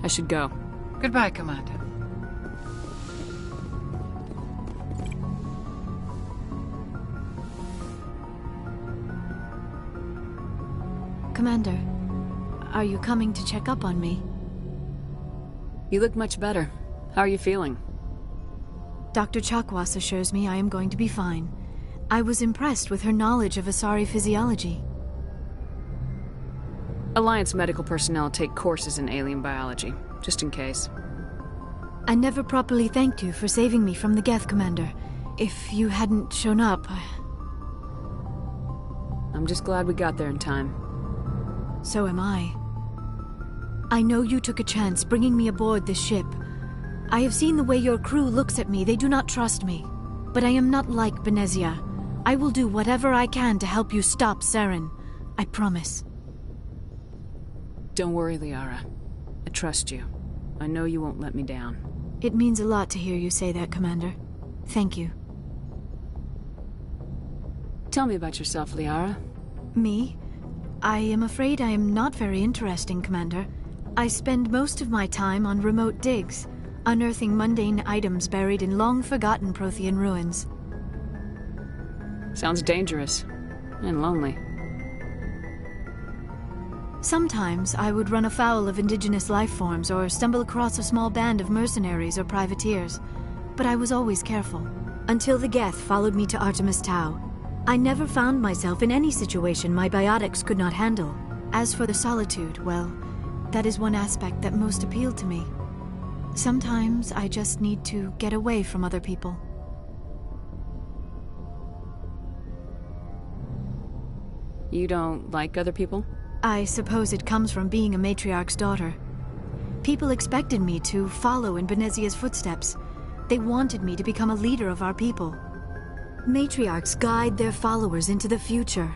Speaker 6: I should go.
Speaker 21: Goodbye, Commander.
Speaker 16: Commander, Are you coming to check up on me?
Speaker 6: You look much better. How are you feeling?
Speaker 16: Dr. Chakwas assures me I am going to be fine. I was impressed with her knowledge of Asari physiology.
Speaker 6: Alliance medical personnel take courses in alien biology, just in case.
Speaker 16: I never properly thanked you for saving me from the Geth, Commander. If you hadn't shown up,
Speaker 6: I'm just glad we got there in time.
Speaker 16: So am I. I know you took a chance bringing me aboard this ship. I have seen the way your crew looks at me. They do not trust me. But I am not like Benezia. I will do whatever I can to help you stop Saren. I promise.
Speaker 6: Don't worry, Liara. I trust you. I know you won't let me down.
Speaker 16: It means a lot to hear you say that, Commander. Thank you.
Speaker 6: Tell me about yourself, Liara.
Speaker 16: Me? I am afraid I am not very interesting, Commander. I spend most of my time on remote digs, unearthing mundane items buried in long-forgotten Prothean ruins.
Speaker 6: Sounds dangerous. And lonely.
Speaker 16: Sometimes I would run afoul of indigenous life forms or stumble across a small band of mercenaries or privateers. But I was always careful. Until the Geth followed me to Artemis Tau. I never found myself in any situation my biotics could not handle. As for the solitude, well, that is one aspect that most appealed to me. Sometimes I just need to get away from other people.
Speaker 6: You don't like other people?
Speaker 16: I suppose it comes from being a matriarch's daughter. People expected me to follow in Benezia's footsteps. They wanted me to become a leader of our people. Matriarchs guide their followers into the future.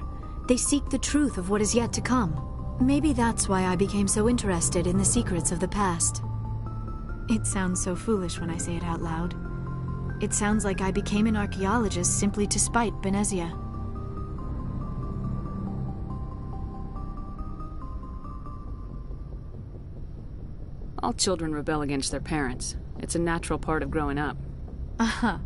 Speaker 16: They seek the truth of what is yet to come. Maybe that's why I became so interested in the secrets of the past. It sounds so foolish when I say it out loud. It sounds like I became an archaeologist simply to spite Benezia.
Speaker 6: All children rebel against their parents. It's a natural part of growing up.
Speaker 16: Aha,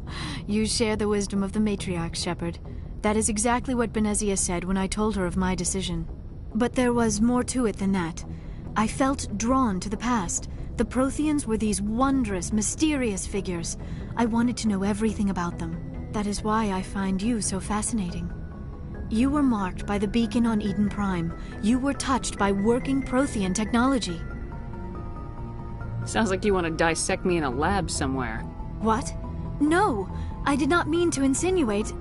Speaker 16: you share the wisdom of the matriarch, Shepard. That is exactly what Benezia said when I told her of my decision. But there was more to it than that. I felt drawn to the past. The Protheans were these wondrous, mysterious figures. I wanted to know everything about them. That is why I find you so fascinating. You were marked by the beacon on Eden Prime. You were touched by working Prothean technology.
Speaker 6: Sounds like you want to dissect me in a lab somewhere.
Speaker 16: What? No, I did not mean to insinuate.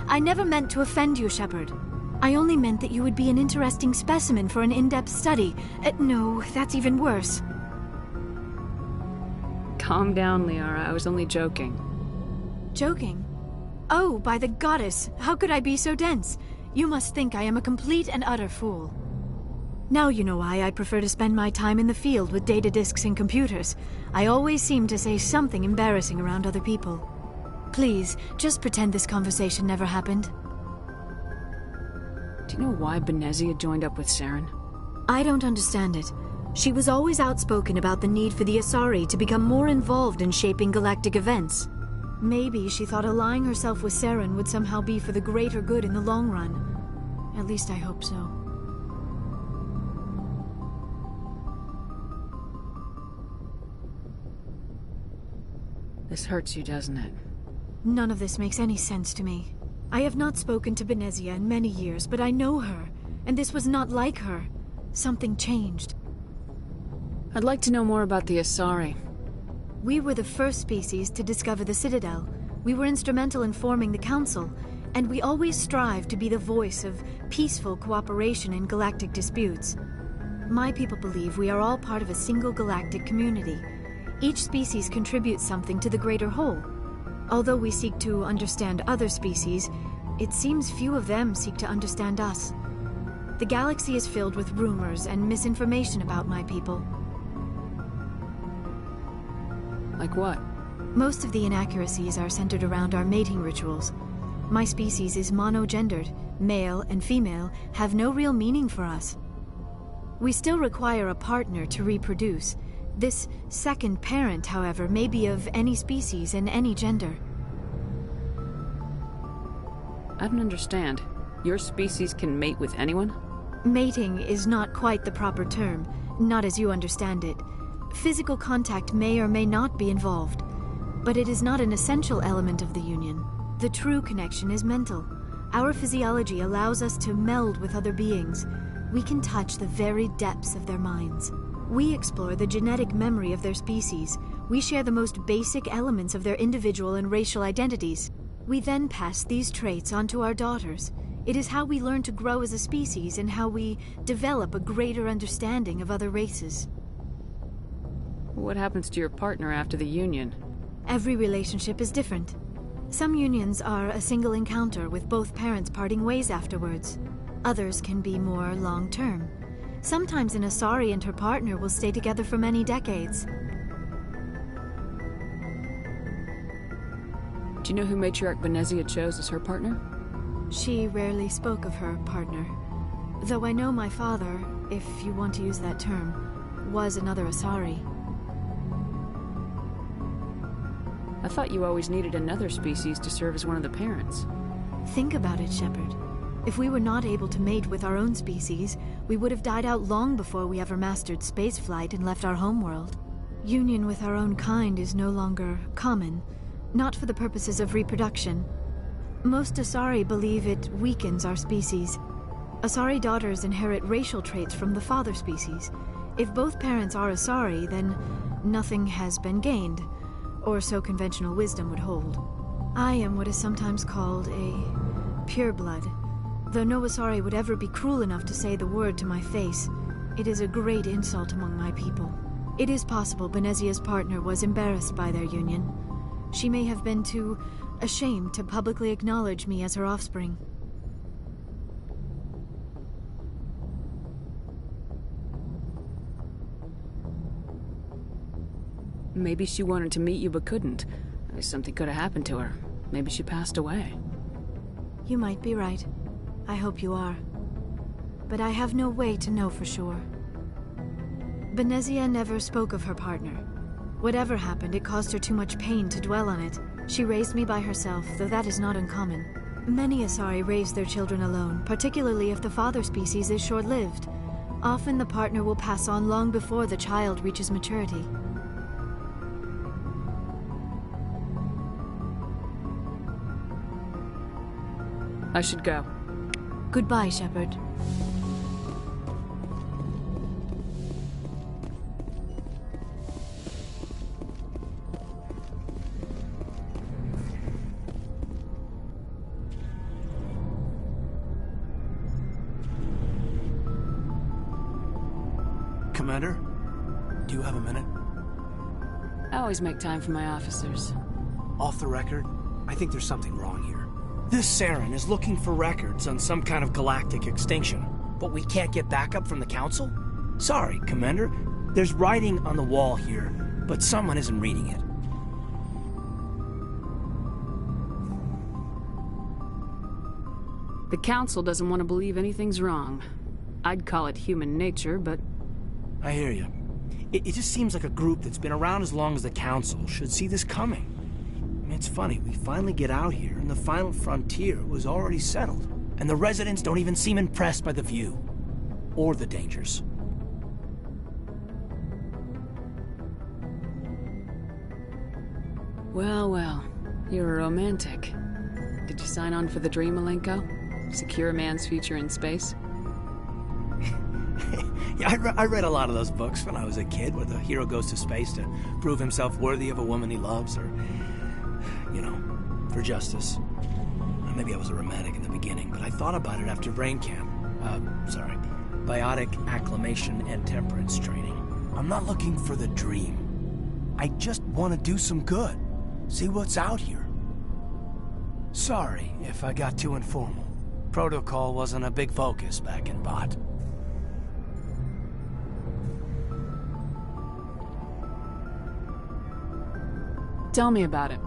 Speaker 16: I never meant to offend you, Shepard. I only meant that you would be an interesting specimen for an in-depth study. No, that's even worse.
Speaker 6: Calm down, Liara. I was only joking.
Speaker 16: Joking? Oh, by the goddess, how could I be so dense? You must think I am a complete and utter fool. Now you know why I prefer to spend my time in the field with data disks and computers. I always seem to say something embarrassing around other people. Please, just pretend this conversation never happened.
Speaker 6: Do you know why Benezia joined up with Saren?
Speaker 16: I don't understand it. She was always outspoken about the need for the Asari to become more involved in shaping galactic events. Maybe she thought allying herself with Saren would somehow be for the greater good in the long run. At least I hope so.
Speaker 6: This hurts you, doesn't it?
Speaker 16: None of this makes any sense to me. I have not spoken to Benezia in many years, but I know her, and this was not like her. Something changed.
Speaker 6: I'd like to know more about the Asari.
Speaker 16: We were the first species to discover the Citadel. We were instrumental in forming the Council, and we always strive to be the voice of peaceful cooperation in galactic disputes. My people believe we are all part of a single galactic community. Each species contributes something to the greater whole. Although we seek to understand other species, it seems few of them seek to understand us. The galaxy is filled with rumors and misinformation about my people.
Speaker 6: Like what?
Speaker 16: Most of the inaccuracies are centered around our mating rituals. My species is monogendered. Male and female have no real meaning for us. We still require a partner to reproduce. This second parent, however, may be of any species and any gender.
Speaker 6: I don't understand. Your species can mate with anyone?
Speaker 16: Mating is not quite the proper term, not as you understand it. Physical contact may or may not be involved, but it is not an essential element of the union. The true connection is mental. Our physiology allows us to meld with other beings. We can touch the very depths of their minds. We explore the genetic memory of their species. We share the most basic elements of their individual and racial identities. We then pass these traits on to our daughters. It is how we learn to grow as a species and how we develop a greater understanding of other races.
Speaker 6: What happens to your partner after the union?
Speaker 16: Every relationship is different. Some unions are a single encounter with both parents parting ways afterwards. Others can be more long-term. Sometimes an Asari and her partner will stay together for many decades.
Speaker 6: Do you know who Matriarch Venezia chose as her partner?
Speaker 16: She rarely spoke of her partner. Though I know my father, if you want to use that term, was another Asari.
Speaker 6: I thought you always needed another species to serve as one of the parents.
Speaker 16: Think about it, Shepard. If we were not able to mate with our own species, we would have died out long before we ever mastered spaceflight and left our homeworld. Union with our own kind is no longer common, not for the purposes of reproduction. Most Asari believe it weakens our species. Asari daughters inherit racial traits from the father species. If both parents are Asari, then nothing has been gained, or so conventional wisdom would hold. I am what is sometimes called a pureblood. Though no Asari would ever be cruel enough to say the word to my face, it is a great insult among my people. It is possible Benezia's partner was embarrassed by their union. She may have been too ashamed to publicly acknowledge me as her offspring.
Speaker 6: Maybe she wanted to meet you but couldn't. Something could have happened to her. Maybe she passed away.
Speaker 16: You might be right. I hope you are. But I have no way to know for sure. Benezia never spoke of her partner. Whatever happened, it caused her too much pain to dwell on it. She raised me by herself, though that is not uncommon. Many Asari raise their children alone, particularly if the father species is short-lived. Often the partner will pass on long before the child reaches maturity.
Speaker 6: I should go.
Speaker 16: Goodbye, Shepard.
Speaker 13: Commander, do you have a minute?
Speaker 6: I always make time for my officers.
Speaker 13: Off the record, I think there's something wrong here. This Saren is looking for records on some kind of galactic extinction, but we can't get backup from the Council? Sorry, Commander. There's writing on the wall here, but someone isn't reading it.
Speaker 6: The Council doesn't want to believe anything's wrong. I'd call it human nature, but...
Speaker 13: I hear you. It just seems like a group that's been around as long as the Council should see this coming. I mean, it's funny, we finally get out here, and the final frontier was already settled. And the residents don't even seem impressed by the view. Or the dangers.
Speaker 6: Well, well. You're a romantic. Did you sign on for the dream, Malenko? Secure a man's future in space?
Speaker 13: Yeah, I read a lot of those books when I was a kid, where the hero goes to space to prove himself worthy of a woman he loves, or, you know, for justice. Maybe I was a romantic in the beginning, but I thought about it after brain camp. Biotic acclimation and temperance training. I'm not looking for the dream. I just want to do some good. See what's out here. Sorry if I got too informal. Protocol wasn't a big focus back in Bot.
Speaker 6: Tell me about it.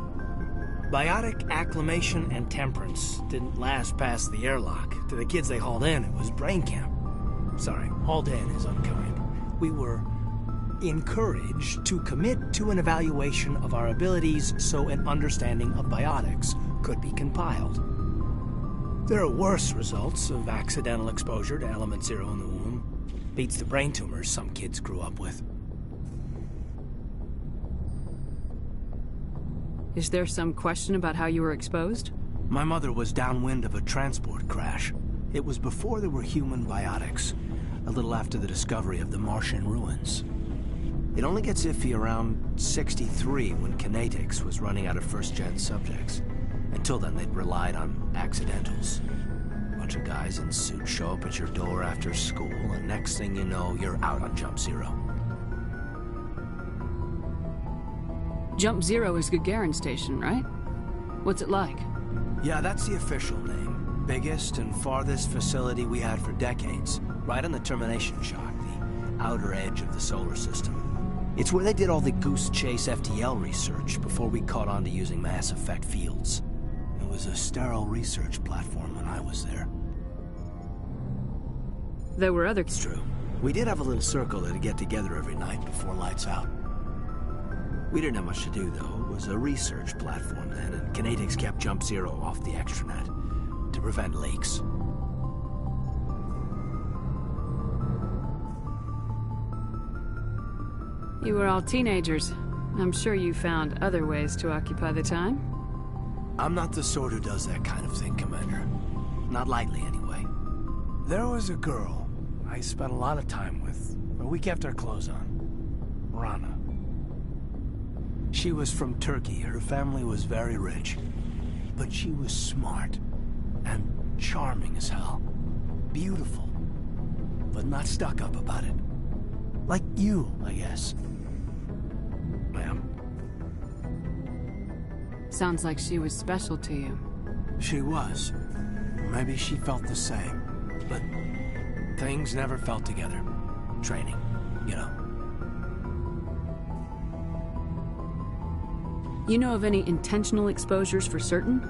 Speaker 13: Biotic acclimation and temperance didn't last past the airlock. To the kids they hauled in, it was brain camp. Sorry, hauled in is unkind. We were encouraged to commit to an evaluation of our abilities so an understanding of biotics could be compiled. There are worse results of accidental exposure to element 0 in the womb. Beats the brain tumors some kids grew up with.
Speaker 6: Is there some question about how you were exposed?
Speaker 13: My mother was downwind of a transport crash. It was before there were human biotics, a little after the discovery of the Martian ruins. It only gets iffy around 63 when Kinetics was running out of first-gen subjects. Until then, they'd relied on accidentals. A bunch of guys in suits show up at your door after school, and next thing you know, you're out on Jump Zero.
Speaker 6: Jump Zero is Gagarin Station, right? What's it like?
Speaker 13: Yeah, that's the official name. Biggest and farthest facility we had for decades. Right on the termination shock, the outer edge of the solar system. It's where they did all the Goose Chase FTL research before we caught on to using mass effect fields. It was a sterile research platform when I was there.
Speaker 6: There were other...
Speaker 13: It's true. We did have a little circle that'd get together every night before lights out. We didn't have much to do, though. It was a research platform then, and Kinetics kept Jump Zero off the extranet to prevent leaks.
Speaker 6: You were all teenagers. I'm sure you found other ways to occupy the time.
Speaker 13: I'm not the sort who does that kind of thing, Commander. Not lightly, anyway. There was a girl I spent a lot of time with, but we kept our clothes on. Rana. She was from Turkey. Her family was very rich. But she was smart and charming as hell. Beautiful, but not stuck up about it. Like you, I guess. Ma'am.
Speaker 6: Sounds like she was special to you.
Speaker 13: She was. Maybe she felt the same. But things never felt together. Training, you know.
Speaker 6: You know of any intentional exposures for certain?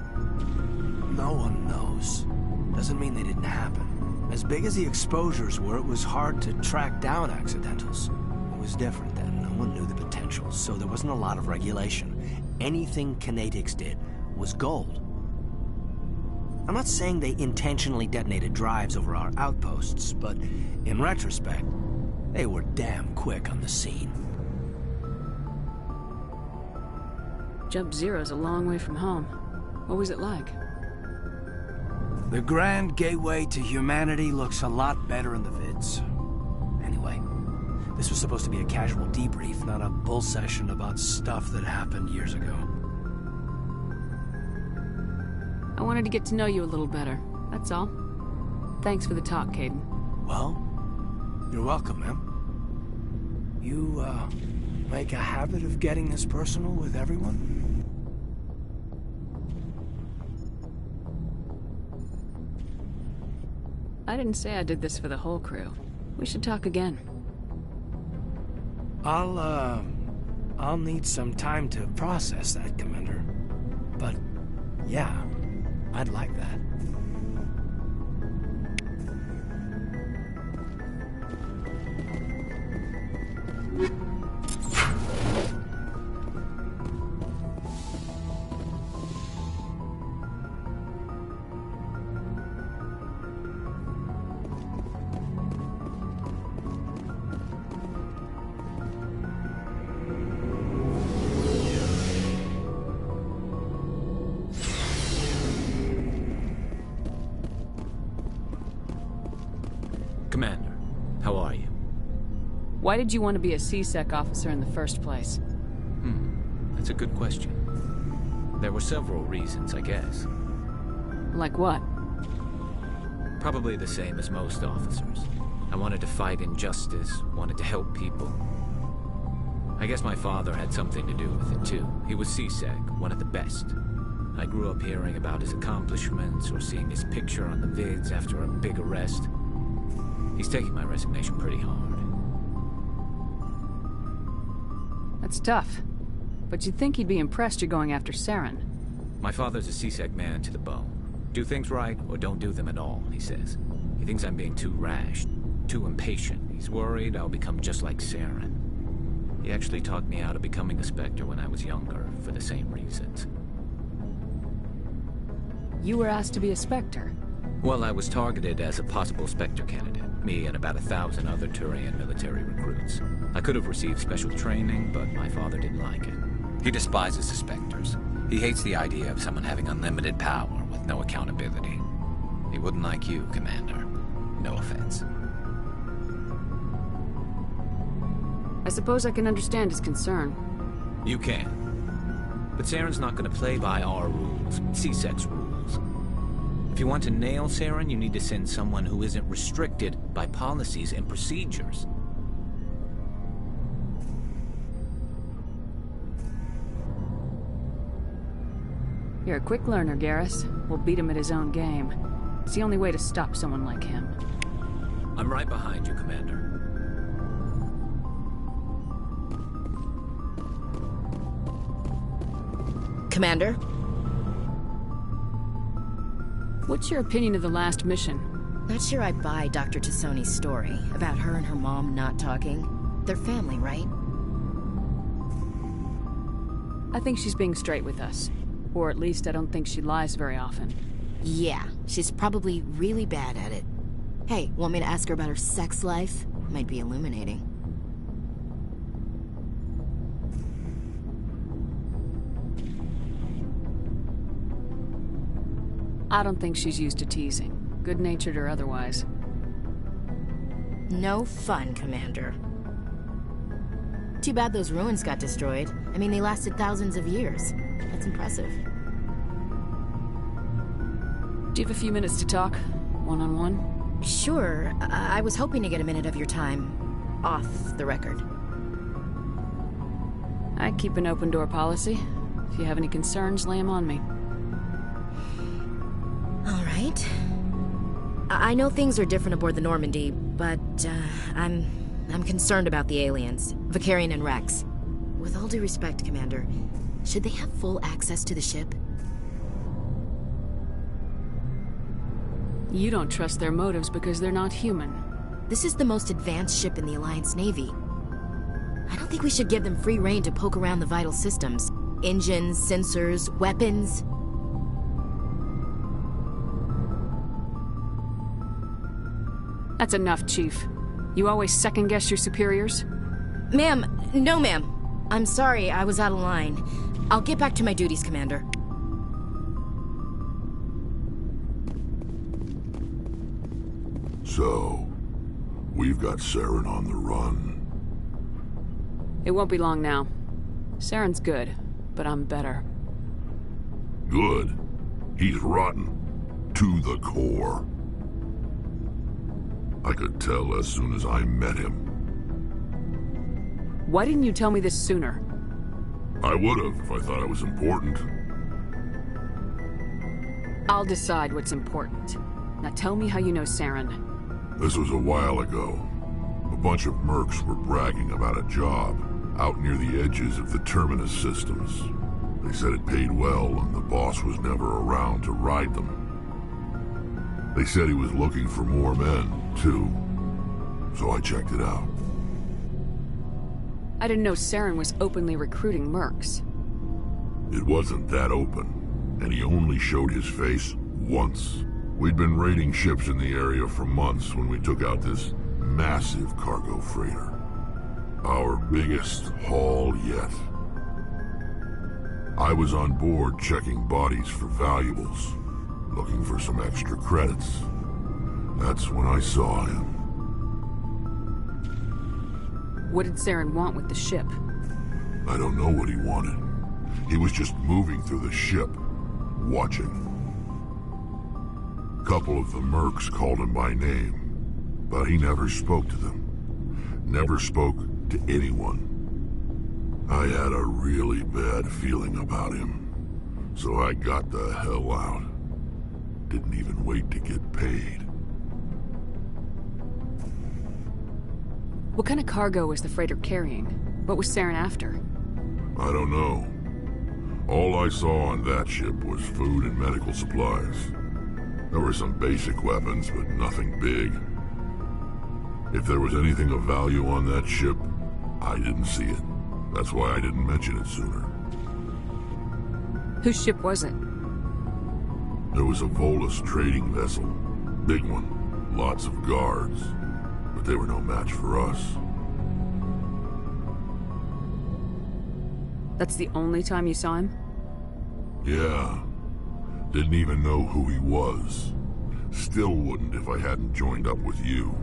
Speaker 13: No one knows. Doesn't mean they didn't happen. As big as the exposures were, it was hard to track down accidentals. It was different then. No one knew the potential, so there wasn't a lot of regulation. Anything Kinetics did was gold. I'm not saying they intentionally detonated drives over our outposts, but in retrospect, they were damn quick on the scene.
Speaker 6: Jump Zero's a long way from home. What was it like?
Speaker 13: The grand gateway to humanity looks a lot better in the vids. Anyway, this was supposed to be a casual debrief, not a bull session about stuff that happened years ago.
Speaker 6: I wanted to get to know you a little better, that's all. Thanks for the talk, Caden.
Speaker 13: Well, you're welcome, ma'am. You, make a habit of getting this personal with everyone?
Speaker 6: I didn't say I did this for the whole crew. We should talk again.
Speaker 13: I'll need some time to process that, Commander. But, yeah, I'd like that.
Speaker 1: Commander, how are you?
Speaker 6: Why did you want to be a C-Sec officer in the first place?
Speaker 1: That's a good question. There were several reasons, I guess.
Speaker 6: Like what?
Speaker 1: Probably the same as most officers. I wanted to fight injustice, wanted to help people. I guess my father had something to do with it, too. He was C-Sec, one of the best. I grew up hearing about his accomplishments or seeing his picture on the vids after a big arrest. He's taking my resignation pretty hard.
Speaker 6: That's tough. But you'd think he'd be impressed you're going after Saren.
Speaker 1: My father's a C-Sec man to the bone. Do things right, or don't do them at all, he says. He thinks I'm being too rash, too impatient. He's worried I'll become just like Saren. He actually talked me out of becoming a Spectre when I was younger, for the same reasons.
Speaker 6: You were asked to be a Spectre?
Speaker 1: Well, I was targeted as a possible Spectre candidate. Me and about 1,000 other Turian military recruits. I could have received special training, but my father didn't like it. He despises the Spectres. He hates the idea of someone having unlimited power with no accountability. He wouldn't like you, Commander. No offense.
Speaker 9: I suppose I can understand his concern.
Speaker 1: You can. But Saren's not going to play by our rules, C-Sec's rules. If you want to nail Saren, you need to send someone who isn't restricted by policies and procedures.
Speaker 9: You're a quick learner, Garrus. We'll beat him at his own game. It's the only way to stop someone like him.
Speaker 1: I'm right behind you, Commander.
Speaker 14: Commander?
Speaker 9: What's your opinion of the last mission?
Speaker 14: Not sure I buy Dr. Tassoni's story about her and her mom not talking. They're family, right?
Speaker 9: I think she's being straight with us. Or at least I don't think she lies very often.
Speaker 14: Yeah, she's probably really bad at it. Hey, want me to ask her about her sex life? Might be illuminating.
Speaker 9: I don't think she's used to teasing, good-natured or otherwise.
Speaker 14: No fun, Commander. Too bad those ruins got destroyed. I mean, they lasted thousands of years. That's impressive.
Speaker 9: Do you have a few minutes to talk? One-on-one?
Speaker 14: Sure. I was hoping to get a minute of your time. Off the record.
Speaker 9: I keep an open-door policy. If you have any concerns, lay them on me.
Speaker 14: All right. I know things are different aboard the Normandy, but I'm concerned about the aliens, Vicarian and Rex. With all due respect, Commander, should they have full access to the ship?
Speaker 9: You don't trust their motives because they're not human.
Speaker 14: This is the most advanced ship in the Alliance Navy. I don't think we should give them free rein to poke around the vital systems. Engines, sensors, weapons.
Speaker 9: That's enough, Chief. You always second-guess your superiors?
Speaker 14: Ma'am, no ma'am. I'm sorry, I was out of line. I'll get back to my duties, Commander.
Speaker 15: So, we've got Saren on the run.
Speaker 9: It won't be long now. Saren's good, but I'm better.
Speaker 15: Good? He's rotten. To the core. I could tell as soon as I met him.
Speaker 9: Why didn't you tell me this sooner?
Speaker 15: I would've if I thought it was important.
Speaker 9: I'll decide what's important. Now tell me how you know Saren.
Speaker 15: This was a while ago. A bunch of mercs were bragging about a job out near the edges of the Terminus systems. They said it paid well and the boss was never around to ride them. They said he was looking for more men, too. So I checked it out.
Speaker 9: I didn't know Saren was openly recruiting mercs.
Speaker 15: It wasn't that open, and he only showed his face once. We'd been raiding ships in the area for months when we took out this massive cargo freighter. Our biggest haul yet. I was on board checking bodies for valuables, looking for some extra credits. That's when I saw him.
Speaker 9: What did Saren want with the ship?
Speaker 15: I don't know what he wanted. He was just moving through the ship, watching. A couple of the mercs called him by name, but he never spoke to them. Never spoke to anyone. I had a really bad feeling about him, so I got the hell out. Didn't even wait to get paid.
Speaker 9: What kind of cargo was the freighter carrying? What was Saren after?
Speaker 15: I don't know. All I saw on that ship was food and medical supplies. There were some basic weapons, but nothing big. If there was anything of value on that ship, I didn't see it. That's why I didn't mention it sooner.
Speaker 9: Whose ship was it?
Speaker 15: There was a Volus trading vessel. Big one. Lots of guards. But they were no match for us.
Speaker 9: That's the only time you saw him?
Speaker 15: Yeah. Didn't even know who he was. Still wouldn't if I hadn't joined up with you.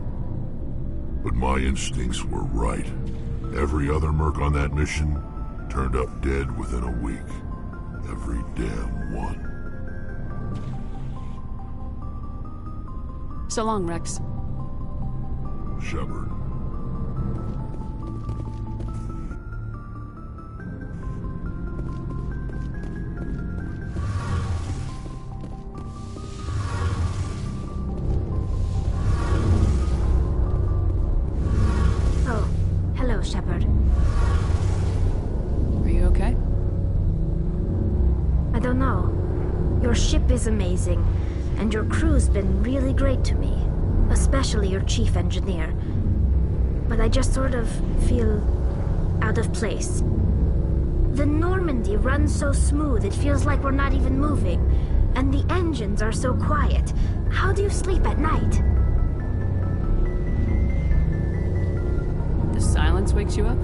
Speaker 15: But my instincts were right. Every other merc on that mission turned up dead within a week. Every damn one.
Speaker 9: So long, Rex.
Speaker 15: Shepard.
Speaker 19: Oh, hello, Shepard.
Speaker 9: Are you okay?
Speaker 19: I don't know. Your ship is amazing, and your crew's been really great to me. Especially your chief engineer. But I just sort of feel out of place. The Normandy runs so smooth it feels like we're not even moving. And the engines are so quiet. How do you sleep at night?
Speaker 9: The silence wakes you up?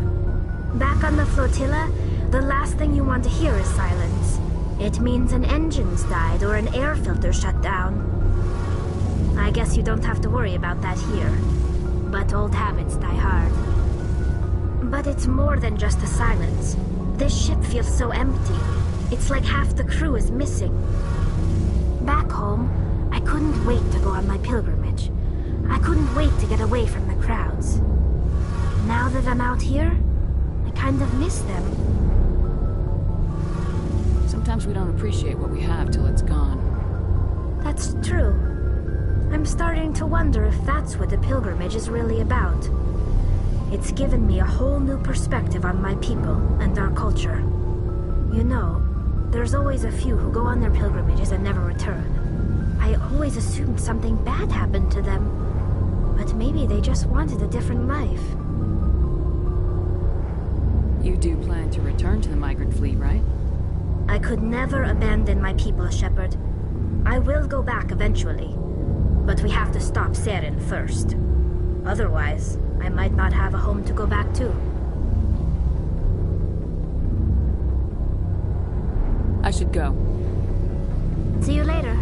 Speaker 19: Back on the flotilla, the last thing you want to hear is silence. It means an engine's died or an air filter shut down. I guess you don't have to worry about that here. But old habits die hard. But it's more than just the silence. This ship feels so empty. It's like half the crew is missing. Back home, I couldn't wait to go on my pilgrimage. I couldn't wait to get away from the crowds. Now that I'm out here, I kind of miss them.
Speaker 9: Sometimes we don't appreciate what we have till it's gone.
Speaker 19: That's true. I'm starting to wonder if that's what the pilgrimage is really about. It's given me a whole new perspective on my people and our culture. You know, there's always a few who go on their pilgrimages and never return. I always assumed something bad happened to them. But maybe they just wanted a different life.
Speaker 9: You do plan to return to the migrant fleet, right?
Speaker 19: I could never abandon my people, Shepard. I will go back eventually. But we have to stop Saren first. Otherwise, I might not have a home to go back to.
Speaker 9: I should go.
Speaker 19: See you later.